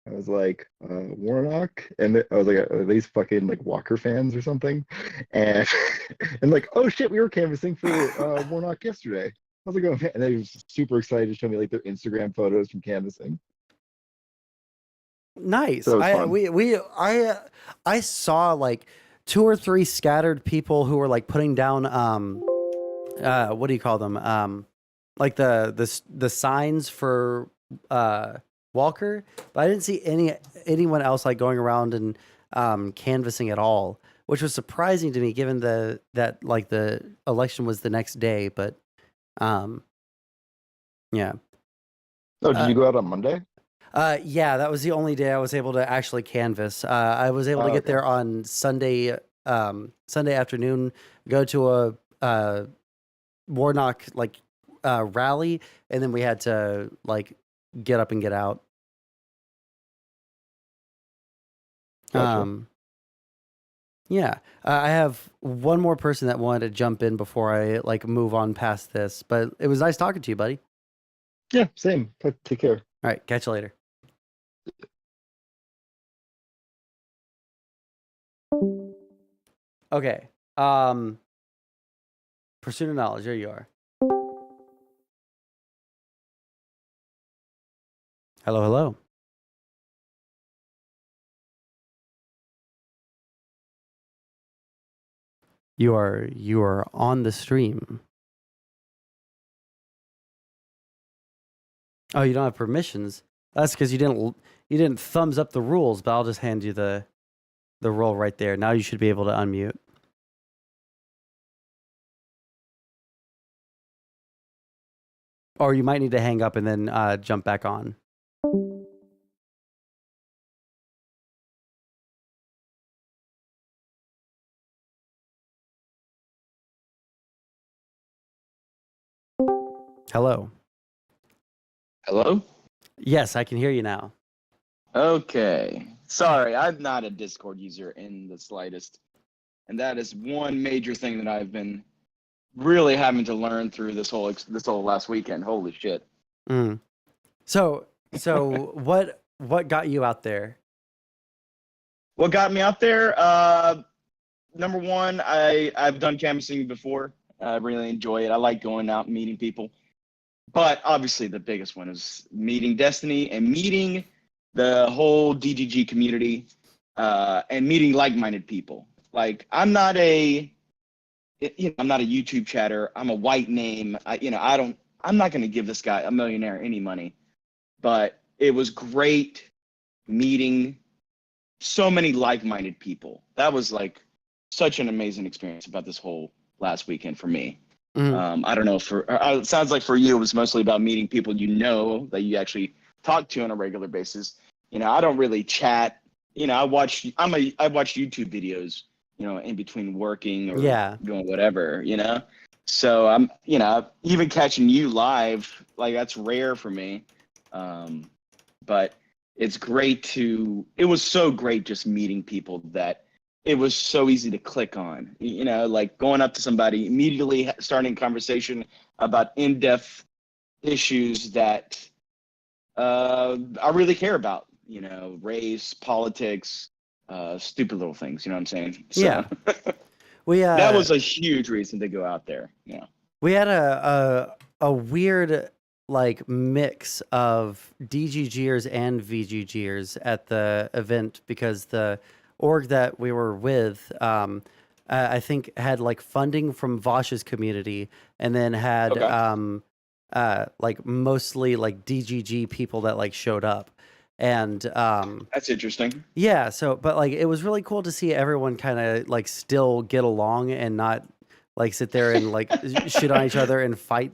I was like, Warnock, and I was like, "Are these fucking like Walker fans or something?" And and like, "Oh shit, we were canvassing for Warnock yesterday." I was like, "Oh man," and they were super excited to show me like their Instagram photos from canvassing. Nice. So it was fun. I saw like 2 or 3 scattered people who were like putting down what do you call them? Like the signs for Walker, but I didn't see anyone else like going around and canvassing at all, which was surprising to me given that like the election was the next day, but yeah. Oh, did you go out on Monday? Yeah, that was the only day I was able to actually canvass. I was able to get there on Sunday afternoon, go to a Warnock like rally, and then we had to like get up and get out. Gotcha. Yeah, I have one more person that wanted to jump in before I like move on past this, but it was nice talking to you, buddy. Yeah, same. Take care. All right, catch you later. Okay. Pursuit of knowledge. There you are. Hello, hello. You are on the stream. Oh, you don't have permissions. That's because you didn't thumbs up the rules. But I'll just hand you the role right there. Now you should be able to unmute. Or you might need to hang up and then jump back on. Hello. Hello? Yes, I can hear you now. Okay. Sorry, I'm not a Discord user in the slightest. And that is one major thing that I've been really having to learn through this whole last weekend. Holy shit. So what got you out there? What got me out there? Number one, I've done canvassing before. I really enjoy it. I like going out and meeting people. But obviously the biggest one is meeting Destiny and meeting the whole DGG community and meeting like-minded people. Like I'm not a YouTube chatter. I'm a white name. I'm not going to give this guy a millionaire any money. But it was great meeting so many like-minded people. That was like such an amazing experience about this whole last weekend for me. I don't know, it sounds like for you it was mostly about meeting people that you actually talk to on a regular basis. I don't really chat. I watch YouTube videos, in between working or doing whatever, So I'm, even catching you live, like that's rare for me. But it was so great just meeting people that it was so easy to click on, like going up to somebody, immediately starting a conversation about in-depth issues that I really care about, race, politics, stupid little things, you know what I'm saying? So, Yeah. that was a huge reason to go out there. Yeah. We had a weird like mix of DGGers and VGGers at the event because the org that we were with, I think had like funding from Vosh's community and then had like mostly like DGG people that like showed up. And that's interesting. Yeah, so but like it was really cool to see everyone kind of like still get along and not like sit there and like shit on each other and fight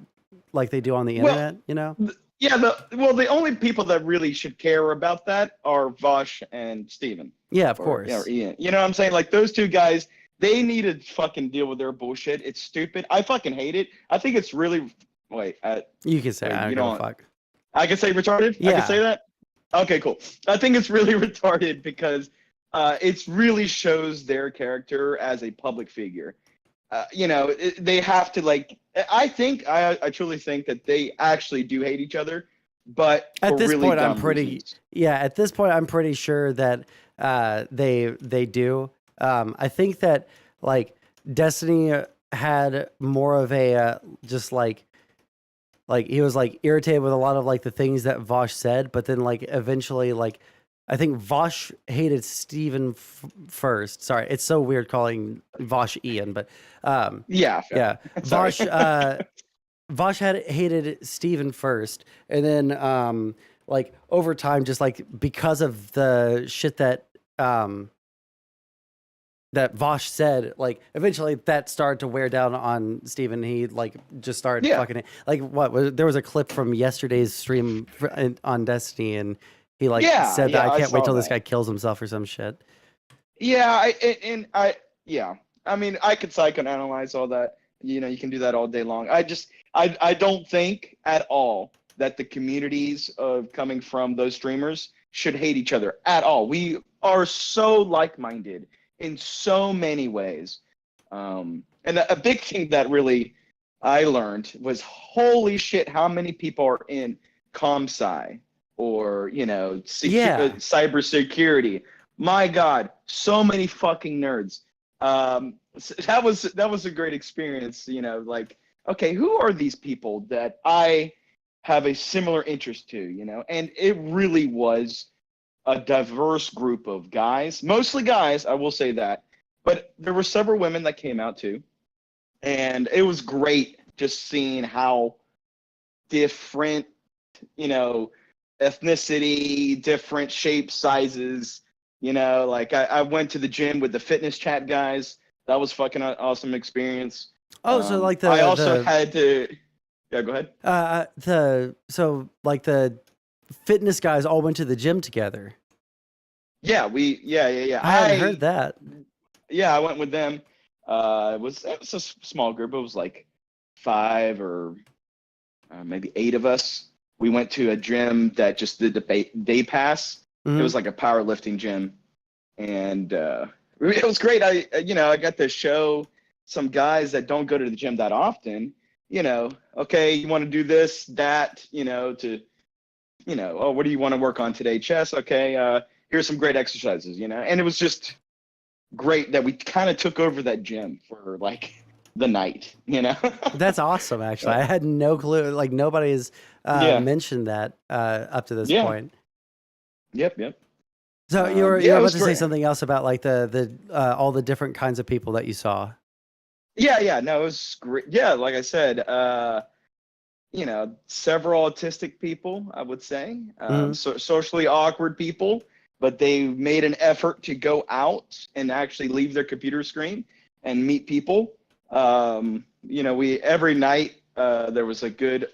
like they do on the internet, Yeah, the only people that really should care about that are Vosh and Steven. Yeah, of course. Or Ian. You know what I'm saying? Like those two guys, they need to fucking deal with their bullshit. It's stupid. I fucking hate it. I think it's really you can say I don't give a fuck. I can say retarded? Yeah. I can say that? Okay, cool. I think it's really retarded because it really shows their character as a public figure. They have to like. I truly think that they actually do hate each other, but at this really point, dumb I'm pretty. reasons. Yeah, at this point, I'm pretty sure that they do. I think that like Destiny had more of a just like he was like irritated with a lot of like the things that Vosh said, but then like eventually like I think Vosh hated Steven first. Sorry, it's so weird calling Vosh Ian, but yeah. Vosh Vosh hated Steven first, and then like over time, just like because of the shit that that Vosh said, like eventually that started to wear down on Steven. He like just started fucking it. Like there was a clip from yesterday's stream on Destiny, and he like said that I can't wait till this guy kills himself or some shit. Yeah, I mean, I could psychoanalyze all that. You can do that all day long. I don't think at all that the communities of coming from those streamers should hate each other at all. We are so like-minded in so many ways. And a big thing that really I learned was, holy shit, how many people are in ComSci or, cybersecurity. My God, so many fucking nerds. So that was a great experience, like, okay, who are these people that I have a similar interest to, and it really was a diverse group of guys, mostly guys, I will say that, but there were several women that came out too. And it was great just seeing how different, ethnicity, different shapes, sizes, like I went to the gym with the fitness chat guys. That was fucking awesome experience. Oh, so like I also had to, yeah, go ahead. So like the fitness guys all went to the gym together. Yeah, I hadn't heard that. Yeah, I went with them. It was a small group. It was like 5 or maybe 8 of us. We went to a gym that just did the day pass. Mm-hmm. It was like a powerlifting gym, and it was great. I got to show some guys that don't go to the gym that often. Okay, you want to do this, that, oh, what do you want to work on today? Chest. Okay, here's some great exercises. And it was just great that we kind of took over that gym for like the night. That's awesome. Actually, I had no clue. Like nobody's mentioned that up to this point. Yep. So you were about to say something else about like the all the different kinds of people that you saw. Yeah. No, it was great. Yeah, like I said, several autistic people, I would say, socially awkward people, but they made an effort to go out and actually leave their computer screen and meet people. We every night there was a good,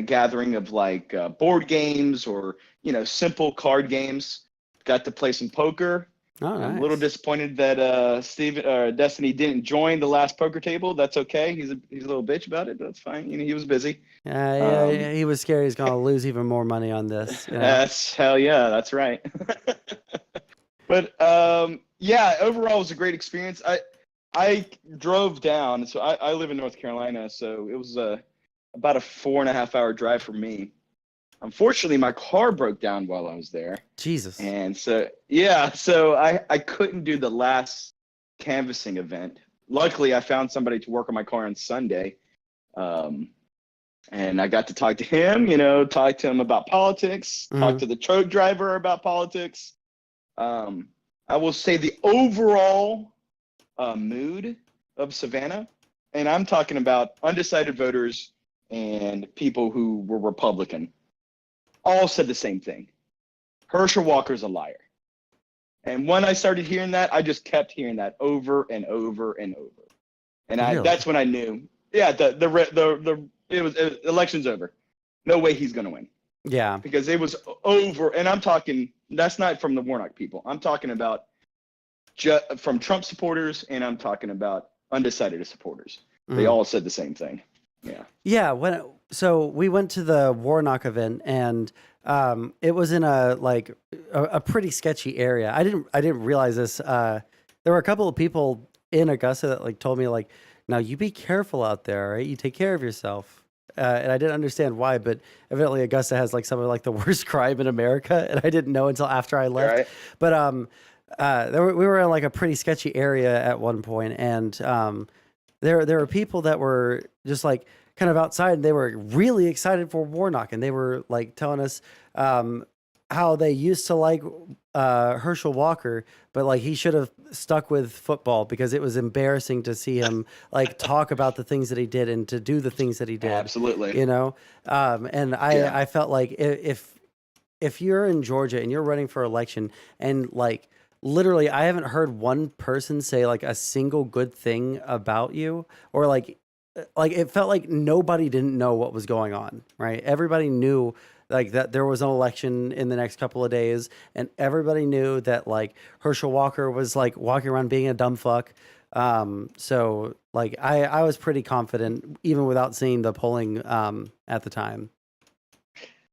gathering of like board games or, simple card games. Got to play some poker. Oh, I'm nice. a little disappointed that Destiny didn't join the last poker table. That's okay. He's a little bitch about it. That's fine. He was busy. Yeah, he was scared he's going to lose even more money on this. That's hell yeah. That's right. But yeah, overall it was a great experience. I drove down. So I live in North Carolina, so it was about a 4.5-hour drive for me. Unfortunately, my car broke down while I was there. Jesus. And so, yeah, so I couldn't do the last canvassing event. Luckily, I found somebody to work on my car on Sunday. And I got to talk to him, talk to him about politics, talk to the truck driver about politics. I will say the overall mood of Savannah, and I'm talking about undecided voters and people who were Republican, all said the same thing. Herschel Walker's a liar. And when I started hearing that, I just kept hearing that over and over and over. And Really? that's when I knew, yeah, election's over. No way he's going to win. Yeah. Because it was over. And I'm talking, that's not from the Warnock people. I'm talking about from Trump supporters, and I'm talking about undecided supporters. They all said the same thing. Yeah. Yeah. So we went to the Warnock event, and it was in a pretty sketchy area. I didn't realize this. There were a couple of people in Augusta that told me now you be careful out there, right? You take care of yourself. And I didn't understand why, but evidently Augusta has some of the worst crime in America, and I didn't know until after I left. Right. But we were in a pretty sketchy area at one point, and there were people that were just kind of outside, and they were really excited for Warnock, and they were telling us how they used to like Herschel Walker, but he should have stuck with football because it was embarrassing to see him talk about the things that he did and to do the things that he did. Absolutely. And I felt like if you're in Georgia and you're running for election and literally I haven't heard one person say a single good thing about you, or it felt like nobody didn't know what was going on, right? Everybody knew that there was an election in the next couple of days, and everybody knew that Herschel Walker was walking around being a dumb fuck. So I was pretty confident even without seeing the polling at the time.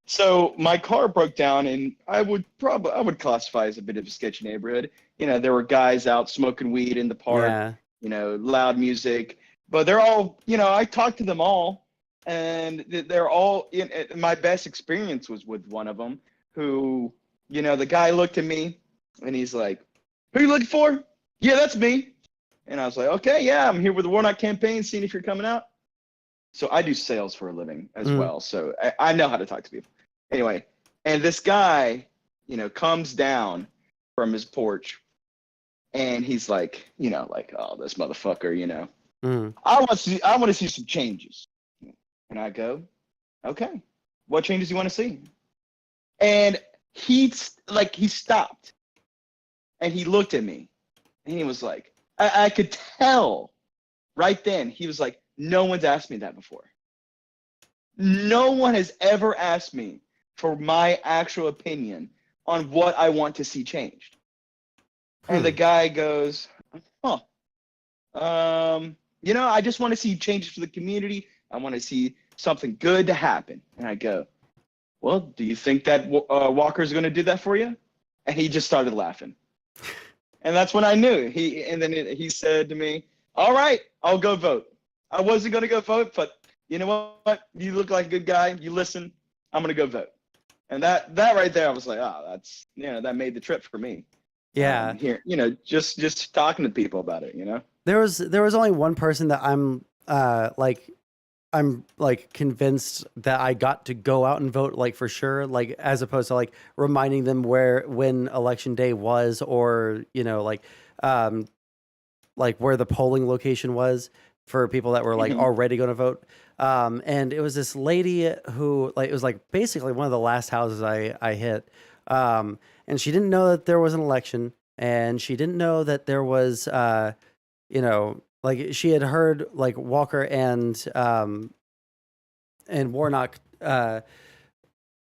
So my car broke down, and I would classify as a bit of a sketchy neighborhood. There were guys out smoking weed in the park, loud music, but they're all, I talked to them all, and they're all my best experience was with one of them who, the guy looked at me and he's like, "Who are you looking for?" "Yeah, that's me." And I was like, "Okay, yeah, I'm here with the Warnock campaign, seeing if you're coming out." So I do sales for a living as well. So I know how to talk to people. Anyway, and this guy, comes down from his porch, and he's like, "Oh, this motherfucker, I want to see some changes." And I go, "Okay, what changes do you want to see?" And he stopped, and he looked at me, and he was like, I could tell right then. He was like, "No one's asked me that before. No one has ever asked me for my actual opinion on what I want to see changed." And the guy goes, "Huh. I just want to see changes for the community. I want to see something good to happen." And I go, "Well, do you think that Walker's going to do that for you?" And he just started laughing. And that's when I knew. He said to me, "All right, I'll go vote." I wasn't going to go vote, but you know what? You look like a good guy. You listen. I'm going to go vote. And that right there, I was like, that's, that made the trip for me. Yeah. Here, just talking to people about it, There was only one person that I'm convinced that I got to go out and vote for sure, as opposed to reminding them when election day was, or where the polling location was. for people that were like already going to vote. And it was this lady who like, it was like basically one of the last houses I hit. And she didn't know that there was an election, and she didn't know that there was, you know, like she had heard like Walker and Warnock,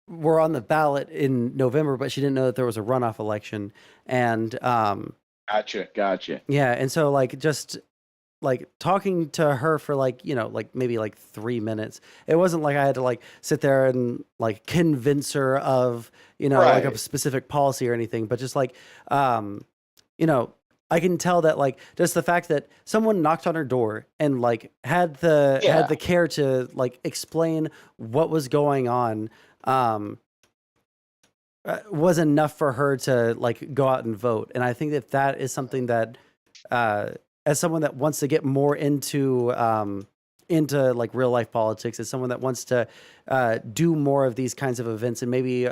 were on the ballot in November, but she didn't know that there was a runoff election. And, Gotcha. yeah. And so like, just like talking to her for like, you know, like maybe like 3 minutes. It wasn't like I had to like sit there and like convince her of, you know, like a Right. specific policy or anything, but just like, you know, I can tell that like just the fact that someone knocked on her door and like had the care to like explain what was going on, was enough for her to like go out and vote. And I think that that is something that, as someone that wants to get more into like real life politics, as someone that wants to do more of these kinds of events and maybe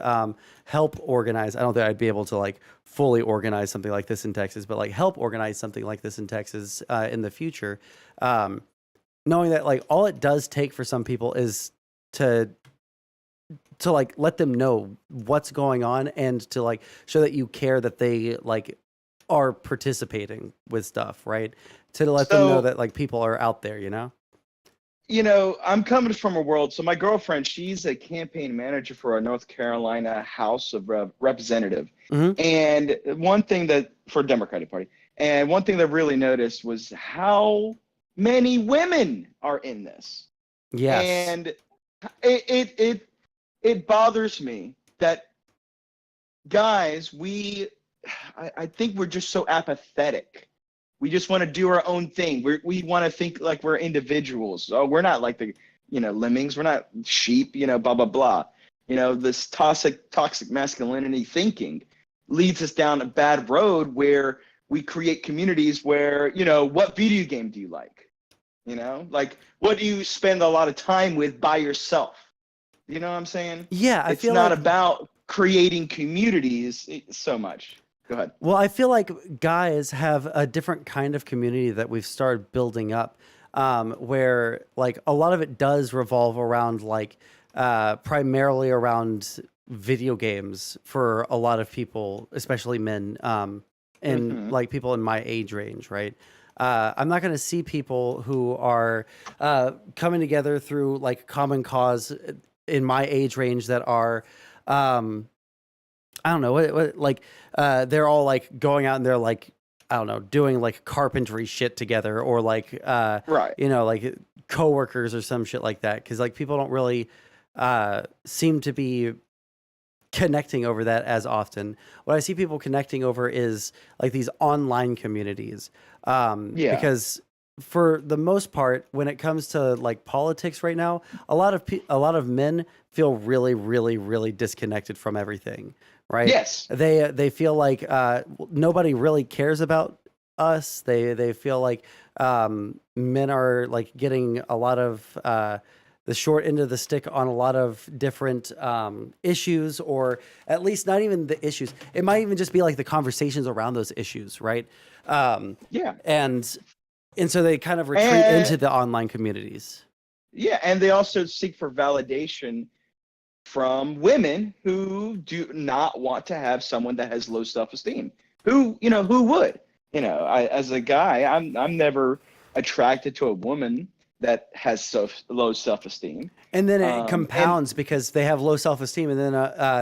help organize. I don't think I'd be able to like fully organize something like this in Texas, but like help organize something like this in Texas in the future. Knowing that like all it does take for some people is to like let them know what's going on and to like show that you care, that they like are participating with stuff, right? To let them know that like people are out there, you know? You know, I'm coming from a world. So my girlfriend, she's a campaign manager for a North Carolina House of Representative. And one thing that for Democratic Party, and one thing that really noticed was how many women are in this. Yes. And it bothers me that guys, I think we're just so apathetic. We just want to do our own thing. We want to think like we're individuals. Oh, we're not like the, you know, lemmings. We're not sheep, you know, blah, blah, blah. You know, this toxic masculinity thinking leads us down a bad road where we create communities where, you know, what video game do you like? You know, like what do you spend a lot of time with by yourself? You know what I'm saying? Yeah, it's not about creating communities so much. Go ahead. Well, I feel like guys have a different kind of community that we've started building up, where like a lot of it does revolve around like primarily around video games for a lot of people, especially men, and like people in my age range, right? I'm not going to see people who are coming together through like common cause in my age range that are, I don't know what like they're all like going out and they're like, I don't know, doing like carpentry shit together, or like you know, like coworkers or some shit like that, because like people don't really seem to be connecting over that as often. What I see people connecting over is like these online communities, because for the most part, when it comes to like politics right now, a lot of men feel really, really, really disconnected from everything. Right. Yes. They feel like nobody really cares about us. They feel like men are like getting a lot of the short end of the stick on a lot of different issues, or at least not even the issues. It might even just be like the conversations around those issues. Right. And so they kind of retreat into the online communities. Yeah. And they also seek for validation from women who do not want to have someone that has low self-esteem. Who would? You know, as a guy, I'm never attracted to a woman that has low self-esteem. And then it compounds because they have low self-esteem, and then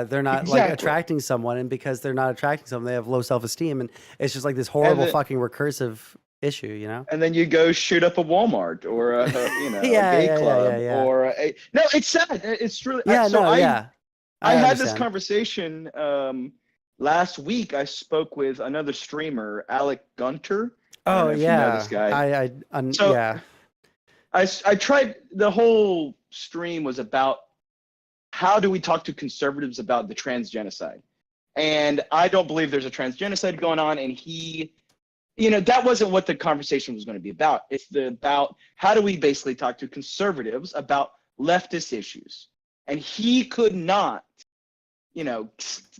they're not like attracting someone, and because they're not attracting someone, they have low self-esteem, and it's just like this horrible fucking recursive issue, you know? And then you go shoot up a Walmart or a a gay club or a no, it's sad. It's really I had this conversation last week. I spoke with another streamer, Alec Gunter. Oh you know this guy. I tried. The whole stream was about how do we talk to conservatives about the trans genocide, and I don't believe there's a trans genocide going on, and he. You know, that wasn't what the conversation was going to be about. It's about how do we basically talk to conservatives about leftist issues. And he could not, you know,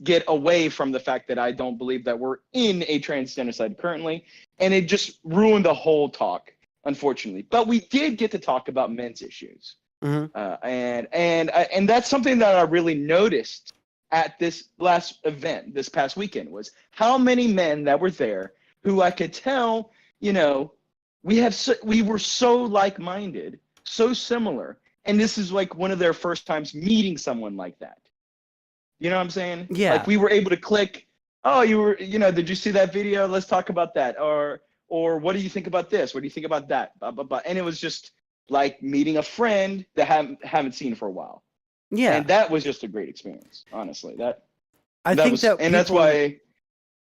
get away from the fact that I don't believe that we're in a trans genocide currently. And it just ruined the whole talk. unfortunately. But we did get to talk about men's issues. Mhm. And that's something that I really noticed at this last event this past weekend, was how many men that were there who I could tell, you know, we were so like-minded, so similar, and this is like one of their first times meeting someone like that. You know what I'm saying? Yeah. Like we were able to click. Oh, did you see that video? Let's talk about that. Or what do you think about this? What do you think about that? Blah, blah, blah. And it was just like meeting a friend that haven't seen for a while. Yeah. And that was just a great experience, honestly. I think that's why.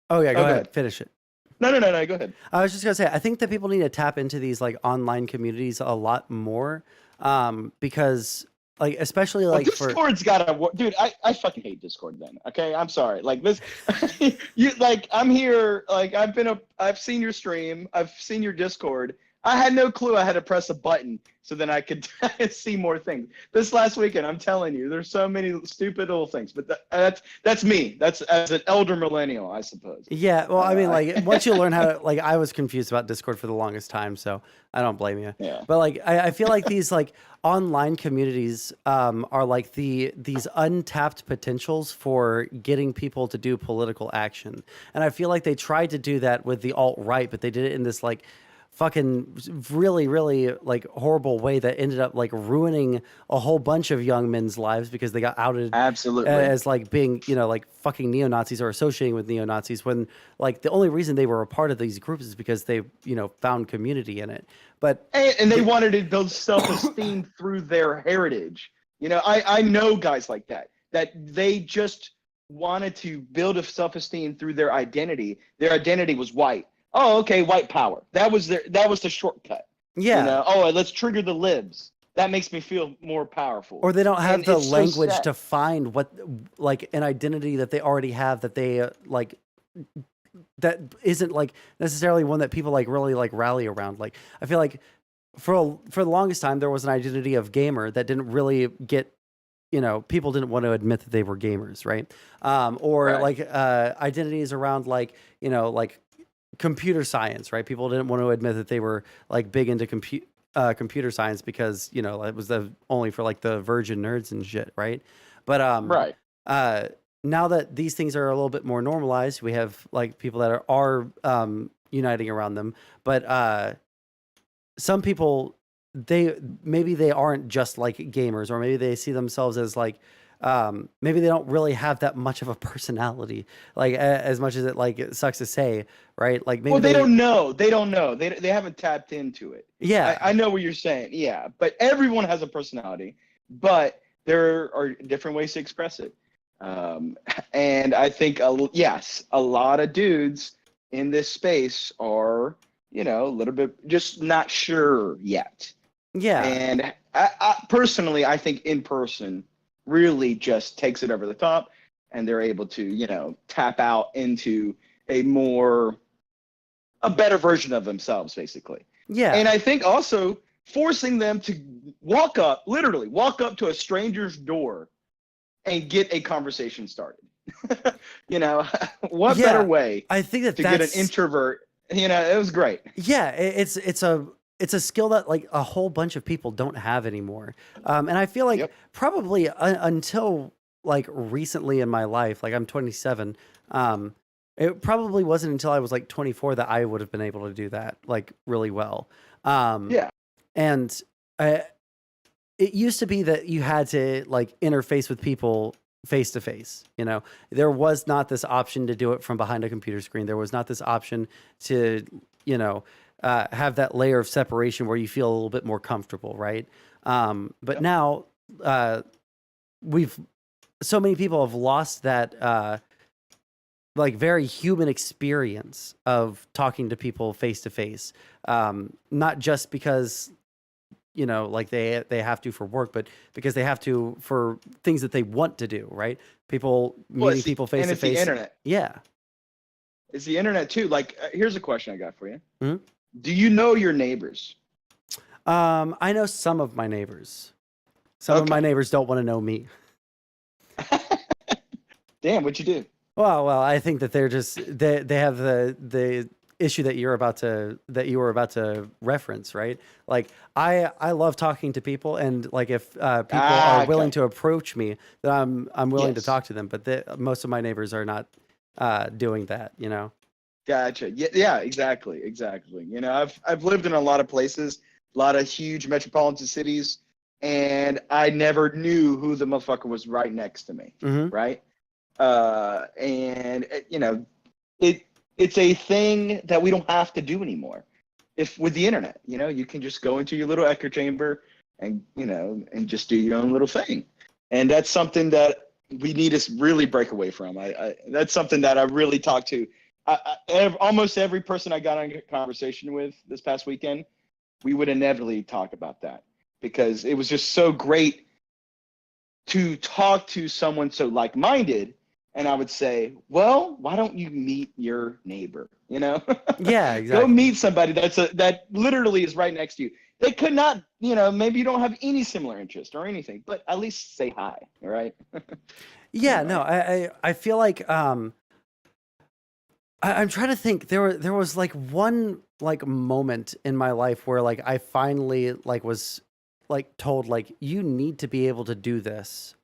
Oh yeah, go go ahead. ahead. Finish it. No, go ahead. I was just gonna say, I think that people need to tap into these like online communities a lot more, because like especially like Discord's gotta work, dude. I fucking hate Discord. Then okay, I'm sorry. Like this, you like I'm here. Like I've seen your stream. I've seen your Discord. I had no clue I had to press a button so then I could see more things. This last weekend, I'm telling you, there's so many stupid little things. But that's me. That's as an elder millennial, I suppose. Yeah, well, I mean, like once you learn how to, like, I was confused about Discord for the longest time, so I don't blame you. Yeah. But like, I feel like these like online communities are like these untapped potentials for getting people to do political action, and I feel like they tried to do that with the alt-right, but they did it in this like fucking really, really like horrible way that ended up like ruining a whole bunch of young men's lives because they got outed absolutely as like being, you know, like fucking neo-Nazis or associating with neo-Nazis, when like the only reason they were a part of these groups is because they, you know, found community in it. But and they wanted to build self-esteem through their heritage. You know, I know guys like that they just wanted to build a self-esteem through their identity. Their identity was white. Oh, okay, white power. That was the shortcut. Yeah. You know, oh, let's trigger the libs. That makes me feel more powerful. Or they don't have And the it's so language sad. to find what like an identity that they already have that they like that isn't like necessarily one that people like really like rally around. Like I feel like for the longest time there was an identity of gamer that didn't really get, you know, people didn't want to admit that they were gamers, right? Or like identities around like, you know, like computer science, right? People didn't want to admit that they were like big into computer science because, you know, it was only for like the virgin nerds and shit, right? But now that these things are a little bit more normalized, we have like people that are uniting around them. But some people, maybe they aren't just like gamers, or maybe they see themselves as like maybe they don't really have that much of a personality, like as much as it sucks to say, right? Like maybe they don't know. They haven't tapped into it. Yeah, I know what you're saying. Yeah, but everyone has a personality, but there are different ways to express it. And I think a lot of dudes in this space are, you know, a little bit just not sure yet. Yeah. And I personally, I think in person really just takes it over the top, and they're able to, you know, tap out into a better version of themselves, basically. Yeah. And I think also forcing them to literally walk up to a stranger's door and get a conversation started. You know, what better way I think to get an introvert? You know, it was great. Yeah, it's a skill that like a whole bunch of people don't have anymore. And I feel like probably until like recently in my life, like I'm 27, it probably wasn't until I was like 24 that I would have been able to do that like really well. And it used to be that you had to like interface with people face to face. You know, there was not this option to do it from behind a computer screen. There was not this option to, you know, have that layer of separation where you feel a little bit more comfortable, right? But now, so many people have lost that like very human experience of talking to people face to face. Not just because, you know, like they have to for work, but because they have to for things that they want to do, right? Meeting people face to face. The internet. Yeah. It's the internet too. Like, here's a question I got for you. Mm-hmm. Do you know your neighbors? I know some of my neighbors. Some of my neighbors don't want to know me. Damn, what'd you do? Well, I think that they're just they have the issue that you were about to reference, right? Like I love talking to people, and like if people are willing to approach me, then I'm willing to talk to them. But most of my neighbors are not doing that, you know. Gotcha. Yeah, exactly. You know, I've lived in a lot of places, a lot of huge metropolitan cities, and I never knew who the motherfucker was right next to me, right? And you know, it's a thing that we don't have to do anymore. If with the internet, you know, you can just go into your little echo chamber and, you know, and just do your own little thing. And that's something that we need to really break away from. That's something that I really talk to. Almost every person I got on a conversation with this past weekend, we would inevitably talk about that, because it was just so great to talk to someone so like-minded. And I would say, well, why don't you meet your neighbor? You know, Yeah, exactly. Go meet somebody that literally is right next to you. They could not, you know, maybe you don't have any similar interest or anything, but at least say hi, all right? Yeah, no, I feel like I'm trying to think. There was like one like moment in my life where like I finally like was like told like you need to be able to do this.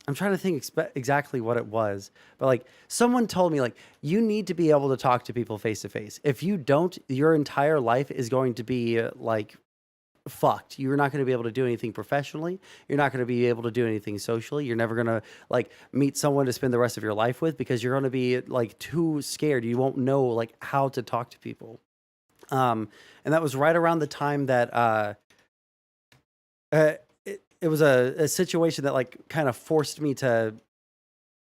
I'm trying to think exactly what it was, but like someone told me like you need to be able to talk to people face to face. If you don't, your entire life is going to be like fucked. You're not going to be able to do anything professionally. You're not going to be able to do anything socially. You're never going to like meet someone to spend the rest of your life with, because you're going to be like too scared. You won't know like how to talk to people. And that was right around the time that it was a situation that like kind of forced me to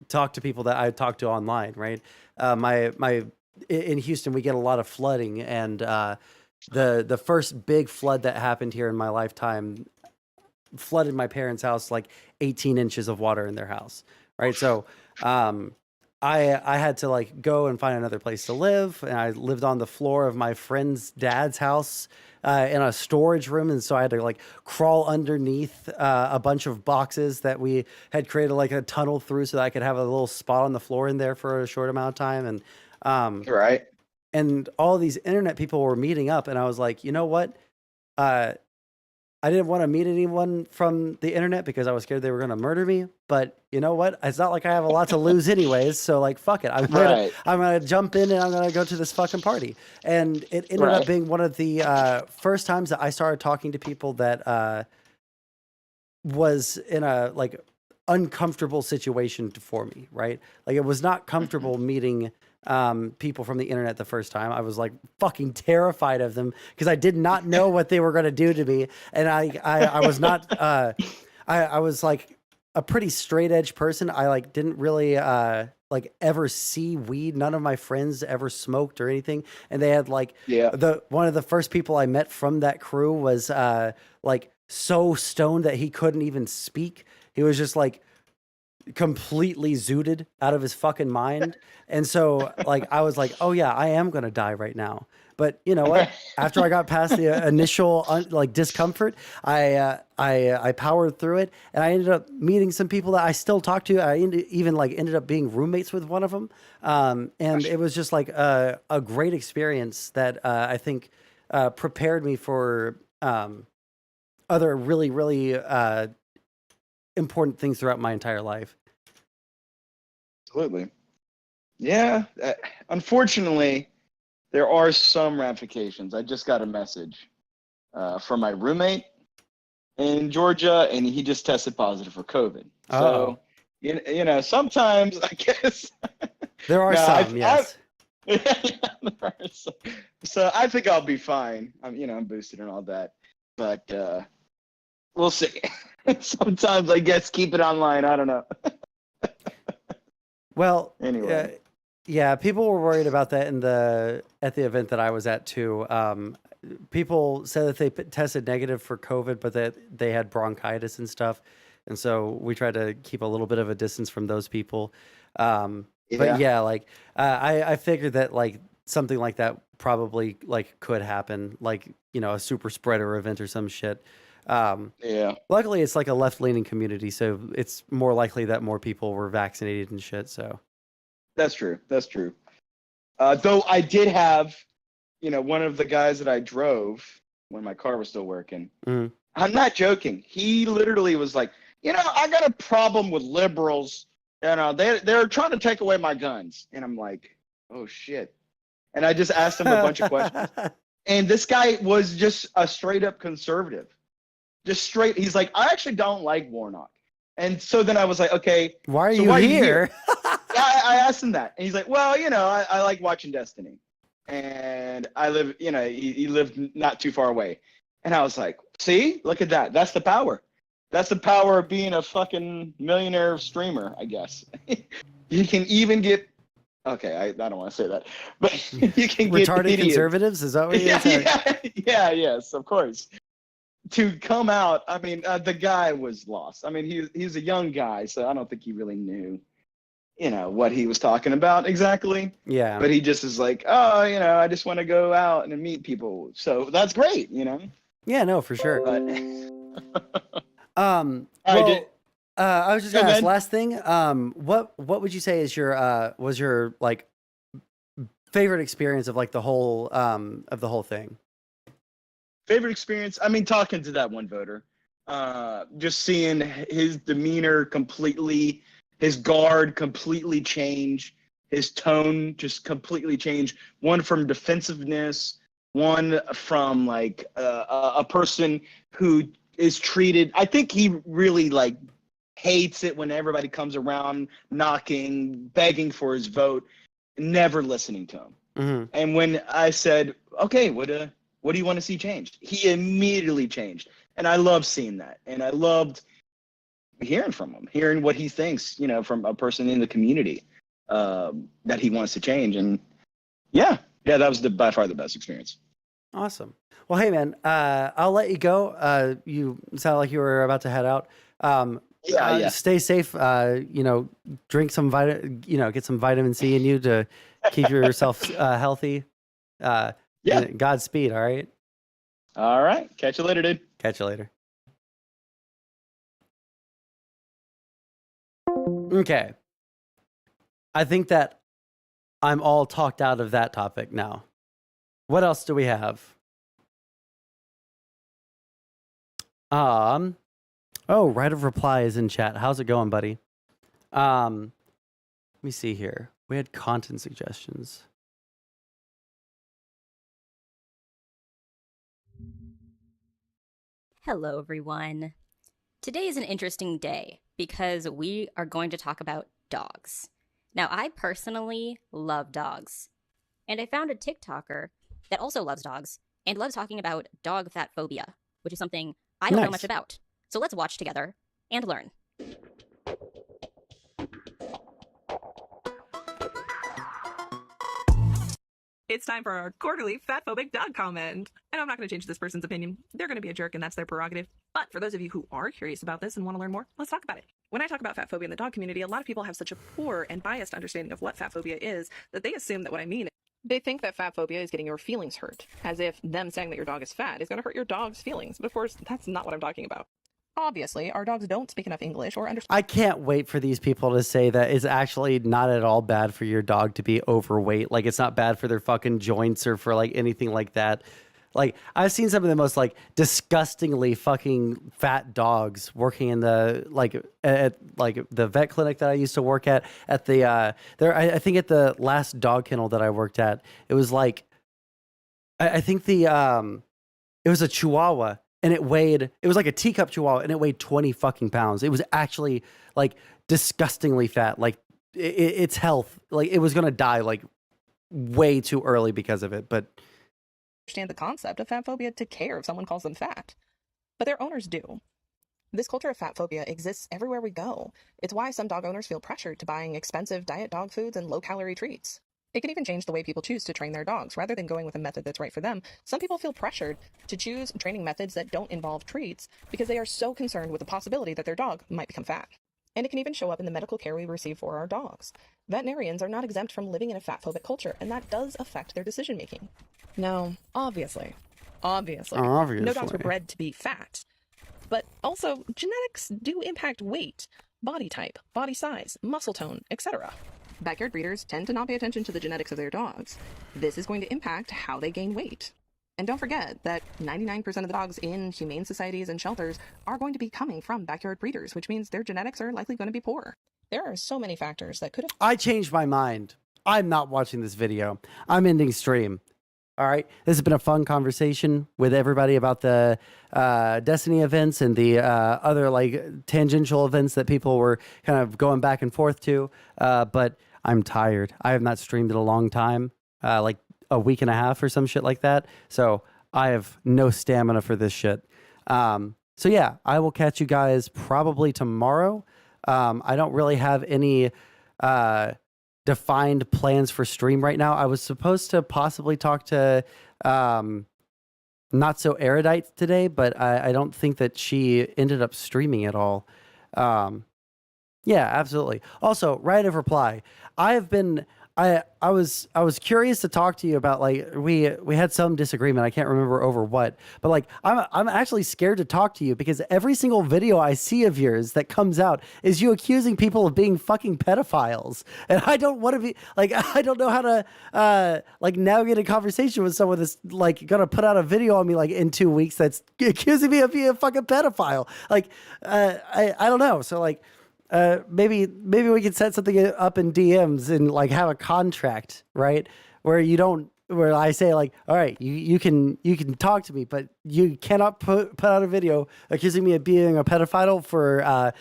talk to people that I talked to online, right? In Houston, we get a lot of flooding, and the first big flood that happened here in my lifetime flooded my parents' house, like 18 inches of water in their house, right? So I had to like go and find another place to live, and I lived on the floor of my friend's dad's house in a storage room, and so I had to like crawl underneath a bunch of boxes that we had created like a tunnel through, so that I could have a little spot on the floor in there for a short amount of time. And right. And all these internet people were meeting up, and I was like, you know what? I didn't want to meet anyone from the internet because I was scared they were going to murder me. But you know what? It's not like I have a lot to lose anyways. So like, fuck it. I'm gonna jump in, and I'm gonna go to this fucking party. And it ended up being one of the first times that I started talking to people that was in a like uncomfortable situation for me. Right? Like it was not comfortable meeting people from the internet the first time. I was like fucking terrified of them because I did not know what they were going to do to me. And I was not, I was like a pretty straight edge person. I like didn't really, like ever see weed. None of my friends ever smoked or anything. And they had like, one of the first people I met from that crew was, like so stoned that he couldn't even speak. He was just like completely zooted out of his fucking mind. And so like I was like, oh yeah, I am gonna die right now. But you know what? After I got past the initial like discomfort, I powered through it, and I ended up meeting some people that I still talk to. I even like ended up being roommates with one of them, and it was just like a great experience that I think prepared me for other really important things throughout my entire life. Absolutely. Yeah. Unfortunately, there are some ramifications. I just got a message from my roommate in Georgia, and he just tested positive for COVID. So, you know, sometimes I guess there are some, yes. So I think I'll be fine. I'm boosted and all that, but we'll see. Sometimes I guess keep it online. I don't know. Well, anyway, yeah, people were worried about that at the event that I was at too. People said that they tested negative for COVID, but that they had bronchitis and stuff, and so we tried to keep a little bit of a distance from those people. But yeah, like I figured that like something like that probably like could happen, like a super spreader event or some shit. Luckily it's like a left-leaning community, so it's more likely that more people were vaccinated and shit. So that's true. Though I did have, one of the guys that I drove when my car was still working. Mm. I'm not joking. He literally was like, I got a problem with liberals. They're trying to take away my guns. And I'm like, oh shit. And I just asked him a bunch of questions. And this guy was just a straight up conservative. Just straight. He's like, I actually don't like Warnock. And so then I was like, okay. Why are so you here? I asked him that. And he's like, well, I like watching Destiny. And I live, he lived not too far away. And I was like, see, look at that. That's the power. That's the power of being a fucking millionaire streamer, I guess. You can even get, okay, I don't want to say that, but you can get retarded idiots. Conservatives? Is that what you're saying? Yes, of course. To come out, I mean, the guy was lost. I mean, he's a young guy, so I don't think he really knew, what he was talking about exactly. Yeah. But he just is like, oh, I just want to go out and meet people. So that's great, Yeah, no, for sure. But I was just gonna ask last thing. What would you say is your was your like favorite experience of like the whole thing? Favorite experience? I mean, talking to that one voter, just seeing his demeanor completely, his guard completely change, his tone just completely change. One from defensiveness, one from like a person who is treated. I think he really like hates it when everybody comes around knocking, begging for his vote, never listening to him. Mm-hmm. And when I said, okay, what do you want to see changed? He immediately changed. And I love seeing that. And I loved hearing from him, hearing what he thinks, from a person in the community that he wants to change. And yeah, that was by far the best experience. Awesome. Well, hey man, I'll let you go. You sound like you were about to head out. Yeah. Stay safe. Drink some get some vitamin C in you to keep yourself healthy. Godspeed. All right. All right. Catch you later, dude. Catch you later. Okay. I think that I'm all talked out of that topic now. What else do we have? Oh, Right of Reply is in chat. How's it going, buddy? Let me see here. We had content suggestions. Hello, everyone. Today is an interesting day because we are going to talk about dogs. Now, I personally love dogs, and I found a TikToker that also loves dogs and loves talking about dog fat phobia, which is something I don't know much about. So let's watch together and learn. It's time for our quarterly fatphobic dog comment. And I'm not going to change this person's opinion. They're going to be a jerk and that's their prerogative. But for those of you who are curious about this and want to learn more, let's talk about it. When I talk about fat phobia in the dog community, a lot of people have such a poor and biased understanding of what fat phobia is that they assume that what I mean, they think that fat phobia is getting your feelings hurt, as if them saying that your dog is fat is going to hurt your dog's feelings. But of course, that's not what I'm talking about. Obviously, our dogs don't speak enough English or understand. I can't wait for these people to say that it's actually not at all bad for your dog to be overweight. Like, it's not bad for their fucking joints or for like anything like that. Like, I've seen some of the most like disgustingly fucking fat dogs working in the at the vet clinic that I used to work at the I think at the last dog kennel that I worked at, it was like I think it was a Chihuahua. And it was like a teacup Chihuahua, and it weighed 20 fucking pounds. It was actually like disgustingly fat. Like its health, like it was gonna die like way too early because of it. But understand the concept of fat phobia to care if someone calls them fat, but their owners do. This culture of fat phobia exists everywhere we go. It's why some dog owners feel pressured to buying expensive diet dog foods and low-calorie treats. It can even change the way people choose to train their dogs. Rather than going with a method that's right for them, some people feel pressured to choose training methods that don't involve treats because they are so concerned with the possibility that their dog might become fat. And it can even show up in the medical care we receive for our dogs. Veterinarians are not exempt from living in a fat-phobic culture, and that does affect their decision-making. Now, obviously, no dogs were bred to be fat. But also, genetics do impact weight, body type, body size, muscle tone, etc. Backyard breeders tend to not pay attention to the genetics of their dogs. This is going to impact how they gain weight. And don't forget that 99% of the dogs in humane societies and shelters are going to be coming from backyard breeders, which means their genetics are likely going to be poor. There are so many factors that could have... I changed my mind. I'm not watching this video. I'm ending stream. All right. This has been a fun conversation with everybody about the Destiny events and the other like tangential events that people were kind of going back and forth to. But I'm tired. I have not streamed in a long time, like a week and a half or some shit like that. So I have no stamina for this shit. So yeah, I will catch you guys probably tomorrow. I don't really have any defined plans for stream right now. I was supposed to possibly talk to Not So Erudite today, but I don't think that she ended up streaming at all. Yeah, absolutely. Also, right of reply. I was curious to talk to you about, like, we had some disagreement. I can't remember over what, but like I'm actually scared to talk to you because every single video I see of yours that comes out is you accusing people of being fucking pedophiles, and I don't want to be like, I don't know how to like navigate a conversation with someone that's like gonna put out a video on me like in 2 weeks that's accusing me of being a fucking pedophile. Like I don't know. So like. Maybe we could set something up in DMs and like have a contract, right? Where I say like, all right, you can talk to me, but you cannot put out a video accusing me of being a pedophile for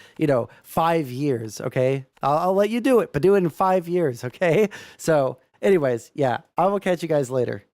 5 years. Okay, I'll let you do it, but do it in 5 years. Okay. So anyways, yeah, I will catch you guys later.